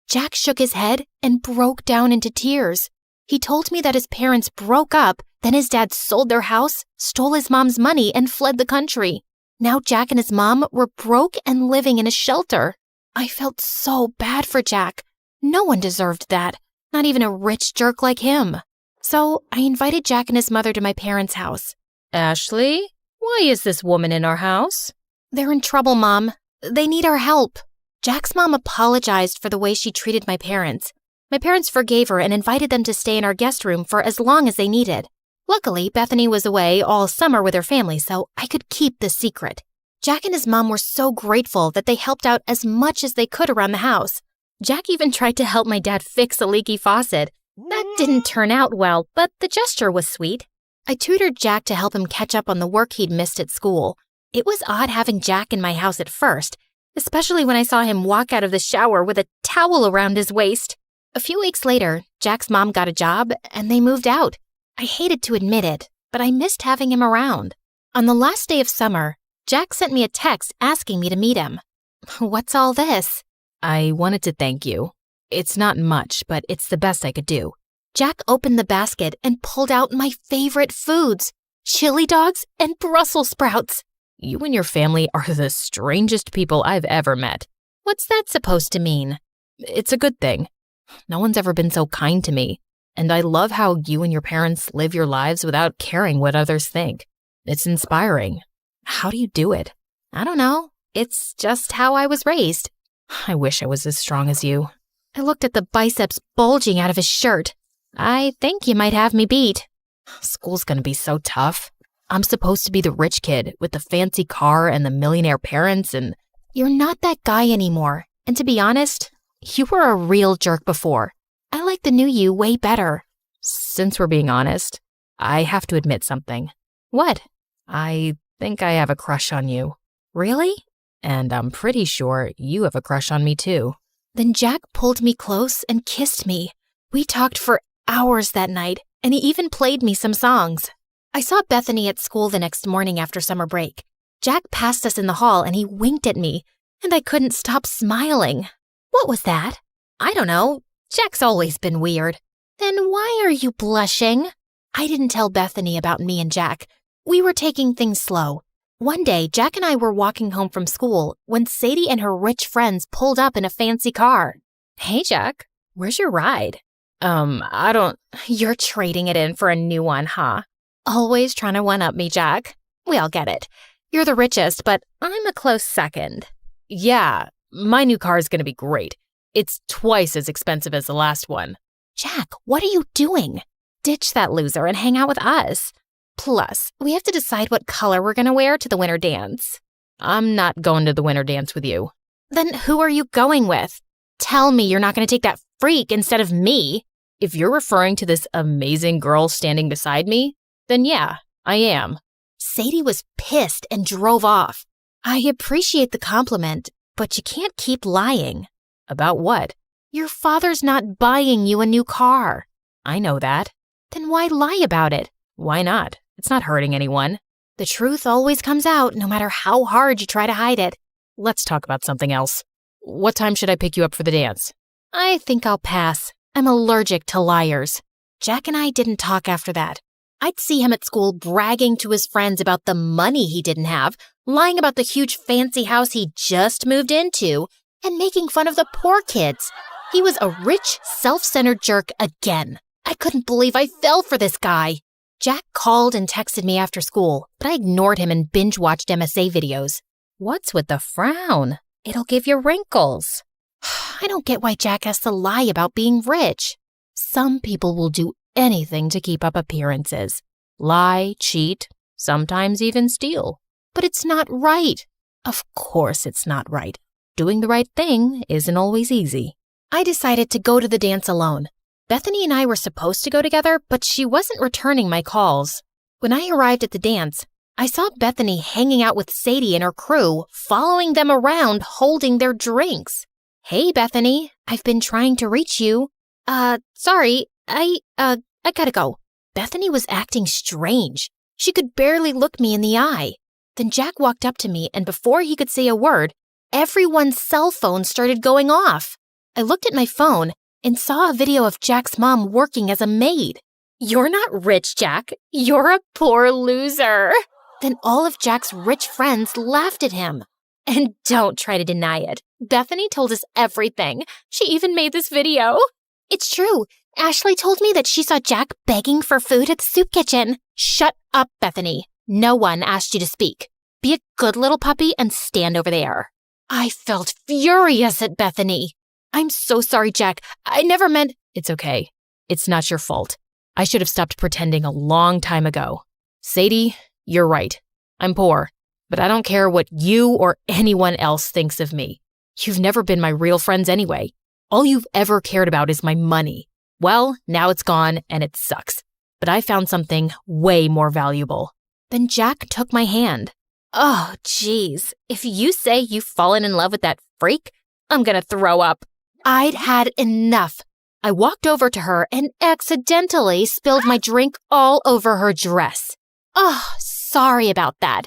Jack shook his head and broke down into tears. He told me that his parents broke up, then his dad sold their house, stole his mom's money, and fled the country. Now Jack and his mom were broke and living in a shelter. I felt so bad for Jack. No one deserved that, not even a rich jerk like him. So I invited Jack and his mother to my parents' house. Ashley, why is this woman in our house? They're in trouble, Mom. They need our help. Jack's mom apologized for the way she treated my parents. My parents forgave her and invited them to stay in our guest room for as long as they needed. Luckily, Bethany was away all summer with her family, so I could keep the secret. Jack and his mom were so grateful that they helped out as much as they could around the house. Jack even tried to help my dad fix a leaky faucet. That didn't turn out well, but the gesture was sweet. I tutored Jack to help him catch up on the work he'd missed at school. It was odd having Jack in my house at first, especially when I saw him walk out of the shower with a towel around his waist. A few weeks later, Jack's mom got a job and they moved out. I hated to admit it, but I missed having him around. On the last day of summer, Jack sent me a text asking me to meet him. What's all this? I wanted to thank you. It's not much, but it's the best I could do. Jack opened the basket and pulled out my favorite foods, chili dogs and Brussels sprouts. You and your family are the strangest people I've ever met. What's that supposed to mean? It's a good thing. No one's ever been so kind to me. And I love how you and your parents live your lives without caring what others think. It's inspiring. How do you do it? I don't know. It's just how I was raised. I wish I was as strong as you. I looked at the biceps bulging out of his shirt. I think you might have me beat. School's gonna be so tough. I'm supposed to be the rich kid with the fancy car and the millionaire parents and… You're not that guy anymore. And to be honest, you were a real jerk before. I like the new you way better. Since we're being honest, I have to admit something. What? I think I have a crush on you. Really? And I'm pretty sure you have a crush on me too. Then Jack pulled me close and kissed me. We talked for hours that night, and he even played me some songs. I saw Bethany at school the next morning after summer break. Jack passed us in the hall and he winked at me, and I couldn't stop smiling. What was that? I don't know. Jack's always been weird. Then why are you blushing? I didn't tell Bethany about me and Jack. We were taking things slow. One day, Jack and I were walking home from school when Sadie and her rich friends pulled up in a fancy car. Hey, Jack, where's your ride? I don't… You're trading it in for a new one, huh? Always trying to one-up me, Jack. We all get it. You're the richest, but I'm a close second. Yeah, my new car is gonna be great. It's twice as expensive as the last one. Jack, what are you doing? Ditch that loser and hang out with us. Plus, we have to decide what color we're gonna wear to the winter dance. I'm not going to the winter dance with you. Then who are you going with? Tell me you're not gonna take that freak instead of me. If you're referring to this amazing girl standing beside me, then yeah, I am. Sadie was pissed and drove off. I appreciate the compliment, but you can't keep lying. About what? Your father's not buying you a new car. I know that. Then why lie about it? Why not? It's not hurting anyone. The truth always comes out, no matter how hard you try to hide it. Let's talk about something else. What time should I pick you up for the dance? I think I'll pass. I'm allergic to liars. Jack and I didn't talk after that. I'd see him at school bragging to his friends about the money he didn't have, lying about the huge fancy house he just moved into, and making fun of the poor kids. He was a rich, self-centered jerk again. I couldn't believe I fell for this guy. Jack called and texted me after school, but I ignored him and binge-watched MSA videos. What's with the frown? It'll give you wrinkles. I don't get why Jack has to lie about being rich. Some people will do anything to keep up appearances. Lie, cheat, sometimes even steal. But it's not right. Of course it's not right. Doing the right thing isn't always easy. I decided to go to the dance alone. Bethany and I were supposed to go together, but she wasn't returning my calls. When I arrived at the dance, I saw Bethany hanging out with Sadie and her crew, following them around, holding their drinks. Hey, Bethany, I've been trying to reach you. Sorry, I gotta go. Bethany was acting strange. She could barely look me in the eye. Then Jack walked up to me, and before he could say a word, everyone's cell phone started going off. I looked at my phone and saw a video of Jack's mom working as a maid. You're not rich, Jack. You're a poor loser. Then all of Jack's rich friends laughed at him. And don't try to deny it. Bethany told us everything. She even made this video. It's true. Ashley told me that she saw Jack begging for food at the soup kitchen. Shut up, Bethany. No one asked you to speak. Be a good little puppy and stand over there. I felt furious at Bethany. I'm so sorry, Jack. I never meant... It's okay. It's not your fault. I should have stopped pretending a long time ago. Sadie, you're right. I'm poor, but I don't care what you or anyone else thinks of me. You've never been my real friends anyway. All you've ever cared about is my money. Well, now it's gone and it sucks. But I found something way more valuable. Then Jack took my hand. Oh, geez. If you say you've fallen in love with that freak, I'm gonna throw up. I'd had enough. I walked over to her and accidentally spilled my drink all over her dress. Oh, sorry about that.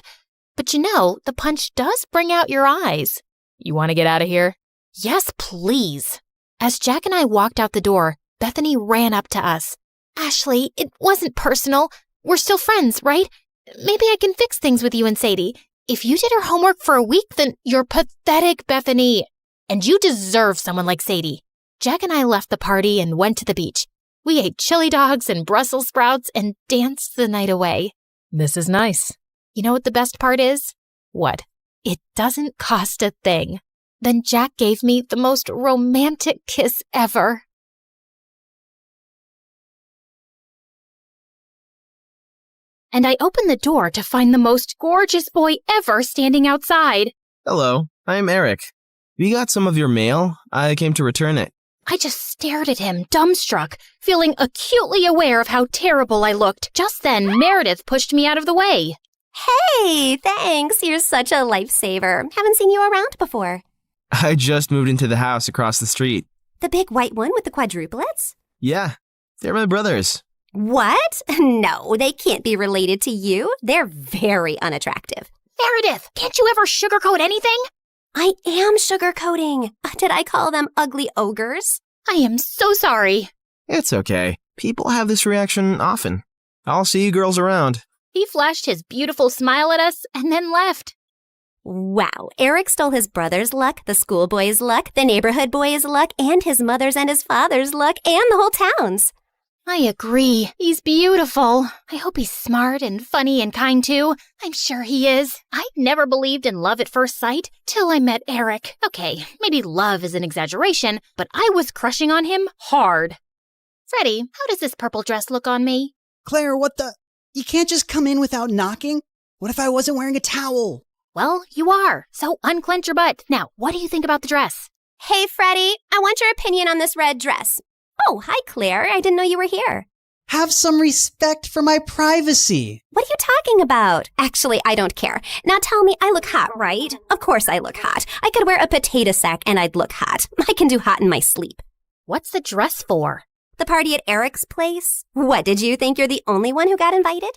But you know, the punch does bring out your eyes. You want to get out of here? Yes, please. As Jack and I walked out the door, Bethany ran up to us. Ashley, it wasn't personal. We're still friends, right? Maybe I can fix things with you and Sadie. If you did her homework for a week, then you're pathetic, Bethany. And you deserve someone like Sadie. Jack and I left the party and went to the beach. We ate chili dogs and Brussels sprouts and danced the night away. This is nice. You know what the best part is? What? It doesn't cost a thing. Then Jack gave me the most romantic kiss ever. And I opened the door to find the most gorgeous boy ever standing outside. Hello, I'm Eric. We got some of your mail. I came to return it. I just stared at him, dumbstruck, feeling acutely aware of how terrible I looked. Just then, Meredith pushed me out of the way. Hey, thanks. You're such a lifesaver. Haven't seen you around before. I just moved into the house across the street. The big white one with the quadruplets? Yeah, they're my brothers. What? No, they can't be related to you. They're very unattractive. Meredith, can't you ever sugarcoat anything? I am sugarcoating. Did I call them ugly ogres? I am so sorry. It's okay. People have this reaction often. I'll see you girls around. He flashed his beautiful smile at us and then left. Wow, Eric stole his brother's luck, the schoolboy's luck, the neighborhood boy's luck, and his mother's and his father's luck, and the whole town's. I agree. He's beautiful. I hope he's smart and funny and kind too. I'm sure he is. I never believed in love at first sight till I met Eric. Okay, maybe love is an exaggeration, but I was crushing on him hard. Freddie, how does this purple dress look on me? Claire, what the? You can't just come in without knocking? What if I wasn't wearing a towel? Well, you are. So unclench your butt. Now, what do you think about the dress? Hey, Freddie, I want your opinion on this red dress. Oh, hi, Claire. I didn't know you were here. Have some respect for my privacy. What are you talking about? Actually, I don't care. Now tell me, I look hot, right? Of course I look hot. I could wear a potato sack and I'd look hot. I can do hot in my sleep. What's the dress for? The party at Eric's place? What, did you think you're the only one who got invited?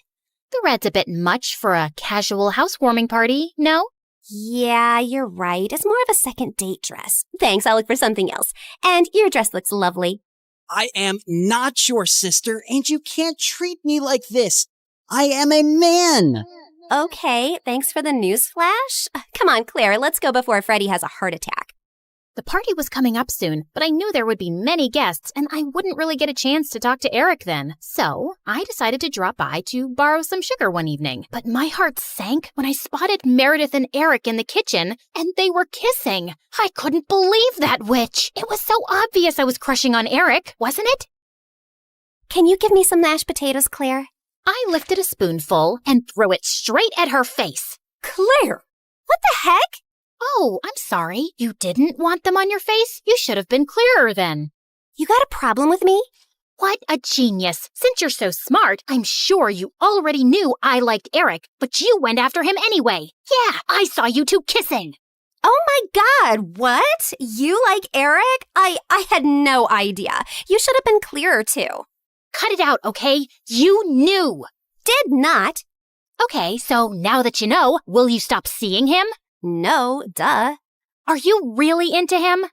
The red's a bit much for a casual housewarming party, no? Yeah, you're right. It's more of a second date dress. Thanks, I'll look for something else. And your dress looks lovely. I am not your sister, and you can't treat me like this. I am a man. Okay, thanks for the newsflash. Come on, Claire, let's go before Freddie has a heart attack. The party was coming up soon, but I knew there would be many guests, and I wouldn't really get a chance to talk to Eric then. So I decided to drop by to borrow some sugar one evening. But my heart sank when I spotted Meredith and Eric in the kitchen, and they were kissing. I couldn't believe that witch. It was so obvious I was crushing on Eric, wasn't it? Can you give me some mashed potatoes, Claire? I lifted a spoonful and threw it straight at her face. Claire! What the heck? Oh, I'm sorry. You didn't want them on your face? You should have been clearer then. You got a problem with me? What a genius. Since you're so smart, I'm sure you already knew I liked Eric, but you went after him anyway. Yeah, I saw you two kissing. Oh my God, what? You like Eric? I had no idea. You should have been clearer too. Cut it out, okay? You knew. Did not. Okay, so now that you know, will you stop seeing him? No, duh. Are you really into him?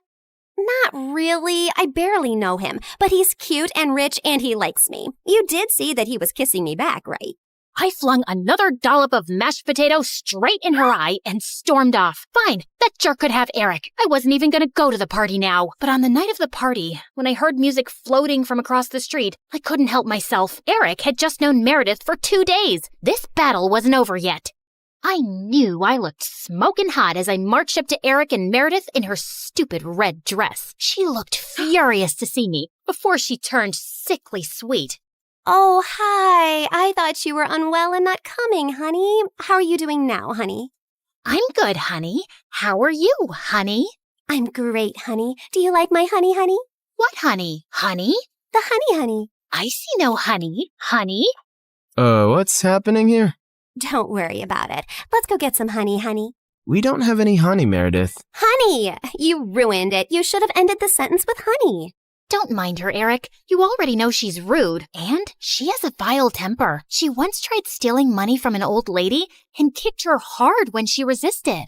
Not really. I barely know him, but he's cute and rich and he likes me. You did see that he was kissing me back, right? I flung another dollop of mashed potato straight in her eye and stormed off. Fine, that jerk could have Eric. I wasn't even going to go to the party now. But on the night of the party, when I heard music floating from across the street, I couldn't help myself. Eric had just known Meredith for 2 days. This battle wasn't over yet. I knew I looked smoking hot as I marched up to Eric and Meredith in her stupid red dress. She looked furious to see me before she turned sickly sweet. Oh, hi. I thought you were unwell and not coming, honey. How are you doing now, honey? I'm good, honey. How are you, honey? I'm great, honey. Do you like my honey, honey? What honey? Honey? The honey. I see no honey. Honey? What's happening here? Don't worry about it. Let's go get some honey. We don't have any honey, Meredith. Honey! You ruined it. You should have ended the sentence with honey. Don't mind her, Eric. You already know she's rude. And she has a vile temper. She once tried stealing money from an old lady and kicked her hard when she resisted.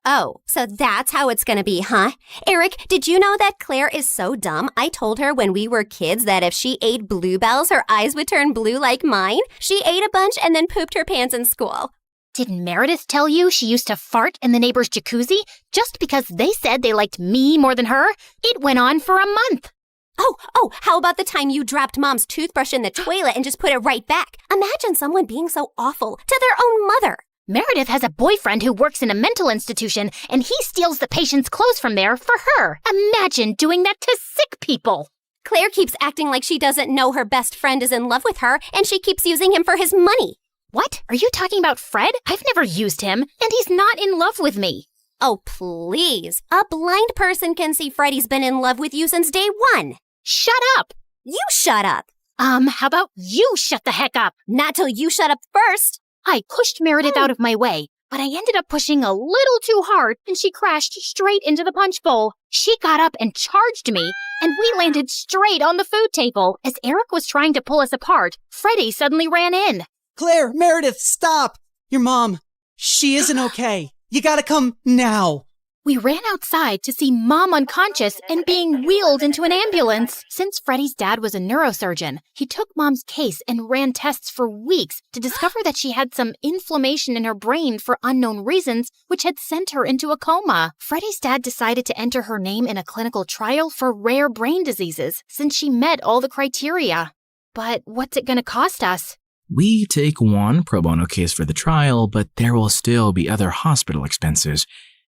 Oh, so that's how it's gonna be, huh? Eric, did you know that Claire is so dumb? I told her when we were kids that if she ate bluebells, her eyes would turn blue like mine. She ate a bunch and then pooped her pants in school. Didn't Meredith tell you she used to fart in the neighbor's jacuzzi just because they said they liked me more than her? It went on for a month. Oh, how about the time you dropped Mom's toothbrush in the toilet and just put it right back? Imagine someone being so awful to their own mother. Meredith has a boyfriend who works in a mental institution, and he steals the patient's clothes from there for her. Imagine doing that to sick people. Claire keeps acting like she doesn't know her best friend is in love with her, and she keeps using him for his money. What? Are you talking about Fred? I've never used him, and he's not in love with me. Oh, please. A blind person can see Freddie's been in love with you since day one. Shut up. You shut up. How about you shut the heck up? Not till you shut up first. I pushed Meredith out of my way, but I ended up pushing a little too hard, and she crashed straight into the punch bowl. She got up and charged me, and we landed straight on the food table. As Eric was trying to pull us apart, Freddie suddenly ran in. Claire, Meredith, stop! Your mom, she isn't okay. You gotta come now. We ran outside to see Mom unconscious and being wheeled into an ambulance. Since Freddie's dad was a neurosurgeon, he took Mom's case and ran tests for weeks to discover that she had some inflammation in her brain for unknown reasons, which had sent her into a coma. Freddie's dad decided to enter her name in a clinical trial for rare brain diseases since she met all the criteria. But what's it going to cost us? We take one pro bono case for the trial, but there will still be other hospital expenses.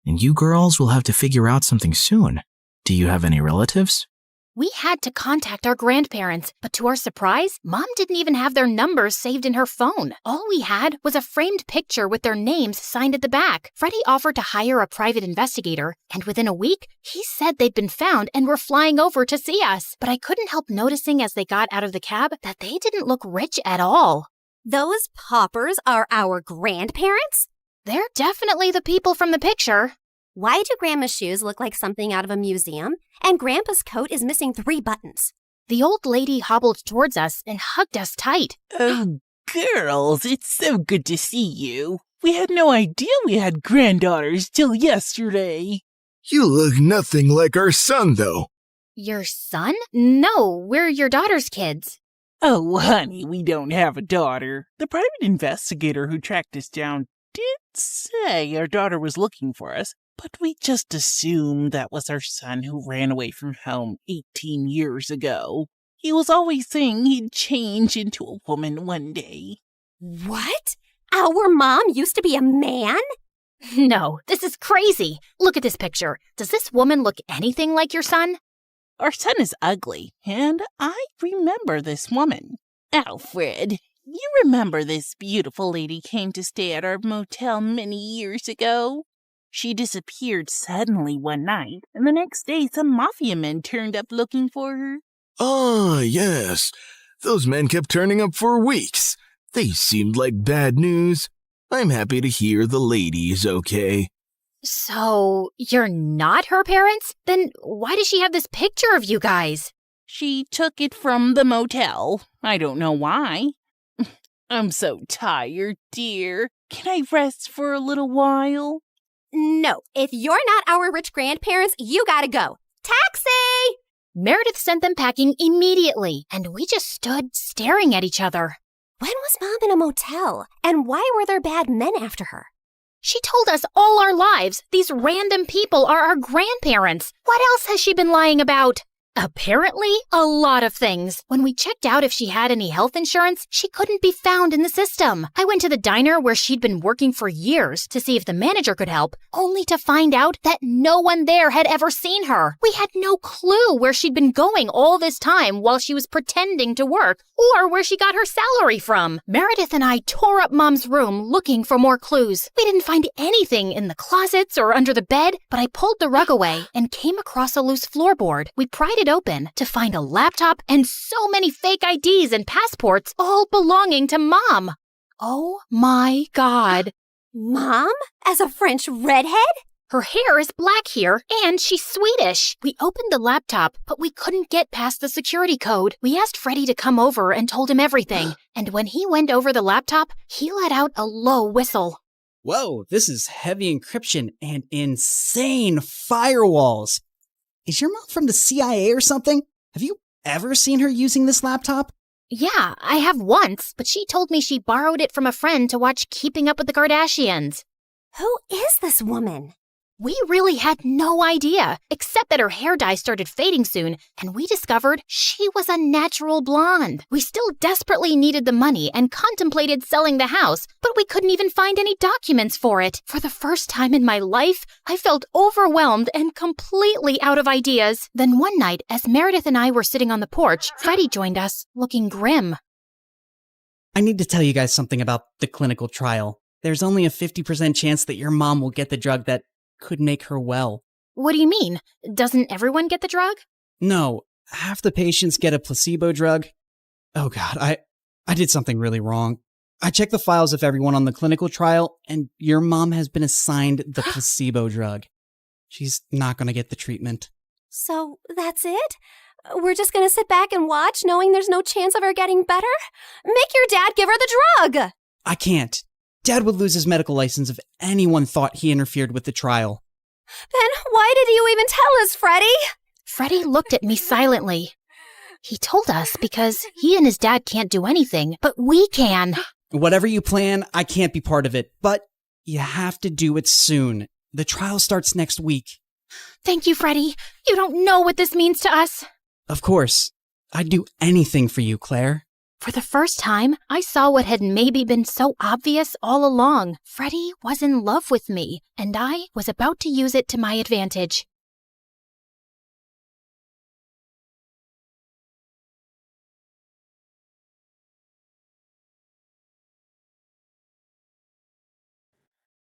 And you girls will have to figure out something soon. Do you have any relatives? We had to contact our grandparents, but to our surprise, Mom didn't even have their numbers saved in her phone. All we had was a framed picture with their names signed at the back. Freddie offered to hire a private investigator, and within a week, he said they'd been found and were flying over to see us. But I couldn't help noticing as they got out of the cab that they didn't look rich at all. Those paupers are our grandparents? They're definitely the people from the picture. Why do Grandma's shoes look like something out of a museum? And Grandpa's coat is missing 3 buttons. The old lady hobbled towards us and hugged us tight. Oh, girls, it's so good to see you. We had no idea we had granddaughters till yesterday. You look nothing like our son, though. Your son? No, we're your daughter's kids. Oh, honey, we don't have a daughter. The private investigator who tracked us down did say our daughter was looking for us, but we just assumed that was our son who ran away from home 18 years ago. He was always saying he'd change into a woman one day. What? Our mom used to be a man? No, this is crazy. Look at this picture. Does this woman look anything like your son? Our son is ugly, and I remember this woman. Alfred, you remember this beautiful lady came to stay at our motel many years ago? She disappeared suddenly one night, and the next day some mafia men turned up looking for her. Ah, yes. Those men kept turning up for weeks. They seemed like bad news. I'm happy to hear the lady is okay. So, you're not her parents? Then why does she have this picture of you guys? She took it from the motel. I don't know why. I'm so tired, dear. Can I rest for a little while? No, if you're not our rich grandparents, you gotta go. Taxi! Meredith sent them packing immediately, and we just stood staring at each other. When was Mom in a motel? And why were there bad men after her? She told us all our lives these random people are our grandparents. What else has she been lying about? Apparently, a lot of things. When we checked out if she had any health insurance, she couldn't be found in the system. I went to the diner where she'd been working for years to see if the manager could help, only to find out that no one there had ever seen her. We had no clue where she'd been going all this time while she was pretending to work, or where she got her salary from. Meredith and I tore up Mom's room looking for more clues. We didn't find anything in the closets or under the bed, but I pulled the rug away and came across a loose floorboard. We pried it open to find a laptop and so many fake IDs and passports, all belonging to Mom. Oh my God. Mom? As a French redhead? Her hair is black here, and she's Swedish. We opened the laptop, but we couldn't get past the security code. We asked Freddie to come over and told him everything. And when he went over the laptop, he let out a low whistle. Whoa, this is heavy encryption and insane firewalls. Is your mom from the CIA or something? Have you ever seen her using this laptop? Yeah, I have once, but she told me she borrowed it from a friend to watch Keeping Up with the Kardashians. Who is this woman? We really had no idea, except that her hair dye started fading soon, and we discovered she was a natural blonde. We still desperately needed the money and contemplated selling the house, but we couldn't even find any documents for it. For the first time in my life, I felt overwhelmed and completely out of ideas. Then one night, as Meredith and I were sitting on the porch, Freddie joined us, looking grim. I need to tell you guys something about the clinical trial. There's only a 50% chance that your mom will get the drug that could make her well. What do you mean? Doesn't everyone get the drug? No, half the patients get a placebo drug. Oh God, I did something really wrong. I checked the files of everyone on the clinical trial, and your mom has been assigned the placebo drug. She's not going to get the treatment. So that's it? We're just gonna sit back and watch, knowing there's no chance of her getting better? Make your dad give her the drug! I can't. Dad would lose his medical license if anyone thought he interfered with the trial. Then why did you even tell us, Freddie? Freddie looked at me silently. He told us because he and his dad can't do anything, but we can. Whatever you plan, I can't be part of it, but you have to do it soon. The trial starts next week. Thank you, Freddie. You don't know what this means to us. Of course. I'd do anything for you, Claire. For the first time, I saw what had maybe been so obvious all along. Freddie was in love with me, and I was about to use it to my advantage.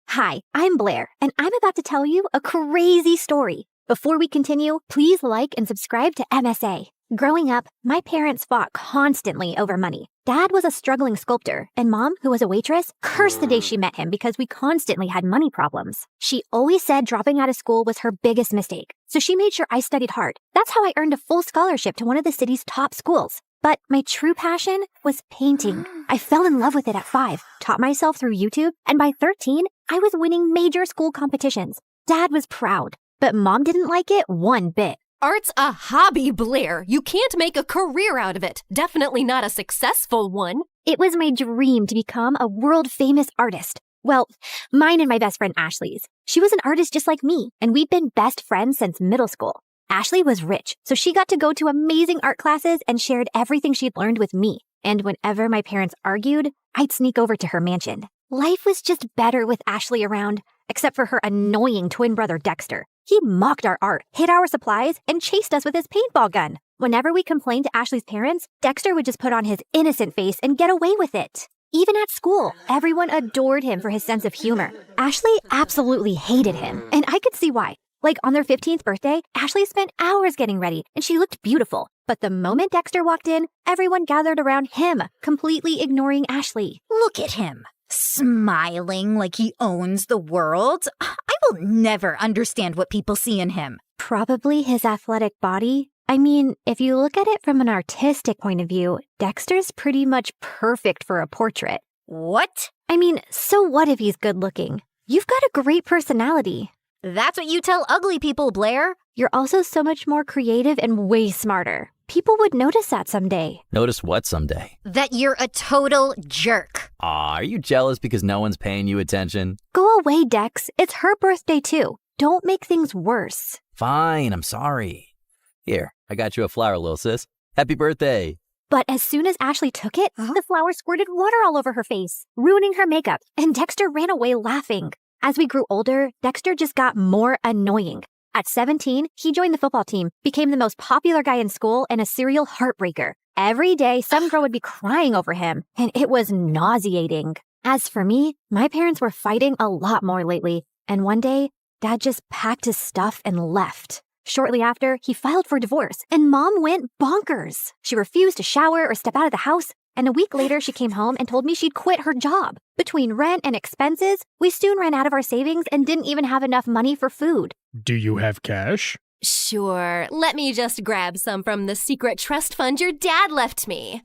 Hi, I'm Blair, and I'm about to tell you a crazy story. Before we continue, please like and subscribe to MSA. Growing up, my parents fought constantly over money. Dad was a struggling sculptor, and Mom, who was a waitress, cursed the day she met him because we constantly had money problems. She always said dropping out of school was her biggest mistake, so she made sure I studied hard. That's how I earned a full scholarship to one of the city's top schools. But my true passion was painting. I fell in love with it at 5, taught myself through YouTube, and by 13, I was winning major school competitions. Dad was proud, but Mom didn't like it one bit. Art's a hobby, Blair. You can't make a career out of it. Definitely not a successful one. It was my dream to become a world-famous artist. Well, mine and my best friend Ashley's. She was an artist just like me, and we'd been best friends since middle school. Ashley was rich, so she got to go to amazing art classes and shared everything she'd learned with me. And whenever my parents argued, I'd sneak over to her mansion. Life was just better with Ashley around, except for her annoying twin brother Dexter. He mocked our art, hid our supplies, and chased us with his paintball gun. Whenever we complained to Ashley's parents, Dexter would just put on his innocent face and get away with it. Even at school, everyone adored him for his sense of humor. Ashley absolutely hated him, and I could see why. Like on their 15th birthday, Ashley spent hours getting ready, and she looked beautiful. But the moment Dexter walked in, everyone gathered around him, completely ignoring Ashley. Look at him, smiling like he owns the world. I will never understand what people see in him. Probably his athletic body. I mean, if you look at it from an artistic point of view, Dexter's pretty much perfect for a portrait. What? I mean, so what if he's good looking? You've got a great personality. That's what you tell ugly people, Blair. You're also so much more creative and way smarter. People would notice that someday. Notice what someday? That you're a total jerk. Aw, are you jealous because no one's paying you attention? Go away, Dex. It's her birthday too. Don't make things worse. Fine, I'm sorry. Here, I got you a flower, little sis. Happy birthday. But as soon as Ashley took it, the flower squirted water all over her face, ruining her makeup, and Dexter ran away laughing. As we grew older, Dexter just got more annoying. At 17, he joined the football team, became the most popular guy in school, and a serial heartbreaker. Every day, some girl would be crying over him, and it was nauseating. As for me, my parents were fighting a lot more lately, and one day, Dad just packed his stuff and left. Shortly after, he filed for divorce, and Mom went bonkers. She refused to shower or step out of the house, and a week later, she came home and told me she'd quit her job. Between rent and expenses, we soon ran out of our savings and didn't even have enough money for food. Do you have cash? Sure, let me just grab some from the secret trust fund your dad left me.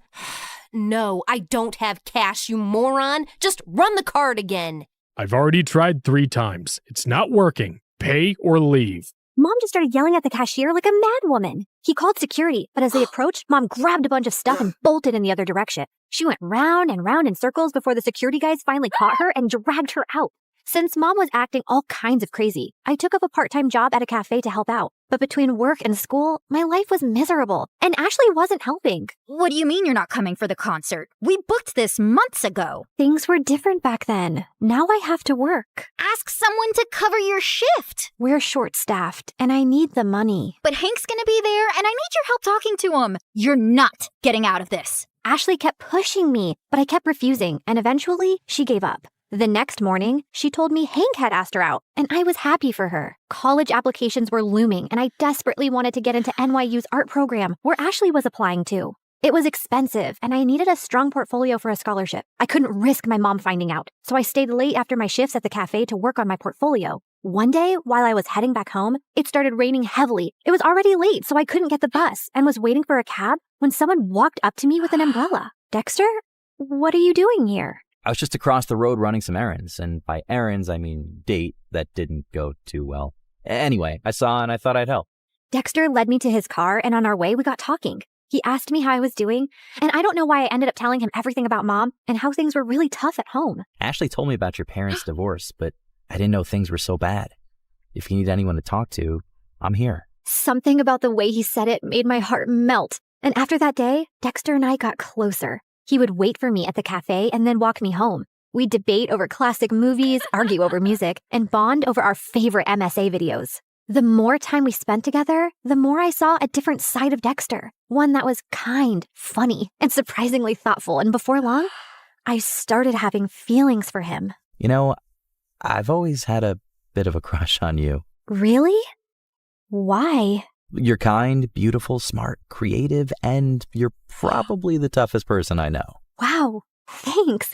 No, I don't have cash, you moron. Just run the card again. I've already tried 3 times. It's not working. Pay or leave. Mom just started yelling at the cashier like a madwoman. He called security, but as they approached, Mom grabbed a bunch of stuff and bolted in the other direction. She went round and round in circles before the security guys finally caught her and dragged her out. Since Mom was acting all kinds of crazy, I took up a part-time job at a cafe to help out. But between work and school, my life was miserable, and Ashley wasn't helping. What do you mean you're not coming for the concert? We booked this months ago. Things were different back then. Now I have to work. Ask someone to cover your shift. We're short-staffed, and I need the money. But Hank's gonna be there, and I need your help talking to him. You're not getting out of this. Ashley kept pushing me, but I kept refusing, and eventually she gave up. The next morning, she told me Hank had asked her out, and I was happy for her. College applications were looming, and I desperately wanted to get into NYU's art program, where Ashley was applying to. It was expensive, and I needed a strong portfolio for a scholarship. I couldn't risk my mom finding out, so I stayed late after my shifts at the cafe to work on my portfolio. One day, while I was heading back home, it started raining heavily. It was already late, so I couldn't get the bus, and was waiting for a cab when someone walked up to me with an umbrella. Dexter, what are you doing here? I was just across the road running some errands, and by errands, I mean date that didn't go too well. Anyway, I saw and I thought I'd help. Dexter led me to his car, and on our way, we got talking. He asked me how I was doing, and I don't know why I ended up telling him everything about Mom and how things were really tough at home. Ashley told me about your parents' divorce, but I didn't know things were so bad. If you need anyone to talk to, I'm here. Something about the way he said it made my heart melt. And after that day, Dexter and I got closer. He would wait for me at the cafe and then walk me home. We'd debate over classic movies, argue over music, and bond over our favorite MSA videos. The more time we spent together, the more I saw a different side of Dexter. One that was kind, funny, and surprisingly thoughtful. And before long, I started having feelings for him. You know, I've always had a bit of a crush on you. Really? Why? You're kind, beautiful, smart, creative, and you're probably the toughest person I know. Wow, thanks.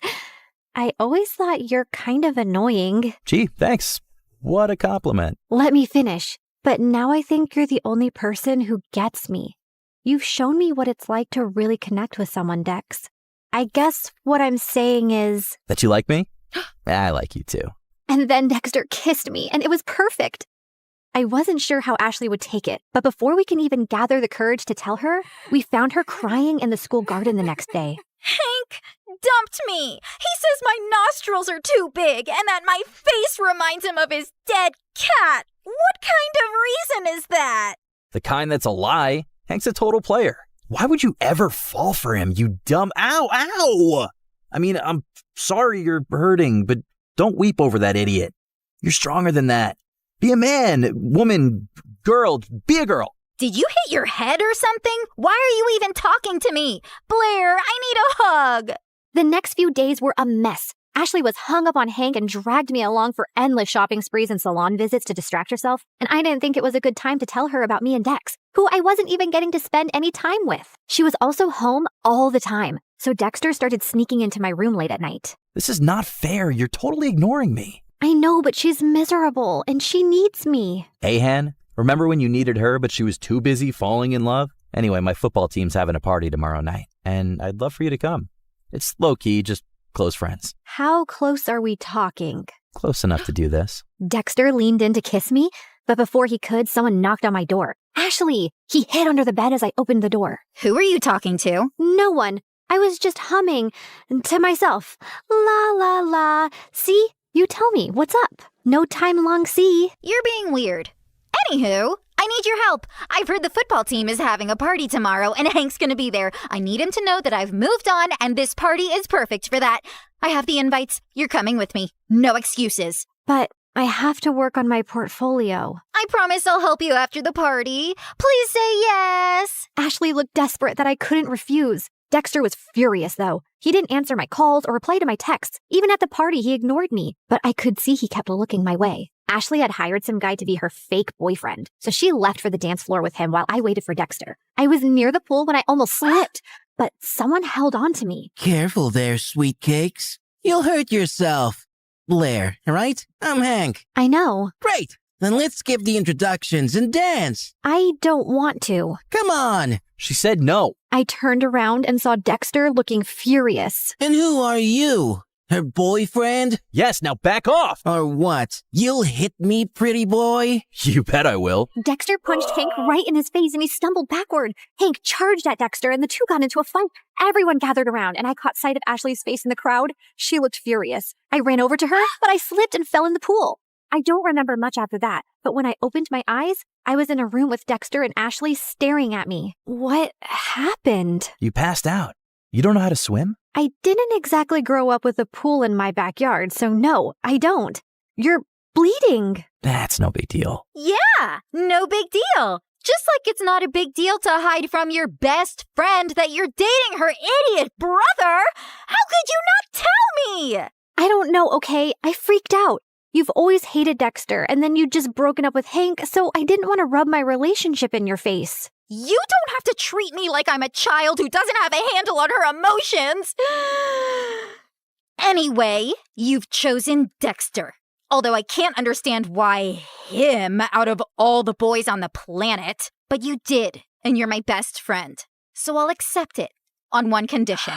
I always thought you're kind of annoying. Gee, thanks. What a compliment. Let me finish. But now I think you're the only person who gets me. You've shown me what it's like to really connect with someone, Dex. I guess what I'm saying is... That you like me? I like you too. And then Dexter kissed me, and it was perfect. I wasn't sure how Ashley would take it, but before we can even gather the courage to tell her, we found her crying in the school garden the next day. Hank dumped me. He says my nostrils are too big and that my face reminds him of his dead cat. What kind of reason is that? The kind that's a lie. Hank's a total player. Why would you ever fall for him, you dumb... Ow! I mean, I'm sorry you're hurting, but don't weep over that idiot. You're stronger than that. Be a man, woman, girl, be a girl. Did you hit your head or something? Why are you even talking to me? Blair, I need a hug. The next few days were a mess. Ashley was hung up on Hank and dragged me along for endless shopping sprees and salon visits to distract herself, and I didn't think it was a good time to tell her about me and Dex, who I wasn't even getting to spend any time with. She was also home all the time, so Dexter started sneaking into my room late at night. This is not fair. You're totally ignoring me. I know, but she's miserable, and she needs me. Hey, Han, remember when you needed her, but she was too busy falling in love? Anyway, my football team's having a party tomorrow night, and I'd love for you to come. It's low-key, just close friends. How close are we talking? Close enough to do this. Dexter leaned in to kiss me, but before he could, someone knocked on my door. Ashley! He hid under the bed as I opened the door. Who are you talking to? No one. I was just humming to myself. La la la. See? You tell me. What's up? No time long see. You're being weird. Anywho, I need your help. I've heard the football team is having a party tomorrow and Hank's gonna be there. I need him to know that I've moved on and this party is perfect for that. I have the invites. You're coming with me. No excuses. But I have to work on my portfolio. I promise I'll help you after the party. Please say yes. Ashley looked desperate that I couldn't refuse. Dexter was furious, though. He didn't answer my calls or reply to my texts. Even at the party, he ignored me. But I could see he kept looking my way. Ashley had hired some guy to be her fake boyfriend, so she left for the dance floor with him while I waited for Dexter. I was near the pool when I almost slipped, but someone held on to me. Careful there, sweet cakes. You'll hurt yourself. Blair, right? I'm Hank. I know. Great. Then let's skip the introductions and dance. I don't want to. Come on. She said no. I turned around and saw Dexter looking furious. And who are you? Her boyfriend? Yes, now back off. Or what? You'll hit me, pretty boy? You bet I will. Dexter punched Hank right in his face and he stumbled backward. Hank charged at Dexter and the two got into a fight. Everyone gathered around and I caught sight of Ashley's face in the crowd. She looked furious. I ran over to her, but I slipped and fell in the pool. I don't remember much after that, but when I opened my eyes, I was in a room with Dexter and Ashley staring at me. What happened? You passed out. You don't know how to swim? I didn't exactly grow up with a pool in my backyard, so no, I don't. You're bleeding. That's no big deal. Yeah, no big deal. Just like it's not a big deal to hide from your best friend that you're dating her idiot brother. How could you not tell me? I don't know, okay? I freaked out. You've always hated Dexter, and then you'd just broken up with Hank, so I didn't want to rub my relationship in your face. You don't have to treat me like I'm a child who doesn't have a handle on her emotions. Anyway, you've chosen Dexter. Although I can't understand why him out of all the boys on the planet. But you did, and you're my best friend. So I'll accept it on one condition.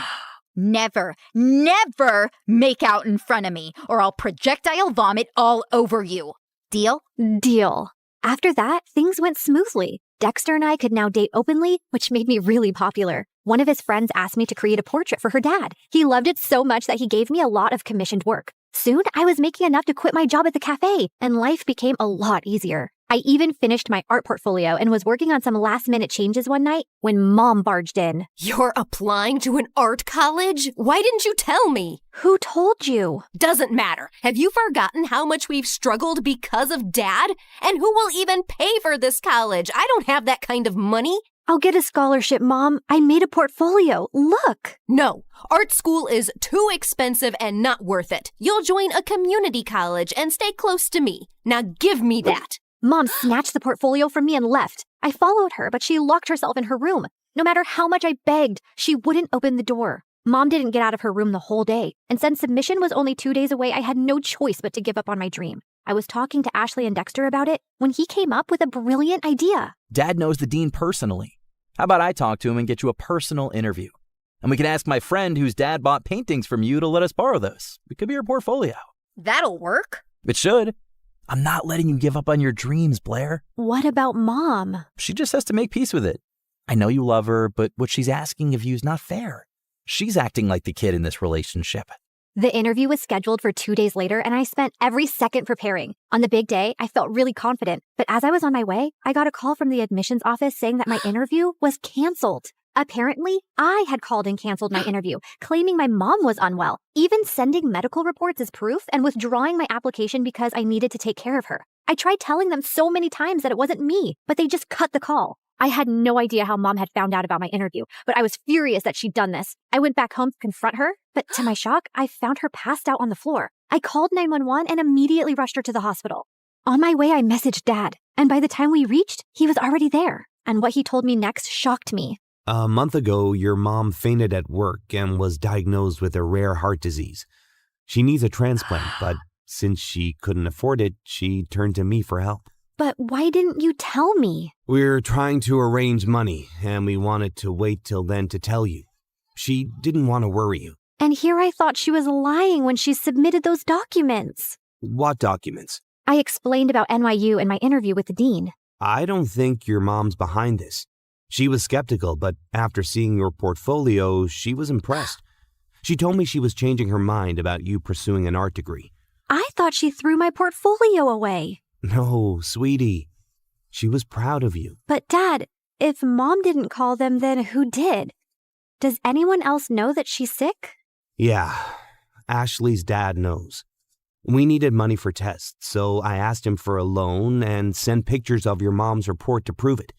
Never, never make out in front of me, or I'll projectile vomit all over you. Deal? Deal. After that, things went smoothly. Dexter and I could now date openly, which made me really popular. One of his friends asked me to create a portrait for her dad. He loved it so much that he gave me a lot of commissioned work. Soon, I was making enough to quit my job at the cafe, and life became a lot easier. I even finished my art portfolio and was working on some last-minute changes one night when Mom barged in. You're applying to an art college? Why didn't you tell me? Who told you? Doesn't matter. Have you forgotten how much we've struggled because of Dad? And who will even pay for this college? I don't have that kind of money. I'll get a scholarship, Mom. I made a portfolio. Look. No, art school is too expensive and not worth it. You'll join a community college and stay close to me. Now give me that. Mom snatched the portfolio from me and left. I followed her, but she locked herself in her room. No matter how much I begged, she wouldn't open the door. Mom didn't get out of her room the whole day, and since submission was only 2 days away, I had no choice but to give up on my dream. I was talking to Ashley and Dexter about it when he came up with a brilliant idea. Dad knows the dean personally. How about I talk to him and get you a personal interview? And we can ask my friend whose dad bought paintings from you to let us borrow those. It could be your portfolio. That'll work. It should. I'm not letting you give up on your dreams, Blair. What about Mom? She just has to make peace with it. I know you love her, but what she's asking of you is not fair. She's acting like the kid in this relationship. The interview was scheduled for 2 days later, and I spent every second preparing. On the big day, I felt really confident. But as I was on my way, I got a call from the admissions office saying that my interview was canceled. Apparently, I had called and canceled my interview, claiming my mom was unwell, even sending medical reports as proof and withdrawing my application because I needed to take care of her. I tried telling them so many times that it wasn't me, but they just cut the call. I had no idea how Mom had found out about my interview, but I was furious that she'd done this. I went back home to confront her, but to my shock, I found her passed out on the floor. I called 911 and immediately rushed her to the hospital. On my way, I messaged Dad, and by the time we reached, he was already there. And what he told me next shocked me. A month ago, your mom fainted at work and was diagnosed with a rare heart disease. She needs a transplant, but since she couldn't afford it, she turned to me for help. But why didn't you tell me? We're trying to arrange money, and we wanted to wait till then to tell you. She didn't want to worry you. And here I thought she was lying when she submitted those documents. What documents? I explained about NYU and my interview with the dean. I don't think your mom's behind this. She was skeptical, but after seeing your portfolio, she was impressed. She told me she was changing her mind about you pursuing an art degree. I thought she threw my portfolio away. No, sweetie. She was proud of you. But Dad, if Mom didn't call them, then who did? Does anyone else know that she's sick? Yeah, Ashley's dad knows. We needed money for tests, so I asked him for a loan and sent pictures of your mom's report to prove it.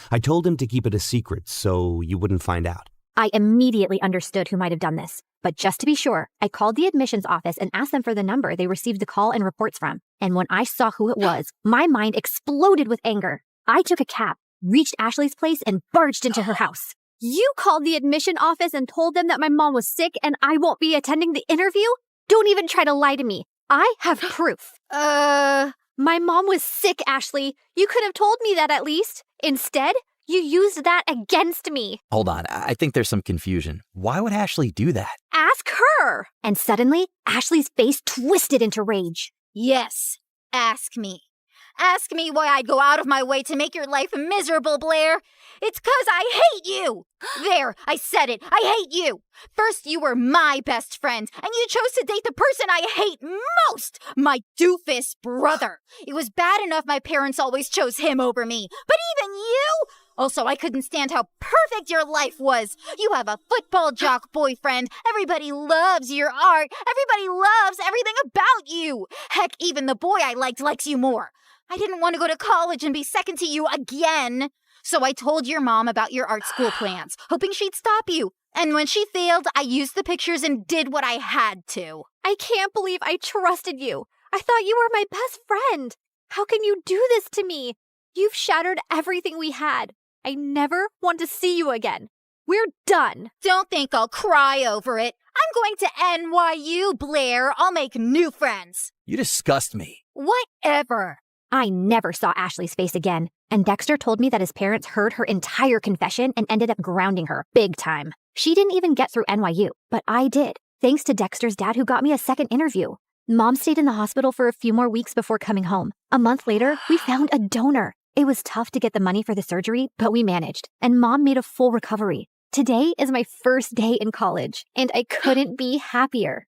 I told him to keep it a secret so you wouldn't find out. I immediately understood who might have done this. But just to be sure, I called the admissions office and asked them for the number they received the call and reports from. And when I saw who it was, my mind exploded with anger. I took a cab, reached Ashley's place, and barged into her house. You called the admission office and told them that my mom was sick and I won't be attending the interview? Don't even try to lie to me. I have proof. My mom was sick, Ashley. You could have told me that at least. Instead, you used that against me. Hold on, I think there's some confusion. Why would Ashley do that? Ask her. And suddenly, Ashley's face twisted into rage. Yes, ask me. Ask me why I'd go out of my way to make your life miserable, Blair. It's 'cause I hate you. There, I said it. I hate you. First, you were my best friend, and you chose to date the person I hate most, my doofus brother. It was bad enough my parents always chose him over me, but even you? Also, I couldn't stand how perfect your life was. You have a football jock boyfriend. Everybody loves your art. Everybody loves everything about you. Heck, even the boy I liked likes you more. I didn't want to go to college and be second to you again. So I told your mom about your art school plans, hoping she'd stop you. And when she failed, I used the pictures and did what I had to. I can't believe I trusted you. I thought you were my best friend. How can you do this to me? You've shattered everything we had. I never want to see you again. We're done. Don't think I'll cry over it. I'm going to NYU, Blair. I'll make new friends. You disgust me. Whatever. I never saw Ashley's face again, and Dexter told me that his parents heard her entire confession and ended up grounding her big time. She didn't even get through NYU, but I did, thanks to Dexter's dad who got me a second interview. Mom stayed in the hospital for a few more weeks before coming home. A month later, we found a donor. It was tough to get the money for the surgery, but we managed, and Mom made a full recovery. Today is my first day in college, and I couldn't be happier.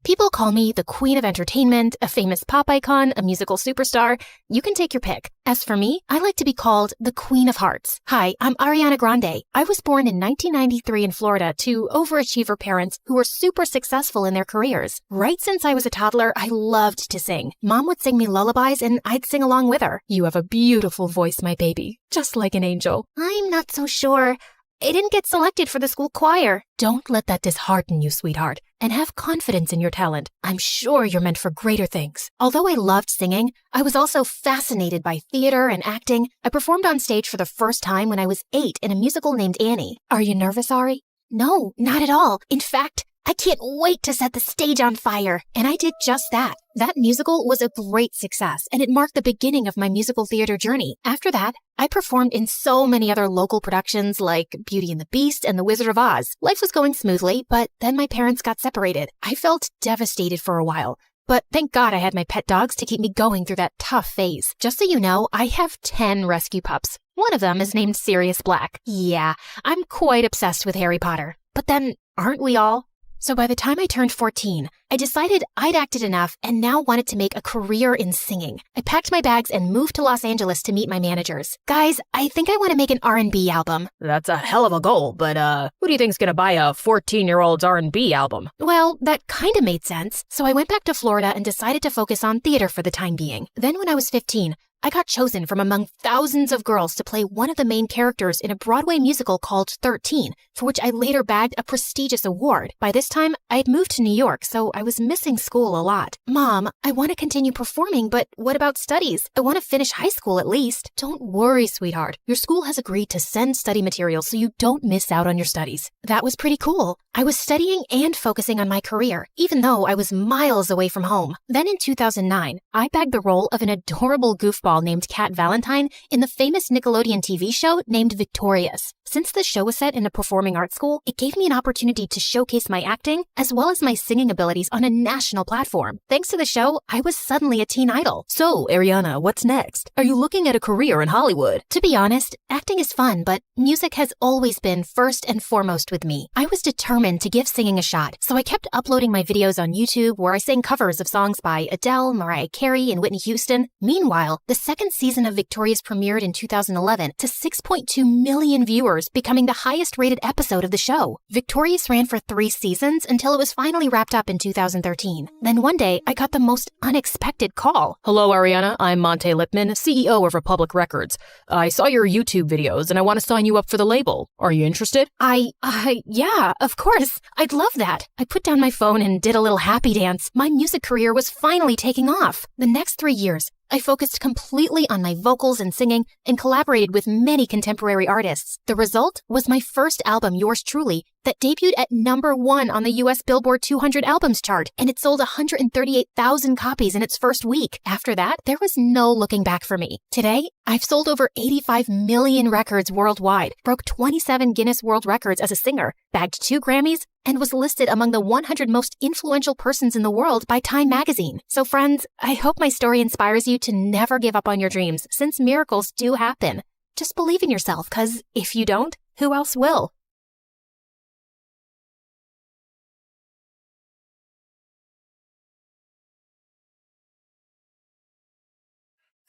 People call me the queen of entertainment, a famous pop icon, a musical superstar. You can take your pick. As for me, I like to be called the queen of hearts. Hi, I'm Ariana Grande. I was born in 1993 in Florida to overachiever parents who were super successful in their careers. Right since I was a toddler, I loved to sing. Mom would sing me lullabies and I'd sing along with her. You have a beautiful voice, my baby. Just like an angel. I'm not so sure. I didn't get selected for the school choir. Don't let that dishearten you, sweetheart, and have confidence in your talent. I'm sure you're meant for greater things. Although I loved singing, I was also fascinated by theater and acting. I performed on stage for the first time when I was 8 in a musical named Annie. Are you nervous, Ari? No, not at all. In fact, I can't wait to set the stage on fire. And I did just that. That musical was a great success, and it marked the beginning of my musical theater journey. After that, I performed in so many other local productions like Beauty and the Beast and The Wizard of Oz. Life was going smoothly, but then my parents got separated. I felt devastated for a while. But thank God I had my pet dogs to keep me going through that tough phase. Just so you know, I have 10 rescue pups. One of them is named Sirius Black. Yeah, I'm quite obsessed with Harry Potter. But then, aren't we all? So by the time I turned 14, I decided I'd acted enough and now wanted to make a career in singing. I packed my bags and moved to Los Angeles to meet my managers. Guys, I think I want to make an R&B album. That's a hell of a goal, but who do you think's gonna buy a 14-year-old's R&B album? Well, that kind of made sense. So I went back to Florida and decided to focus on theater for the time being. Then when I was 15, I got chosen from among thousands of girls to play one of the main characters in a Broadway musical called 13, for which I later bagged a prestigious award. By this time, I had moved to New York, so I was missing school a lot. Mom, I want to continue performing, but what about studies? I want to finish high school at least. Don't worry, sweetheart. Your school has agreed to send study materials so you don't miss out on your studies. That was pretty cool. I was studying and focusing on my career, even though I was miles away from home. Then in 2009, I bagged the role of an adorable goofball goofball named Kat Valentine in the famous Nickelodeon TV show named Victorious. Since the show was set in a performing arts school, it gave me an opportunity to showcase my acting as well as my singing abilities on a national platform. Thanks to the show, I was suddenly a teen idol. So, Ariana, what's next? Are you looking at a career in Hollywood? To be honest, acting is fun, but music has always been first and foremost with me. I was determined to give singing a shot, so I kept uploading my videos on YouTube where I sang covers of songs by Adele, Mariah Carey, and Whitney Houston. Meanwhile, the second season of Victorious premiered in 2011 to 6.2 million viewers, becoming the highest-rated episode of the show. Victorious ran for 3 seasons until it was finally wrapped up in 2013. Then one day, I got the most unexpected call. Hello, Ariana. I'm Monte Lipman, CEO of Republic Records. I saw your YouTube videos and I want to sign you up for the label. Are you interested? Yeah, of course. I'd love that. I put down my phone and did a little happy dance. My music career was finally taking off. The next 3 years, I focused completely on my vocals and singing and collaborated with many contemporary artists. The result was my first album, Yours Truly, that debuted at #1 on the US Billboard 200 albums chart, and it sold 138,000 copies in its first week. After that, there was no looking back for me. Today, I've sold over 85 million records worldwide, broke 27 Guinness World Records as a singer, bagged 2 Grammys, and was listed among the 100 most influential persons in the world by Time magazine. So friends, I hope my story inspires you to never give up on your dreams, since miracles do happen. Just believe in yourself, because if you don't, who else will?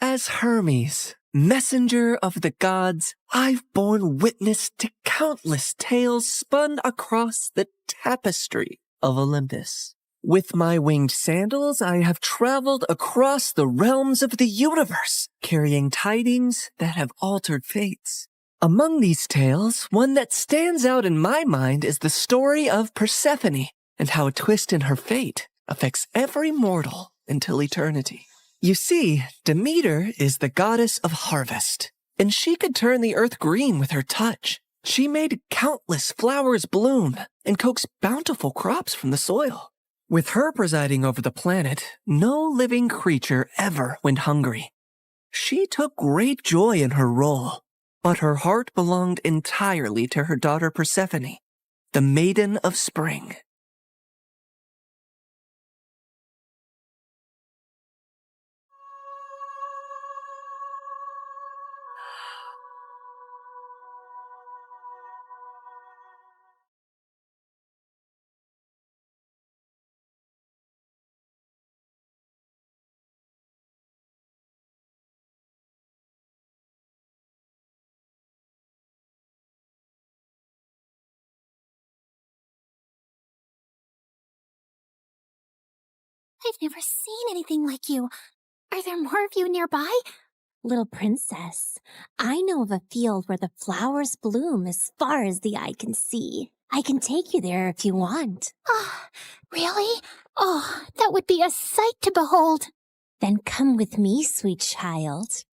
As Hermes, messenger of the gods, I've borne witness to countless tales spun across the tapestry of Olympus. With my winged sandals, I have traveled across the realms of the universe, carrying tidings that have altered fates. Among these tales, one that stands out in my mind is the story of Persephone and how a twist in her fate affects every mortal until eternity. You see, Demeter is the goddess of harvest, and she could turn the earth green with her touch. She made countless flowers bloom and coax bountiful crops from the soil. With her presiding over the planet, no living creature ever went hungry. She took great joy in her role, but her heart belonged entirely to her daughter Persephone, the Maiden of Spring. I've never seen anything like you. Are there more of you nearby? Little princess, I know of a field where the flowers bloom as far as the eye can see. I can take you there if you want. Oh, really? Oh, that would be a sight to behold. Then come with me, sweet child.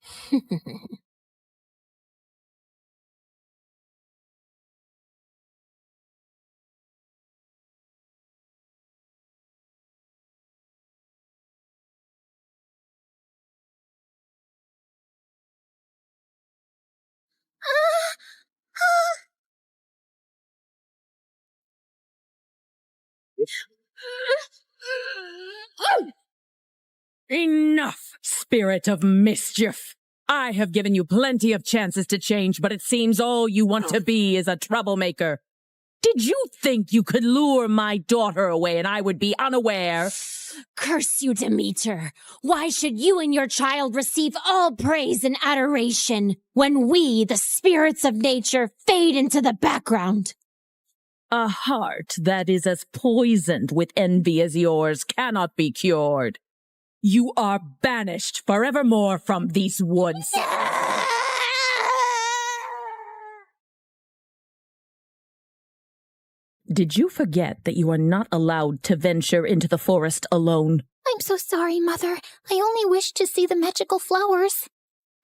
Enough, spirit of mischief! I have given you plenty of chances to change, but it seems all you want to be is a troublemaker. Did you think you could lure my daughter away and I would be unaware? Curse you, Demeter! Why should you and your child receive all praise and adoration when we, the spirits of nature, fade into the background? A heart that is as poisoned with envy as yours cannot be cured. You are banished forevermore from these woods. Did you forget that you are not allowed to venture into the forest alone? I'm so sorry, Mother. I only wished to see the magical flowers.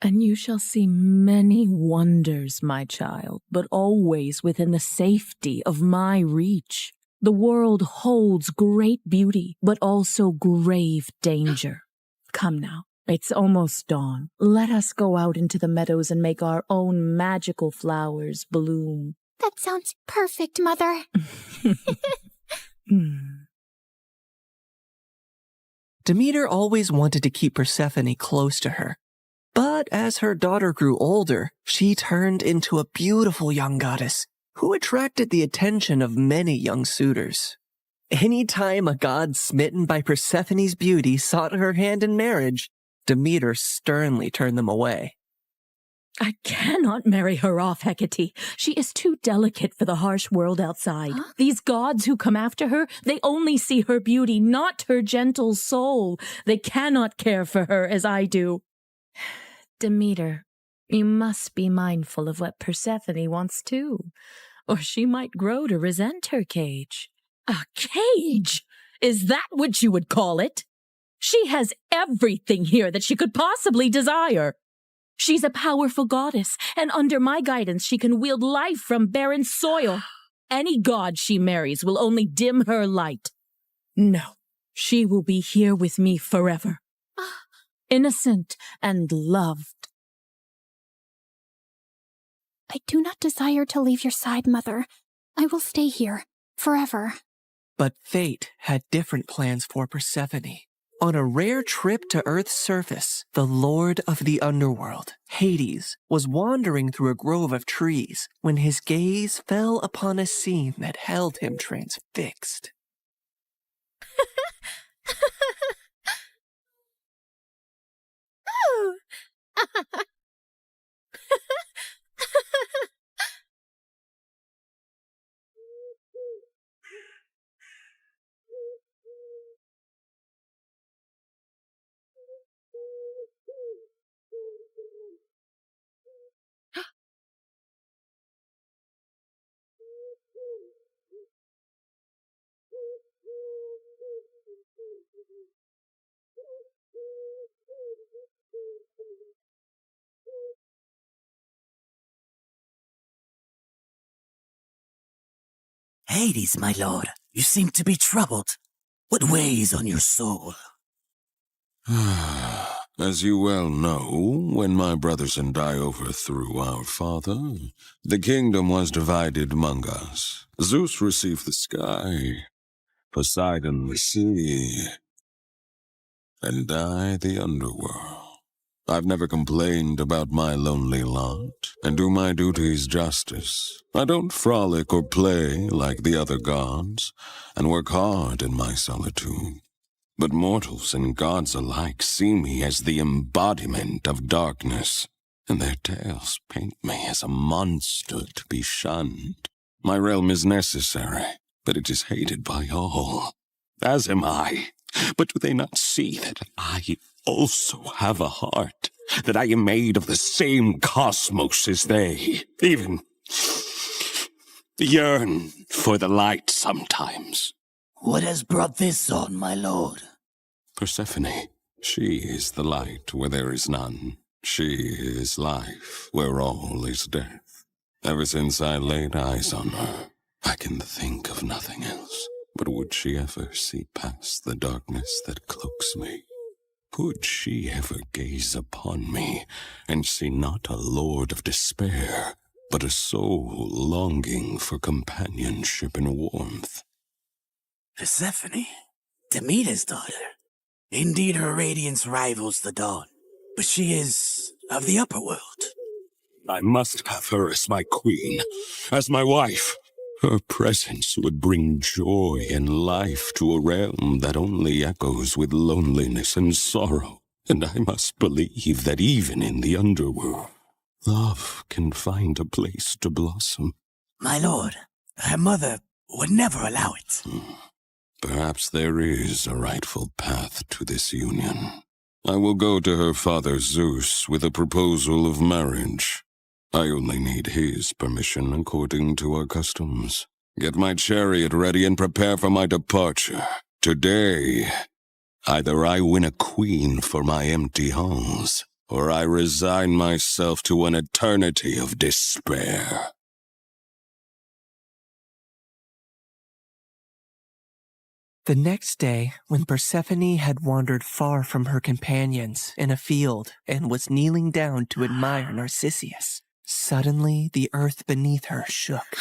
And you shall see many wonders, my child, but always within the safety of my reach. The world holds great beauty, but also grave danger. Come now, It's almost dawn. Let us go out into the meadows and make our own magical flowers bloom. That sounds perfect, Mother. Demeter always wanted to keep Persephone close to her. But as her daughter grew older, she turned into a beautiful young goddess who attracted the attention of many young suitors. Anytime a god smitten by Persephone's beauty sought her hand in marriage, Demeter sternly turned them away. I cannot marry her off, Hecate. She is too delicate for the harsh world outside. Huh? These gods who come after her, they only see her beauty, not her gentle soul. They cannot care for her as I do. Demeter, you must be mindful of what Persephone wants too, or she might grow to resent her cage. A cage? Is that what you would call it? She has everything here that she could possibly desire. She's a powerful goddess, and under my guidance she can wield life from barren soil. Any god she marries will only dim her light. No, she will be here with me forever. Innocent and loved. I do not desire to leave your side, Mother. I will stay here, forever. But fate had different plans for Persephone. On a rare trip to Earth's surface, the Lord of the Underworld, Hades, was wandering through a grove of trees when his gaze fell upon a scene that held him transfixed. Hades, my lord, you seem to be troubled. What weighs on your soul? As you well know, when my brothers and I overthrew our father, the kingdom was divided among us. Zeus received the sky, Poseidon the sea, and I the underworld. I've never complained about my lonely lot, and do my duties justice. I don't frolic or play like the other gods, and work hard in my solitude. But mortals and gods alike see me as the embodiment of darkness, and their tales paint me as a monster to be shunned. My realm is necessary, but it is hated by all, as am I. But do they not see that I also have a heart, that I am made of the same cosmos as they, even yearn for the light sometimes? What has brought this on, my lord? Persephone, she is the light where there is none. She is life where all is death. Ever since I laid eyes on her, I can think of nothing else. But would she ever see past the darkness that cloaks me? Could she ever gaze upon me and see not a lord of despair, but a soul longing for companionship and warmth? Persephone, Demeter's daughter. Indeed, her radiance rivals the dawn, but she is of the upper world. I must have her as my queen, as my wife. Her presence would bring joy and life to a realm that only echoes with loneliness and sorrow. And I must believe that even in the underworld, love can find a place to blossom. My lord, her mother would never allow it. Perhaps there is a rightful path to this union. I will go to her father Zeus with a proposal of marriage. I only need his permission according to our customs. Get my chariot ready and prepare for my departure. Today, either I win a queen for my empty halls, or I resign myself to an eternity of despair. The next day, when Persephone had wandered far from her companions in a field and was kneeling down to admire Narcissus, suddenly the earth beneath her shook.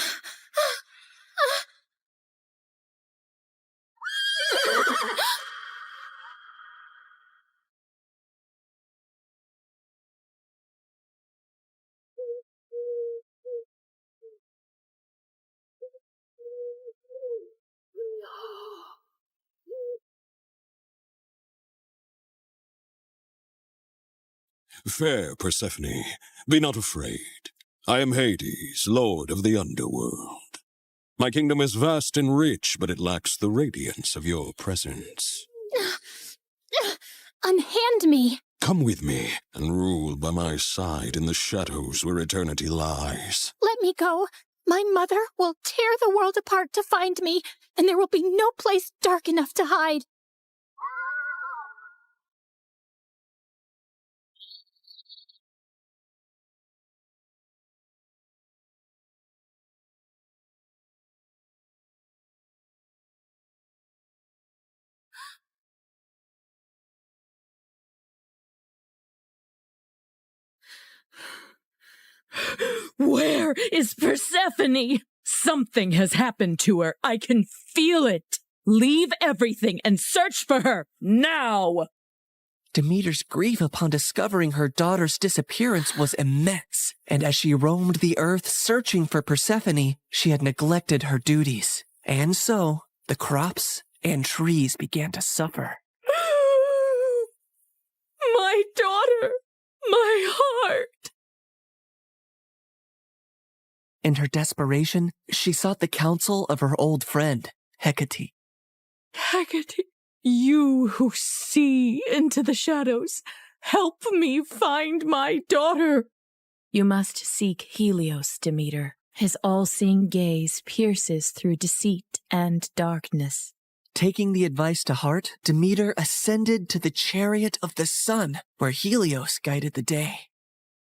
Fair Persephone, be not afraid. I am Hades, lord of the underworld. My kingdom is vast and rich, but it lacks the radiance of your presence. Unhand me! Come with me and rule by my side in the shadows where eternity lies. Let me go. My mother will tear the world apart to find me, and there will be no place dark enough to hide. Where is Persephone? Something has happened to her. I can feel it. Leave everything and search for her, now! Demeter's grief upon discovering her daughter's disappearance was immense, and as she roamed the earth searching for Persephone, she had neglected her duties. And so, the crops and trees began to suffer. My daughter! My heart! In her desperation, she sought the counsel of her old friend, Hecate. Hecate, you who see into the shadows, help me find my daughter. You must seek Helios, Demeter. His all-seeing gaze pierces through deceit and darkness. Taking the advice to heart, Demeter ascended to the chariot of the sun, where Helios guided the day.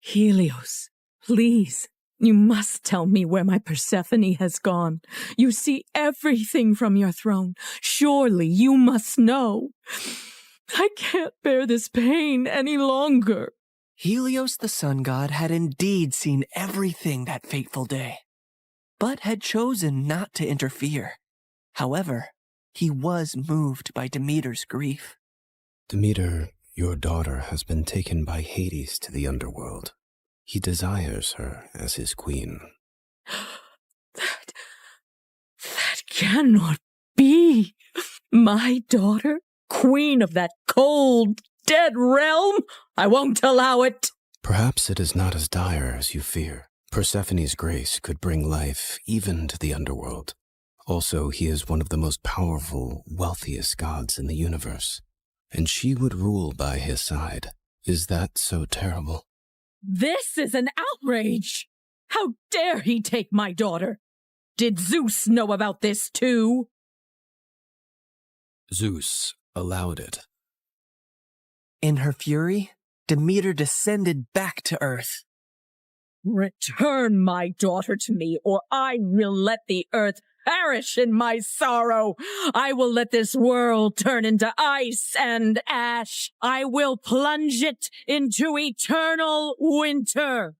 Helios, please, you must tell me where my Persephone has gone. You see everything from your throne. Surely you must know. I can't bear this pain any longer. Helios the sun god had indeed seen everything that fateful day, but had chosen not to interfere. However, he was moved by Demeter's grief. Demeter, your daughter has been taken by Hades to the underworld. He desires her as his queen. That cannot be. My daughter, queen of that cold, dead realm? I won't allow it. Perhaps it is not as dire as you fear. Persephone's grace could bring life even to the underworld. Also, he is one of the most powerful, wealthiest gods in the universe, and she would rule by his side. Is that so terrible? This is an outrage! How dare he take my daughter? Did Zeus know about this too? Zeus allowed it. In her fury, Demeter descended back to earth. Return my daughter to me, or I will let the earth perish in my sorrow. I will let this world turn into ice and ash. I will plunge it into eternal winter.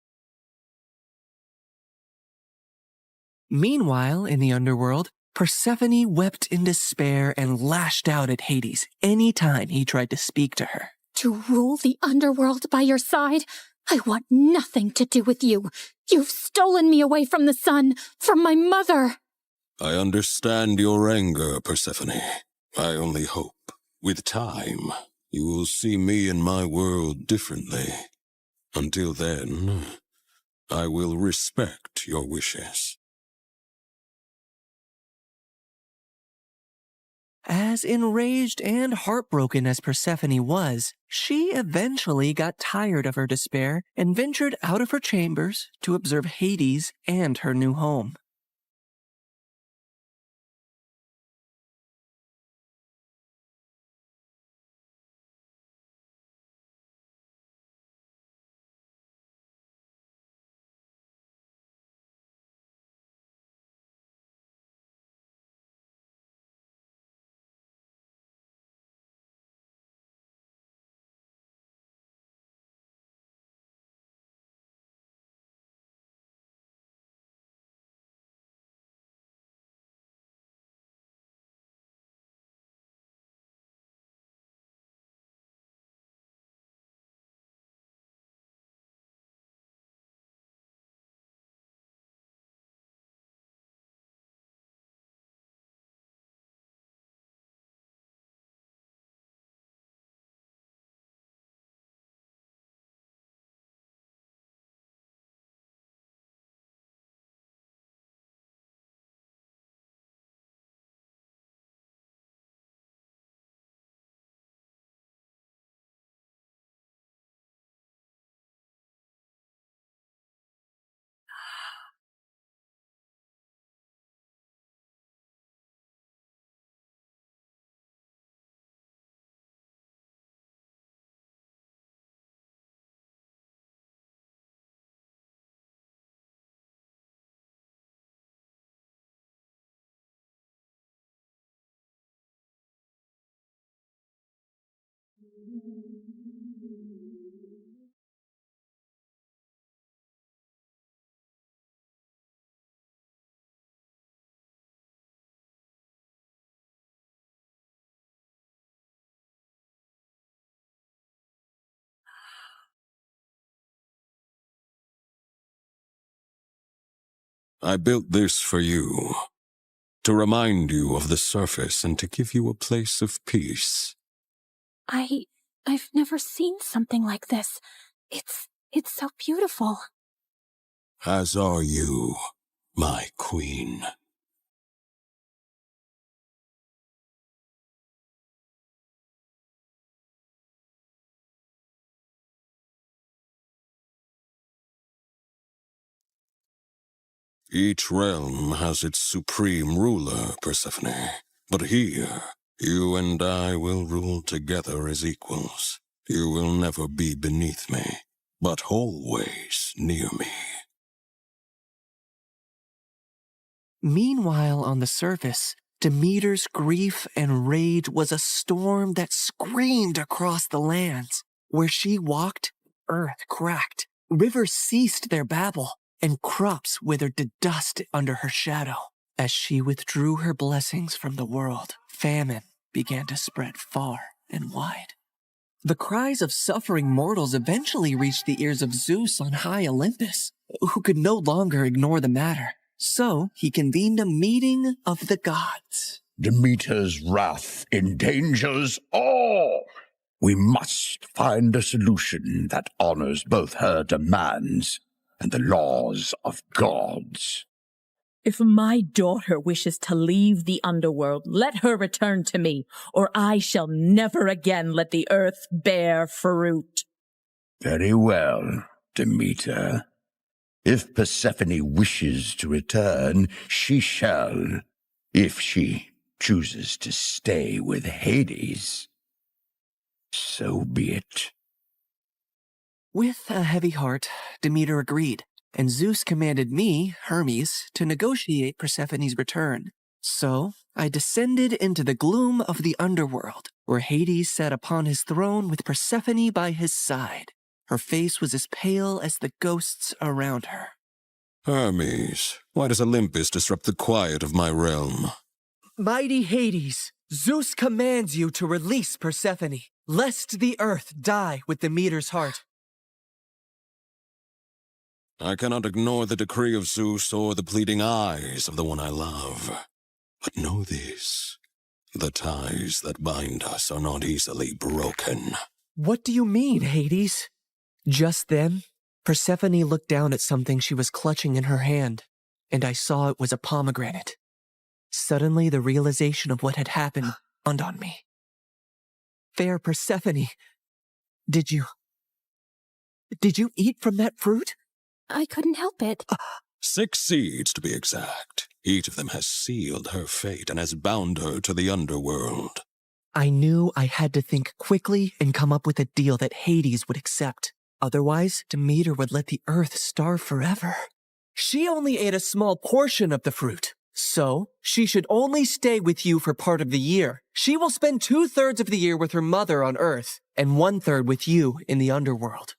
Meanwhile, in the underworld, Persephone wept in despair and lashed out at Hades any time he tried to speak to her. To rule the underworld by your side? I want nothing to do with you. You've stolen me away from the sun, from my mother. I understand your anger, Persephone. I only hope, with time, you will see me and my world differently. Until then, I will respect your wishes. As enraged and heartbroken as Persephone was, she eventually got tired of her despair and ventured out of her chambers to observe Hades and her new home. I built this for you, to remind you of the surface and to give you a place of peace. I've never seen something like this. It's so beautiful. As are you, my queen. Each realm has its supreme ruler, Persephone. But here, you and I will rule together as equals. You will never be beneath me, but always near me. Meanwhile, on the surface, Demeter's grief and rage was a storm that screamed across the lands. Where she walked, earth cracked, rivers ceased their babble, and crops withered to dust under her shadow. As she withdrew her blessings from the world, famine began to spread far and wide. The cries of suffering mortals eventually reached the ears of Zeus on high Olympus, who could no longer ignore the matter. So he convened a meeting of the gods. Demeter's wrath endangers all. We must find a solution that honors both her demands and the laws of gods. If my daughter wishes to leave the underworld, let her return to me, or I shall never again let the earth bear fruit. Very well, Demeter. If Persephone wishes to return, she shall, if she chooses to stay with Hades. So be it. With a heavy heart, Demeter agreed, and Zeus commanded me, Hermes, to negotiate Persephone's return. So I descended into the gloom of the underworld, where Hades sat upon his throne with Persephone by his side. Her face was as pale as the ghosts around her. Hermes, why does Olympus disrupt the quiet of my realm? Mighty Hades, Zeus commands you to release Persephone, lest the earth die with Demeter's heart. I cannot ignore the decree of Zeus or the pleading eyes of the one I love. But know this, the ties that bind us are not easily broken. What do you mean, Hades? Just then, Persephone looked down at something she was clutching in her hand, and I saw it was a pomegranate. Suddenly, the realization of what had happened dawned on me. Fair Persephone, did you eat from that fruit? I couldn't help it. 6 seeds, to be exact. Each of them has sealed her fate and has bound her to the underworld. I knew I had to think quickly and come up with a deal that Hades would accept. Otherwise, Demeter would let the earth starve forever. She only ate a small portion of the fruit, so she should only stay with you for part of the year. She will spend 2/3 of the year with her mother on Earth, and 1/3 with you in the underworld.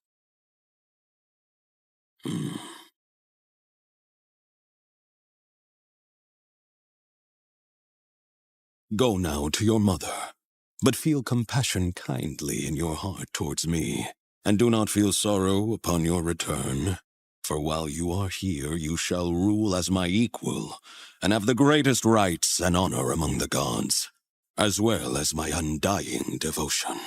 Go now to your mother, but feel compassion kindly in your heart towards me, and do not feel sorrow upon your return. For while you are here, you shall rule as my equal, and have the greatest rights and honor among the gods, as well as my undying devotion.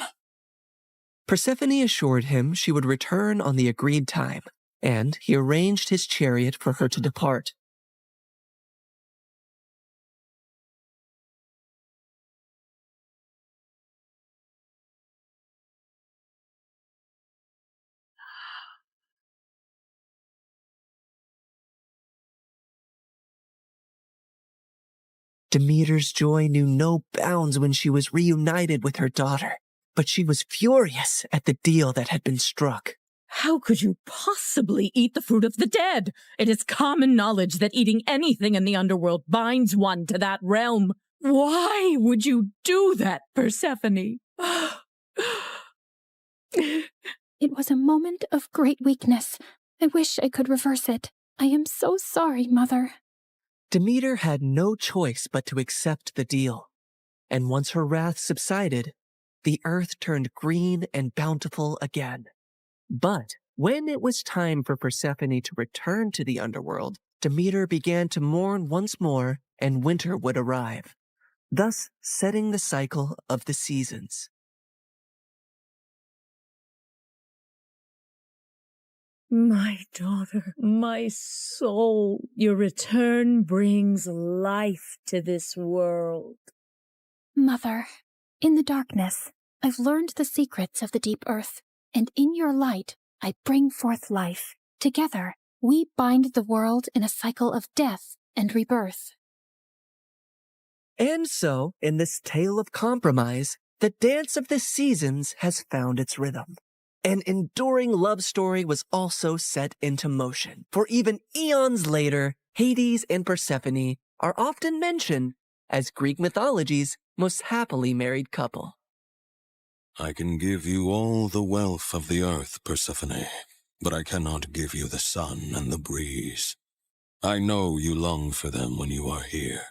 Persephone assured him she would return on the agreed time, and he arranged his chariot for her to depart. Demeter's joy knew no bounds when she was reunited with her daughter, but she was furious at the deal that had been struck. How could you possibly eat the fruit of the dead? It is common knowledge that eating anything in the underworld binds one to that realm. Why would you do that, Persephone? It was a moment of great weakness. I wish I could reverse it. I am so sorry, Mother. Demeter had no choice but to accept the deal. And once her wrath subsided, the earth turned green and bountiful again. But when it was time for Persephone to return to the underworld, Demeter began to mourn once more, and winter would arrive, thus setting the cycle of the seasons. My daughter, my soul, your return brings life to this world. Mother, in the darkness, I've learned the secrets of the deep earth, and in your light, I bring forth life. Together, we bind the world in a cycle of death and rebirth. And so, in this tale of compromise, the dance of the seasons has found its rhythm. An enduring love story was also set into motion, for even eons later, Hades and Persephone are often mentioned as Greek mythology's most happily married couple. I can give you all the wealth of the earth, Persephone, but I cannot give you the sun and the breeze. I know you long for them when you are here.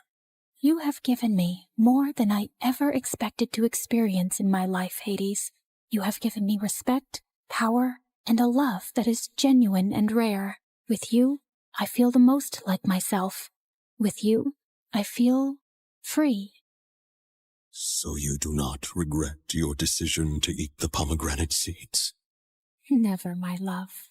You have given me more than I ever expected to experience in my life, Hades. You have given me respect, power, and a love that is genuine and rare. With you, I feel the most like myself. With you, I feel free. So you do not regret your decision to eat the pomegranate seeds? Never, my love.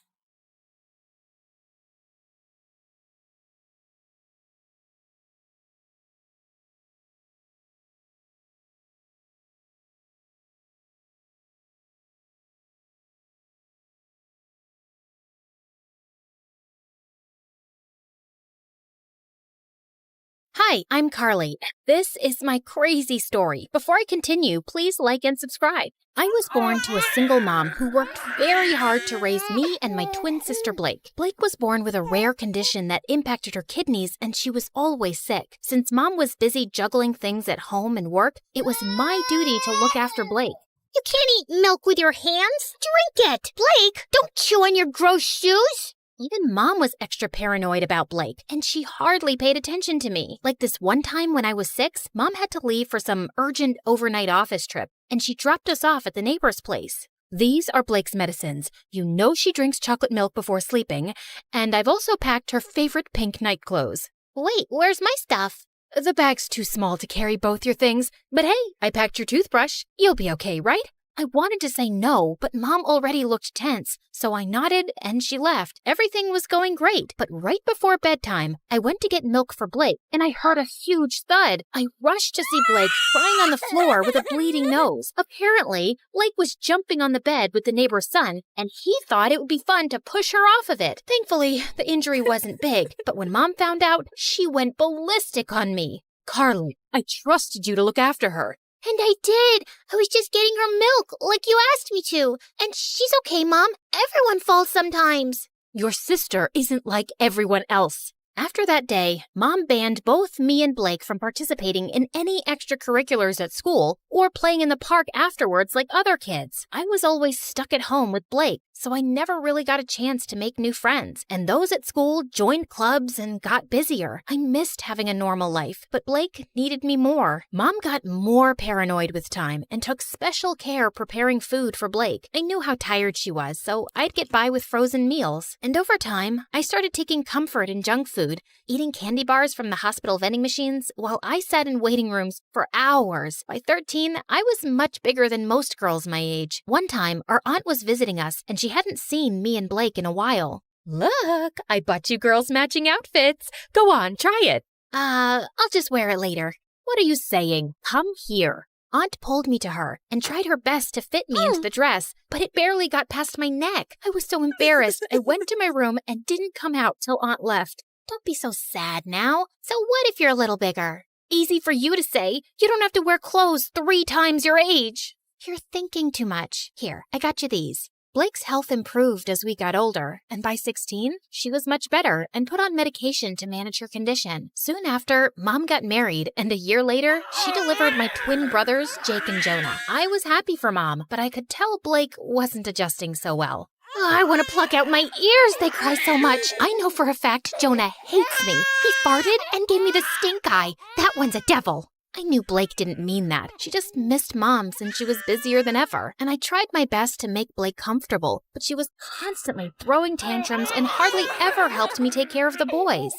Hi, I'm Carly. This is my crazy story. Before I continue, please like and subscribe. I was born to a single mom who worked very hard to raise me and my twin sister Blake. Blake was born with a rare condition that impacted her kidneys, and she was always sick. Since Mom was busy juggling things at home and work, it was my duty to look after Blake. You can't eat milk with your hands. Drink it. Blake, don't chew on your gross shoes. Even Mom was extra paranoid about Blake, and she hardly paid attention to me. Like this one time when I was 6, Mom had to leave for some urgent overnight office trip, and she dropped us off at the neighbor's place. These are Blake's medicines. You know she drinks chocolate milk before sleeping, and I've also packed her favorite pink night clothes. Wait, where's my stuff? The bag's too small to carry both your things, but hey, I packed your toothbrush. You'll be okay, right? I wanted to say no, but Mom already looked tense, so I nodded and she left. Everything was going great, but right before bedtime, I went to get milk for Blake, and I heard a huge thud. I rushed to see Blake crying on the floor with a bleeding nose. Apparently, Blake was jumping on the bed with the neighbor's son, and he thought it would be fun to push her off of it. Thankfully, the injury wasn't big, but when Mom found out, she went ballistic on me. Carly, I trusted you to look after her. And I did. I was just getting her milk, like you asked me to. And she's okay, Mom. Everyone falls sometimes. Your sister isn't like everyone else. After that day, Mom banned both me and Blake from participating in any extracurriculars at school or playing in the park afterwards like other kids. I was always stuck at home with Blake, so I never really got a chance to make new friends. And those at school joined clubs and got busier. I missed having a normal life, but Blake needed me more. Mom got more paranoid with time and took special care preparing food for Blake. I knew how tired she was, so I'd get by with frozen meals. And over time, I started taking comfort in junk food, eating candy bars from the hospital vending machines while I sat in waiting rooms for hours. By 13, I was much bigger than most girls my age. One time, our aunt was visiting us, and she hadn't seen me and Blake in a while. Look, I bought you girls matching outfits. Go on, try it. I'll just wear it later. What are you saying? Come here. Aunt pulled me to her and tried her best to fit me into the dress, but it barely got past my neck. I was so embarrassed. I went to my room and didn't come out till Aunt left. Don't be so sad now. So what if you're a little bigger? Easy for you to say. You don't have to wear clothes 3 times your age. You're thinking too much. Here, I got you these. Blake's health improved as we got older, and by 16, she was much better and put on medication to manage her condition. Soon after, Mom got married, and a year later, she delivered my twin brothers, Jake and Jonah. I was happy for Mom, but I could tell Blake wasn't adjusting so well. Oh, I want to pluck out my ears, they cry so much. I know for a fact Jonah hates me. He farted and gave me the stink eye. That one's a devil. I knew Blake didn't mean that. She just missed Mom since she was busier than ever. And I tried my best to make Blake comfortable, but she was constantly throwing tantrums and hardly ever helped me take care of the boys.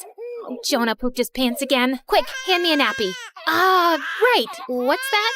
Oh, Jonah pooped his pants again. Quick, hand me a nappy. Right. What's that?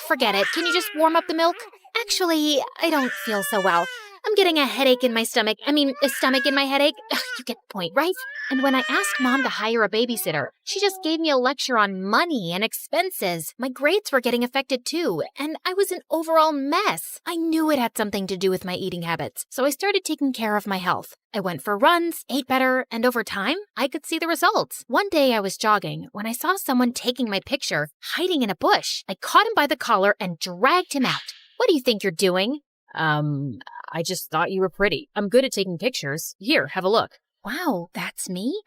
Forget it. Can you just warm up the milk? Actually, I don't feel so well. I'm getting a headache in my stomach. A stomach in my headache. You get the point, right? And when I asked Mom to hire a babysitter, she just gave me a lecture on money and expenses. My grades were getting affected too, and I was an overall mess. I knew it had something to do with my eating habits, so I started taking care of my health. I went for runs, ate better, and over time, I could see the results. One day I was jogging when I saw someone taking my picture, hiding in a bush. I caught him by the collar and dragged him out. What do you think you're doing? I just thought you were pretty. I'm good at taking pictures. Here, have a look. Wow, that's me?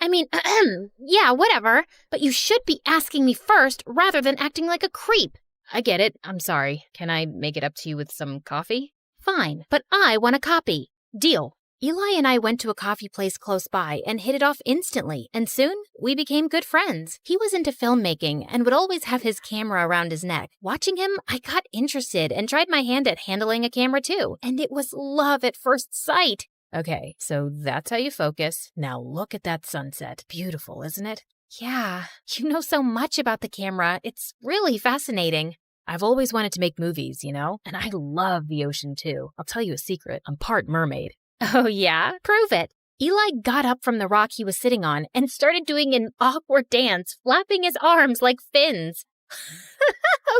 Yeah, whatever. But you should be asking me first rather than acting like a creep. I get it. I'm sorry. Can I make it up to you with some coffee? Fine, but I want a copy. Deal. Eli and I went to a coffee place close by and hit it off instantly, and soon we became good friends. He was into filmmaking and would always have his camera around his neck. Watching him, I got interested and tried my hand at handling a camera too, and it was love at first sight. Okay, so that's how you focus. Now look at that sunset. Beautiful, isn't it? Yeah, you know so much about the camera. It's really fascinating. I've always wanted to make movies, and I love the ocean too. I'll tell you a secret. I'm part mermaid. Oh yeah? Prove it. Eli got up from the rock he was sitting on and started doing an awkward dance, flapping his arms like fins.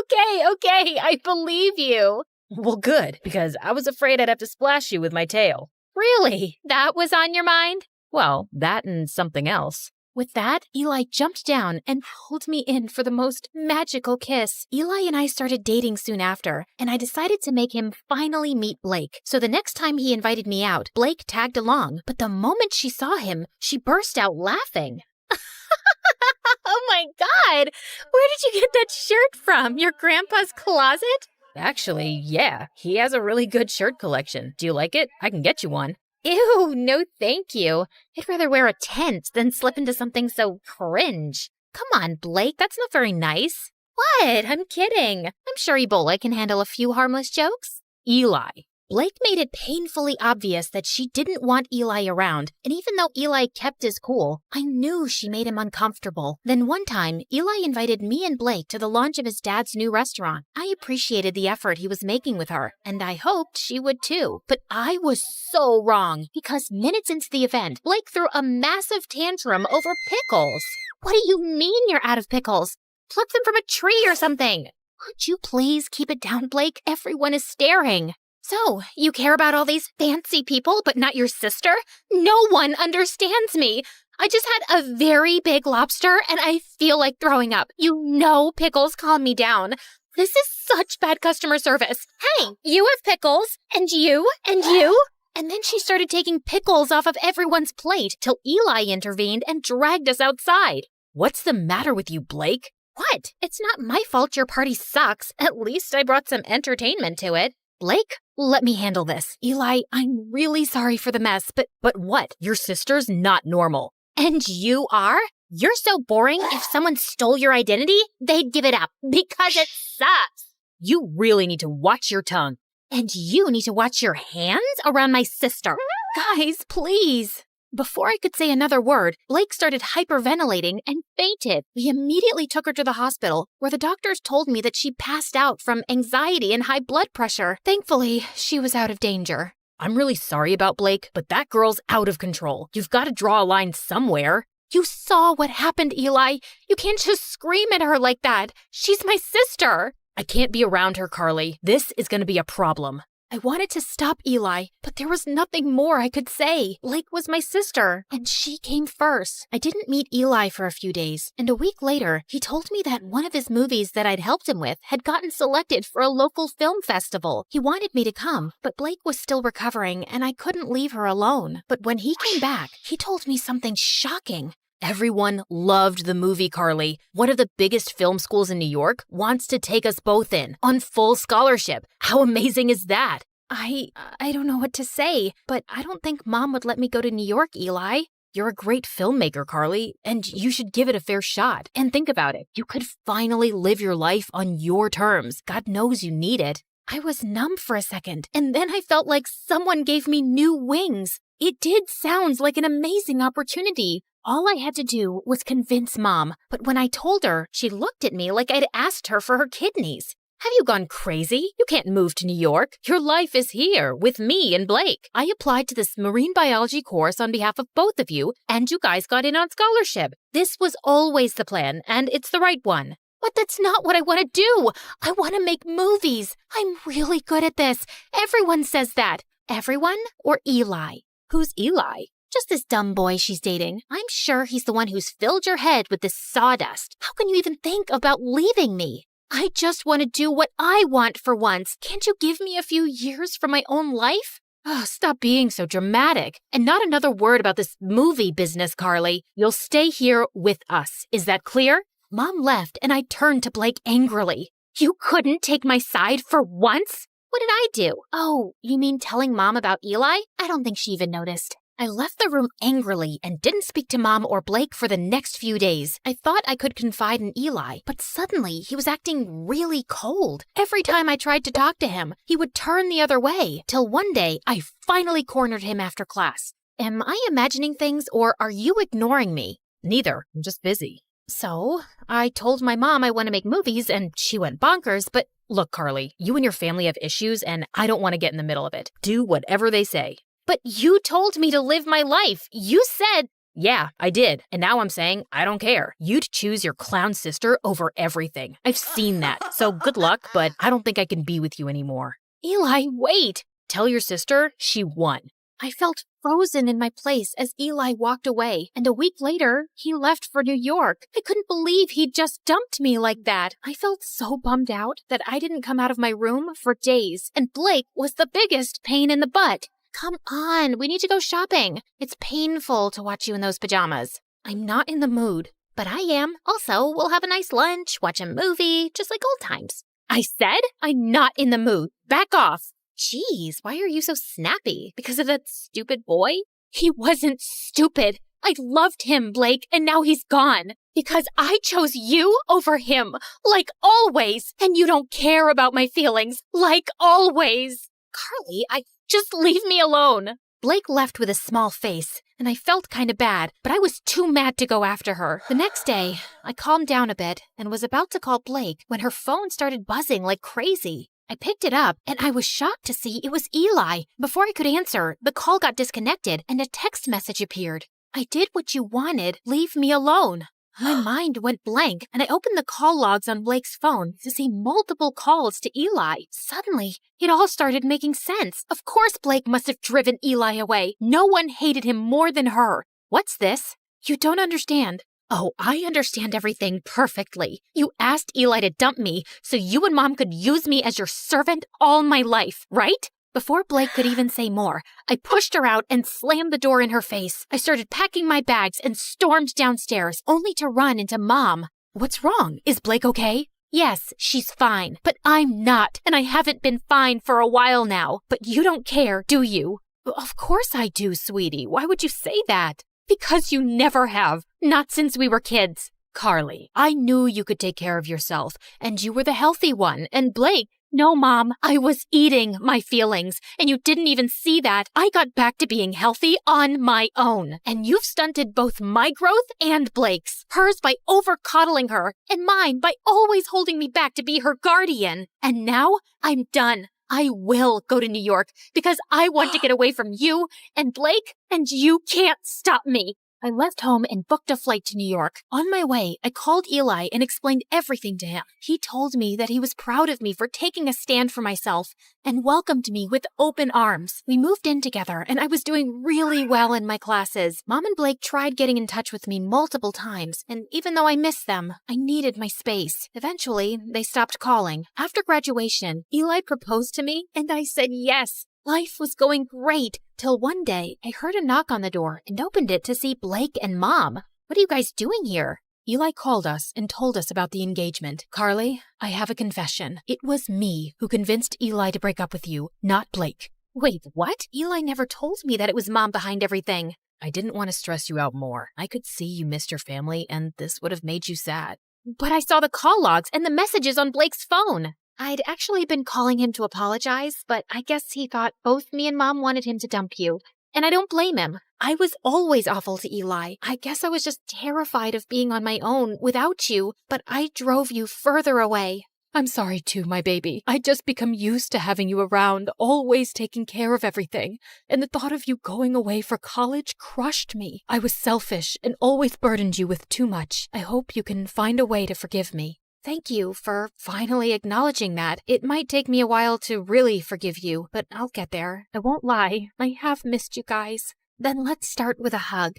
Okay, I believe you. Well, good, because I was afraid I'd have to splash you with my tail. Really? That was on your mind? Well, that and something else. With that, Eli jumped down and pulled me in for the most magical kiss. Eli and I started dating soon after, and I decided to make him finally meet Blake. So the next time he invited me out, Blake tagged along. But the moment she saw him, she burst out laughing. Oh my God! Where did you get that shirt from? Your grandpa's closet? Actually, yeah. He has a really good shirt collection. Do you like it? I can get you one. Ew, no thank you. I'd rather wear a tent than slip into something so cringe. Come on, Blake, that's not very nice. What? I'm kidding. I'm sure Ebola can handle a few harmless jokes. Eli. Blake made it painfully obvious that she didn't want Eli around, and even though Eli kept his cool, I knew she made him uncomfortable. Then one time, Eli invited me and Blake to the launch of his dad's new restaurant. I appreciated the effort he was making with her, and I hoped she would too. But I was so wrong, because minutes into the event, Blake threw a massive tantrum over pickles. What do you mean you're out of pickles? Pluck them from a tree or something. Could you please keep it down, Blake? Everyone is staring. So, you care about all these fancy people, but not your sister? No one understands me. I just had a very big lobster, and I feel like throwing up. You know pickles calm me down. This is such bad customer service. Hey, you have pickles, and you, and you. And then she started taking pickles off of everyone's plate till Eli intervened and dragged us outside. What's the matter with you, Blake? What? It's not my fault your party sucks. At least I brought some entertainment to it. Blake, let me handle this. Eli, I'm really sorry for the mess, but what? Your sister's not normal. And you are? You're so boring, if someone stole your identity, they'd give it up because it sucks. You really need to watch your tongue. And you need to watch your hands around my sister. Guys, please. Before I could say another word, Blake started hyperventilating and fainted. We immediately took her to the hospital, where the doctors told me that she passed out from anxiety and high blood pressure. Thankfully, she was out of danger. I'm really sorry about Blake, but that girl's out of control. You've got to draw a line somewhere. You saw what happened, Eli. You can't just scream at her like that. She's my sister. I can't be around her, Carly. This is going to be a problem. I wanted to stop Eli, but there was nothing more I could say. Blake was my sister, and she came first. I didn't meet Eli for a few days, and a week later, he told me that one of his movies that I'd helped him with had gotten selected for a local film festival. He wanted me to come, but Blake was still recovering, and I couldn't leave her alone. But when he came back, he told me something shocking. Everyone loved the movie, Carly. One of the biggest film schools in New York wants to take us both in on full scholarship. How amazing is that? I don't know what to say, but I don't think Mom would let me go to New York, Eli. You're a great filmmaker, Carly, and you should give it a fair shot. And think about it. You could finally live your life on your terms. God knows you need it. I was numb for a second, and then I felt like someone gave me new wings. It did sound like an amazing opportunity. All I had to do was convince Mom, but when I told her, she looked at me like I'd asked her for her kidneys. Have you gone crazy? You can't move to New York. Your life is here with me and Blake. I applied to this marine biology course on behalf of both of you, and you guys got in on scholarship. This was always the plan, and it's the right one. But that's not what I want to do. I want to make movies. I'm really good at this. Everyone says that. Everyone or Eli? Who's Eli? Just this dumb boy she's dating. I'm sure he's the one who's filled your head with this sawdust. How can you even think about leaving me? I just want to do what I want for once. Can't you give me a few years for my own life? Oh, stop being so dramatic. And not another word about this movie business, Carly. You'll stay here with us. Is that clear? Mom left, and I turned to Blake angrily. You couldn't take my side for once? What did I do? Oh, you mean telling Mom about Eli? I don't think she even noticed. I left the room angrily and didn't speak to Mom or Blake for the next few days. I thought I could confide in Eli, but suddenly he was acting really cold. Every time I tried to talk to him, he would turn the other way, till one day I finally cornered him after class. Am I imagining things, or are you ignoring me? Neither. I'm just busy. So, I told my mom I want to make movies, and she went bonkers, but look, Carly, you and your family have issues, and I don't want to get in the middle of it. Do whatever they say. But you told me to live my life. You said... Yeah, I did. And now I'm saying I don't care. You'd choose your clown sister over everything. I've seen that. So good luck, but I don't think I can be with you anymore. Eli, wait. Tell your sister she won. I felt frozen in my place as Eli walked away, and a week later, he left for New York. I couldn't believe he'd just dumped me like that. I felt so bummed out that I didn't come out of my room for days, and Blake was the biggest pain in the butt. Come on, we need to go shopping. It's painful to watch you in those pajamas. I'm not in the mood, but I am. Also, we'll have a nice lunch, watch a movie, just like old times. I said I'm not in the mood. Back off. Jeez, why are you so snappy? Because of that stupid boy? He wasn't stupid. I loved him, Blake, and now he's gone. Because I chose you over him, like always. And you don't care about my feelings, like always. Carly, just leave me alone. Blake left with a small face, and I felt kind of bad, but I was too mad to go after her. The next day, I calmed down a bit and was about to call Blake when her phone started buzzing like crazy. I picked it up, and I was shocked to see it was Eli. Before I could answer, the call got disconnected, and a text message appeared. I did what you wanted. Leave me alone. My mind went blank, and I opened the call logs on Blake's phone to see multiple calls to Eli. Suddenly, it all started making sense. Of course Blake must have driven Eli away. No one hated him more than her. What's this? You don't understand. Oh, I understand everything perfectly. You asked Eli to dump me so you and Mom could use me as your servant all my life, right? Before Blake could even say more, I pushed her out and slammed the door in her face. I started packing my bags and stormed downstairs, only to run into Mom. What's wrong? Is Blake okay? Yes, she's fine, but I'm not, and I haven't been fine for a while now. But you don't care, do you? Of course I do, sweetie. Why would you say that? Because you never have. Not since we were kids. Carly, I knew you could take care of yourself, and you were the healthy one, and Blake... No, Mom, I was eating my feelings, and you didn't even see that. I got back to being healthy on my own, and you've stunted both my growth and Blake's. Hers by over-coddling her, and mine by always holding me back to be her guardian. And now, I'm done. I will go to New York, because I want to get away from you and Blake, and you can't stop me. I left home and booked a flight to New York. On my way, I called Eli and explained everything to him. He told me that he was proud of me for taking a stand for myself and welcomed me with open arms. We moved in together and I was doing really well in my classes. Mom and Blake tried getting in touch with me multiple times, and even though I missed them, I needed my space. Eventually, they stopped calling. After graduation, Eli proposed to me and I said yes. Life was going great, till one day I heard a knock on the door and opened it to see Blake and Mom. What are you guys doing here? Eli called us and told us about the engagement. Carly, I have a confession. It was me who convinced Eli to break up with you, not Blake. Wait, what? Eli never told me that it was Mom behind everything. I didn't want to stress you out more. I could see you missed your family, and this would have made you sad. But I saw the call logs and the messages on Blake's phone. I'd actually been calling him to apologize, but I guess he thought both me and Mom wanted him to dump you. And I don't blame him. I was always awful to Eli. I guess I was just terrified of being on my own without you, but I drove you further away. I'm sorry too, my baby. I'd just become used to having you around, always taking care of everything. And the thought of you going away for college crushed me. I was selfish and always burdened you with too much. I hope you can find a way to forgive me. Thank you for finally acknowledging that. It might take me a while to really forgive you, but I'll get there. I won't lie. I have missed you guys. Then let's start with a hug.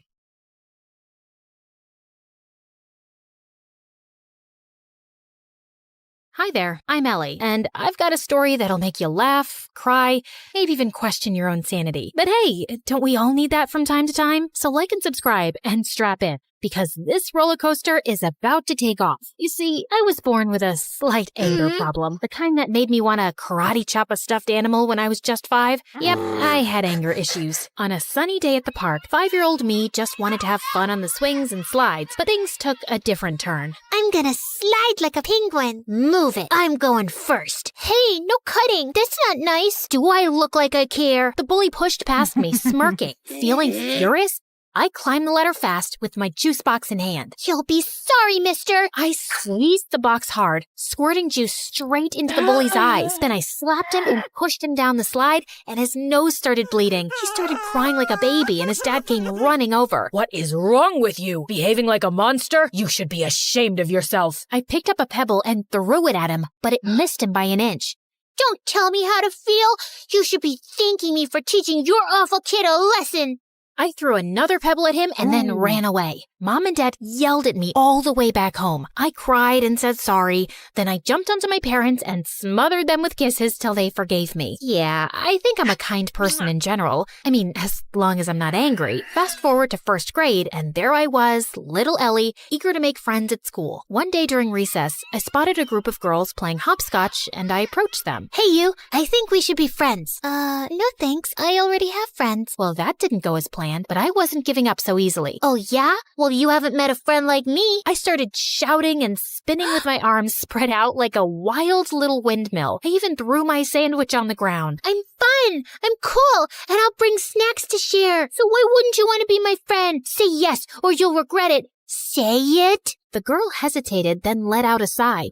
Hi there, I'm Ellie, and I've got a story that'll make you laugh, cry, maybe even question your own sanity. But hey, don't we all need that from time to time? So like and subscribe and strap in, because this roller coaster is about to take off. You see, I was born with a slight anger problem, the kind that made me want to karate chop a stuffed animal when I was just 5. Yep, I had anger issues. On a sunny day at the park, 5-year-old me just wanted to have fun on the swings and slides, but things took a different turn. I'm gonna slide like a penguin. Move it. I'm going first. Hey, no cutting. That's not nice. Do I look like I care? The bully pushed past me, smirking. Feeling furious, I climbed the ladder fast with my juice box in hand. You'll be sorry, mister. I squeezed the box hard, squirting juice straight into the bully's eyes. Then I slapped him and pushed him down the slide, and his nose started bleeding. He started crying like a baby, and his dad came running over. What is wrong with you? Behaving like a monster? You should be ashamed of yourself. I picked up a pebble and threw it at him, but it missed him by an inch. Don't tell me how to feel. You should be thanking me for teaching your awful kid a lesson. I threw another pebble at him and then ran away. Mom and Dad yelled at me all the way back home. I cried and said sorry. Then I jumped onto my parents and smothered them with kisses till they forgave me. Yeah, I think I'm a kind person in general. I mean, as long as I'm not angry. Fast forward to 1st grade, and there I was, little Ellie, eager to make friends at school. One day during recess, I spotted a group of girls playing hopscotch, and I approached them. Hey you, I think we should be friends. No thanks, I already have friends. Well, that didn't go as planned. But I wasn't giving up so easily. Oh yeah? Well, you haven't met a friend like me. I started shouting and spinning with my arms spread out like a wild little windmill. I even threw my sandwich on the ground. I'm fun, I'm cool, and I'll bring snacks to share. So why wouldn't you want to be my friend? Say yes, or you'll regret it. Say it. The girl hesitated, then let out a sigh.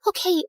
Okay,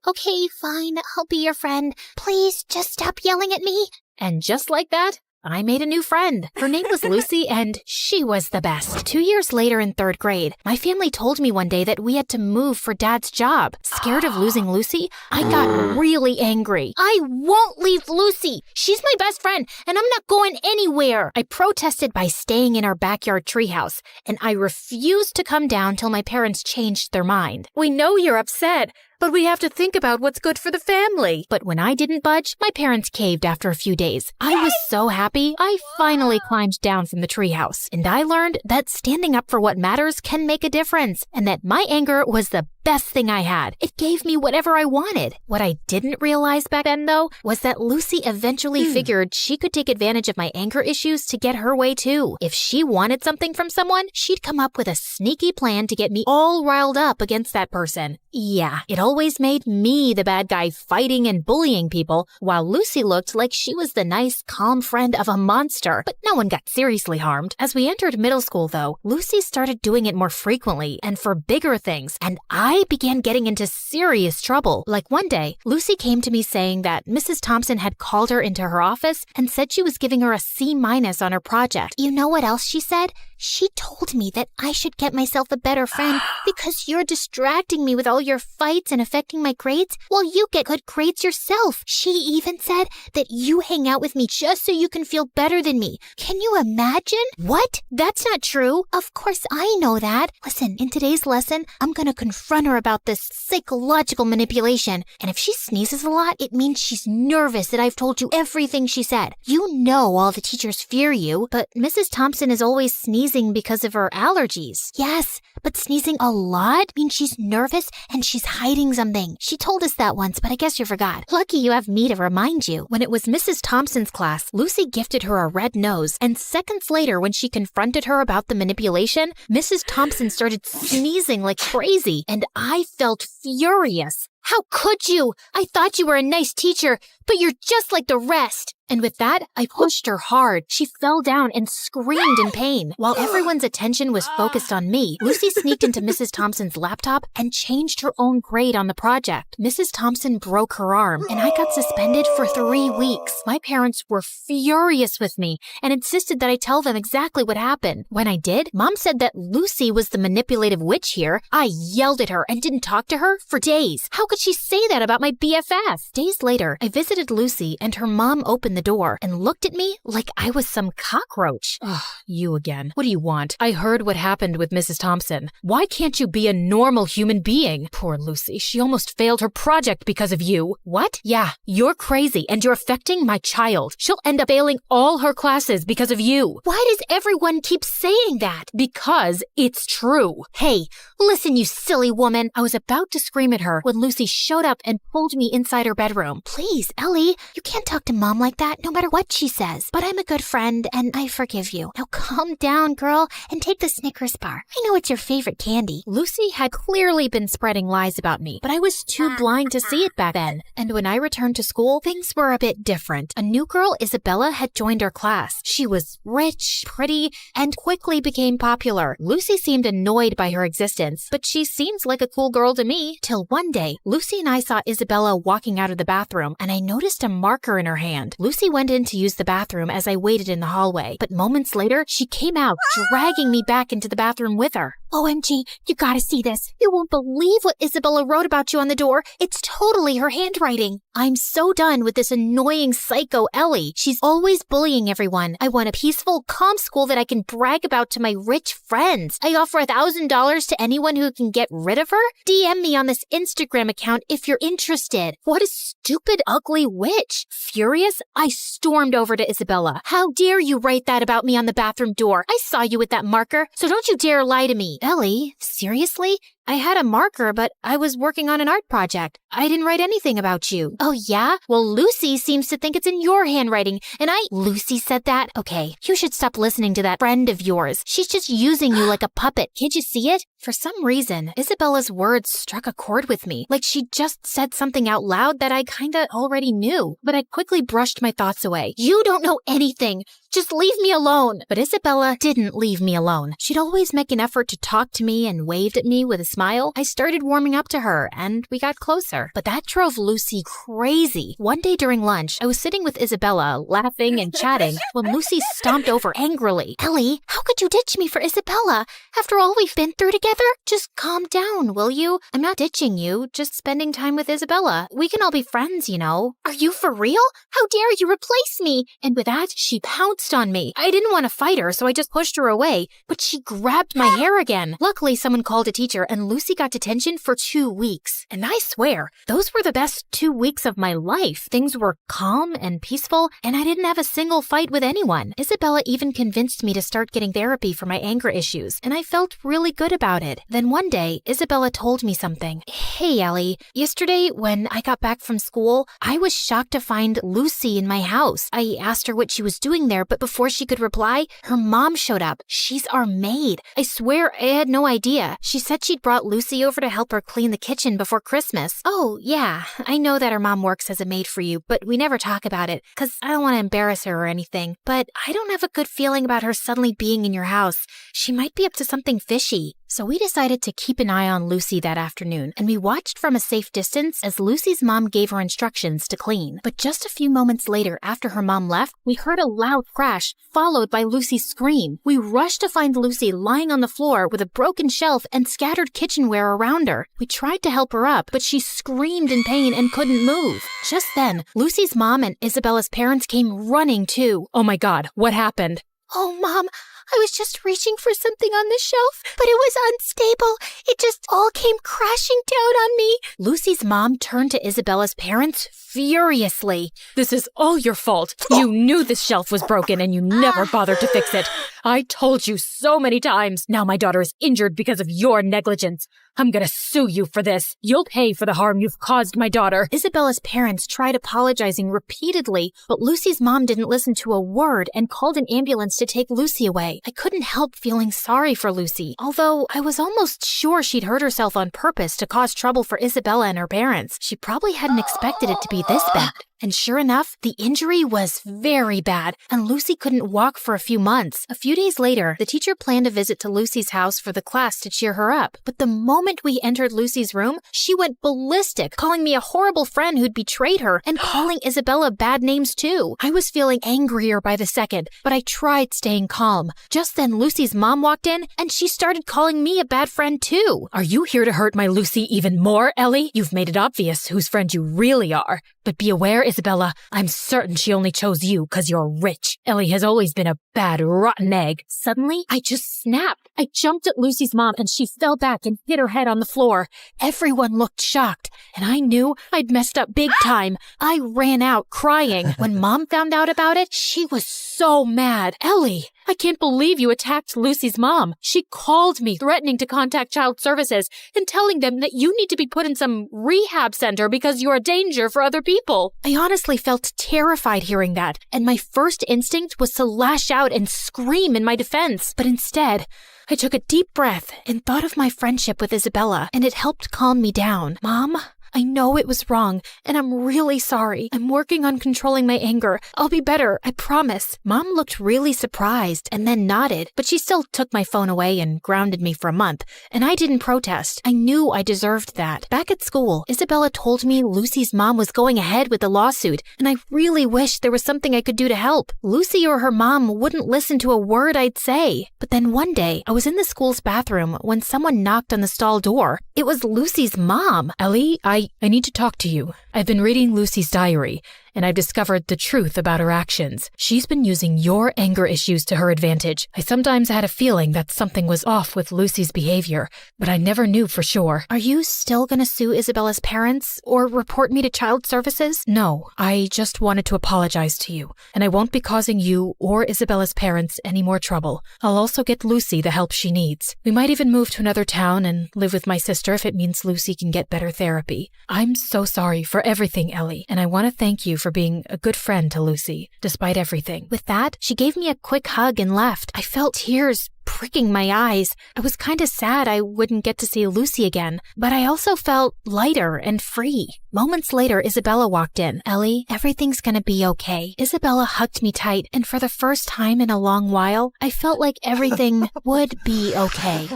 fine, I'll be your friend. Please, just stop yelling at me. And just like that, I made a new friend. Her name was Lucy, and she was the best. 2 years later in 3rd grade, my family told me one day that we had to move for Dad's job. Scared of losing Lucy, I got really angry. I won't leave Lucy. She's my best friend, and I'm not going anywhere. I protested by staying in our backyard treehouse, and I refused to come down till my parents changed their mind. We know you're upset, but we have to think about what's good for the family. But when I didn't budge, my parents caved after a few days. I was so happy, I finally climbed down from the treehouse. And I learned that standing up for what matters can make a difference, and that my anger was the best thing I had. It gave me whatever I wanted. What I didn't realize back then, though, was that Lucy eventually figured she could take advantage of my anger issues to get her way, too. If she wanted something from someone, she'd come up with a sneaky plan to get me all riled up against that person. Yeah, it always made me the bad guy fighting and bullying people, while Lucy looked like she was the nice, calm friend of a monster. But no one got seriously harmed. As we entered middle school, though, Lucy started doing it more frequently and for bigger things, and I began getting into serious trouble. Like one day, Lucy came to me saying that Mrs. Thompson had called her into her office and said she was giving her a C- on her project. You know what else she said? She told me that I should get myself a better friend because you're distracting me with all your fights and affecting my grades while you get good grades yourself. She even said that you hang out with me just so you can feel better than me. Can you imagine? What? That's not true. Of course I know that. Listen, in today's lesson, I'm gonna confront her about this psychological manipulation. And if she sneezes a lot, it means she's nervous that I've told you everything she said. You know all the teachers fear you, but Mrs. Thompson is always sneezing because of her allergies. Yes, but sneezing a lot means she's nervous and she's hiding something. She told us that once, but I guess you forgot. Lucky you have me to remind you. When it was Mrs. Thompson's class, Lucy gifted her a red nose, and seconds later, when she confronted her about the manipulation, Mrs. Thompson started sneezing like crazy, and I felt furious. How could you? I thought you were a nice teacher, but you're just like the rest. And with that, I pushed her hard. She fell down and screamed in pain. While everyone's attention was focused on me, Lucy sneaked into Mrs. Thompson's laptop and changed her own grade on the project. Mrs. Thompson broke her arm, and I got suspended for 3 weeks. My parents were furious with me and insisted that I tell them exactly what happened. When I did, Mom said that Lucy was the manipulative witch here. I yelled at her and didn't talk to her for days. How could she say that about my BFF? Days later, I visited Lucy, and her mom opened the door and looked at me like I was some cockroach. Ugh, you again. What do you want? I heard what happened with Mrs. Thompson. Why can't you be a normal human being? Poor Lucy, she almost failed her project because of you. What? Yeah, you're crazy and you're affecting my child. She'll end up failing all her classes because of you. Why does everyone keep saying that? Because it's true. Hey, listen, you silly woman. I was about to scream at her when Lucy showed up and pulled me inside her bedroom. Please, Ellie, you can't talk to Mom like that no matter what she says. But I'm a good friend and I forgive you. Now calm down, girl, and take the Snickers bar. I know it's your favorite candy. Lucy had clearly been spreading lies about me, but I was too blind to see it back then. And when I returned to school, things were a bit different. A new girl, Isabella, had joined our class. She was rich, pretty, and quickly became popular. Lucy seemed annoyed by her existence, but she seems like a cool girl to me. Till one day, Lucy and I saw Isabella walking out of the bathroom, and I noticed a marker in her hand. Lucy went in to use the bathroom as I waited in the hallway, but moments later, she came out, dragging me back into the bathroom with her. OMG, you gotta see this. You won't believe what Isabella wrote about you on the door. It's totally her handwriting. I'm so done with this annoying psycho Ellie. She's always bullying everyone. I want a peaceful, calm school that I can brag about to my rich friends. I offer $1,000 to anyone who can get rid of her. DM me on this Instagram account if you're interested. What a stupid, ugly witch. Furious, I stormed over to Isabella. How dare you write that about me on the bathroom door? I saw you with that marker, so don't you dare lie to me. Ellie, seriously? I had a marker, but I was working on an art project. I didn't write anything about you. Oh, yeah? Well, Lucy seems to think it's in your handwriting, and Lucy said that? Okay, you should stop listening to that friend of yours. She's just using you like a puppet. Can't you see it? For some reason, Isabella's words struck a chord with me, like she just said something out loud that I kinda already knew. But I quickly brushed my thoughts away. You don't know anything. Just leave me alone. But Isabella didn't leave me alone. She'd always make an effort to talk to me and waved at me with a smile. I started warming up to her, and we got closer. But that drove Lucy crazy. One day during lunch, I was sitting with Isabella, laughing and chatting, when Lucy stomped over angrily. Ellie, how could you ditch me for Isabella? After all we've been through together? Just calm down, will you? I'm not ditching you, just spending time with Isabella. We can all be friends, you know. Are you for real? How dare you replace me? And with that, she pounced on me. I didn't want to fight her, so I just pushed her away, but she grabbed my hair again. Luckily, someone called a teacher, and Lucy got detention for 2 weeks. And I swear, those were the best 2 weeks of my life. Things were calm and peaceful, and I didn't have a single fight with anyone. Isabella even convinced me to start getting therapy for my anger issues, and I felt really good about it. Then one day, Isabella told me something. Hey, Ellie, yesterday when I got back from school, I was shocked to find Lucy in my house. I asked her what she was doing there, but before she could reply, her mom showed up. She's our maid. I swear I had no idea. She said she'd brought Lucy over to help her clean the kitchen before Christmas. Oh, yeah, I know that her mom works as a maid for you, but we never talk about it, because I don't want to embarrass her or anything. But I don't have a good feeling about her suddenly being in your house. She might be up to something fishy. So we decided to keep an eye on Lucy that afternoon, and we watched from a safe distance as Lucy's mom gave her instructions to clean. But just a few moments later, after her mom left, we heard a loud crash, followed by Lucy's scream. We rushed to find Lucy lying on the floor with a broken shelf and scattered kitchenware around her. We tried to help her up, but she screamed in pain and couldn't move. Just then, Lucy's mom and Isabella's parents came running too. Oh my God, what happened? Oh, Mom, I was just reaching for something on the shelf, but it was unstable. It just all came crashing down on me. Lucy's mom turned to Isabella's parents furiously. This is all your fault. You knew this shelf was broken and you never bothered to fix it. I told you so many times. Now my daughter is injured because of your negligence. I'm gonna sue you for this. You'll pay for the harm you've caused my daughter. Isabella's parents tried apologizing repeatedly, but Lucy's mom didn't listen to a word and called an ambulance to take Lucy away. I couldn't help feeling sorry for Lucy, although I was almost sure she'd hurt herself on purpose to cause trouble for Isabella and her parents. She probably hadn't expected it to be this bad. And sure enough, the injury was very bad, and Lucy couldn't walk for a few months. A few days later, the teacher planned a visit to Lucy's house for the class to cheer her up. But the moment we entered Lucy's room, she went ballistic, calling me a horrible friend who'd betrayed her and calling Isabella bad names too. I was feeling angrier by the second, but I tried staying calm. Just then, Lucy's mom walked in, and she started calling me a bad friend too. Are you here to hurt my Lucy even more, Ellie? You've made it obvious whose friend you really are. But be aware, Isabella, I'm certain she only chose you because you're rich. Ellie has always been a bad, rotten egg. Suddenly, I just snapped. I jumped at Lucy's mom and she fell back and hit her head on the floor. Everyone looked shocked, and I knew I'd messed up big time. I ran out crying. When Mom found out about it, she was so mad. Ellie, I can't believe you attacked Lucy's mom. She called me, threatening to contact Child Services and telling them that you need to be put in some rehab center because you're a danger for other people. I honestly felt terrified hearing that, and my first instinct was to lash out and scream in my defense. But instead, I took a deep breath and thought of my friendship with Isabella, and it helped calm me down. Mom, I know it was wrong, and I'm really sorry. I'm working on controlling my anger. I'll be better, I promise. Mom looked really surprised and then nodded, but she still took my phone away and grounded me for a month, and I didn't protest. I knew I deserved that. Back at school, Isabella told me Lucy's mom was going ahead with the lawsuit, and I really wished there was something I could do to help. Lucy or her mom wouldn't listen to a word I'd say. But then one day, I was in the school's bathroom when someone knocked on the stall door. It was Lucy's mom. Ellie, I need to talk to you. I've been reading Lucy's diary, and I've discovered the truth about her actions. She's been using your anger issues to her advantage. I sometimes had a feeling that something was off with Lucy's behavior, but I never knew for sure. Are you still gonna sue Isabella's parents or report me to Child Services? No, I just wanted to apologize to you, and I won't be causing you or Isabella's parents any more trouble. I'll also get Lucy the help she needs. We might even move to another town and live with my sister if it means Lucy can get better therapy. I'm so sorry for everything, Ellie, and I want to thank you for being a good friend to Lucy, despite everything. With that, she gave me a quick hug and left. I felt tears pricking my eyes. I was kind of sad I wouldn't get to see Lucy again, but I also felt lighter and free. Moments later, Isabella walked in. Ellie, everything's gonna be okay. Isabella hugged me tight, and for the first time in a long while, I felt like everything would be okay.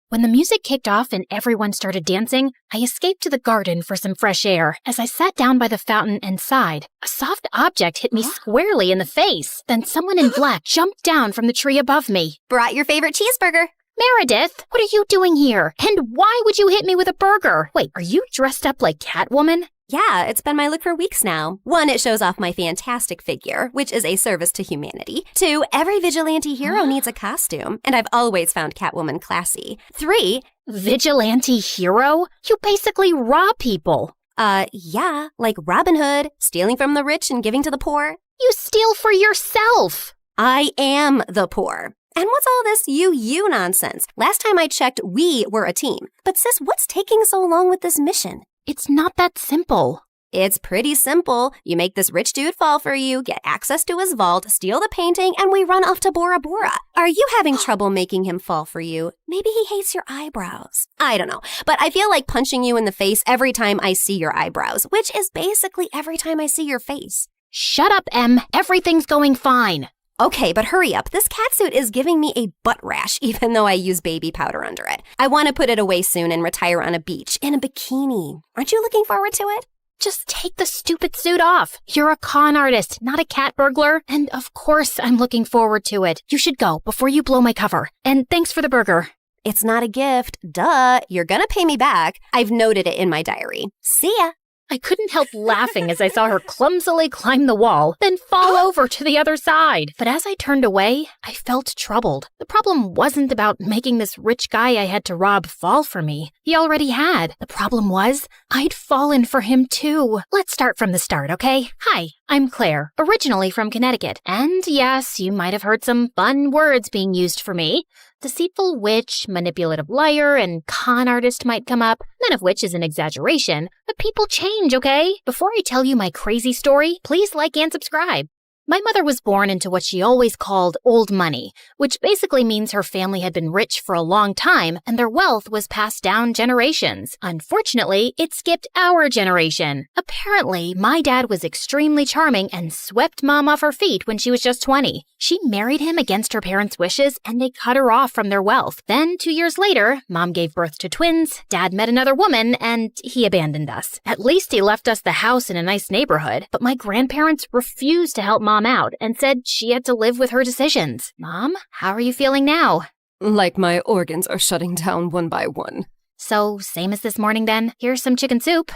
When the music kicked off and everyone started dancing, I escaped to the garden for some fresh air. As I sat down by the fountain and sighed, a soft object hit me squarely in the face. Then someone in black jumped down from the tree above me. Brought your favorite cheeseburger. Meredith, what are you doing here? And why would you hit me with a burger? Wait, are you dressed up like Catwoman? Yeah, it's been my look for weeks now. 1, it shows off my fantastic figure, which is a service to humanity. 2, every vigilante hero needs a costume, and I've always found Catwoman classy. 3, vigilante hero? You basically rob people. Yeah, like Robin Hood, stealing from the rich and giving to the poor. You steal for yourself. I am the poor. And what's all this you nonsense? Last time I checked, we were a team. But sis, what's taking so long with this mission? It's not that simple. It's pretty simple. You make this rich dude fall for you, get access to his vault, steal the painting, and we run off to Bora Bora. Are you having trouble making him fall for you? Maybe he hates your eyebrows. I don't know, but I feel like punching you in the face every time I see your eyebrows, which is basically every time I see your face. Shut up, Em. Everything's going fine. Okay, but hurry up. This catsuit is giving me a butt rash, even though I use baby powder under it. I want to put it away soon and retire on a beach in a bikini. Aren't you looking forward to it? Just take the stupid suit off. You're a con artist, not a cat burglar. And of course, I'm looking forward to it. You should go before you blow my cover. And thanks for the burger. It's not a gift. Duh. You're gonna pay me back. I've noted it in my diary. See ya. I couldn't help laughing as I saw her clumsily climb the wall, then fall over to the other side. But as I turned away, I felt troubled. The problem wasn't about making this rich guy I had to rob fall for me. He already had. The problem was, I'd fallen for him too. Let's start from the start, okay? Hi, I'm Claire, originally from Connecticut. And yes, you might have heard some fun words being used for me. Deceitful witch, manipulative liar, and con artist might come up, none of which is an exaggeration. But people change, okay? Before I tell you my crazy story, please like and subscribe. My mother was born into what she always called old money, which basically means her family had been rich for a long time and their wealth was passed down generations. Unfortunately, it skipped our generation. Apparently, my dad was extremely charming and swept Mom off her feet when she was just 20. She married him against her parents' wishes and they cut her off from their wealth. Then, 2 years later, Mom gave birth to twins, Dad met another woman, and he abandoned us. At least he left us the house in a nice neighborhood, but my grandparents refused to help Mom out and said she had to live with her decisions. Mom, how are you feeling now? Like my organs are shutting down one by one. So, same as this morning then? Here's some chicken soup.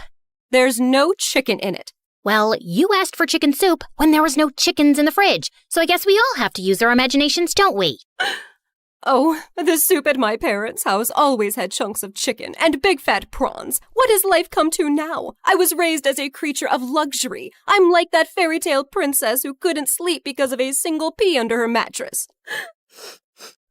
There's no chicken in it. Well, you asked for chicken soup when there was no chickens in the fridge, so I guess we all have to use our imaginations, don't we? Oh, the soup at my parents' house always had chunks of chicken and big fat prawns. What has life come to now? I was raised as a creature of luxury. I'm like that fairy tale princess who couldn't sleep because of a single pea under her mattress.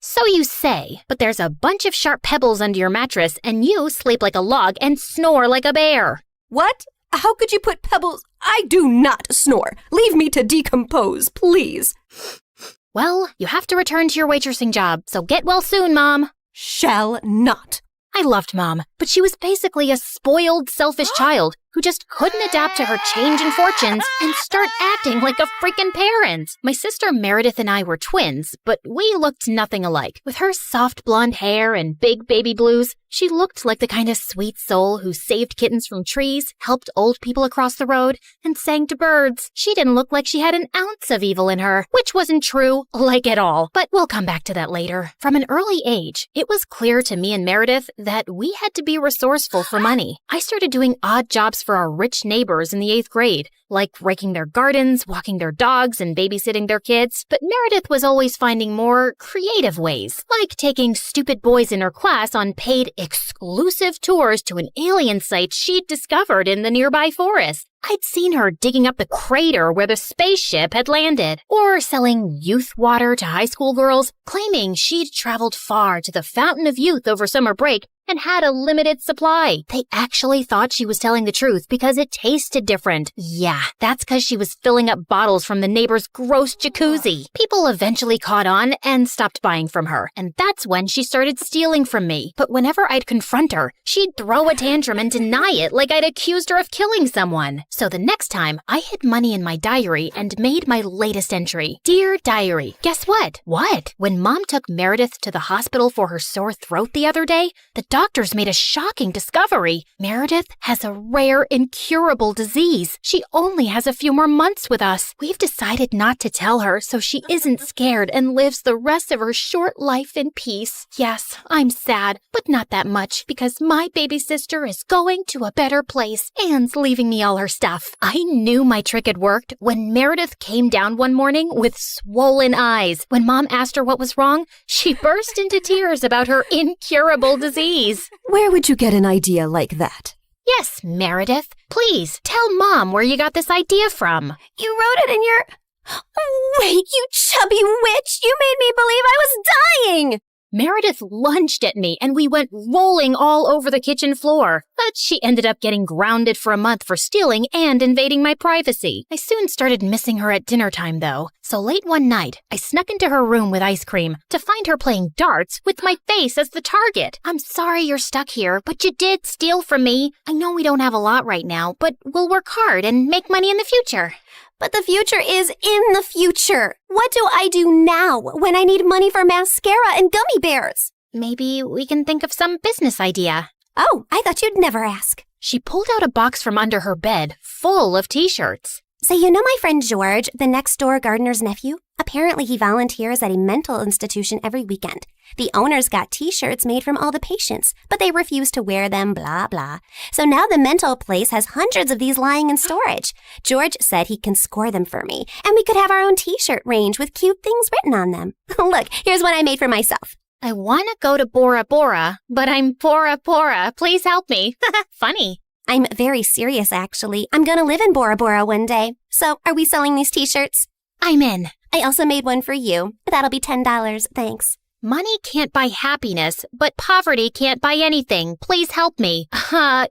So you say, but there's a bunch of sharp pebbles under your mattress and you sleep like a log and snore like a bear. What? How could you put pebbles? I do not snore. Leave me to decompose, please. Well, you have to return to your waitressing job, so get well soon, Mom. Shall not. I loved Mom, but she was basically a spoiled, selfish child who just couldn't adapt to her change in fortunes and start acting like a freaking parent. My sister Meredith and I were twins, but we looked nothing alike. With her soft blonde hair and big baby blues, she looked like the kind of sweet soul who saved kittens from trees, helped old people across the road, and sang to birds. She didn't look like she had an ounce of evil in her, which wasn't true, like at all. But we'll come back to that later. From an early age, it was clear to me and Meredith that we had to be resourceful for money. I started doing odd jobs for our rich neighbors in the 8th grade, like raking their gardens, walking their dogs, and babysitting their kids. But Meredith was always finding more creative ways, like taking stupid boys in her class on paid exclusive tours to an alien site she'd discovered in the nearby forest. I'd seen her digging up the crater where the spaceship had landed, or selling youth water to high school girls, claiming she'd traveled far to the Fountain of Youth over summer break and had a limited supply. They actually thought she was telling the truth because it tasted different. Yeah, that's because she was filling up bottles from the neighbor's gross jacuzzi. People eventually caught on and stopped buying from her, and that's when she started stealing from me. But whenever I'd confront her, she'd throw a tantrum and deny it like I'd accused her of killing someone. So the next time, I hid money in my diary and made my latest entry. Dear Diary, guess what? What? When Mom took Meredith to the hospital for her sore throat the other day, the doctors made a shocking discovery. Meredith has a rare, incurable disease. She only has a few more months with us. We've decided not to tell her so she isn't scared and lives the rest of her short life in peace. Yes, I'm sad, but not that much because my baby sister is going to a better place and leaving me all her stuff. I knew my trick had worked when Meredith came down one morning with swollen eyes. When Mom asked her what was wrong, she burst into tears about her incurable disease. Where would you get an idea like that? Yes, Meredith. Please, tell Mom where you got this idea from. You wrote it in your... Oh, wait, you chubby witch! You made me believe I was dying! Meredith lunged at me and we went rolling all over the kitchen floor. But she ended up getting grounded for a month for stealing and invading my privacy. I soon started missing her at dinner time though. So late one night, I snuck into her room with ice cream to find her playing darts with my face as the target. I'm sorry you're stuck here, but you did steal from me. I know we don't have a lot right now, but we'll work hard and make money in the future. But the future is in the future. What do I do now when I need money for mascara and gummy bears? Maybe we can think of some business idea. Oh, I thought you'd never ask. She pulled out a box from under her bed full of t-shirts. So you know my friend George, the next-door gardener's nephew? Apparently he volunteers at a mental institution every weekend. The owners got t-shirts made from all the patients, but they refuse to wear them, blah, blah. So now the mental place has hundreds of these lying in storage. George said he can score them for me, and we could have our own t-shirt range with cute things written on them. Look, here's one I made for myself. I want to go to Bora Bora, but I'm Bora Bora. Please help me. Funny. I'm very serious, actually. I'm gonna live in Bora Bora one day. So, are we selling these t-shirts? I'm in. I also made one for you. That'll be $10, thanks. Money can't buy happiness, but poverty can't buy anything. Please help me.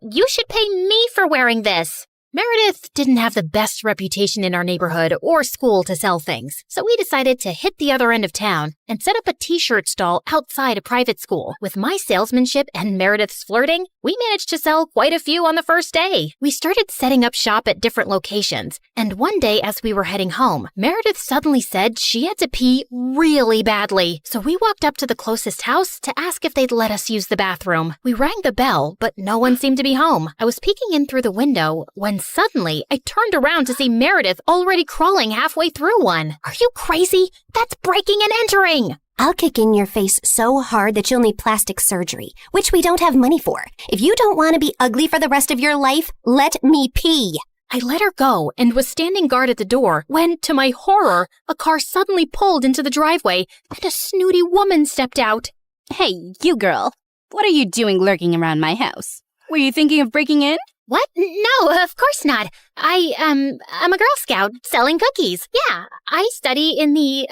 You should pay me for wearing this. Meredith didn't have the best reputation in our neighborhood or school to sell things, so we decided to hit the other end of town and set up a t-shirt stall outside a private school. With my salesmanship and Meredith's flirting, we managed to sell quite a few on the first day. We started setting up shop at different locations, and one day as we were heading home, Meredith suddenly said she had to pee really badly. So we walked up to the closest house to ask if they'd let us use the bathroom. We rang the bell, but no one seemed to be home. I was peeking in through the window when suddenly I turned around to see Meredith already crawling halfway through one. Are you crazy? That's breaking and entering! I'll kick in your face so hard that you'll need plastic surgery, which we don't have money for. If you don't want to be ugly for the rest of your life, let me pee. I let her go and was standing guard at the door when, to my horror, a car suddenly pulled into the driveway and a snooty woman stepped out. Hey, you girl. What are you doing lurking around my house? Were you thinking of breaking in? What? No, of course not. I'm a Girl Scout selling cookies. Yeah, I study in the,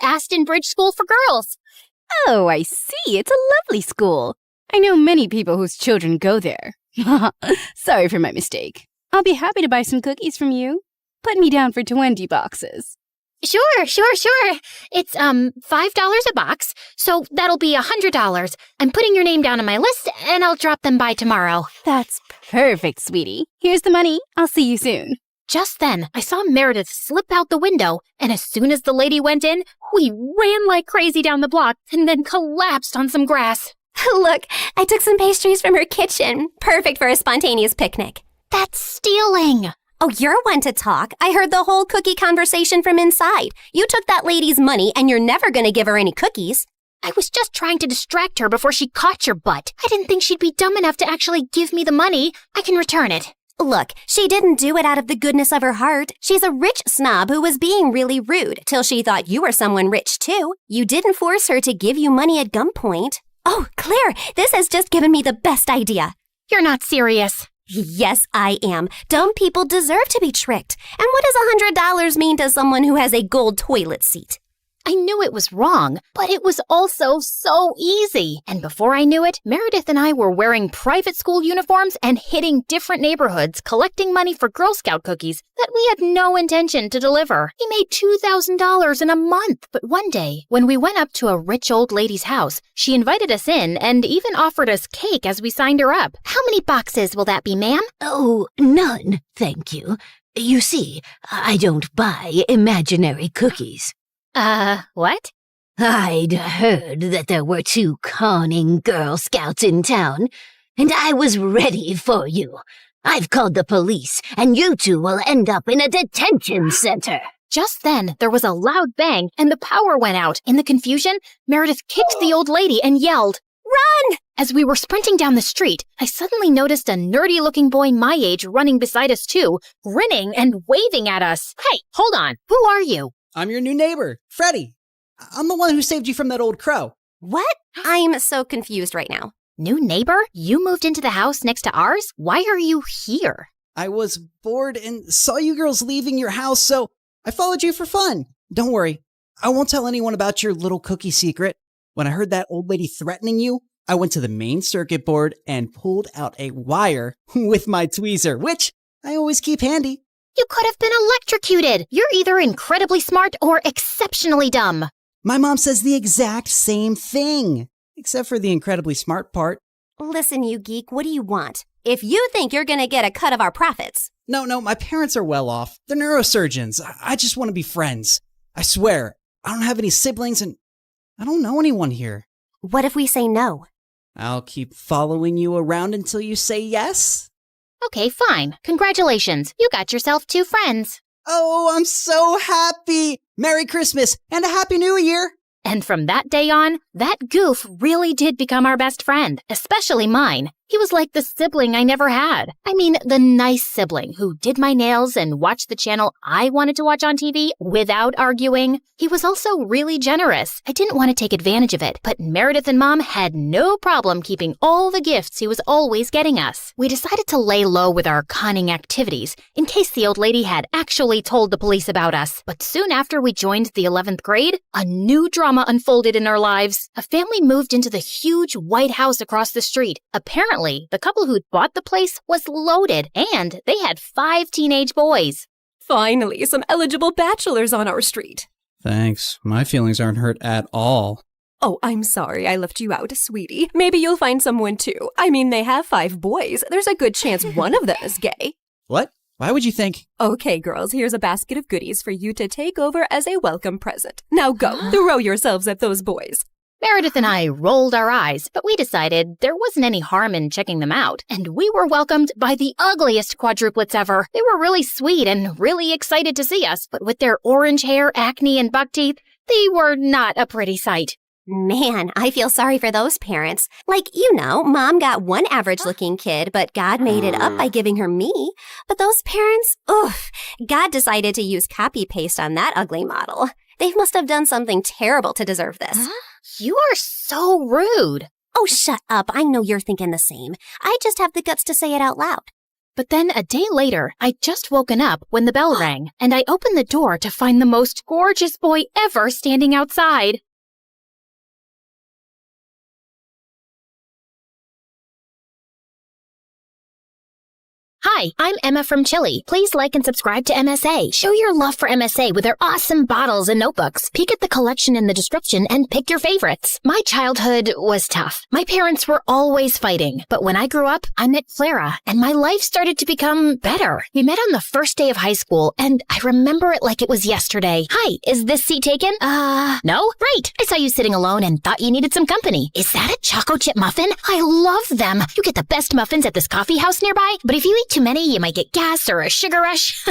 Aston Bridge School for Girls. Oh, I see. It's a lovely school. I know many people whose children go there. Sorry for my mistake. I'll be happy to buy some cookies from you. Put me down for 20 boxes. Sure. It's, $5 a box, so that'll be $100. I'm putting your name down on my list, and I'll drop them by tomorrow. That's perfect, sweetie. Here's the money. I'll see you soon. Just then, I saw Meredith slip out the window, and as soon as the lady went in, we ran like crazy down the block and then collapsed on some grass. Look, I took some pastries from her kitchen. Perfect for a spontaneous picnic. That's stealing. Oh, you're one to talk. I heard the whole cookie conversation from inside. You took that lady's money and you're never going to give her any cookies. I was just trying to distract her before she caught your butt. I didn't think she'd be dumb enough to actually give me the money. I can return it. Look, she didn't do it out of the goodness of her heart. She's a rich snob who was being really rude till she thought you were someone rich too. You didn't force her to give you money at gunpoint. Oh, Claire, this has just given me the best idea. You're not serious. Yes, I am. Dumb people deserve to be tricked. And what does $100 mean to someone who has a gold toilet seat? I knew it was wrong, but it was also so easy. And before I knew it, Meredith and I were wearing private school uniforms and hitting different neighborhoods collecting money for Girl Scout cookies that we had no intention to deliver. We made $2,000 in a month. But one day, when we went up to a rich old lady's house, she invited us in and even offered us cake as we signed her up. How many boxes will that be, ma'am? Oh, none, thank you. You see, I don't buy imaginary cookies. What? I'd heard that there were 2 conning Girl Scouts in town, and I was ready for you. I've called the police, and you 2 will end up in a detention center. Just then, there was a loud bang, and the power went out. In the confusion, Meredith kicked the old lady and yelled, "Run!" As we were sprinting down the street, I suddenly noticed a nerdy-looking boy my age running beside us too, grinning and waving at us. Hey, hold on. Who are you? I'm your new neighbor, Freddie. I'm the one who saved you from that old crow. What? I'm so confused right now. New neighbor? You moved into the house next to ours? Why are you here? I was bored and saw you girls leaving your house, so I followed you for fun. Don't worry, I won't tell anyone about your little cookie secret. When I heard that old lady threatening you, I went to the main circuit board and pulled out a wire with my tweezer, which I always keep handy. You could have been electrocuted. You're either incredibly smart or exceptionally dumb. My mom says the exact same thing, except for the incredibly smart part. Listen, you geek, what do you want? If you think you're gonna get a cut of our profits. No, my parents are well off. They're neurosurgeons. I just want to be friends. I swear, I don't have any siblings and I don't know anyone here. What if we say no? I'll keep following you around until you say yes? Okay, fine. Congratulations. You got yourself 2 friends. Oh, I'm so happy! Merry Christmas and a Happy New Year! And from that day on, that goof really did become our best friend, especially mine. He was like the sibling I never had. I mean, the nice sibling who did my nails and watched the channel I wanted to watch on TV without arguing. He was also really generous. I didn't want to take advantage of it, but Meredith and Mom had no problem keeping all the gifts he was always getting us. We decided to lay low with our conning activities in case the old lady had actually told the police about us. But soon after we joined the 11th grade, a new drama unfolded in our lives. A family moved into the huge white house across the street. Apparently, the couple who'd bought the place was loaded, and they had 5 teenage boys. Finally, some eligible bachelors on our street. Thanks. My feelings aren't hurt at all. Oh, I'm sorry I left you out, sweetie. Maybe you'll find someone too. I mean, they have 5 boys. There's a good chance one of them is gay. What? Why would you think? Okay, girls, here's a basket of goodies for you to take over as a welcome present. Now go, throw yourselves at those boys. Meredith and I rolled our eyes, but we decided there wasn't any harm in checking them out, and we were welcomed by the ugliest quadruplets ever. They were really sweet and really excited to see us, but with their orange hair, acne, and buck teeth, they were not a pretty sight. Man, I feel sorry for those parents. Like, Mom got one average-looking kid, but God made it up by giving her me. But those parents, God decided to use copy-paste on that ugly model. They must have done something terrible to deserve this. Huh? You are so rude. Oh, shut up. I know you're thinking the same. I just have the guts to say it out loud. But then a day later, I'd just woken up when the bell rang, and I opened the door to find the most gorgeous boy ever standing outside. Hi, I'm Emma from Chile. Please like and subscribe to MSA. Show your love for MSA with their awesome bottles and notebooks. Peek at the collection in the description and pick your favorites. My childhood was tough. My parents were always fighting. But when I grew up, I met Clara, and my life started to become better. We met on the first day of high school, and I remember it like it was yesterday. Hi, is this seat taken? No? Great. I saw you sitting alone and thought you needed some company. Is that a choco chip muffin? I love them. You get the best muffins at this coffee house nearby, but if you eat too many, you might get gas or a sugar rush.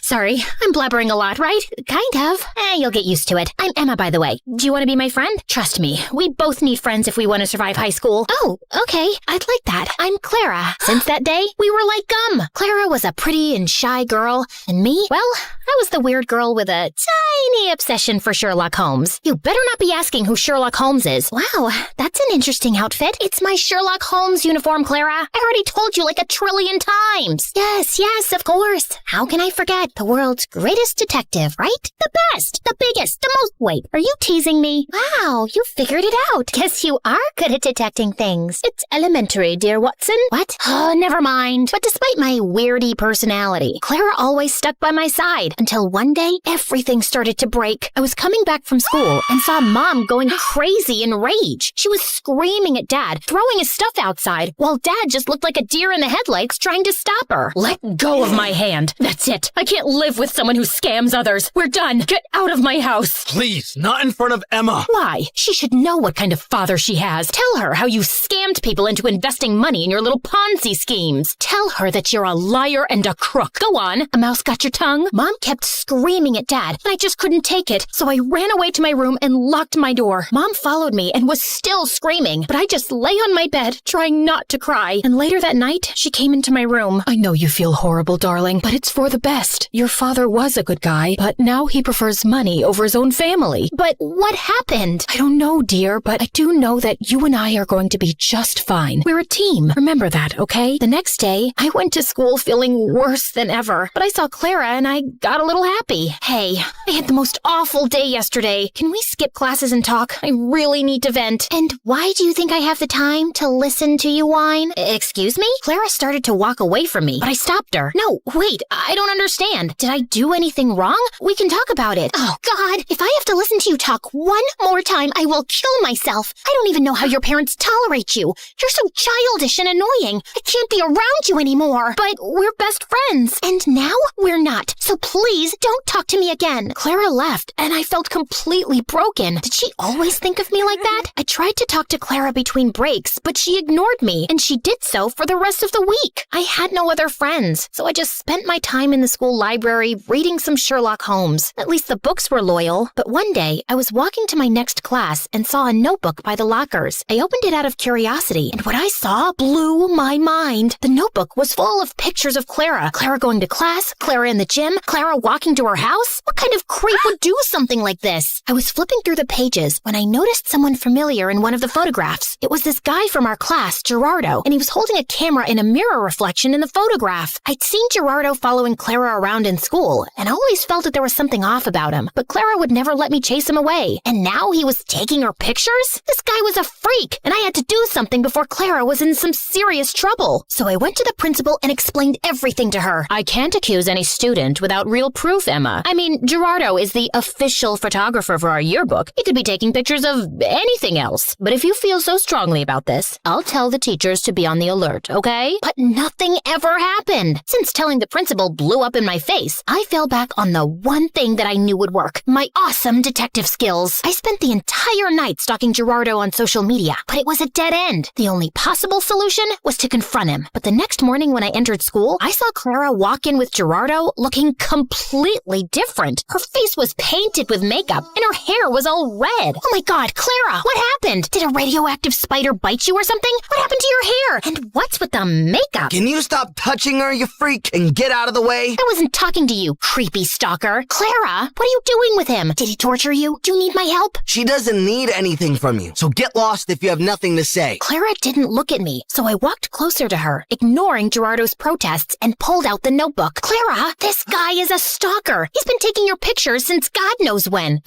Sorry, I'm blabbering a lot, right? Kind of. You'll get used to it. I'm Emma, by the way. Do you want to be my friend? Trust me, we both need friends if we want to survive high school. Oh, okay. I'd like that. I'm Clara. Since that day, we were like gum. Clara was a pretty and shy girl, and me, well, I was the weird girl with a tiny obsession for Sherlock Holmes. You better not be asking who Sherlock Holmes is. Wow, that's an interesting outfit. It's my Sherlock Holmes uniform, Clara. I already told you like 1 trillion times. Yes, of course. How can I forget? The world's greatest detective, right? The best, the biggest, the most... Wait, are you teasing me? Wow, you figured it out. Guess you are good at detecting things. It's elementary, dear Watson. What? Oh, never mind. But despite my weirdy personality, Clara always stuck by my side until one day, everything started to break. I was coming back from school and saw Mom going crazy in rage. She was screaming at Dad, throwing his stuff outside, while Dad just looked like a deer in the headlights trying to stop her. Let go of my hand. That's it. I can't live with someone who scams others. We're done. Get out of my house. Please, not in front of Emma. Why? She should know what kind of father she has. Tell her how you scammed people into investing money in your little Ponzi schemes. Tell her that you're a liar and a crook. Go on. A mouse got your tongue? Mom kept screaming at Dad, and I just couldn't take it. So I ran away to my room and locked my door. Mom followed me and was still screaming, but I just lay on my bed, trying not to cry. And later that night, she came into my room. I know you feel horrible, darling, but it's for the best. Your father was a good guy, but now he prefers money over his own family. But what happened? I don't know, dear, but I do know that you and I are going to be just fine. We're a team. Remember that, okay? The next day, I went to school feeling worse than ever, but I saw Clara and I got a little happy. Hey, I had the most awful day yesterday. Can we skip classes and talk? I really need to vent. And why do you think I have the time to listen to you whine? Excuse me? Clara started to walk away from me, but I stopped her. No, wait, I don't understand. Did I do anything wrong? We can talk about it. Oh, God, if I have to listen to you talk one more time, I will kill myself. I don't even know how your parents tolerate you. you. You're so childish and annoying. I can't be around you anymore. But we're best friends. And now we're not. So please don't talk to me again. Clara left, and I felt completely broken. Did she always think of me like that? I tried to talk to Clara between breaks, but she ignored me, and she did so for the rest of the week. I had no other friends, so I just spent my time in the school library reading some Sherlock Holmes. At least the books were loyal. But one day, I was walking to my next class and saw a notebook by the lockers. I opened it out of curiosity, and what I saw blew my mind. The notebook was full of pictures of Clara. Clara going to class, Clara in the gym, Clara walking to her house. What kind of creep would do something like this? I was flipping through the pages when I noticed someone familiar in one of the photographs. It was this guy from our class, Gerardo, and he was holding a camera in a mirror reflection in the photograph. I'd seen Gerardo following Clara around in school, and I always felt that there was something off about him, but Clara would never let me chase him away. And now he was taking her pictures? This guy was a freak, and I had to do something before Clara was in some serious trouble. So I went to the principal and explained everything to her. I can't accuse any student without real proof, Emma. I mean, Gerardo is the official photographer for our yearbook. He could be taking pictures of anything else. But if you feel so strongly about this, I'll tell the teachers to be on the alert, okay? But nothing ever happened. Since telling the principal blew up in my face, I fell back on the one thing that I knew would work, my awesome detective skills. I spent the entire night stalking Gerardo on social media, but it was a dead end. The only possible solution was to confront him. But the next morning when I entered school, I saw Clara walk in with Gerardo looking completely different. Her face was painted with makeup, and her hair was all red. Oh my God, Clara, what happened? Did a radioactive spider bite you or something? What happened to your hair? And what's with the makeup? Can you stop touching her, you freak, and get out of the way? I wasn't talking to you, creepy stalker. Clara, what are you doing with him? Did he torture you? Do you need my help? She doesn't need anything from you, so get lost if you have nothing to say. Clara didn't look at me, so I walked closer to her, ignoring Gerardo's protests, and pulled out the notebook. Clara, this guy is a stalker. He's been taking your pictures since God knows when.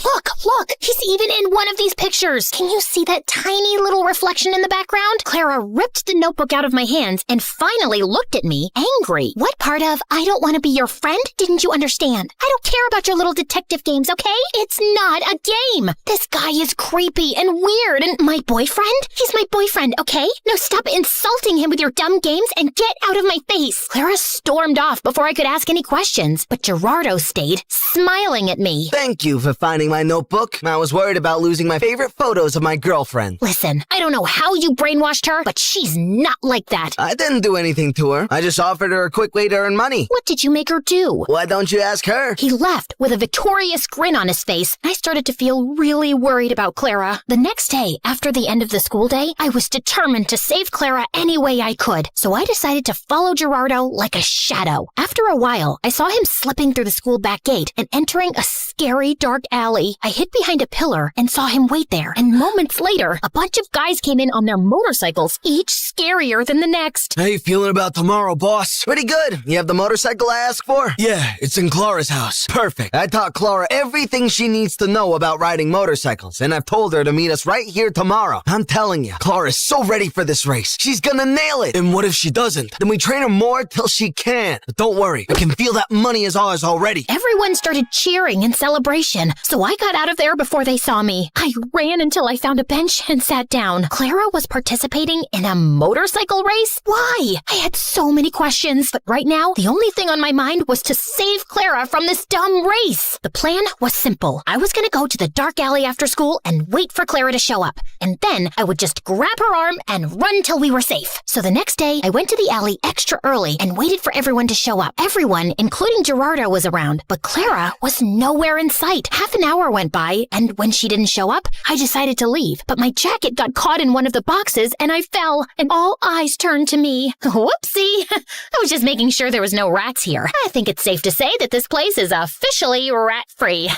Look, he's even in one of these pictures. Can you see that tiny little reflection in the background? Clara ripped the notebook out of my hands and finally looked at me, angry. What part of I don't want to be your friend didn't you understand? I don't care about your little detective games, okay? It's not a game. This guy is creepy and weird, and my boyfriend? He's my boyfriend, okay? Now stop insulting him with your dumb games and get out of my face. Clara stormed off before I could ask any questions, but Gerardo stayed, smiling at me. Thank you for finding my notebook. I was worried about losing my favorite photos of my girlfriend. Listen, I don't know how you brainwashed her, but she's not like that. I didn't do anything to her. I just offered her a quick way to earn money. What did you make her do? Why don't you ask her? He left with a victorious grin on his face. I started to feel really worried about Clara. The next day, after the end of the school day, I was determined to save Clara any way I could. So I decided to follow Gerardo like a shadow. After a while, I saw him slipping through the school back gate and entering a scary dark alley. I hid behind a pillar and saw him wait there. And moments later, a bunch of guys came in on their motorcycles, each scarier than the next. How you feeling about tomorrow, boss? Pretty good. You have the motorcycle I asked for? Yeah, it's in Clara's house. Perfect. I taught Clara everything she needs to know about riding motorcycles, and I've told her to meet us right here tomorrow. I'm telling you, Clara's so ready for this race. She's gonna nail it. And what if she doesn't? Then we train her more till she can. But don't worry, I can feel that money is ours already. Everyone started cheering in celebration, so I got out of there before they saw me. I ran until I found a bench and sat down. Clara was participating in a motorcycle race? Why? I had so many questions, but right now, the only thing on my mind was to save Clara from this dumb race. The plan was simple. I was gonna go to the dark alley after school and wait for Clara to show up, and then I would just grab her arm and run till we were safe. So the next day, I went to the alley extra early and waited for everyone to show up. Everyone, including Gerardo, was around, but Clara was nowhere in sight. Half an hour went by, and when she didn't show up, I decided to leave. But my jacket got caught in one of the boxes, and I fell, and all eyes turned to me. Whoopsie! I was just making sure there was no rats here. I think it's safe to say that this place is officially rat-free.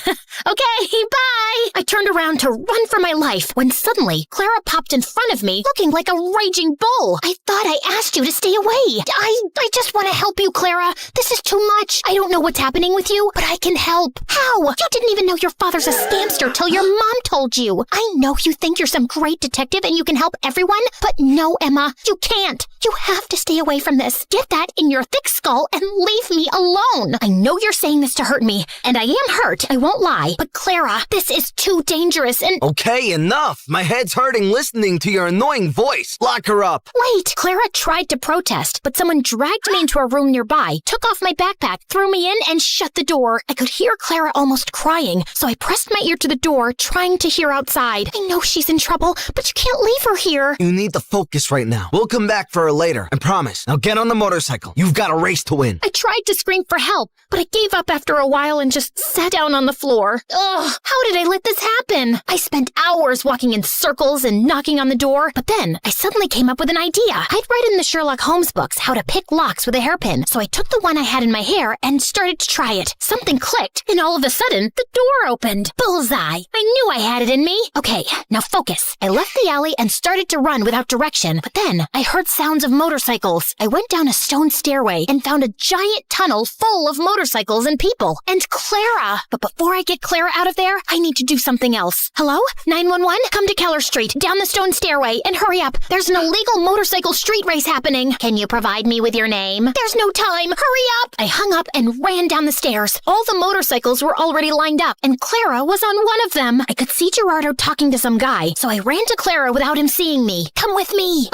Okay, bye! I turned around to run for my life when suddenly Clara popped in front of me, looking like a raging bull. I thought I asked you to stay away. I just want to help you, Clara. This is too much. I don't know what's happening with you, but I can help. How? You didn't even know your father's a scamster till your mom told you. I know you think you're some great detective, then you can help everyone? But no, Emma, you can't. You have to stay away from this. Get that in your thick skull and leave me alone. I know you're saying this to hurt me, and I am hurt, I won't lie. But Clara, this is too dangerous and— Okay, enough. My head's hurting listening to your annoying voice. Lock her up. Wait, Clara tried to protest, but someone dragged me into a room nearby, took off my backpack, threw me in, and shut the door. I could hear Clara almost crying, so I pressed my ear to the door, trying to hear outside. I know she's in trouble, but you can't leave her here. You need to focus right now. We'll come back for her later, I promise. Now get on the motorcycle. You've got a race to win. I tried to scream for help, but I gave up after a while and just sat down on the floor. Ugh, how did I let this happen? I spent hours walking in circles and knocking on the door, but then I suddenly came up with an idea. I'd read in the Sherlock Holmes books how to pick locks with a hairpin, so I took the one I had in my hair and started to try it. Something clicked, and all of a sudden, the door opened. Bullseye! I knew I had it in me. Okay, now focus. I left the alley and started to run without direction, but then I heard sounds of motorcycles. I went down a stone stairway and found a giant tunnel full of motorcycles and people. And Clara! But before I get Clara out of there, I need to do something else. Hello? 911? Come to Keller Street, down the stone stairway, and hurry up. There's an illegal motorcycle street race happening. Can you provide me with your name? There's no time. Hurry up! I hung up and ran down the stairs. All the motorcycles were already lined up, and Clara was on one of them. I could see Gerardo talking to some guy, so I ran to Clara without him seeing me. Come with me.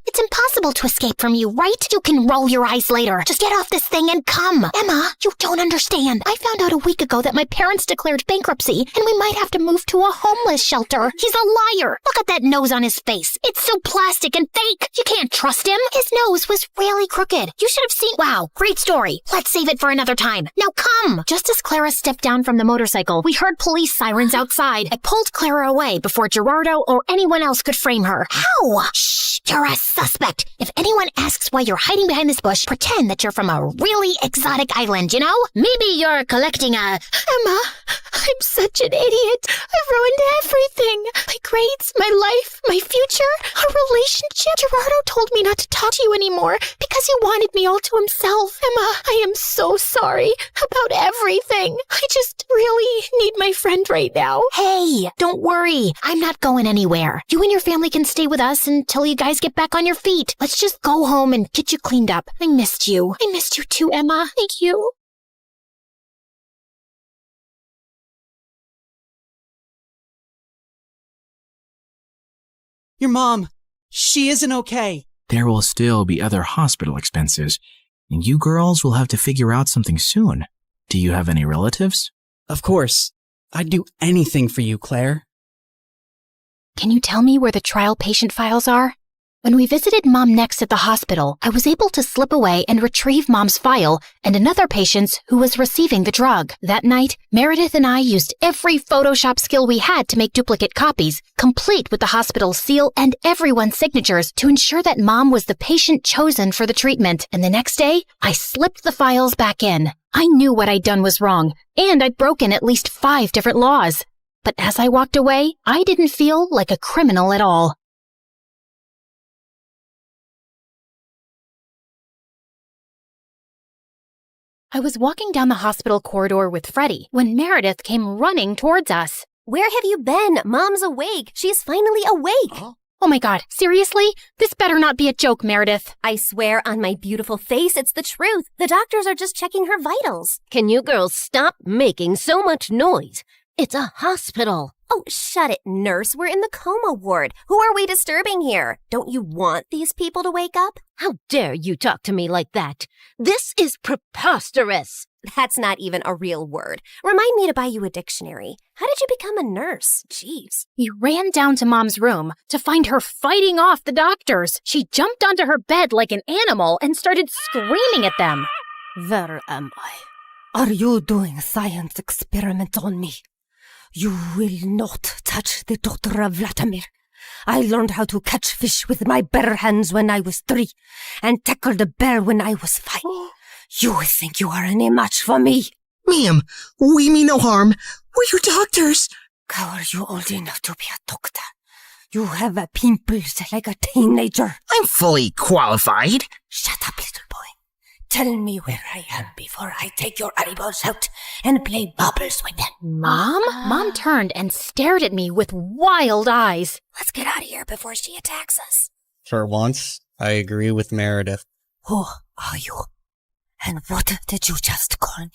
It's impossible to escape from you, right? You can roll your eyes later. Just get off this thing and come. Emma, you don't understand. I found out a week ago that my parents declared bankruptcy, and we might have to move to a homeless shelter. He's a liar. Look at that nose on his face. It's so plastic and fake. You can't trust him. His nose was really crooked. You should have seen— Wow, great story. Let's save it for another time. Now come. Just as Clara stepped down from the motorcycle, we heard police sirens outside. I pulled Clara away before Gerardo or anyone else could frame her. How? Shh, you're a suspect. If anyone asks why you're hiding behind this bush, pretend that you're from a really exotic island, you know? Maybe you're collecting a— Emma, I'm such an idiot. I've ruined everything. My grades, my life, my future, our relationship. Gerardo told me not to talk to you anymore because he wanted me all to himself. Emma, I am so sorry about everything. I just really need my friend right now. Hey, don't worry. I'm not going anywhere. You and your family can stay with us until you guys get back on your feet. Let's just go home and get you cleaned up. I missed you. I missed you too, Emma. Thank you. Your mom, she isn't okay. There will still be other hospital expenses, and you girls will have to figure out something soon. Do you have any relatives? Of course. I'd do anything for you, Claire. Can you tell me where the trial patient files are? When we visited Mom next at the hospital, I was able to slip away and retrieve Mom's file and another patient's who was receiving the drug. That night, Meredith and I used every Photoshop skill we had to make duplicate copies, complete with the hospital's seal and everyone's signatures to ensure that Mom was the patient chosen for the treatment. And the next day, I slipped the files back in. I knew what I'd done was wrong, and I'd broken at least 5 different laws. But as I walked away, I didn't feel like a criminal at all. I was walking down the hospital corridor with Freddie when Meredith came running towards us. Where have you been? Mom's awake. She's finally awake. Huh? Oh my God, seriously? This better not be a joke, Meredith. I swear on my beautiful face, it's the truth. The doctors are just checking her vitals. Can you girls stop making so much noise? It's a hospital. Oh, shut it, nurse. We're in the coma ward. Who are we disturbing here? Don't you want these people to wake up? How dare you talk to me like that? This is preposterous. That's not even a real word. Remind me to buy you a dictionary. How did you become a nurse? Jeez. We ran down to Mom's room to find her fighting off the doctors. She jumped onto her bed like an animal and started screaming at them. Where am I? Are you doing science experiments on me? You will not touch the daughter of Vladimir. I learned how to catch fish with my bare hands when I was 3 and tackled a bear when I was 5. You think you are any match for me? Ma'am, we mean no harm. We're your doctors. How are you old enough to be a doctor? You have a pimples like a teenager. I'm fully qualified. Shut up, little boy. Tell me where I am before I take your eyeballs out and play bubbles with them. Mom? Mom turned and stared at me with wild eyes. Let's get out of here before she attacks us. For once, I agree with Meredith. Who are you? And what did you just call me?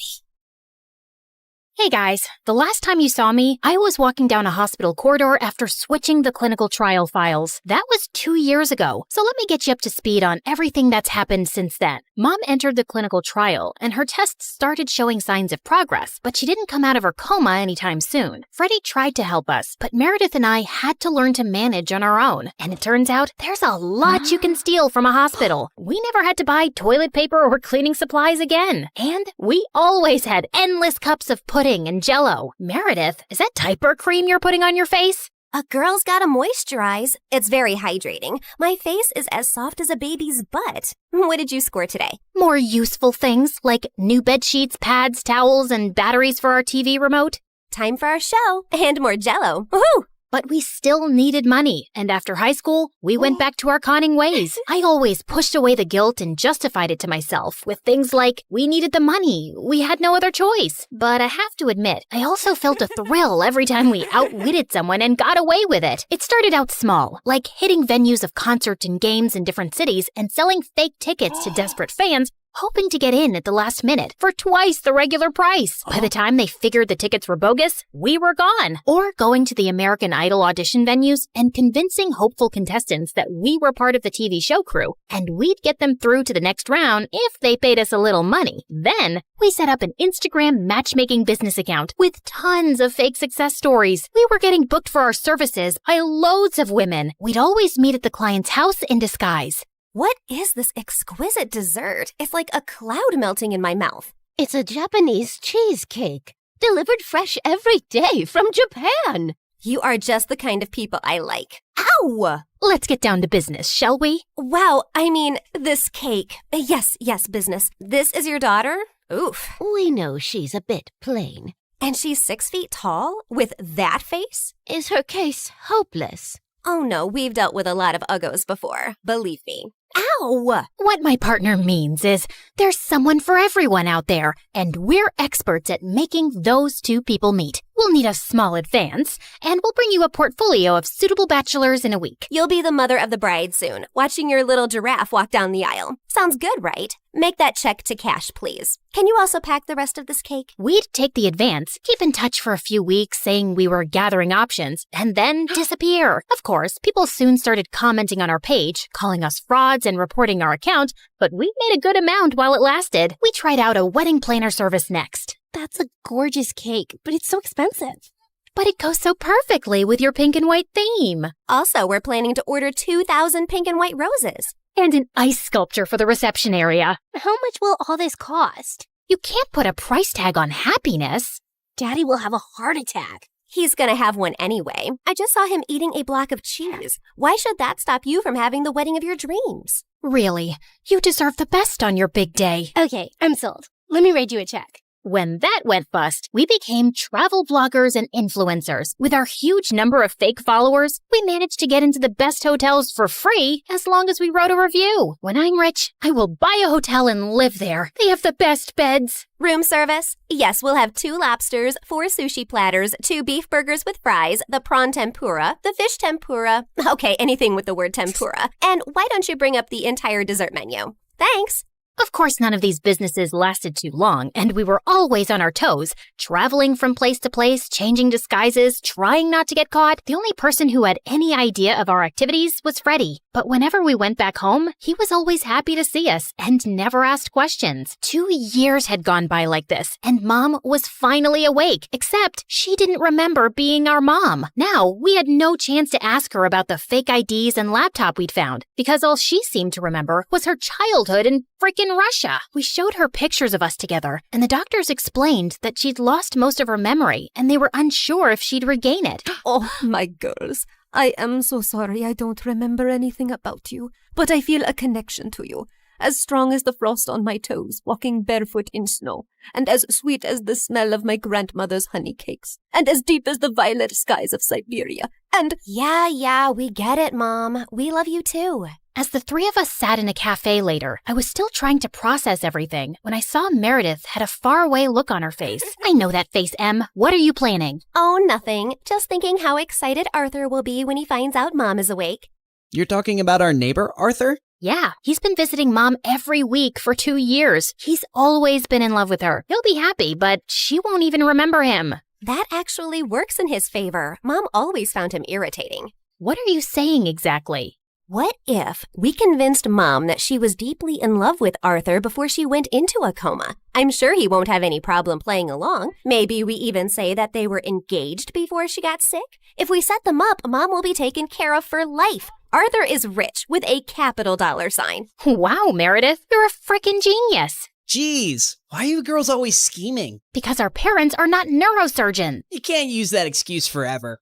Hey guys, the last time you saw me, I was walking down a hospital corridor after switching the clinical trial files. That was 2 years ago, so let me get you up to speed on everything that's happened since then. Mom entered the clinical trial, and her tests started showing signs of progress, but she didn't come out of her coma anytime soon. Freddie tried to help us, but Meredith and I had to learn to manage on our own. And it turns out, there's a lot you can steal from a hospital. We never had to buy toilet paper or cleaning supplies again. And we always had endless cups of pudding and Jell-O. Meredith, is that diaper cream you're putting on your face? A girl's gotta moisturize. It's very hydrating. My face is as soft as a baby's butt. What did you score today? More useful things like new bed sheets, pads, towels, and batteries for our TV remote. Time for our show and more Jell-O. Woohoo! But we still needed money, and after high school, we went back to our conning ways. I always pushed away the guilt and justified it to myself with things like, we needed the money, we had no other choice. But I have to admit, I also felt a thrill every time we outwitted someone and got away with it. It started out small, like hitting venues of concerts and games in different cities and selling fake tickets to desperate fans, hoping to get in at the last minute for twice the regular price. By the time they figured the tickets were bogus, we were gone. Or going to the American Idol audition venues and convincing hopeful contestants that we were part of the TV show crew, and we'd get them through to the next round if they paid us a little money. Then, we set up an Instagram matchmaking business account with tons of fake success stories. We were getting booked for our services by loads of women. We'd always meet at the client's house in disguise. What is this exquisite dessert? It's like a cloud melting in my mouth. It's a Japanese cheesecake, delivered fresh every day from Japan. You are just the kind of people I like. Ow! Let's get down to business, shall we? Wow, I mean, this cake. Yes, business. This is your daughter? Oof. We know she's a bit plain. And she's 6 feet tall? With that face? Is her case hopeless? Oh no, we've dealt with a lot of uggos before. Believe me. Ow! What my partner means is there's someone for everyone out there, and we're experts at making those two people meet. We'll need a small advance, and we'll bring you a portfolio of suitable bachelors in a week. You'll be the mother of the bride soon, watching your little giraffe walk down the aisle. Sounds good, right? Make that check to cash, please. Can you also pack the rest of this cake? We'd take the advance, keep in touch for a few weeks saying we were gathering options, and then disappear. Of course, people soon started commenting on our page, calling us frauds and reporting our account, but we made a good amount while it lasted. We tried out a wedding planner service next. That's a gorgeous cake, but it's so expensive. But it goes so perfectly with your pink and white theme. Also, we're planning to order 2,000 pink and white roses. And an ice sculpture for the reception area. How much will all this cost? You can't put a price tag on happiness. Daddy will have a heart attack. He's gonna have one anyway. I just saw him eating a block of cheese. Why should that stop you from having the wedding of your dreams? Really, you deserve the best on your big day. Okay, I'm sold. Let me write you a check. When that went bust, we became travel bloggers and influencers. With our huge number of fake followers, we managed to get into the best hotels for free as long as we wrote a review. When I'm rich, I will buy a hotel and live there. They have the best beds. Room service? Yes, we'll have 2 lobsters, 4 sushi platters, 2 beef burgers with fries, the prawn tempura, the fish tempura. Okay, anything with the word tempura. And why don't you bring up the entire dessert menu? Thanks. Of course, none of these businesses lasted too long, and we were always on our toes, traveling from place to place, changing disguises, trying not to get caught. The only person who had any idea of our activities was Freddie. But whenever we went back home, he was always happy to see us and never asked questions. 2 years had gone by like this, and Mom was finally awake, except she didn't remember being our mom. Now, we had no chance to ask her about the fake IDs and laptop we'd found, because all she seemed to remember was her childhood in frickin' Russia. We showed her pictures of us together, and the doctors explained that she'd lost most of her memory, and they were unsure if she'd regain it. Oh, my girls. I am so sorry I don't remember anything about you, but I feel a connection to you, as strong as the frost on my toes, walking barefoot in snow, and as sweet as the smell of my grandmother's honey cakes, and as deep as the violet skies of Siberia, and— Yeah, we get it, Mom. We love you too. As the three of us sat in a cafe later, I was still trying to process everything when I saw Meredith had a faraway look on her face. I know that face, Em. What are you planning? Oh, nothing. Just thinking how excited Arthur will be when he finds out Mom is awake. You're talking about our neighbor, Arthur? Yeah, he's been visiting Mom every week for 2 years. He's always been in love with her. He'll be happy, but she won't even remember him. That actually works in his favor. Mom always found him irritating. What are you saying exactly? What if we convinced Mom that she was deeply in love with Arthur before she went into a coma? I'm sure he won't have any problem playing along. Maybe we even say that they were engaged before she got sick. If we set them up, Mom will be taken care of for life. Arthur is rich with a capital dollar sign. Wow, Meredith, you're a frickin' genius. Jeez, why are you girls always scheming? Because our parents are not neurosurgeons. You can't use that excuse forever.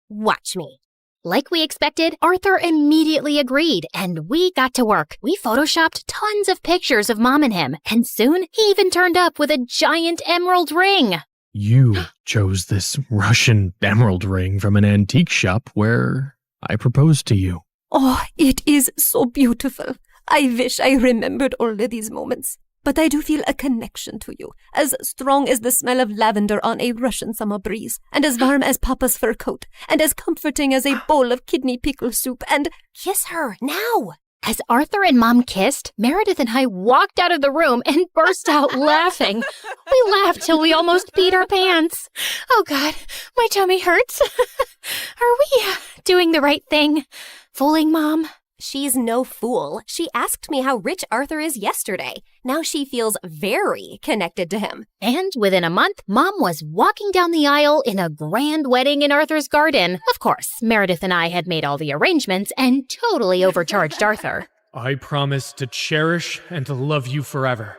Watch me. Like we expected, Arthur immediately agreed, and we got to work. We photoshopped tons of pictures of Mom and him, and soon he even turned up with a giant emerald ring. You chose this Russian emerald ring from an antique shop where I proposed to you. Oh, it is so beautiful. I wish I remembered all of these moments. But I do feel a connection to you, as strong as the smell of lavender on a Russian summer breeze, and as warm as Papa's fur coat, and as comforting as a bowl of kidney pickle soup, and— Kiss her, now! As Arthur and Mom kissed, Meredith and I walked out of the room and burst out laughing. We laughed till we almost peed our pants. Oh God, my tummy hurts. Are we doing the right thing? Fooling Mom? She's no fool. She asked me how rich Arthur is yesterday. Now she feels very connected to him. And within a month, Mom was walking down the aisle in a grand wedding in Arthur's garden. Of course, Meredith and I had made all the arrangements and totally overcharged Arthur. I promise to cherish and to love you forever,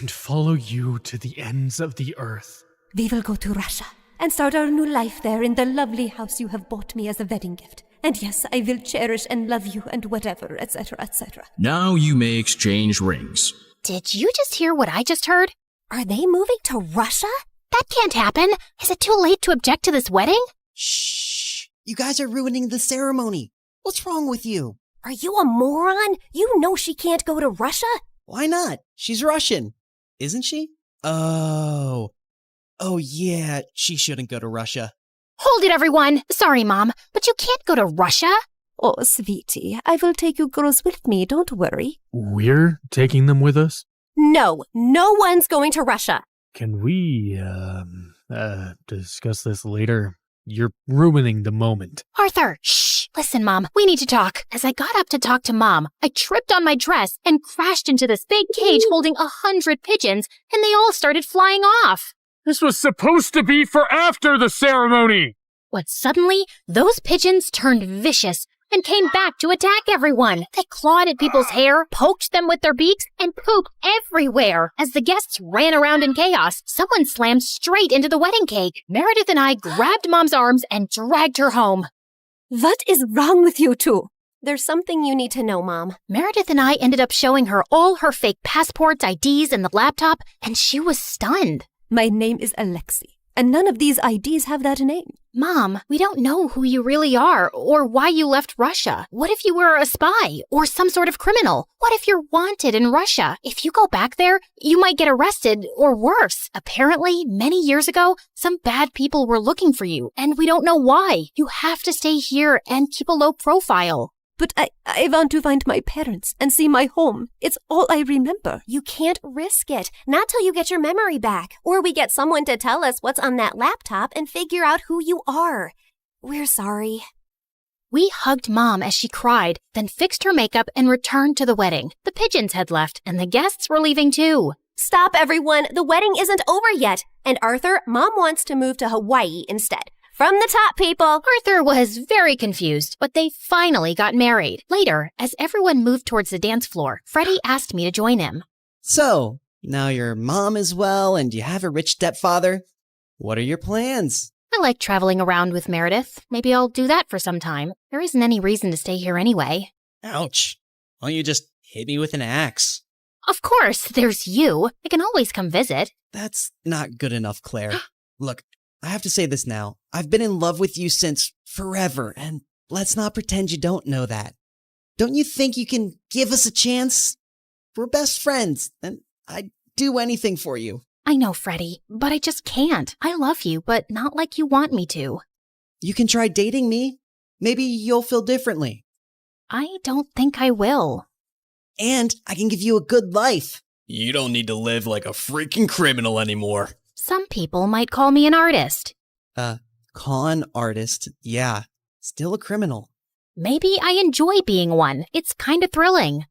and follow you to the ends of the earth. We will go to Russia and start our new life there in the lovely house you have bought me as a wedding gift. And yes, I will cherish and love you and whatever, etc., etc. Now you may exchange rings. Did you just hear what I just heard? Are they moving to Russia? That can't happen. Is it too late to object to this wedding? Shh! You guys are ruining the ceremony. What's wrong with you? Are you a moron? You know she can't go to Russia? Why not? She's Russian. Isn't she? Oh yeah, she shouldn't go to Russia. Hold it, everyone. Sorry, Mom, but you can't go to Russia. Oh, sweetie, I will take you girls with me, don't worry. We're taking them with us? No one's going to Russia. Can we, discuss this later? You're ruining the moment. Arthur, shh. Listen, Mom, we need to talk. As I got up to talk to Mom, I tripped on my dress and crashed into this big cage holding 100 pigeons, and they all started flying off. This was supposed to be for after the ceremony! But suddenly, those pigeons turned vicious and came back to attack everyone. They clawed at people's hair, poked them with their beaks, and pooped everywhere. As the guests ran around in chaos, someone slammed straight into the wedding cake. Meredith and I grabbed Mom's arms and dragged her home. What is wrong with you two? There's something you need to know, Mom. Meredith and I ended up showing her all her fake passports, IDs, and the laptop, and she was stunned. My name is Alexei, and none of these IDs have that name. Mom, we don't know who you really are or why you left Russia. What if you were a spy or some sort of criminal? What if you're wanted in Russia? If you go back there, you might get arrested or worse. Apparently, many years ago, some bad people were looking for you, and we don't know why. You have to stay here and keep a low profile. But I want to find my parents and see my home. It's all I remember. You can't risk it. Not till you get your memory back. Or we get someone to tell us what's on that laptop and figure out who you are. We're sorry. We hugged Mom as she cried, then fixed her makeup and returned to the wedding. The pigeons had left, and the guests were leaving too. Stop, everyone. The wedding isn't over yet. And Arthur, Mom wants to move to Hawaii instead. From the top, people! Arthur was very confused, but they finally got married. Later, as everyone moved towards the dance floor, Freddie asked me to join him. So, now your mom is well and you have a rich stepfather. What are your plans? I like traveling around with Meredith. Maybe I'll do that for some time. There isn't any reason to stay here anyway. Ouch. Why don't you just hit me with an axe? Of course, there's you. I can always come visit. That's not good enough, Claire. Look, I have to say this now. I've been in love with you since forever, and let's not pretend you don't know that. Don't you think you can give us a chance? We're best friends, and I'd do anything for you. I know, Freddie, but I just can't. I love you, but not like you want me to. You can try dating me. Maybe you'll feel differently. I don't think I will. And I can give you a good life. You don't need to live like a freaking criminal anymore. Some people might call me an artist. Con artist, yeah. Still a criminal. Maybe I enjoy being one. It's kind of thrilling.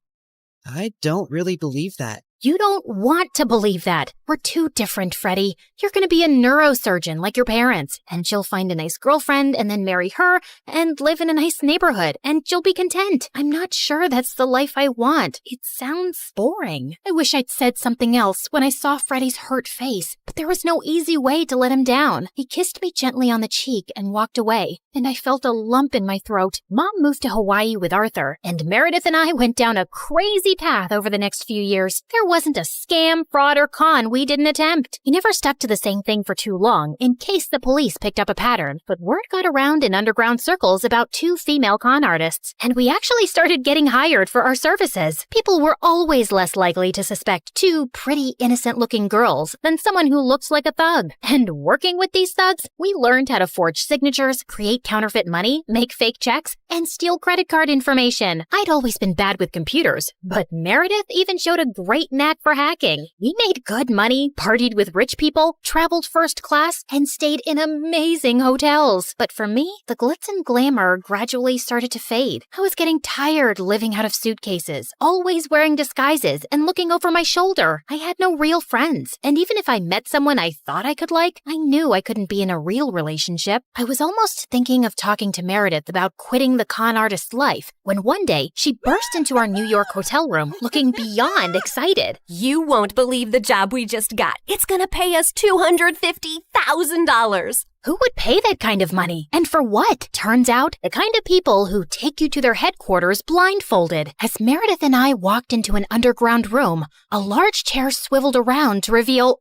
I don't really believe that. You don't want to believe that. We're too different, Freddie. You're going to be a neurosurgeon like your parents, and you'll find a nice girlfriend and then marry her and live in a nice neighborhood, and you'll be content. I'm not sure that's the life I want. It sounds boring. I wish I'd said something else when I saw Freddie's hurt face, but there was no easy way to let him down. He kissed me gently on the cheek and walked away, and I felt a lump in my throat. Mom moved to Hawaii with Arthur, and Meredith and I went down a crazy path over the next few years. There wasn't a scam, fraud, or con we didn't attempt. We never stuck to the same thing for too long, in case the police picked up a pattern, but word got around in underground circles about 2 female con artists, and we actually started getting hired for our services. People were always less likely to suspect 2 pretty, innocent-looking girls than someone who looks like a thug. And working with these thugs, we learned how to forge signatures, create counterfeit money, make fake checks, and steal credit card information. I'd always been bad with computers, but Meredith even showed a great knack for hacking. We made good money, partied with rich people, traveled first class, and stayed in amazing hotels. But for me, the glitz and glamour gradually started to fade. I was getting tired living out of suitcases, always wearing disguises and looking over my shoulder. I had no real friends, and even if I met someone I thought I could like, I knew I couldn't be in a real relationship. I was almost thinking of talking to Meredith about quitting the con artist life when one day she burst into our New York hotel room looking beyond excited. You won't believe the job we just got. It's gonna pay us $250,000. Who would pay that kind of money? And for what? Turns out, the kind of people who take you to their headquarters blindfolded. As Meredith and I walked into an underground room, a large chair swiveled around to reveal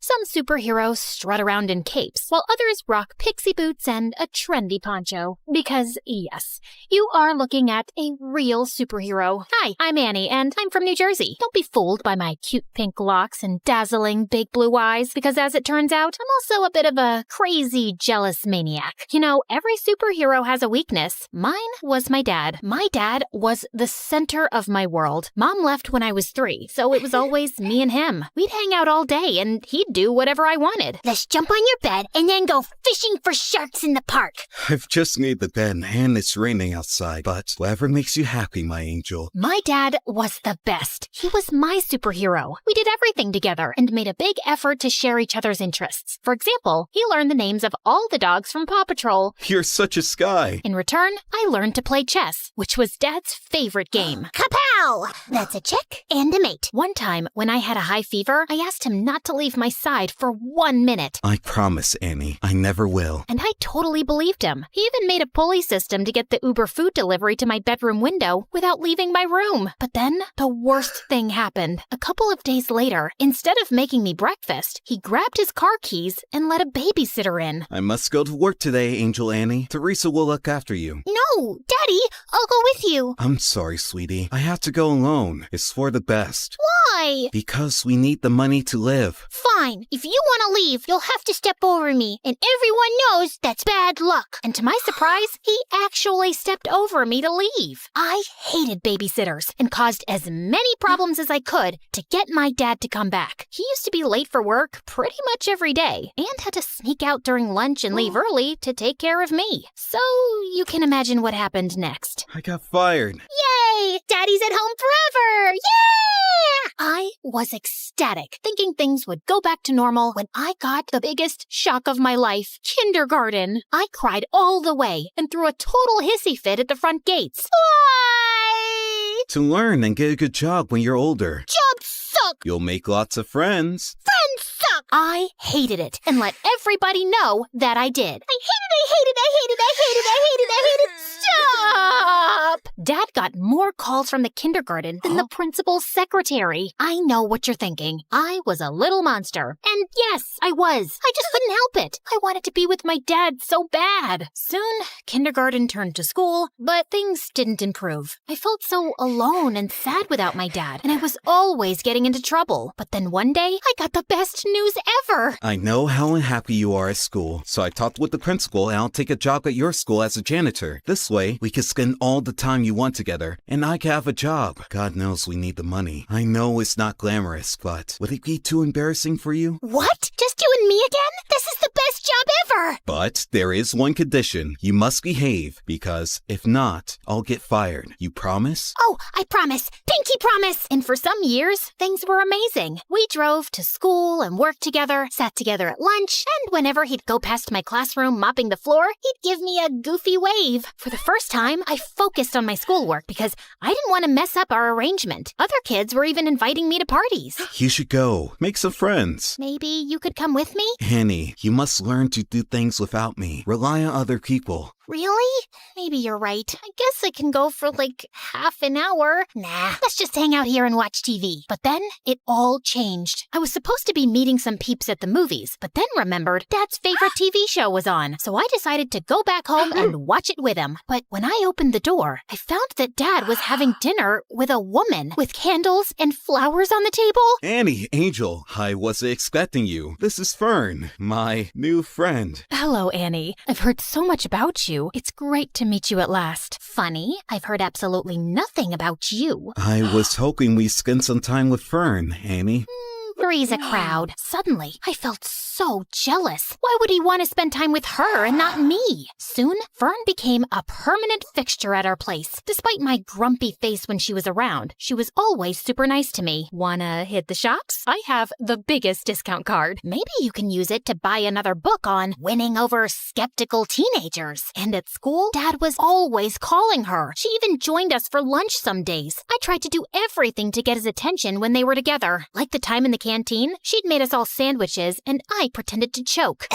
some superheroes strut around in capes, while others rock pixie boots and a trendy poncho. Because, yes, you are looking at a real superhero. Hi, I'm Annie, and I'm from New Jersey. Don't be fooled by my cute pink locks and dazzling big blue eyes, because as it turns out, I'm also a bit of a crazy, jealous maniac. You know, every superhero has a weakness. Mine was my dad. My dad was the center of my world. Mom left when I was 3, so it was always me and him. We'd hang out all day, and he'd do whatever I wanted. Let's jump on your bed and then go fishing for sharks in the park. I've just made the bed and it's raining outside, but whatever makes you happy, my angel. My dad was the best. He was my superhero. We did everything together and made a big effort to share each other's interests. For example, he learned the names of all the dogs from Paw Patrol. You're such a sky. In return, I learned to play chess, which was Dad's favorite game. Kapow! That's a chick and a mate. One time, when I had a high fever, I asked him not to leave my side for 1 minute. I promise, Annie, I never will. And I totally believed him. He even made a pulley system to get the Uber food delivery to my bedroom window without leaving my room. But then, the worst thing happened. A couple of days later, instead of making me breakfast, he grabbed his car keys and let a babysitter in. I must go to work today, Angel Annie. Teresa will look after you. No, Daddy, I'll go with you. I'm sorry, sweetie. I have to go alone. It's for the best. Why? Because we need the money to live. Fine. If you want to leave, you'll have to step over me, and everyone knows that's bad luck. And to my surprise, he actually stepped over me to leave. I hated babysitters and caused as many problems as I could to get my dad to come back. He used to be late for work pretty much every day and had to sneak out during lunch and leave early to take care of me. So you can imagine what happened next. I got fired. Yay! Daddy's at home forever! Yeah! I was ecstatic, thinking things would go back to normal when I got the biggest shock of my life, kindergarten. I cried all the way and threw a total hissy fit at the front gates. Why? To learn and get a good job when you're older. Jobs suck! You'll make lots of friends. Friends suck! I hated it and let everybody know that I did. I Stop! Dad got more calls from the kindergarten than the principal's secretary. I know what you're thinking. I was a little monster. And yes, I was. I just couldn't help it. I wanted to be with my dad so bad. Soon, kindergarten turned to school, but things didn't improve. I felt so alone and sad without my dad, and I was always getting into trouble. But then one day, I got the best news ever. I know how unhappy you are at school, so I talked with the principal and I'll take a job at your school as a janitor. This way, we can spend all the time you want together, and I can have a job. God knows we need the money. I know it's not glamorous, but would it be too embarrassing for you? What? Just you and me again? This is the best job ever! But there is one condition. You must behave, because if not, I'll get fired. You promise? Oh, I promise. Pinky promise. And for some years, things were amazing. We drove to school and worked together, sat together at lunch, and whenever he'd go past my classroom mopping the floor, he'd give me a goofy wave. For the first time, I focused on my schoolwork because I didn't want to mess up our arrangement. Other kids were even inviting me to parties. You should go. Make some friends. Maybe you could come with me? Annie, you must learn to do things without me. Rely on other people. Really? Maybe you're right. I guess I can go for like half an hour. Nah, let's just hang out here and watch TV. But then it all changed. I was supposed to be meeting some peeps at the movies, but then remembered Dad's favorite TV show was on. So I decided to go back home and watch it with him. But when I opened the door, I found that Dad was having dinner with a woman with candles and flowers on the table. Annie, Angel, I wasn't expecting you. This is Fern, my new friend. Hello, Annie. I've heard so much about you. It's great to meet you at last. Funny, I've heard absolutely nothing about you. I was hoping we'd spend some time with Fern, Annie. Three's a crowd. Suddenly, I felt so jealous. Why would he want to spend time with her and not me? Soon, Fern became a permanent fixture at our place. Despite my grumpy face when she was around, she was always super nice to me. Wanna hit the shops? I have the biggest discount card. Maybe you can use it to buy another book on winning over skeptical teenagers. And at school, Dad was always calling her. She even joined us for lunch some days. I tried to do everything to get his attention when they were together. Like the time in the canteen, she'd made us all sandwiches, and I pretended to choke.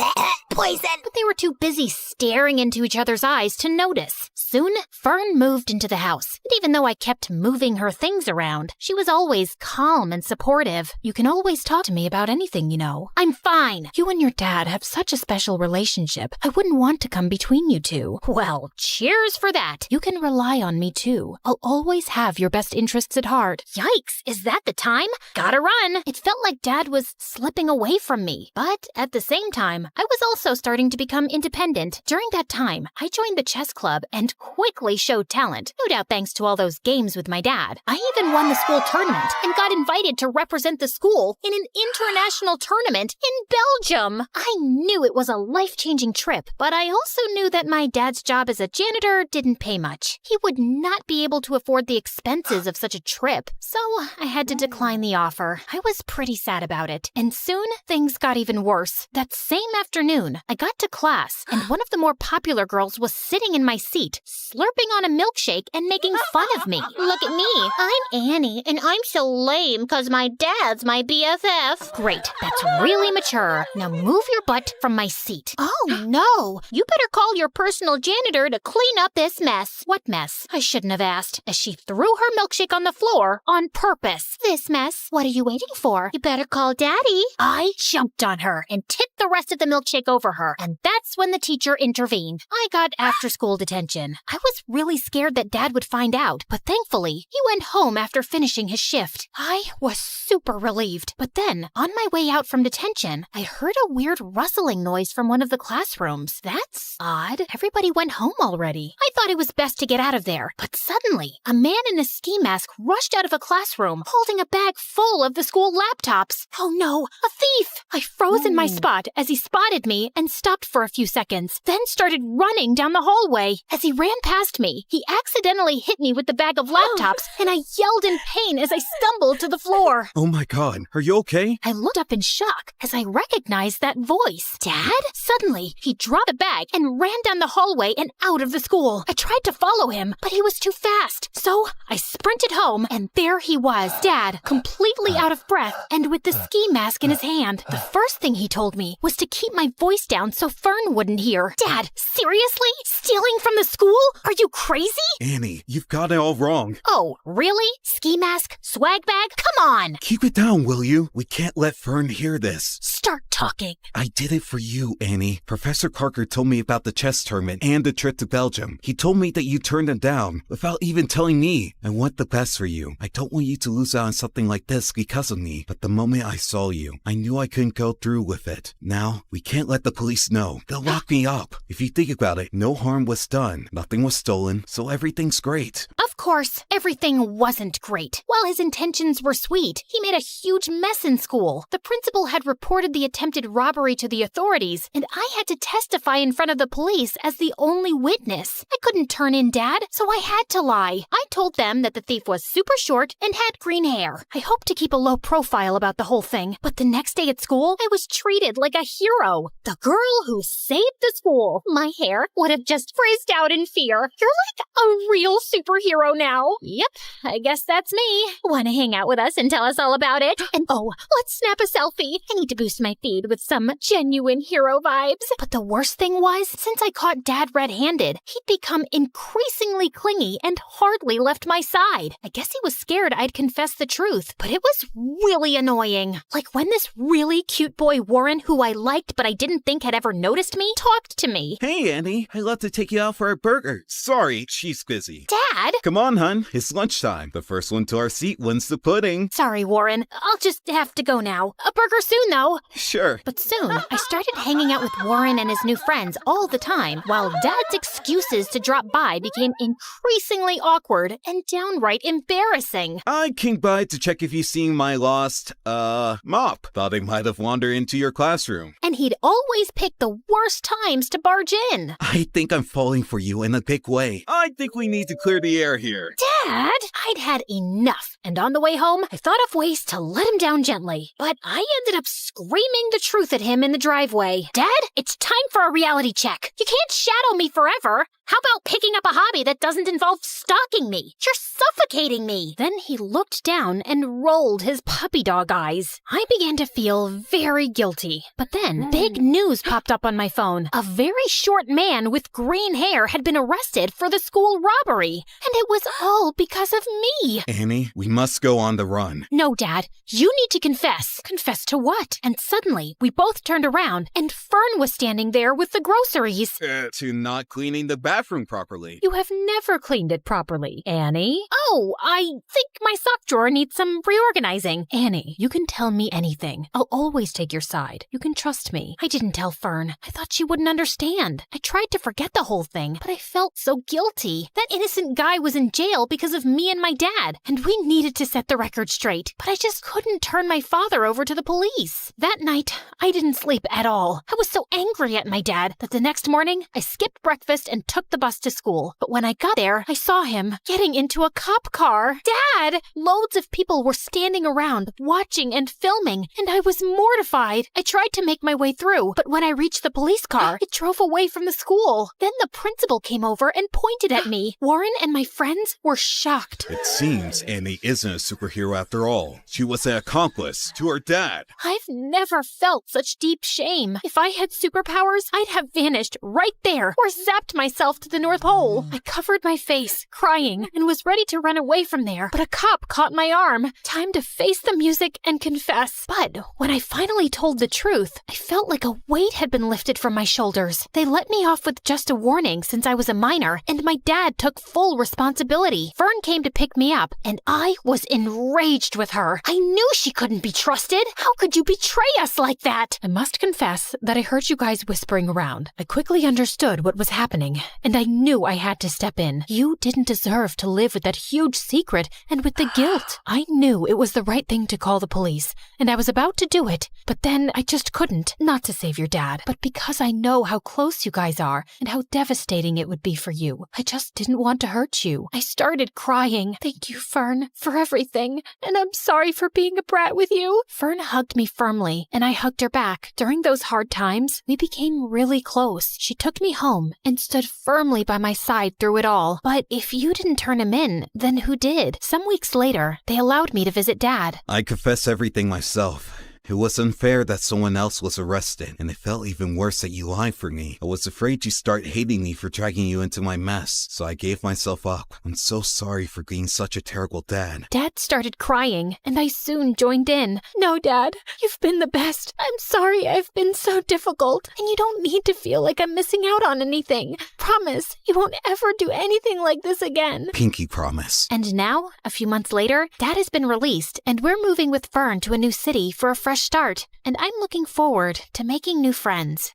Poison! But they were too busy staring into each other's eyes to notice. Soon, Fern moved into the house. And even though I kept moving her things around, she was always calm and supportive. You can always talk to me about anything, you know. I'm fine. You and your dad have such a special relationship. I wouldn't want to come between you two. Well, cheers for that. You can rely on me too. I'll always have your best interests at heart. Yikes, is that the time? Gotta run. It felt like Dad was slipping away from me. But at the same time, I was also starting to become independent. During that time, I joined the chess club and quickly showed talent. No doubt thanks to all those games with my dad. I even won the school tournament and got invited to represent the school in an international tournament in Belgium. I knew it was a life-changing trip, but I also knew that my dad's job as a janitor didn't pay much. He would not be able to afford the expenses of such a trip, so I had to decline the offer. I was pretty sad about it, and soon things got even worse. That same afternoon, I got to class, and one of the more popular girls was sitting in my seat, slurping on a milkshake and making fun of me. Look at me. I'm Annie, and I'm so lame because my dad's my BFF. Great, that's really mature. Now move your butt from my seat. Oh no, you better call your personal janitor to clean up this mess. What mess? I shouldn't have asked, as she threw her milkshake on the floor on purpose. This mess. What are you waiting for? You better call Daddy. I jumped on her and tipped the rest of the milkshake over her, and that's when the teacher intervened. I got after-school detention. I was really scared that Dad would find out, but thankfully, he went home after finishing his shift. I was super relieved. But then, on my way out from detention, I heard a weird rustling noise from one of the classrooms. That's odd. Everybody went home already. I thought it was best to get out of there, but suddenly, a man in a ski mask rushed out of a classroom, holding a bag full of the school laptops. Oh no, a thief! I froze in my spot as he spotted me and stopped for a few seconds, then started running down the hallway. As he ran past me, he accidentally hit me with the bag of laptops, and I yelled in pain as I stumbled to the floor. Oh my God, are you okay? I looked up in shock as I recognized that voice. Dad? Suddenly, he dropped the bag and ran down the hallway and out of the school. I tried to follow him, but he was too fast. So I sprinted home, and there he was, Dad, completely out of breath and with the ski mask in his hand. The first thing he told me was to keep my voice voice down so Fern wouldn't hear. Dad, seriously? Stealing from the school? Are you crazy? Annie, you've got it all wrong. Oh, really? Ski mask? Swag bag? Come on! Keep it down, will you? We can't let Fern hear this. Start talking. I did it for you, Annie. Professor Parker told me about the chess tournament and the trip to Belgium. He told me that you turned him down without even telling me. I want the best for you. I don't want you to lose out on something like this because of me. But the moment I saw you, I knew I couldn't go through with it. Now, we can't let the police know. They'll lock me up. If you think about it, no harm was done. Nothing was stolen, so everything's great. Of course, everything wasn't great. While his intentions were sweet, he made a huge mess in school. The principal had reported the attempted robbery to the authorities, and I had to testify in front of the police as the only witness. I couldn't turn in Dad, so I had to lie. I told them that the thief was super short and had green hair. I hoped to keep a low profile about the whole thing, but the next day at school, I was treated like a hero. The girl who saved the school. My hair would have just frizzed out in fear. You're like a real superhero now. Yep, I guess that's me. Want to hang out with us and tell us all about it? And oh, let's snap a selfie. I need to boost my feed with some genuine hero vibes. But the worst thing was, since I caught Dad red-handed, he'd become increasingly clingy and hardly left my side. I guess he was scared I'd confess the truth, but it was really annoying. Like when this really cute boy Warren, who I liked but I didn't think had ever noticed me, talked to me. Hey, Annie. I'd love to take you out for a burger. Sorry, she's busy. Dad? Come on, hun. It's lunchtime. The first one to our seat wins the pudding. Sorry, Warren. I'll just have to go now. A burger soon, though. Sure. But soon, I started hanging out with Warren and his new friends all the time, while Dad's excuses to drop by became increasingly awkward and downright embarrassing. I came by to check if you seen my lost, mop. Thought I might have wandered into your classroom. And he'd always pick the worst times to barge in. I think I'm falling for you in a big way. I think we need to clear the air here. Dad! I'd had enough, and on the way home, I thought of ways to let him down gently. But I ended up screaming the truth at him in the driveway. Dad, it's time for a reality check. You can't shadow me forever. How about picking up a hobby that doesn't involve stalking me? You're suffocating me. Then he looked down and rolled his puppy dog eyes. I began to feel very guilty. But then big news popped up on my phone. A very short man with green hair had been arrested for the school robbery. And it was all because of me. Annie, we must go on the run. No, Dad. You need to confess. Confess to what? And suddenly, we both turned around, and Fern was standing there with the groceries. To not cleaning the bathroom properly. You have never cleaned it properly, Annie. Oh, I think my sock drawer needs some reorganizing. Annie, you can tell me anything. I'll always take your side. You can trust me. I didn't tell Fern. I thought she wouldn't understand. I tried to forget the whole thing, but I felt so guilty. That innocent guy was in jail because of me and my dad, and we needed to set the record straight. But I just couldn't turn my father over to the police. That night, I didn't sleep at all. I was so angry at my dad that the next morning, I skipped breakfast and took the bus to school. But when I got there, I saw him getting into a cop car. Dad! Loads of people were standing around, watching and filming, and I was mortified. I tried to make my way through, but when I reached the police car, it drove away from the school. Then the principal came over and pointed at me. Warren and my friends were shocked. It seems Annie isn't a superhero after all. She was an accomplice to her dad. I've never felt such deep shame. If I had superpowers, I'd have vanished right there or zapped myself to the North Pole. I covered my face, crying, and was ready to run away from there, but a cop caught my arm. Time to face the music and confess. But when I finally told the truth, I felt like a weight had been lifted from my shoulders. They let me off with just a warning since I was a minor, and my dad took full responsibility. Fern came to pick me up, and I was enraged with her. I knew she couldn't be trusted. How could you betray us like that? I must confess that I heard you guys whispering around. I quickly understood what was happening, and I knew I had to step in. You didn't deserve to live with that huge secret and with the guilt. I knew it was the right thing to call the police, and I was about to do it, but then I just couldn't. Not to save your dad, but because I know how close you guys are and how devastating it would be for you. I just didn't want to hurt you. I started crying. Thank you, Fern, for everything, and I'm sorry for being a brat with you. Fern hugged me firmly, and I hugged her back. During those hard times, we became really close. She took me home and stood firmly by my side through it all. But if you didn't turn him in, then who did? Some weeks later, they allowed me to visit Dad. I confess everything myself. It was unfair that someone else was arrested, and it felt even worse that you lied for me. I was afraid you'd start hating me for dragging you into my mess, so I gave myself up. I'm so sorry for being such a terrible dad. Dad started crying, and I soon joined in. No, Dad, you've been the best. I'm sorry I've been so difficult, and you don't need to feel like I'm missing out on anything. Promise, you won't ever do anything like this again. Pinky promise. And now, a few months later, Dad has been released, and we're moving with Fern to a new city for a fresh start, and I'm looking forward to making new friends.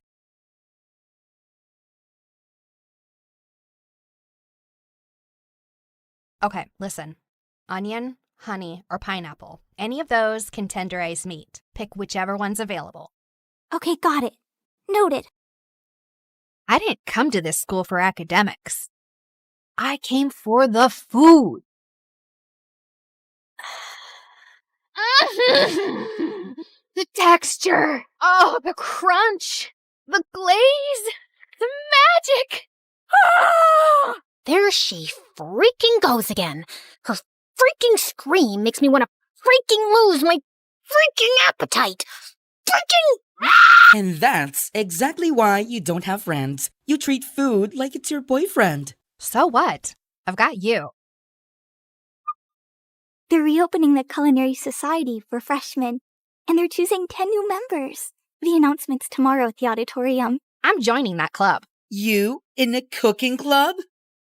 Okay, listen. Onion, honey, or pineapple. Any of those can tenderize meat. Pick whichever one's available. Okay, got it. Noted. I didn't come to this school for academics. I came for the food. The texture. Oh, the crunch. The glaze. The magic. Ah! There she freaking goes again. Her freaking scream makes me want to freaking lose my freaking appetite. Freaking... And that's exactly why you don't have friends. You treat food like it's your boyfriend. So what? I've got you. They're reopening the Culinary Society for freshmen, and they're choosing 10 new members. The announcement's tomorrow at the auditorium. I'm joining that club. You in a cooking club?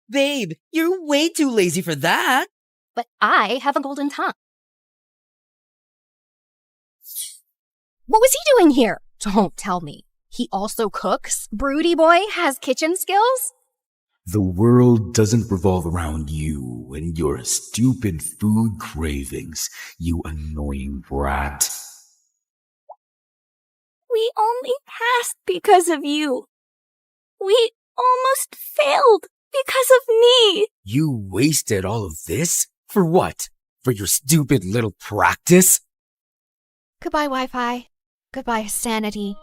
Babe, you're way too lazy for that. But I have a golden tongue. What was he doing here? Don't tell me. He also cooks? Broody boy has kitchen skills? The world doesn't revolve around you and your stupid food cravings, you annoying brat. We only passed because of you. We almost failed because of me. You wasted all of this? For what? For your stupid little practice? Goodbye, Wi-Fi. Goodbye, sanity.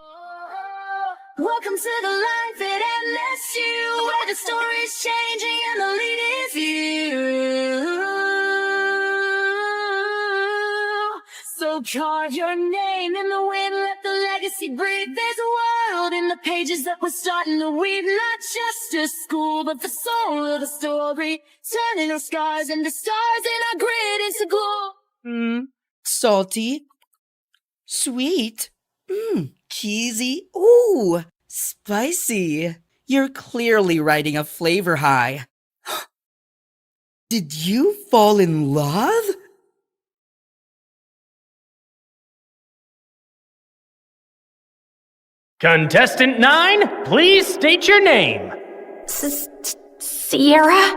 Welcome to the life it endless you, where the story's changing and the lead is you. So carve your name in the wind, let the legacy breathe. There's a world in the pages that we're starting to weave. Not just a school, but the soul of the story, turning our scars into stars and our grit into glow. Salty. Sweet. Cheesy. Ooh, spicy. You're clearly riding a flavor high. Did you fall in love? Contestant 9, please state your name. Sierra?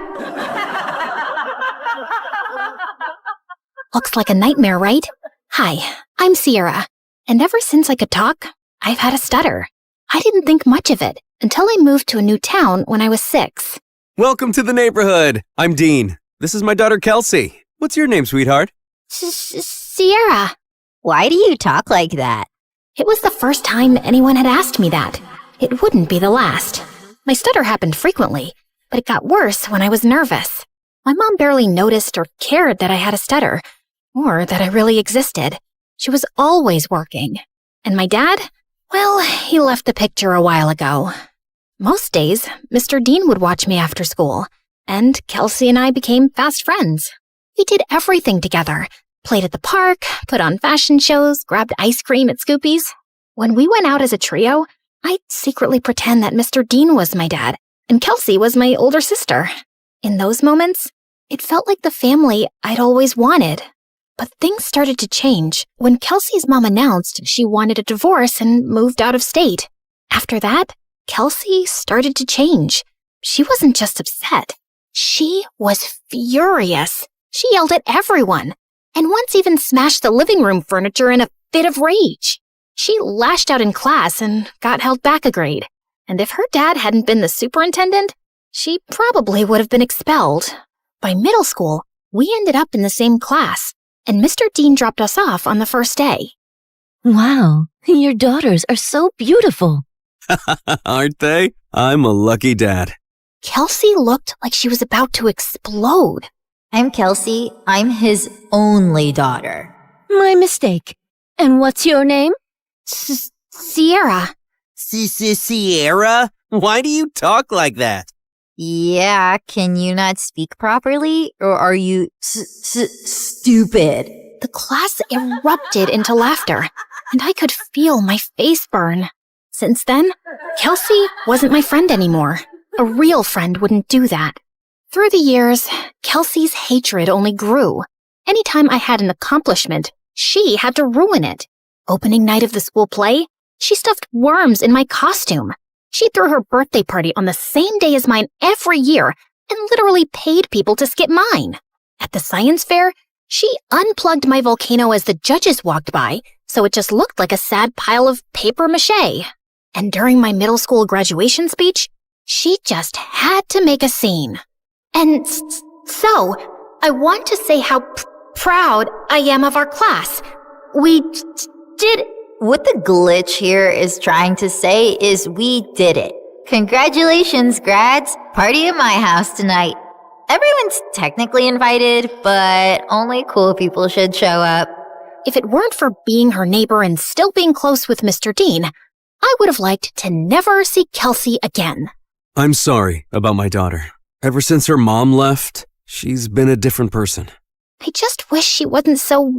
Looks like a nightmare, right? Hi, I'm Sierra. And ever since I could talk, I've had a stutter. I didn't think much of it until I moved to a new town when I was 6. Welcome to the neighborhood. I'm Dean. This is my daughter, Kelsey. What's your name, sweetheart? Sierra. Why do you talk like that? It was the first time anyone had asked me that. It wouldn't be the last. My stutter happened frequently, but it got worse when I was nervous. My mom barely noticed or cared that I had a stutter, or that I really existed. She was always working. And my dad? Well, he left the picture a while ago. Most days, Mr. Dean would watch me after school, and Kelsey and I became fast friends. We did everything together. Played at the park, put on fashion shows, grabbed ice cream at Scoopy's. When we went out as a trio, I'd secretly pretend that Mr. Dean was my dad, and Kelsey was my older sister. In those moments, it felt like the family I'd always wanted. But things started to change when Kelsey's mom announced she wanted a divorce and moved out of state. After that, Kelsey started to change. She wasn't just upset. She was furious. She yelled at everyone, and once even smashed the living room furniture in a fit of rage. She lashed out in class and got held back a grade. And if her dad hadn't been the superintendent, she probably would have been expelled. By middle school, we ended up in the same class, and Mr. Dean dropped us off on the first day. Wow, your daughters are so beautiful. Aren't they? I'm a lucky dad. Kelsey looked like she was about to explode. I'm Kelsey. I'm his only daughter. My mistake. And what's your name? Sierra. Sierra? Why do you talk like that? Yeah, can you not speak properly? Or are you stupid? The class erupted into laughter, and I could feel my face burn. Since then, Kelsey wasn't my friend anymore. A real friend wouldn't do that. Through the years, Kelsey's hatred only grew. Anytime I had an accomplishment, she had to ruin it. Opening night of the school play, she stuffed worms in my costume. She threw her birthday party on the same day as mine every year and literally paid people to skip mine. At the science fair, she unplugged my volcano as the judges walked by, so it just looked like a sad pile of paper mache. And during my middle school graduation speech, she just had to make a scene. And so, I want to say how proud I am of our class. We did... What the glitch here is trying to say is we did it. Congratulations, grads. Party at my house tonight. Everyone's technically invited, but only cool people should show up. If it weren't for being her neighbor and still being close with Mr. Dean, I would have liked to never see Kelsey again. I'm sorry about my daughter. Ever since her mom left, she's been a different person. I just wish she wasn't so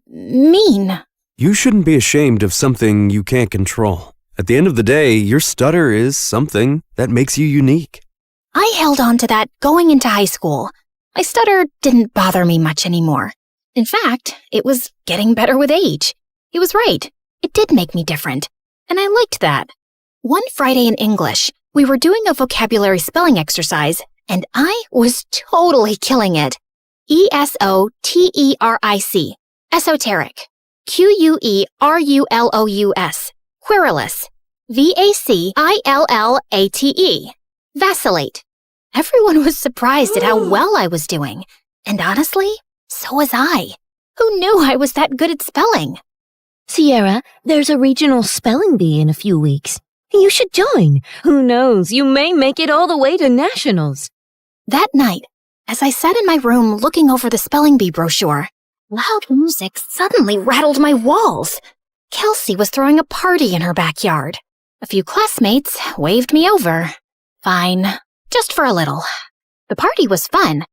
mean. You shouldn't be ashamed of something you can't control. At the end of the day, your stutter is something that makes you unique. I held on to that going into high school. My stutter didn't bother me much anymore. In fact, it was getting better with age. He was right. It did make me different. And I liked that. One Friday in English, we were doing a vocabulary spelling exercise, and I was totally killing it. ESOTERIC. Esoteric. QUERULOUS. Querulous. VACILLATE. Vacillate. Everyone was surprised at how well I was doing. And honestly, so was I. Who knew I was that good at spelling? Sierra, there's a regional spelling bee in a few weeks. You should join. Who knows, you may make it all the way to nationals. That night, as I sat in my room looking over the spelling bee brochure, loud music suddenly rattled my walls. Kelsey was throwing a party in her backyard. A few classmates waved me over. Fine, just for a little. The party was fun,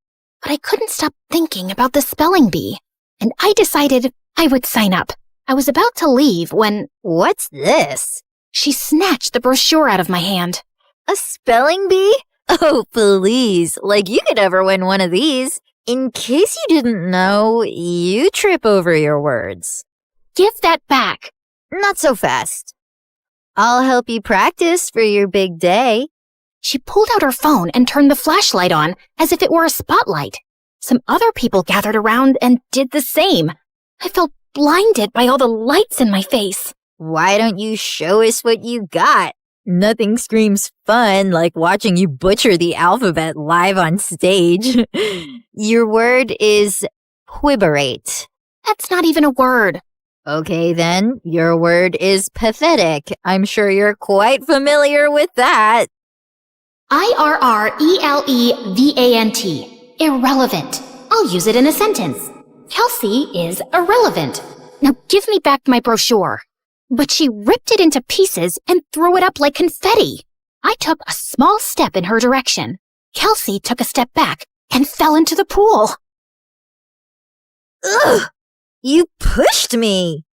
but I couldn't stop thinking about the spelling bee, and I decided I would sign up. I was about to leave when... What's this? She snatched the brochure out of my hand. A spelling bee? Oh, please. Like you could ever win one of these. In case you didn't know, you trip over your words. Give that back. Not so fast. I'll help you practice for your big day. She pulled out her phone and turned the flashlight on as if it were a spotlight. Some other people gathered around and did the same. I felt blinded by all the lights in my face. Why don't you show us what you got? Nothing screams fun like watching you butcher the alphabet live on stage. Your word is quiberate. That's not even a word. Okay then, your word is pathetic. I'm sure you're quite familiar with that. IRRELEVANT. Irrelevant. I'll use it in a sentence. Kelsey is irrelevant. Now give me back my brochure. But she ripped it into pieces and threw it up like confetti. I took a small step in her direction. Kelsey took a step back and fell into the pool. Ugh! You pushed me!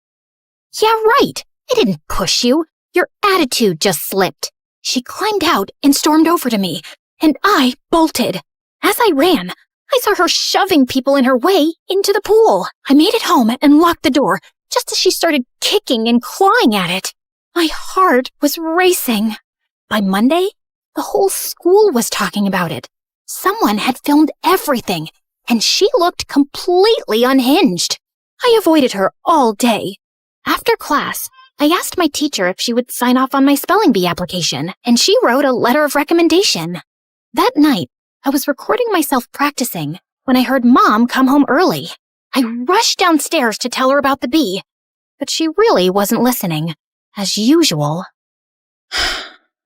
Yeah, right. I didn't push you. Your attitude just slipped. She climbed out and stormed over to me, and I bolted. As I ran, I saw her shoving people in her way into the pool. I made it home and locked the door, just as she started kicking and clawing at it. My heart was racing. By Monday, the whole school was talking about it. Someone had filmed everything, and she looked completely unhinged. I avoided her all day. After class, I asked my teacher if she would sign off on my spelling bee application, and she wrote a letter of recommendation. That night, I was recording myself practicing when I heard Mom come home early. I rushed downstairs to tell her about the bee, but she really wasn't listening, as usual.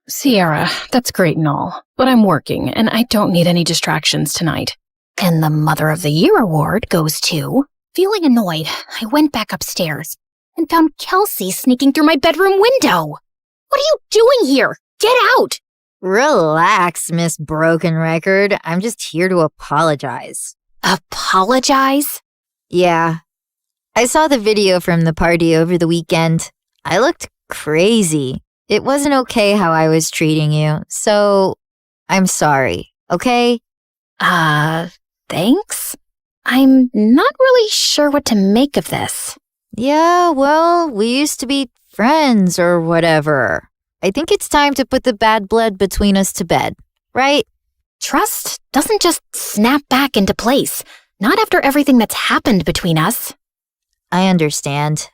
Sierra, that's great and all, but I'm working and I don't need any distractions tonight. And the Mother of the Year award goes to... Feeling annoyed, I went back upstairs. and found Kelsey sneaking through my bedroom window. What are you doing here? Get out! Relax, Miss Broken Record. I'm just here to apologize. Apologize? Yeah. I saw the video from the party over the weekend. I looked crazy. It wasn't okay how I was treating you, so I'm sorry, okay? Thanks? I'm not really sure what to make of this. Yeah, well, we used to be friends or whatever. I think it's time to put the bad blood between us to bed, right? Trust doesn't just snap back into place, not after everything that's happened between us. I understand.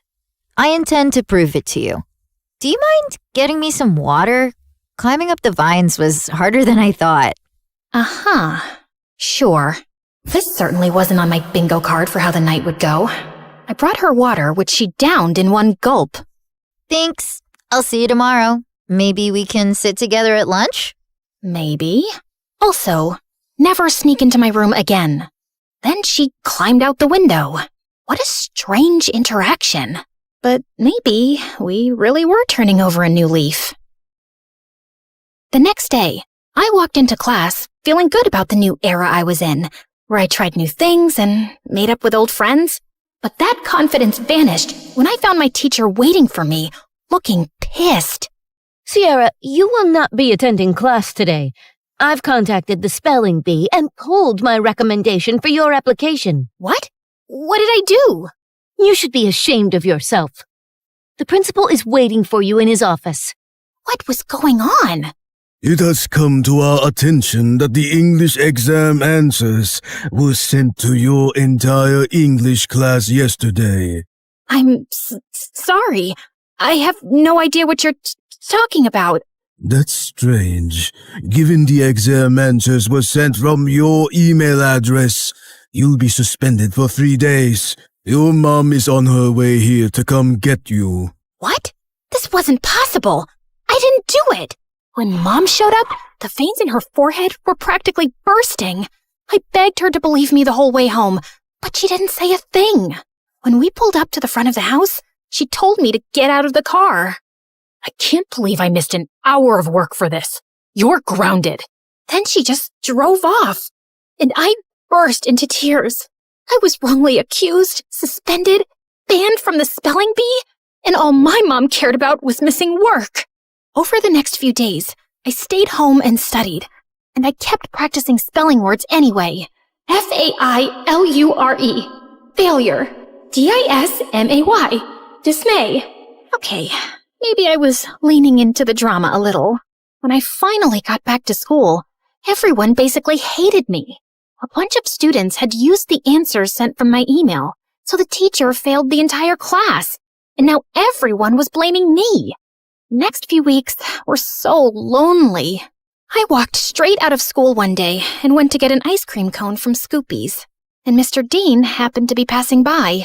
I intend to prove it to you. Do you mind getting me some water? Climbing up the vines was harder than I thought. Uh-huh. Sure. This certainly wasn't on my bingo card for how the night would go. I brought her water, which she downed in one gulp. Thanks. I'll see you tomorrow. Maybe we can sit together at lunch? Maybe. Also, never sneak into my room again. Then she climbed out the window. What a strange interaction. But maybe we really were turning over a new leaf. The next day, I walked into class feeling good about the new era I was in, where I tried new things and made up with old friends. But that confidence vanished when I found my teacher waiting for me, looking pissed. Sierra, you will not be attending class today. I've contacted the spelling bee and pulled my recommendation for your application. What? What did I do? You should be ashamed of yourself. The principal is waiting for you in his office. What was going on? It has come to our attention that the English exam answers were sent to your entire English class yesterday. I'm sorry. I have no idea what you're talking about. That's strange. Given the exam answers were sent from your email address, you'll be suspended for 3 days. Your mom is on her way here to come get you. What? This wasn't possible. I didn't do it. When Mom showed up, the veins in her forehead were practically bursting. I begged her to believe me the whole way home, but she didn't say a thing. When we pulled up to the front of the house, she told me to get out of the car. I can't believe I missed an hour of work for this. You're grounded. Then she just drove off, and I burst into tears. I was wrongly accused, suspended, banned from the spelling bee, and all my mom cared about was missing work. Over the next few days, I stayed home and studied, and I kept practicing spelling words anyway. Failure. Failure. Dismay. Dismay. Okay, maybe I was leaning into the drama a little. When I finally got back to school, everyone basically hated me. A bunch of students had used the answers sent from my email, so the teacher failed the entire class, and now everyone was blaming me. Next few weeks were so lonely. I walked straight out of school one day and went to get an ice cream cone from Scoopy's, and Mr. Dean happened to be passing by.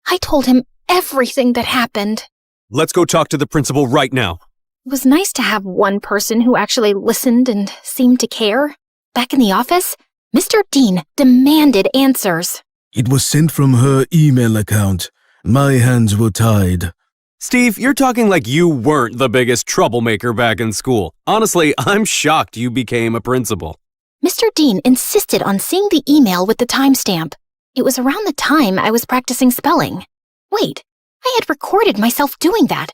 I told him everything that happened. Let's go talk to the principal right now. It was nice to have one person who actually listened and seemed to care. Back in the office, Mr. Dean demanded answers. It was sent from her email account. My hands were tied. Steve, you're talking like you weren't the biggest troublemaker back in school. Honestly, I'm shocked you became a principal. Mr. Dean insisted on seeing the email with the timestamp. It was around the time I was practicing spelling. Wait, I had recorded myself doing that.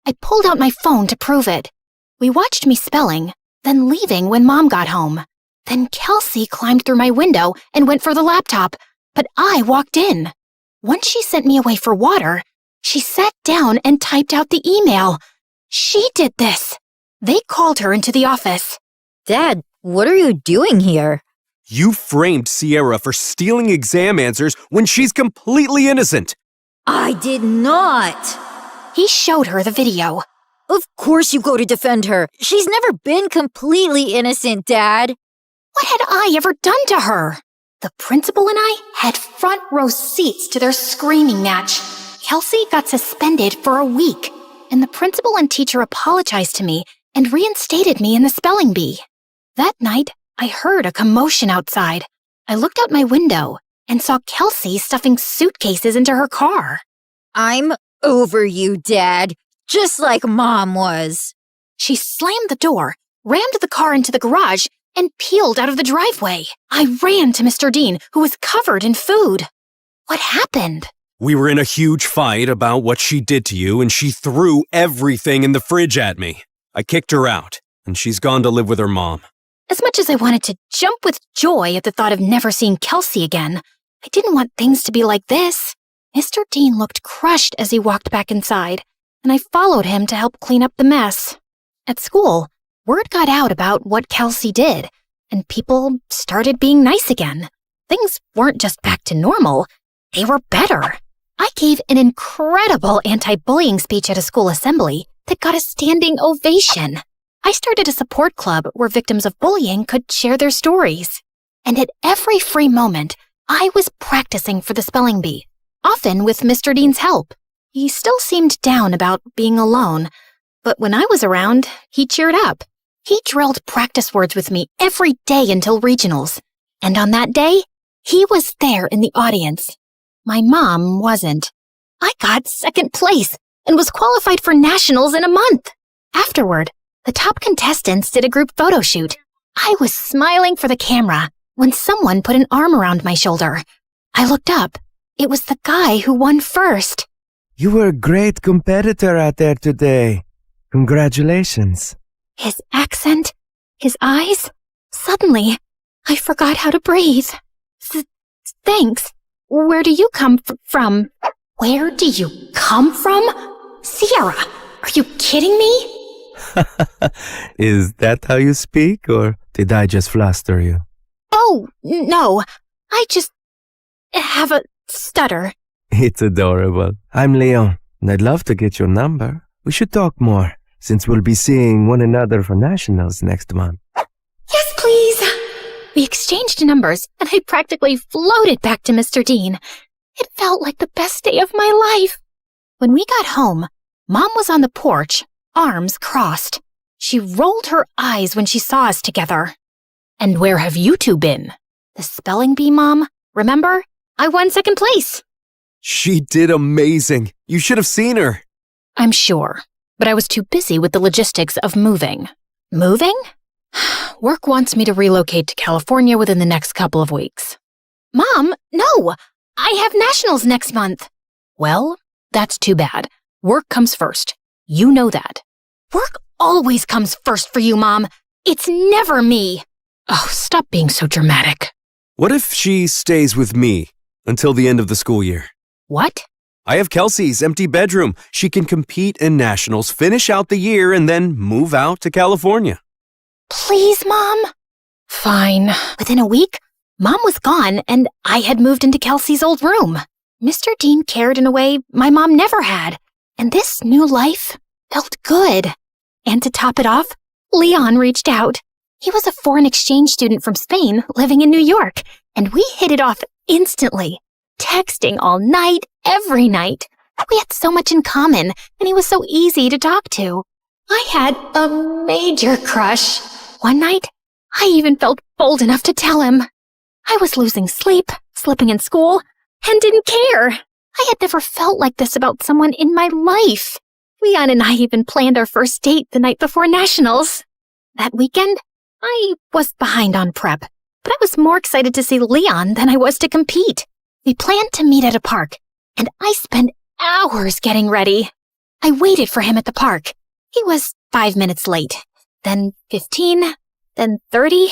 I pulled out my phone to prove it. We watched me spelling, then leaving when Mom got home. Then Kelsey climbed through my window and went for the laptop, but I walked in. Once she sent me away for water, she sat down and typed out the email. She did this. They called her into the office. Dad, what are you doing here? You framed Sierra for stealing exam answers when she's completely innocent. I did not. He showed her the video. Of course you go to defend her. She's never been completely innocent, Dad. What had I ever done to her? The principal and I had front row seats to their screaming match. Kelsey got suspended for a week, and the principal and teacher apologized to me and reinstated me in the spelling bee. That night, I heard a commotion outside. I looked out my window and saw Kelsey stuffing suitcases into her car. I'm over you, Dad, just like Mom was. She slammed the door, rammed the car into the garage, and peeled out of the driveway. I ran to Mr. Dean, who was covered in food. What happened? We were in a huge fight about what she did to you, and she threw everything in the fridge at me. I kicked her out, and she's gone to live with her mom. As much as I wanted to jump with joy at the thought of never seeing Kelsey again, I didn't want things to be like this. Mr. Dean looked crushed as he walked back inside, and I followed him to help clean up the mess. At school, word got out about what Kelsey did, and people started being nice again. Things weren't just back to normal, they were better. I gave an incredible anti-bullying speech at a school assembly that got a standing ovation. I started a support club where victims of bullying could share their stories. And at every free moment, I was practicing for the spelling bee, often with Mr. Dean's help. He still seemed down about being alone, but when I was around, he cheered up. He drilled practice words with me every day until regionals. And on that day, he was there in the audience. My mom wasn't. I got second place and was qualified for nationals in a month. Afterward, the top contestants did a group photo shoot. I was smiling for the camera when someone put an arm around my shoulder. I looked up. It was the guy who won first. You were a great competitor out there today. Congratulations. His accent, his eyes. Suddenly, I forgot how to breathe. Thanks. Where do you come from? Where do you come from? Sierra, are you kidding me? Is that how you speak, or did I just fluster you? Oh, no. I just have a stutter. It's adorable. I'm Leon, and I'd love to get your number. We should talk more, since we'll be seeing one another for nationals next month. Yes, please. We exchanged numbers, and I practically floated back to Mr. Dean. It felt like the best day of my life. When we got home, Mom was on the porch, arms crossed. She rolled her eyes when she saw us together. And where have you two been? The spelling bee, Mom. Remember? I won second place. She did amazing. You should have seen her. I'm sure, but I was too busy with the logistics of moving. Moving? Work wants me to relocate to California within the next couple of weeks. Mom, no! I have nationals next month. Well, that's too bad. Work comes first. You know that. Work always comes first for you, Mom. It's never me. Oh, stop being so dramatic. What if she stays with me until the end of the school year? What? I have Kelsey's empty bedroom. She can compete in nationals, finish out the year, and then move out to California. Please, Mom. Fine. Within a week, Mom was gone, and I had moved into Kelsey's old room. Mr. Dean cared in a way my mom never had, and this new life felt good. And to top it off, Leon reached out. He was a foreign exchange student from Spain living in New York, and we hit it off instantly, texting all night, every night. We had so much in common, and he was so easy to talk to. I had a major crush. One night, I even felt bold enough to tell him. I was losing sleep, slipping in school, and didn't care. I had never felt like this about someone in my life. Leon and I even planned our first date the night before nationals. That weekend, I was behind on prep, but I was more excited to see Leon than I was to compete. We planned to meet at a park, and I spent hours getting ready. I waited for him at the park. He was 5 minutes late, then 15, then 30.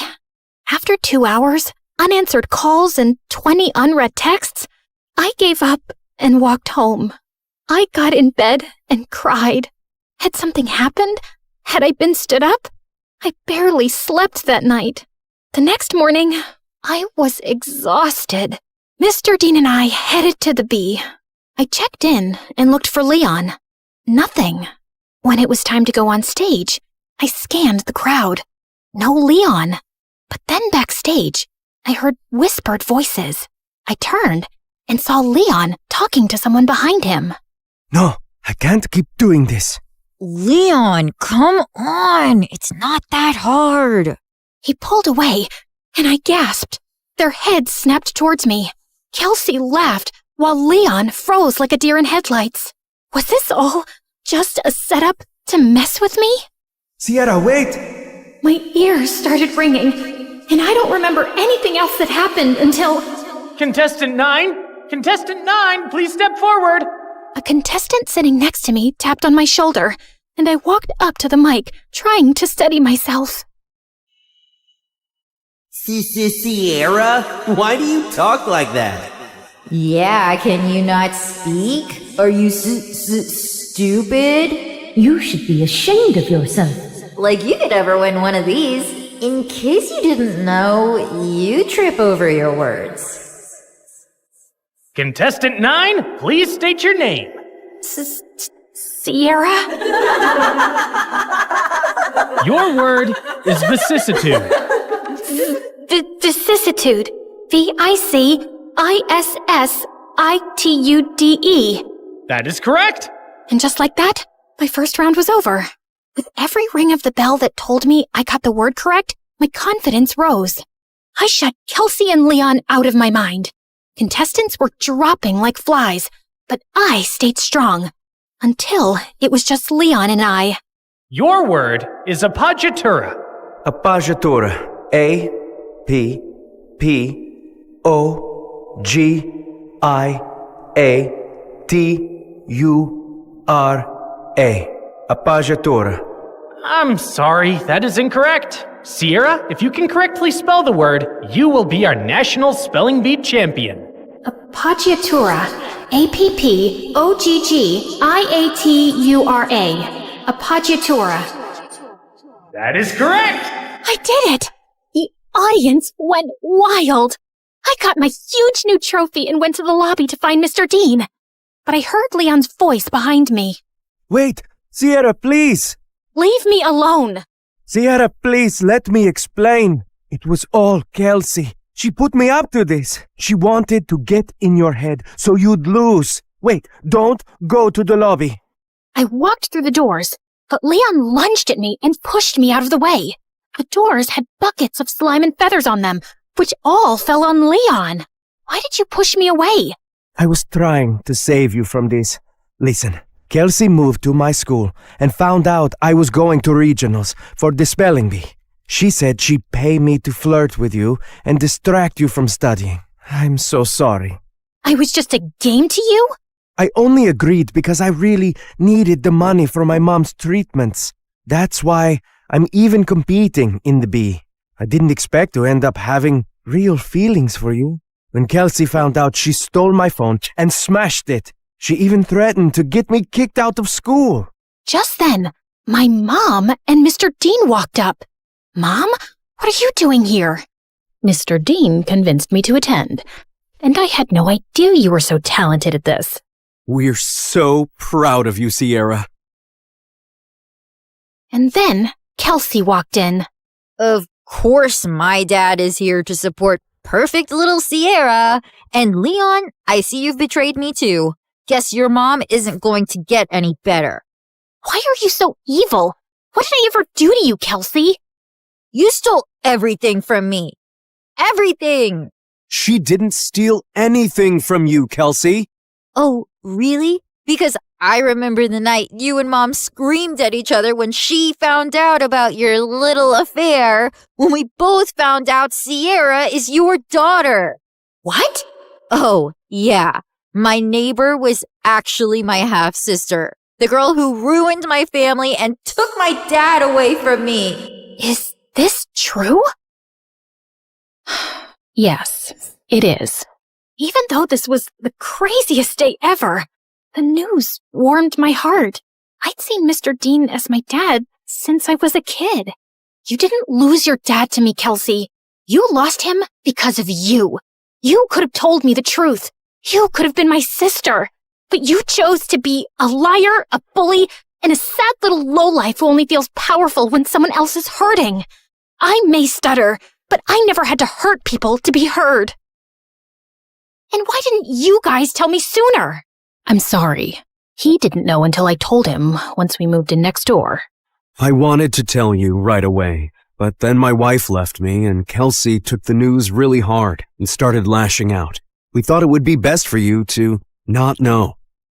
After 2 hours, unanswered calls, and 20 unread texts, I gave up and walked home. I got in bed and cried. Had something happened? Had I been stood up? I barely slept that night. The next morning, I was exhausted. Mr. Dean and I headed to the bee. I checked in and looked for Leon. Nothing. When it was time to go on stage, I scanned the crowd. No Leon. But then backstage, I heard whispered voices. I turned and saw Leon talking to someone behind him. No, I can't keep doing this. Leon, come on. It's not that hard. He pulled away, and I gasped. Their heads snapped towards me. Kelsey laughed, while Leon froze like a deer in headlights. Was this all just a setup to mess with me? Sierra, wait! My ears started ringing, and I don't remember anything else that happened until... Contestant 9? Contestant 9, please step forward! A contestant sitting next to me tapped on my shoulder, and I walked up to the mic, trying to steady myself. Sierra? Why do you talk like that? Yeah, can you not speak? Are you stupid? You should be ashamed of yourself. Like you could ever win one of these. In case you didn't know, you trip over your words. Contestant 9, please state your name. Sierra? Your word is vicissitude. Vicissitude. VICISSITUDE. That is correct. And just like that, my first round was over. With every ring of the bell that told me I got the word correct, my confidence rose. I shut Kelsey and Leon out of my mind. Contestants were dropping like flies, but I stayed strong. Until it was just Leon and I. Your word is appoggiatura. Appoggiatura. A-P-P-O-G-I-A-T-U-R-A. Appoggiatura. I'm sorry, that is incorrect. Sierra, if you can correctly spell the word, you will be our national spelling bee champion. Appoggiatura. APPOGGIATURA. Appoggiatura. That is correct! I did it! The audience went wild. I got my huge new trophy and went to the lobby to find Mr. Dean. But I heard Leon's voice behind me. Wait! Sierra, please! Leave me alone! Sierra, please, let me explain. It was all Kelsey. She put me up to this. She wanted to get in your head so you'd lose. Wait, don't go to the lobby. I walked through the doors, but Leon lunged at me and pushed me out of the way. The doors had buckets of slime and feathers on them, which all fell on Leon. Why did you push me away? I was trying to save you from this. Listen, Kelsey moved to my school and found out I was going to regionals for the spelling bee. She said she'd pay me to flirt with you and distract you from studying. I'm so sorry. I was just a game to you? I only agreed because I really needed the money for my mom's treatments. That's why I'm even competing in the bee. I didn't expect to end up having real feelings for you. When Kelsey found out, she stole my phone and smashed it. She even threatened to get me kicked out of school. Just then, my mom and Mr. Dean walked up. Mom, what are you doing here? Mr. Dean convinced me to attend, and I had no idea you were so talented at this. We're so proud of you, Sierra. And then Kelsey walked in. Of course my dad is here to support perfect little Sierra. And Leon, I see you've betrayed me too. Guess your mom isn't going to get any better. Why are you so evil? What did I ever do to you, Kelsey? You stole everything from me. Everything! She didn't steal anything from you, Kelsey. Oh, really? Because I remember the night you and Mom screamed at each other when she found out about your little affair, when we both found out Sierra is your daughter. What? Oh, yeah. My neighbor was actually my half-sister. The girl who ruined my family and took my dad away from me. Is this true? Yes, it is. Even though this was the craziest day ever, the news warmed my heart. I'd seen Mr. Dean as my dad since I was a kid. You didn't lose your dad to me, Kelsey. You lost him because of you. You could have told me the truth. You could have been my sister. But you chose to be a liar, a bully, and a sad little lowlife who only feels powerful when someone else is hurting. I may stutter, but I never had to hurt people to be heard. And why didn't you guys tell me sooner? I'm sorry. He didn't know until I told him once we moved in next door. I wanted to tell you right away, but then my wife left me and Kelsey took the news really hard and started lashing out. We thought it would be best for you to not know.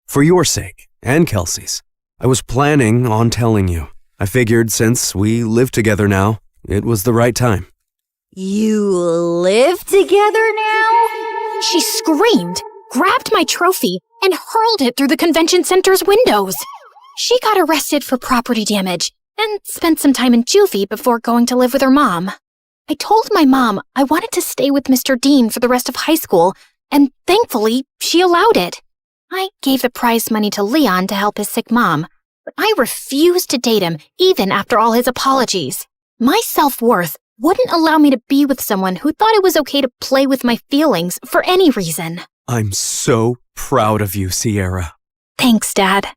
For your sake. and Kelsey's. I was planning on telling you. I figured since we live together now, it was the right time. You live together now? She screamed, grabbed my trophy, and hurled it through the convention center's windows. She got arrested for property damage and spent some time in juvie before going to live with her mom. I told my mom I wanted to stay with Mr. Dean for the rest of high school, and thankfully, she allowed it. I gave the prize money to Leon to help his sick mom, but I refused to date him even after all his apologies. My self-worth wouldn't allow me to be with someone who thought it was okay to play with my feelings for any reason. I'm so proud of you, Sierra. Thanks, Dad.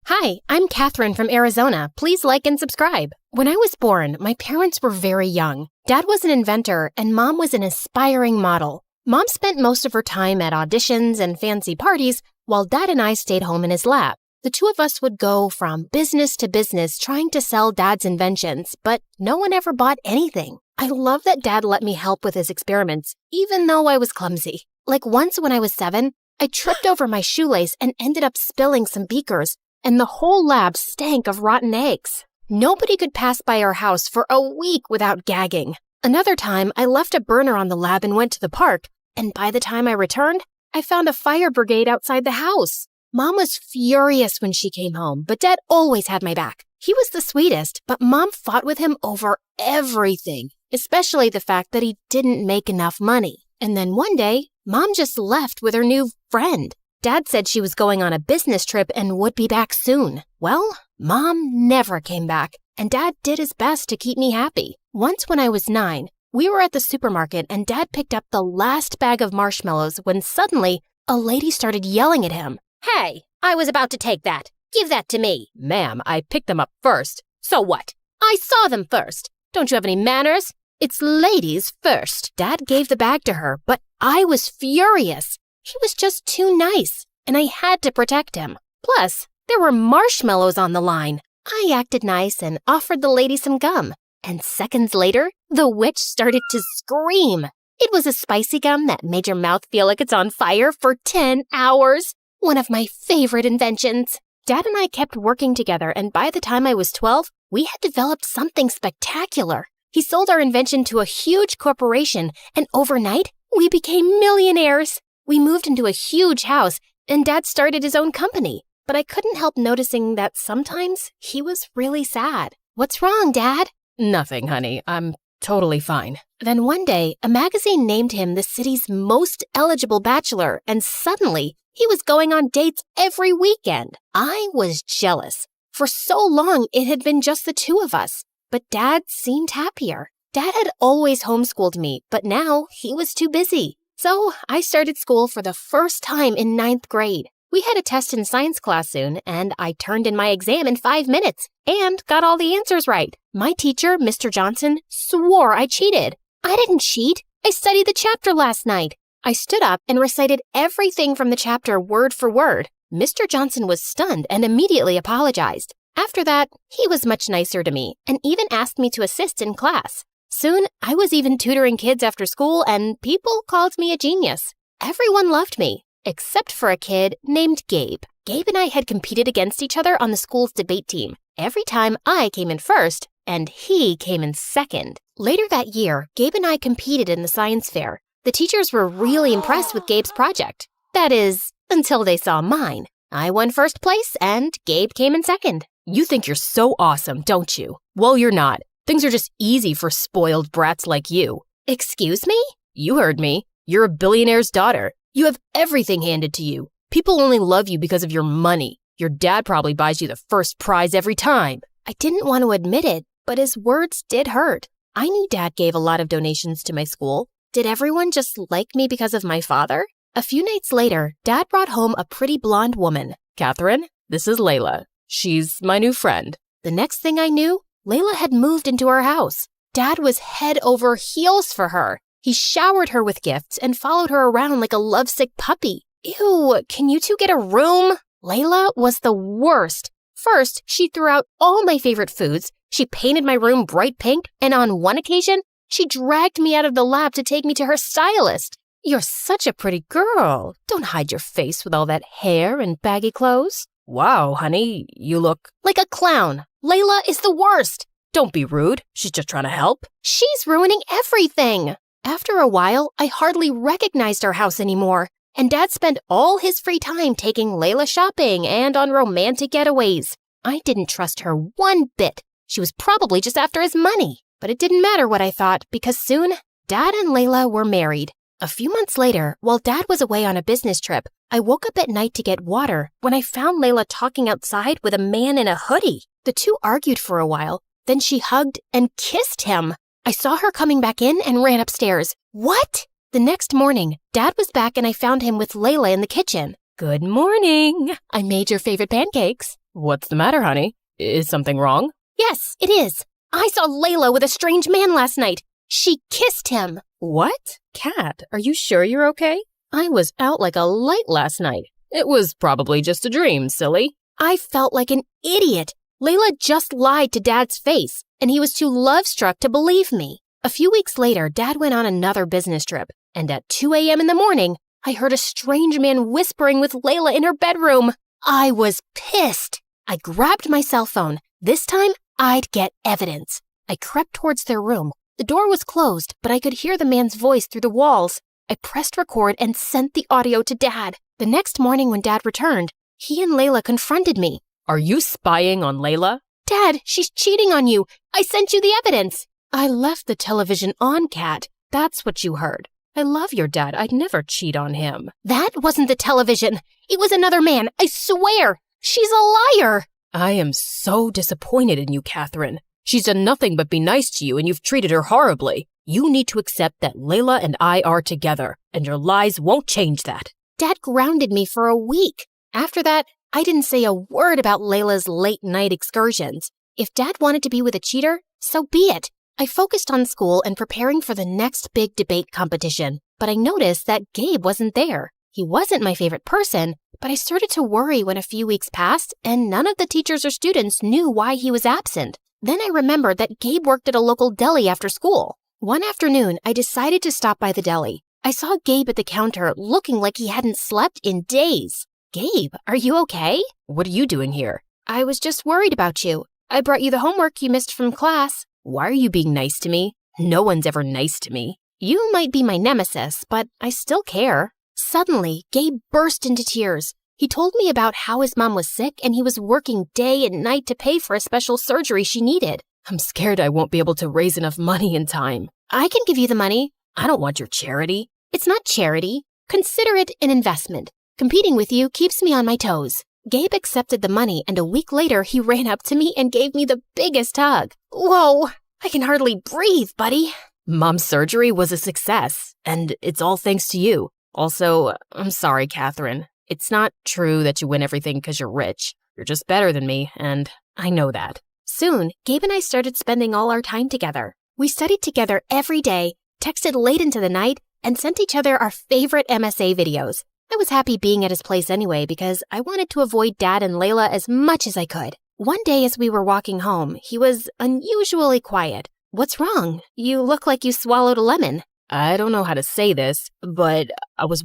Hi, I'm Catherine from Arizona. Please like and subscribe. When I was born, my parents were very young. Dad was an inventor and Mom was an aspiring model. Mom spent most of her time at auditions and fancy parties, while Dad and I stayed home in his lab. The two of us would go from business to business trying to sell Dad's inventions, but no one ever bought anything. I love that Dad let me help with his experiments, even though I was clumsy. Like once when I was 7, I tripped over my shoelace and ended up spilling some beakers, and the whole lab stank of rotten eggs. Nobody could pass by our house for a week without gagging. Another time, I left a burner on the lab and went to the park, and by the time I returned, I found a fire brigade outside the house. Mom was furious when she came home, but Dad always had my back. He was the sweetest, but Mom fought with him over everything, especially the fact that he didn't make enough money. And then one day, Mom just left with her new friend. Dad said she was going on a business trip and would be back soon. Well, Mom never came back, and Dad did his best to keep me happy. Once when I was 9, we were at the supermarket and Dad picked up the last bag of marshmallows when suddenly a lady started yelling at him. Hey, I was about to take that. Give that to me. Ma'am, I picked them up first. So what? I saw them first. Don't you have any manners? It's ladies first. Dad gave the bag to her, but I was furious. He was just too nice, and I had to protect him. Plus, there were marshmallows on the line. I acted nice and offered the lady some gum. And seconds later, the witch started to scream. It was a spicy gum that made your mouth feel like it's on fire for 10 hours. One of my favorite inventions. Dad and I kept working together, and by the time I was 12, we had developed something spectacular. He sold our invention to a huge corporation, and overnight, we became millionaires. We moved into a huge house, and Dad started his own company. But I couldn't help noticing that sometimes he was really sad. What's wrong, Dad? Nothing, honey. I'm totally fine. Then one day, a magazine named him the city's most eligible bachelor, and suddenly, he was going on dates every weekend. I was jealous. For so long, it had been just the two of us. But Dad seemed happier. Dad had always homeschooled me, but now he was too busy. So I started school for the first time in 9th grade. We had a test in science class soon, and I turned in my exam in 5 minutes and got all the answers right. My teacher, Mr. Johnson, swore I cheated. I didn't cheat. I studied the chapter last night. I stood up and recited everything from the chapter word for word. Mr. Johnson was stunned and immediately apologized. After that, he was much nicer to me and even asked me to assist in class. Soon, I was even tutoring kids after school, and people called me a genius. Everyone loved me, except for a kid named Gabe. Gabe and I had competed against each other on the school's debate team. Every time I came in first, and he came in second. Later that year, Gabe and I competed in the science fair. The teachers were really impressed with Gabe's project. That is, until they saw mine. I won first place, and Gabe came in second. You think you're so awesome, don't you? Well, you're not. Things are just easy for spoiled brats like you. Excuse me? You heard me. You're a billionaire's daughter. You have everything handed to you. People only love you because of your money. Your dad probably buys you the first prize every time. I didn't want to admit it, but his words did hurt. I knew Dad gave a lot of donations to my school. Did everyone just like me because of my father? A few nights later, Dad brought home a pretty blonde woman. Catherine, this is Layla. She's my new friend. The next thing I knew, Layla had moved into our house. Dad was head over heels for her. He showered her with gifts and followed her around like a lovesick puppy. Ew, can you two get a room? Layla was the worst. First, she threw out all my favorite foods. She painted my room bright pink, and on one occasion, she dragged me out of the lab to take me to her stylist. You're such a pretty girl. Don't hide your face with all that hair and baggy clothes. Wow, honey, you look like a clown. Layla is the worst. Don't be rude. She's just trying to help. She's ruining everything. After a while, I hardly recognized our house anymore, and Dad spent all his free time taking Layla shopping and on romantic getaways. I didn't trust her one bit. She was probably just after his money. But it didn't matter what I thought, because soon, Dad and Layla were married. A few months later, while Dad was away on a business trip, I woke up at night to get water when I found Layla talking outside with a man in a hoodie. The two argued for a while, then she hugged and kissed him. I saw her coming back in and ran upstairs. What? The next morning, Dad was back and I found him with Layla in the kitchen. Good morning. I made your favorite pancakes. What's the matter, honey? Is something wrong? Yes, it is. I saw Layla with a strange man last night. She kissed him. What? Kat, are you sure you're okay? I was out like a light last night. It was probably just a dream, silly. I felt like an idiot. Layla just lied to Dad's face, and he was too love-struck to believe me. A few weeks later, Dad went on another business trip, and at 2 a.m. in the morning, I heard a strange man whispering with Layla in her bedroom. I was pissed. I grabbed my cell phone. This time, I'd get evidence. I crept towards their room. The door was closed, but I could hear the man's voice through the walls. I pressed record and sent the audio to Dad. The next morning when Dad returned, he and Layla confronted me. Are you spying on Layla? Dad, she's cheating on you. I sent you the evidence. I left the television on, Kat. That's what you heard. I love your dad. I'd never cheat on him. That wasn't the television. It was another man. I swear. She's a liar. I am so disappointed in you, Catherine. She's done nothing but be nice to you, and you've treated her horribly. You need to accept that Layla and I are together, and your lies won't change that. Dad grounded me for a week. After that, I didn't say a word about Layla's late-night excursions. If Dad wanted to be with a cheater, so be it. I focused on school and preparing for the next big debate competition, but I noticed that Gabe wasn't there. He wasn't my favorite person, but I started to worry when a few weeks passed and none of the teachers or students knew why he was absent. Then I remembered that Gabe worked at a local deli after school. One afternoon, I decided to stop by the deli. I saw Gabe at the counter looking like he hadn't slept in days. Gabe, are you okay? What are you doing here? I was just worried about you. I brought you the homework you missed from class. Why are you being nice to me? No one's ever nice to me. You might be my nemesis, but I still care. Suddenly, Gabe burst into tears. He told me about how his mom was sick and he was working day and night to pay for a special surgery she needed. I'm scared I won't be able to raise enough money in time. I can give you the money. I don't want your charity. It's not charity. Consider it an investment. Competing with you keeps me on my toes. Gabe accepted the money, and a week later, he ran up to me and gave me the biggest hug. Whoa, I can hardly breathe, buddy. Mom's surgery was a success, and it's all thanks to you. Also, I'm sorry, Catherine. It's not true that you win everything because you're rich. You're just better than me, and I know that. Soon, Gabe and I started spending all our time together. We studied together every day, texted late into the night, and sent each other our favorite MSA videos. I was happy being at his place anyway because I wanted to avoid Dad and Layla as much as I could. One day as we were walking home, he was unusually quiet. What's wrong? You look like you swallowed a lemon. I don't know how to say this, but I was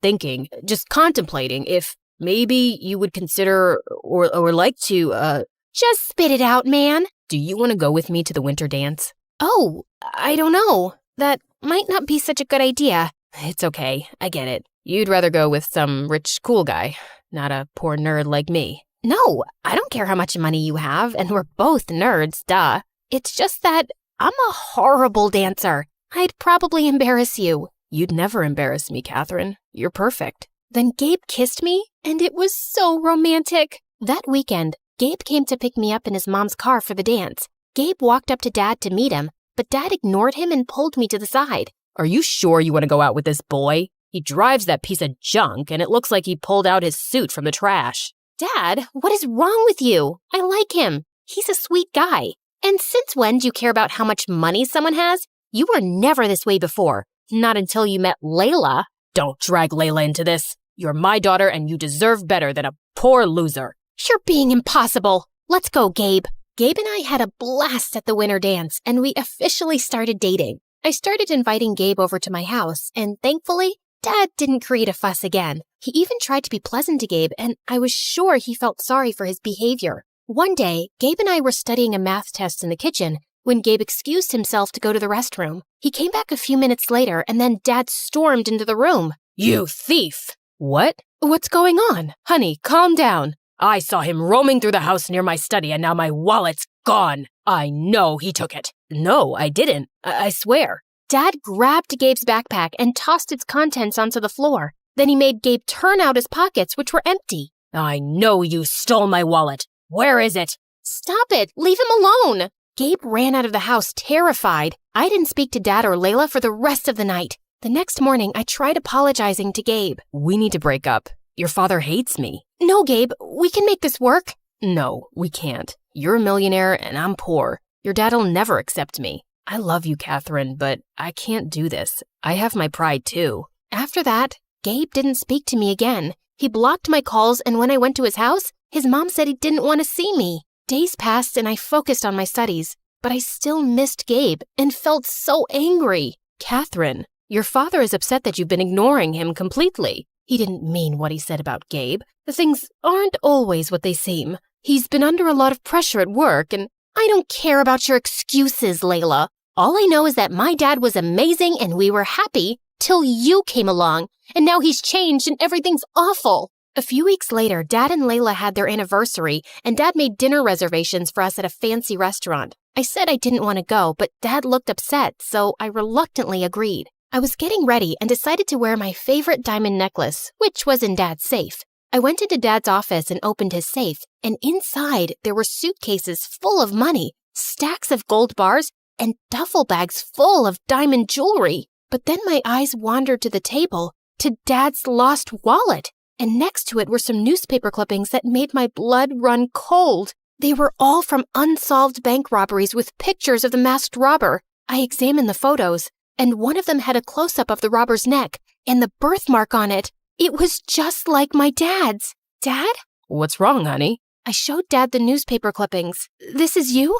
thinking, just contemplating if maybe you would consider or like to, Just spit it out, man. Do you want to go with me to the winter dance? Oh, I don't know. That might not be such a good idea. It's okay, I get it. You'd rather go with some rich, cool guy, not a poor nerd like me. No, I don't care how much money you have, and we're both nerds, duh. It's just that I'm a horrible dancer. I'd probably embarrass you. You'd never embarrass me, Catherine. You're perfect. Then Gabe kissed me, and it was so romantic. That weekend, Gabe came to pick me up in his mom's car for the dance. Gabe walked up to Dad to meet him, but Dad ignored him and pulled me to the side. Are you sure you want to go out with this boy? He drives that piece of junk, and it looks like he pulled out his suit from the trash. Dad, what is wrong with you? I like him. He's a sweet guy. And since when do you care about how much money someone has? You were never this way before. Not until you met Layla. Don't drag Layla into this. You're my daughter, and you deserve better than a poor loser. You're being impossible. Let's go, Gabe. Gabe and I had a blast at the winter dance, and we officially started dating. I started inviting Gabe over to my house, and thankfully, Dad didn't create a fuss again. He even tried to be pleasant to Gabe, and I was sure he felt sorry for his behavior. One day, Gabe and I were studying a math test in the kitchen when Gabe excused himself to go to the restroom. He came back a few minutes later, and then Dad stormed into the room. You thief! What? What's going on? Honey, calm down. I saw him roaming through the house near my study, and now my wallet's gone. I know he took it. No, I didn't. I swear. Dad grabbed Gabe's backpack and tossed its contents onto the floor. Then he made Gabe turn out his pockets, which were empty. I know you stole my wallet. Where is it? Stop it! Leave him alone! Gabe ran out of the house terrified. I didn't speak to Dad or Layla for the rest of the night. The next morning, I tried apologizing to Gabe. We need to break up. Your father hates me. No, Gabe, we can make this work. No, we can't. You're a millionaire and I'm poor. Your dad'll never accept me. I love you, Catherine, but I can't do this. I have my pride too. After that, Gabe didn't speak to me again. He blocked my calls, and when I went to his house, his mom said he didn't want to see me. Days passed and I focused on my studies, but I still missed Gabe and felt so angry. Catherine, your father is upset that you've been ignoring him completely. He didn't mean what he said about Gabe. The things aren't always what they seem. He's been under a lot of pressure at work, and I don't care about your excuses, Layla. All I know is that my dad was amazing and we were happy till you came along, and now he's changed and everything's awful. A few weeks later, Dad and Layla had their anniversary, and Dad made dinner reservations for us at a fancy restaurant. I said I didn't want to go, but Dad looked upset, so I reluctantly agreed. I was getting ready and decided to wear my favorite diamond necklace, which was in Dad's safe. I went into Dad's office and opened his safe, and inside there were suitcases full of money, stacks of gold bars, and duffel bags full of diamond jewelry. But then my eyes wandered to the table, to Dad's lost wallet, and next to it were some newspaper clippings that made my blood run cold. They were all from unsolved bank robberies with pictures of the masked robber. I examined the photos, and one of them had a close-up of the robber's neck and the birthmark on it. It was just like my dad's. Dad? What's wrong, honey? I showed Dad the newspaper clippings. This is you?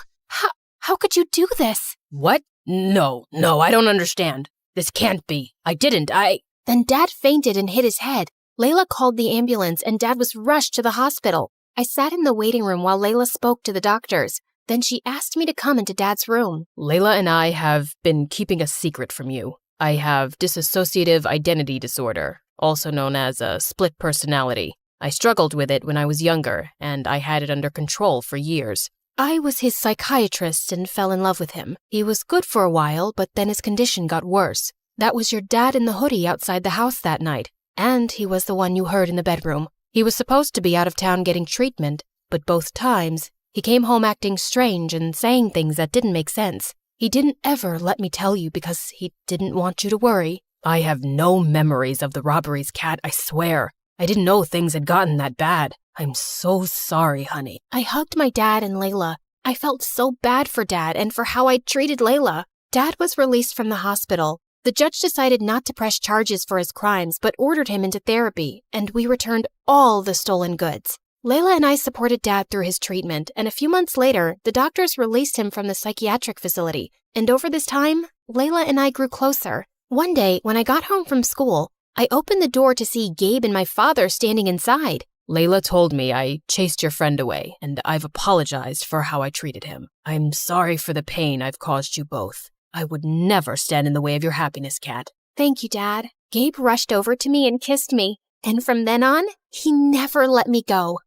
How could you do this? What? No, I don't understand. This can't be. I didn't. Then Dad fainted and hit his head. Layla called the ambulance and Dad was rushed to the hospital. I sat in the waiting room while Layla spoke to the doctors. Then she asked me to come into Dad's room. Layla and I have been keeping a secret from you. I have dissociative identity disorder, also known as a split personality. I struggled with it when I was younger, and I had it under control for years. I was his psychiatrist and fell in love with him. He was good for a while, but then his condition got worse. That was your dad in the hoodie outside the house that night, and he was the one you heard in the bedroom. He was supposed to be out of town getting treatment, but both times, he came home acting strange and saying things that didn't make sense. He didn't ever let me tell you because he didn't want you to worry. I have no memories of the robberies, Kat, I swear. I didn't know things had gotten that bad. I'm so sorry, honey. I hugged my dad and Layla. I felt so bad for Dad and for how I'd treated Layla. Dad was released from the hospital. The judge decided not to press charges for his crimes, but ordered him into therapy, and we returned all the stolen goods. Layla and I supported Dad through his treatment, and a few months later, the doctors released him from the psychiatric facility. And over this time, Layla and I grew closer. One day, when I got home from school, I opened the door to see Gabe and my father standing inside. Layla told me I chased your friend away, and I've apologized for how I treated him. I'm sorry for the pain I've caused you both. I would never stand in the way of your happiness, Kat. Thank you, Dad. Gabe rushed over to me and kissed me, and from then on, he never let me go.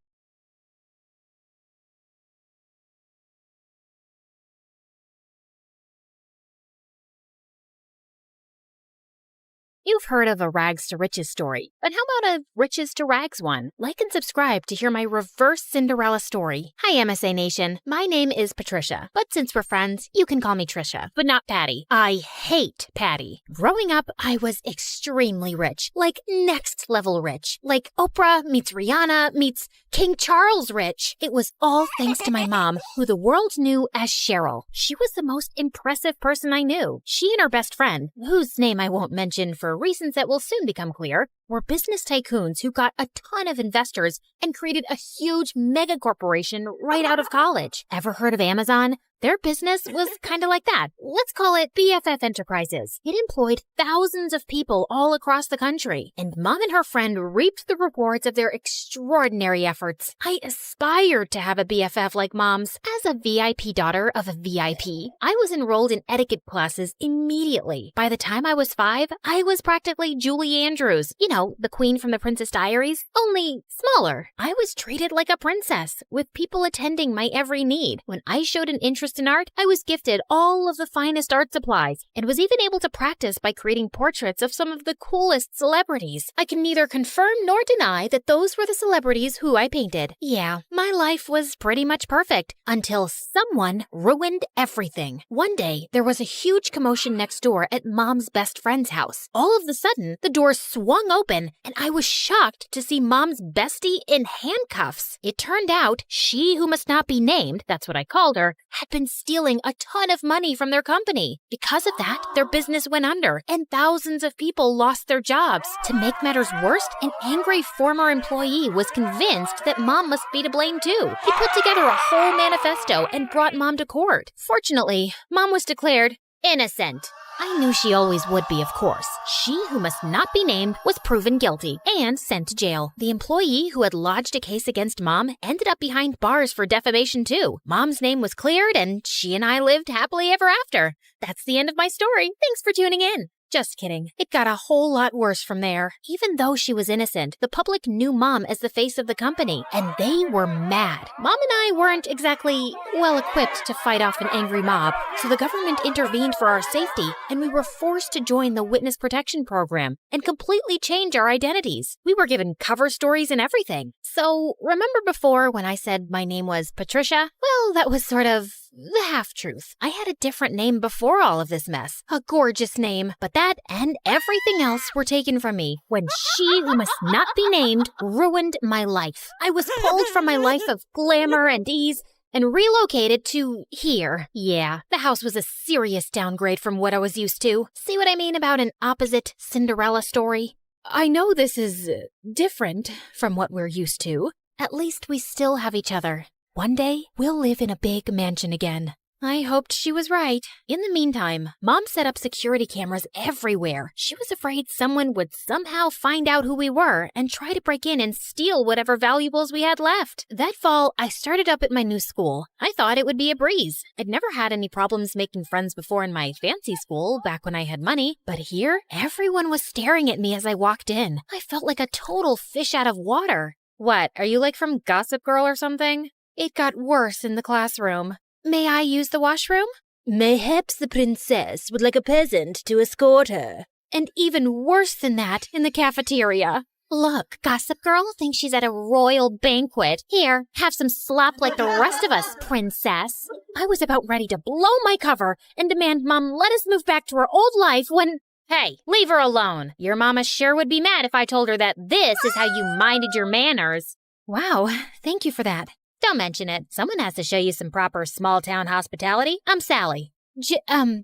You've heard of a rags to riches story, but how about a riches to rags one? Like and subscribe to hear my reverse Cinderella story. Hi, MSA Nation. My name is Patricia, but since we're friends, you can call me Trisha, but not Patty. I hate Patty. Growing up, I was extremely rich, like next level rich, like Oprah meets Rihanna meets King Charles rich. It was all thanks to my mom, who the world knew as Cheryl. She was the most impressive person I knew. She and her best friend, whose name I won't mention for for reasons that will soon become clear, were business tycoons who got a ton of investors and created a huge mega corporation right out of college. Ever heard of Amazon? Their business was kind of like that. Let's call it BFF Enterprises. It employed thousands of people all across the country, and Mom and her friend reaped the rewards of their extraordinary efforts. I aspired to have a BFF like Mom's. As a VIP daughter of a VIP, I was enrolled in etiquette classes immediately. By the time I was 5, I was practically Julie Andrews. You know, the queen from the Princess Diaries, only smaller. I was treated like a princess, with people attending my every need. When I showed an interest in art, I was gifted all of the finest art supplies and was even able to practice by creating portraits of some of the coolest celebrities. I can neither confirm nor deny that those were the celebrities who I painted. Yeah, my life was pretty much perfect until someone ruined everything. One day, there was a huge commotion next door at Mom's best friend's house. All of a sudden, the door swung open and I was shocked to see Mom's bestie in handcuffs. It turned out she who must not be named, that's what I called her, had been stealing a ton of money from their company. Because of that, their business went under and thousands of people lost their jobs. To make matters worse, an angry former employee was convinced that Mom must be to blame too. He put together a whole manifesto and brought Mom to court. Fortunately, Mom was declared innocent. I knew she always would be, of course. She who must not be named was proven guilty and sent to jail. The employee who had lodged a case against Mom ended up behind bars for defamation too. Mom's name was cleared and she and I lived happily ever after. That's the end of my story. Thanks for tuning in. Just kidding. It got a whole lot worse from there. Even though she was innocent, the public knew Mom as the face of the company, and they were mad. Mom and I weren't exactly well-equipped to fight off an angry mob, so the government intervened for our safety, and we were forced to join the Witness Protection Program and completely change our identities. We were given cover stories and everything. So, remember before when I said my name was Patricia? Well, that was sort of the half-truth. I had a different name before all of this mess. A gorgeous name. But that and everything else were taken from me when she who must not be named ruined my life. I was pulled from my life of glamour and ease and relocated to here. Yeah, the house was a serious downgrade from what I was used to. See what I mean about an opposite Cinderella story? I know this is different from what we're used to. At least we still have each other. One day, we'll live in a big mansion again. I hoped she was right. In the meantime, Mom set up security cameras everywhere. She was afraid someone would somehow find out who we were and try to break in and steal whatever valuables we had left. That fall, I started up at my new school. I thought it would be a breeze. I'd never had any problems making friends before in my fancy school, back when I had money. But here, everyone was staring at me as I walked in. I felt like a total fish out of water. What, are you like from Gossip Girl or something? It got worse in the classroom. May I use the washroom? Mayhaps the princess would like a peasant to escort her. And even worse than that, in the cafeteria. Look, Gossip Girl thinks she's at a royal banquet. Here, have some slop like the rest of us, princess. I was about ready to blow my cover and demand Mom let us move back to her old life when... Hey, leave her alone. Your mama sure would be mad if I told her that this is how you minded your manners. Wow, thank you for that. Don't mention it. Someone has to show you some proper small-town hospitality. I'm Sally.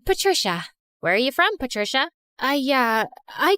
Patricia. Where are you from, Patricia? I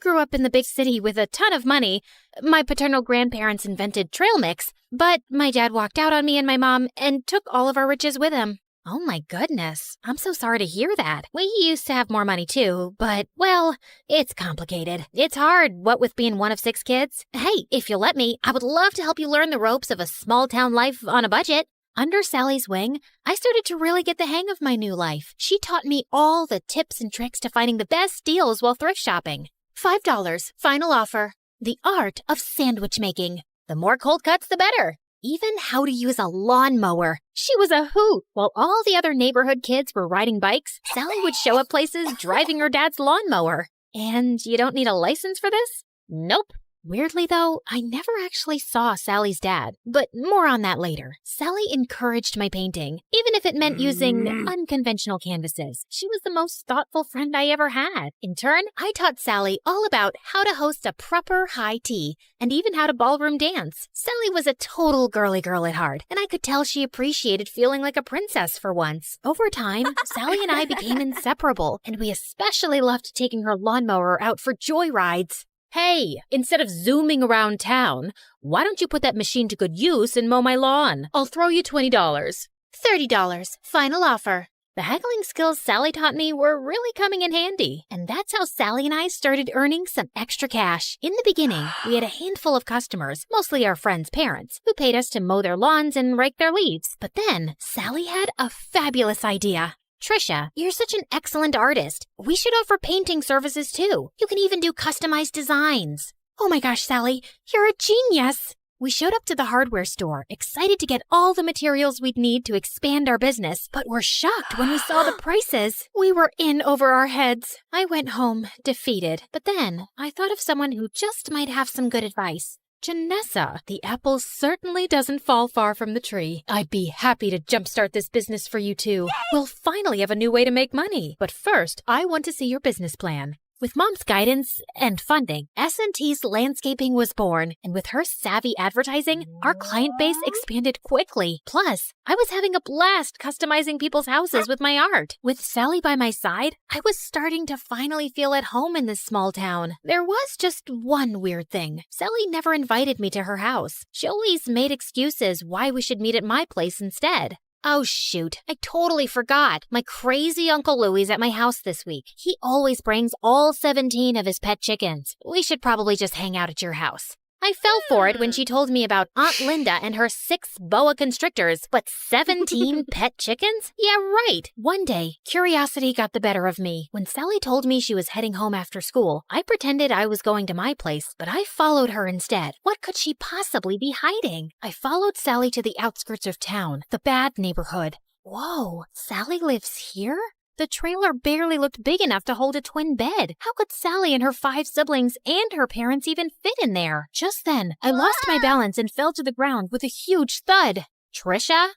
grew up in the big city with a ton of money. My paternal grandparents invented trail mix, but my dad walked out on me and my mom and took all of our riches with him. Oh my goodness. I'm so sorry to hear that. We used to have more money too, but, well, it's complicated. It's hard, what with being one of 6 kids. Hey, if you'll let me, I would love to help you learn the ropes of a small-town life on a budget. Under Sally's wing, I started to really get the hang of my new life. She taught me all the tips and tricks to finding the best deals while thrift shopping. $5, final offer. The art of sandwich making. The more cold cuts, the better. Even how to use a lawnmower. She was a hoot. While all the other neighborhood kids were riding bikes, Sally would show up places driving her dad's lawnmower. And you don't need a license for this? Nope. Weirdly, though, I never actually saw Sally's dad, but more on that later. Sally encouraged my painting, even if it meant using unconventional canvases. She was the most thoughtful friend I ever had. In turn, I taught Sally all about how to host a proper high tea and even how to ballroom dance. Sally was a total girly girl at heart, and I could tell she appreciated feeling like a princess for once. Over time, Sally and I became inseparable, and we especially loved taking her lawnmower out for joy rides. Hey, instead of zooming around town, why don't you put that machine to good use and mow my lawn? I'll throw you $20. $30. Final offer. The haggling skills Sally taught me were really coming in handy, and that's how Sally and I started earning some extra cash. In the beginning, we had a handful of customers, mostly our friends' parents, who paid us to mow their lawns and rake their leaves. But then, Sally had a fabulous idea. Trisha, you're such an excellent artist. We should offer painting services too. You can even do customized designs. Oh my gosh, Sally, you're a genius. We showed up to the hardware store, excited to get all the materials we'd need to expand our business, but were shocked when we saw the prices. We were in over our heads. I went home, defeated. But then I thought of someone who just might have some good advice. Janessa, the apple certainly doesn't fall far from the tree. I'd be happy to jumpstart this business for you too. We'll finally have a new way to make money. But first, I want to see your business plan. With Mom's guidance and funding, S&T's Landscaping was born, and with her savvy advertising, our client base expanded quickly. Plus, I was having a blast customizing people's houses with my art. With Sally by my side, I was starting to finally feel at home in this small town. There was just one weird thing. Sally never invited me to her house. She always made excuses why we should meet at my place instead. Oh shoot, I totally forgot. My crazy Uncle Louie's at my house this week. He always brings all 17 of his pet chickens. We should probably just hang out at your house. I fell for it when she told me about Aunt Linda and her 6 boa constrictors, but 17 pet chickens? Yeah, right. One day, curiosity got the better of me. When Sally told me she was heading home after school, I pretended I was going to my place, but I followed her instead. What could she possibly be hiding? I followed Sally to the outskirts of town, the bad neighborhood. Whoa, Sally lives here? The trailer barely looked big enough to hold a twin bed. How could Sally and her 5 siblings and her parents even fit in there? Just then, I lost my balance and fell to the ground with a huge thud. Trisha?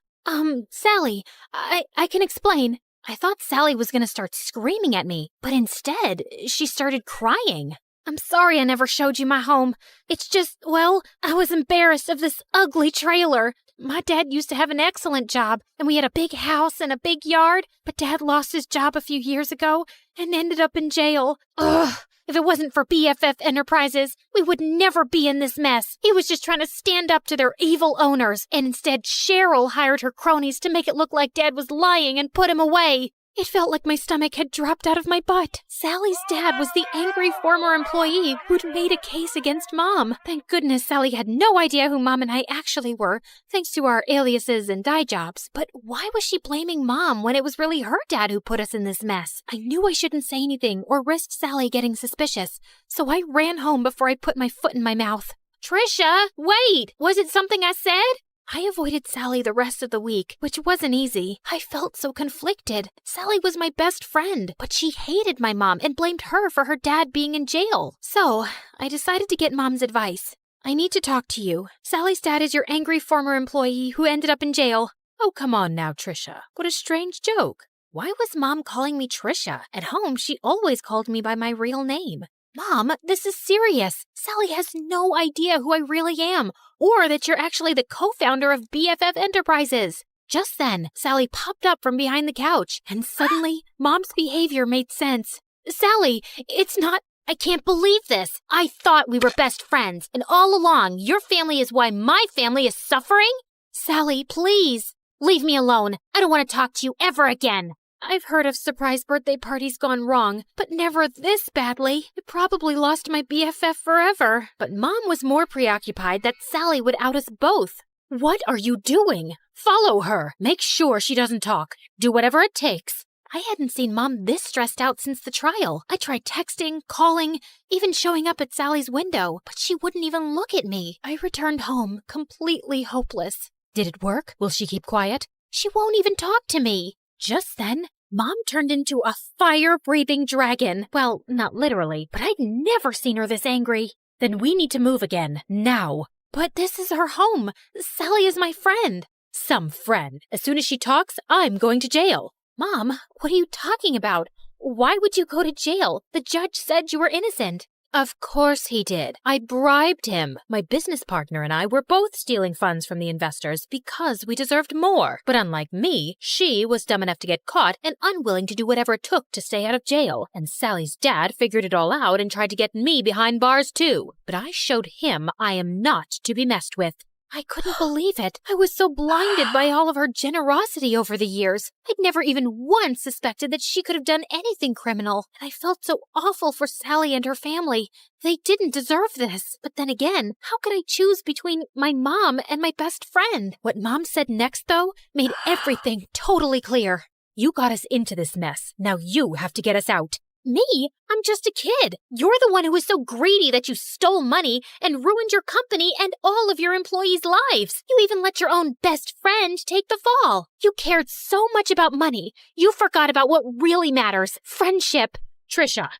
Sally, I can explain. I thought Sally was gonna start screaming at me, but instead, she started crying. I'm sorry I never showed you my home. It's just, well, I was embarrassed of this ugly trailer. My dad used to have an excellent job, and we had a big house and a big yard, but Dad lost his job a few years ago and ended up in jail. Ugh! If it wasn't for BFF Enterprises, we would never be in this mess. He was just trying to stand up to their evil owners, and instead Cheryl hired her cronies to make it look like Dad was lying and put him away. It felt like my stomach had dropped out of my butt. Sally's dad was the angry former employee who'd made a case against Mom. Thank goodness Sally had no idea who Mom and I actually were, thanks to our aliases and dye jobs. But why was she blaming Mom when it was really her dad who put us in this mess? I knew I shouldn't say anything or risk Sally getting suspicious, so I ran home before I put my foot in my mouth. Trisha, wait! Was it something I said? I avoided Sally the rest of the week, which wasn't easy. I felt so conflicted. Sally was my best friend, but she hated my mom and blamed her for her dad being in jail. So, I decided to get Mom's advice. I need to talk to you. Sally's dad is your angry former employee who ended up in jail. Oh, come on now, Trisha. What a strange joke. Why was Mom calling me Trisha? At home, she always called me by my real name. Mom, this is serious. Sally has no idea who I really am, or that you're actually the co-founder of BFF Enterprises. Just then, Sally popped up from behind the couch, and suddenly, Mom's behavior made sense. Sally, it's not... I can't believe this. I thought we were best friends, and all along, your family is why my family is suffering? Sally, please, leave me alone. I don't want to talk to you ever again. I've heard of surprise birthday parties gone wrong, but never this badly. I probably lost my BFF forever. But Mom was more preoccupied that Sally would out us both. What are you doing? Follow her. Make sure she doesn't talk. Do whatever it takes. I hadn't seen Mom this stressed out since the trial. I tried texting, calling, even showing up at Sally's window, but she wouldn't even look at me. I returned home completely hopeless. Did it work? Will she keep quiet? She won't even talk to me. Just then, Mom turned into a fire-breathing dragon. Well, not literally, but I'd never seen her this angry. Then we need to move again, now. But this is her home. Sally is my friend. Some friend. As soon as she talks, I'm going to jail. Mom, what are you talking about? Why would you go to jail? The judge said you were innocent. Of course he did. I bribed him. My business partner and I were both stealing funds from the investors because we deserved more. But unlike me, she was dumb enough to get caught and unwilling to do whatever it took to stay out of jail. And Sally's dad figured it all out and tried to get me behind bars too. But I showed him I am not to be messed with. I couldn't believe it. I was so blinded by all of her generosity over the years. I'd never even once suspected that she could have done anything criminal. And I felt so awful for Sally and her family. They didn't deserve this. But then again, how could I choose between my mom and my best friend? What Mom said next, though, made everything totally clear. You got us into this mess. Now you have to get us out. Me? I'm just a kid. You're the one who was so greedy that you stole money and ruined your company and all of your employees' lives. You even let your own best friend take the fall. You cared so much about money, you forgot about what really matters, friendship. Trisha,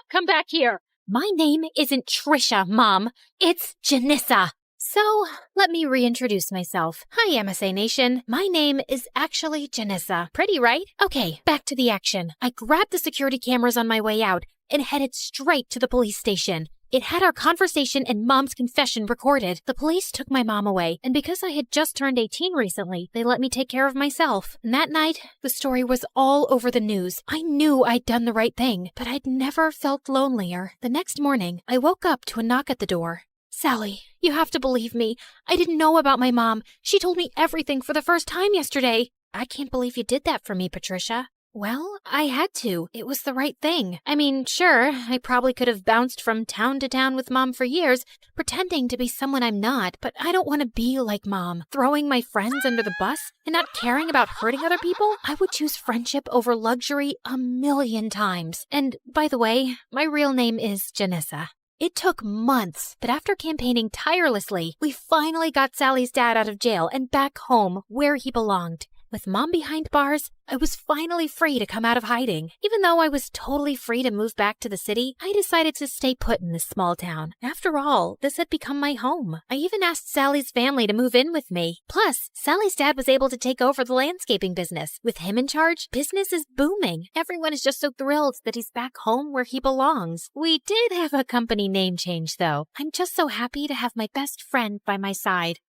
come back here. My name isn't Trisha, Mom. It's Janissa. So, let me reintroduce myself. Hi, MSA Nation. My name is actually Janissa. Pretty, right? Okay, back to the action. I grabbed the security cameras on my way out and headed straight to the police station. It had our conversation and Mom's confession recorded. The police took my mom away, and because I had just turned 18 recently, they let me take care of myself. And that night, the story was all over the news. I knew I'd done the right thing, but I'd never felt lonelier. The next morning, I woke up to a knock at the door. Sally, you have to believe me. I didn't know about my mom. She told me everything for the first time yesterday. I can't believe you did that for me, Patricia. Well, I had to. It was the right thing. I mean, sure, I probably could have bounced from town to town with Mom for years, pretending to be someone I'm not, but I don't want to be like Mom, throwing my friends under the bus and not caring about hurting other people. I would choose friendship over luxury 1,000,000 times. And, by the way, my real name is Janissa. It took months, but after campaigning tirelessly, we finally got Sally's dad out of jail and back home where he belonged. With Mom behind bars, I was finally free to come out of hiding. Even though I was totally free to move back to the city, I decided to stay put in this small town. After all, this had become my home. I even asked Sally's family to move in with me. Plus, Sally's dad was able to take over the landscaping business. With him in charge, business is booming. Everyone is just so thrilled that he's back home where he belongs. We did have a company name change, though. I'm just so happy to have my best friend by my side.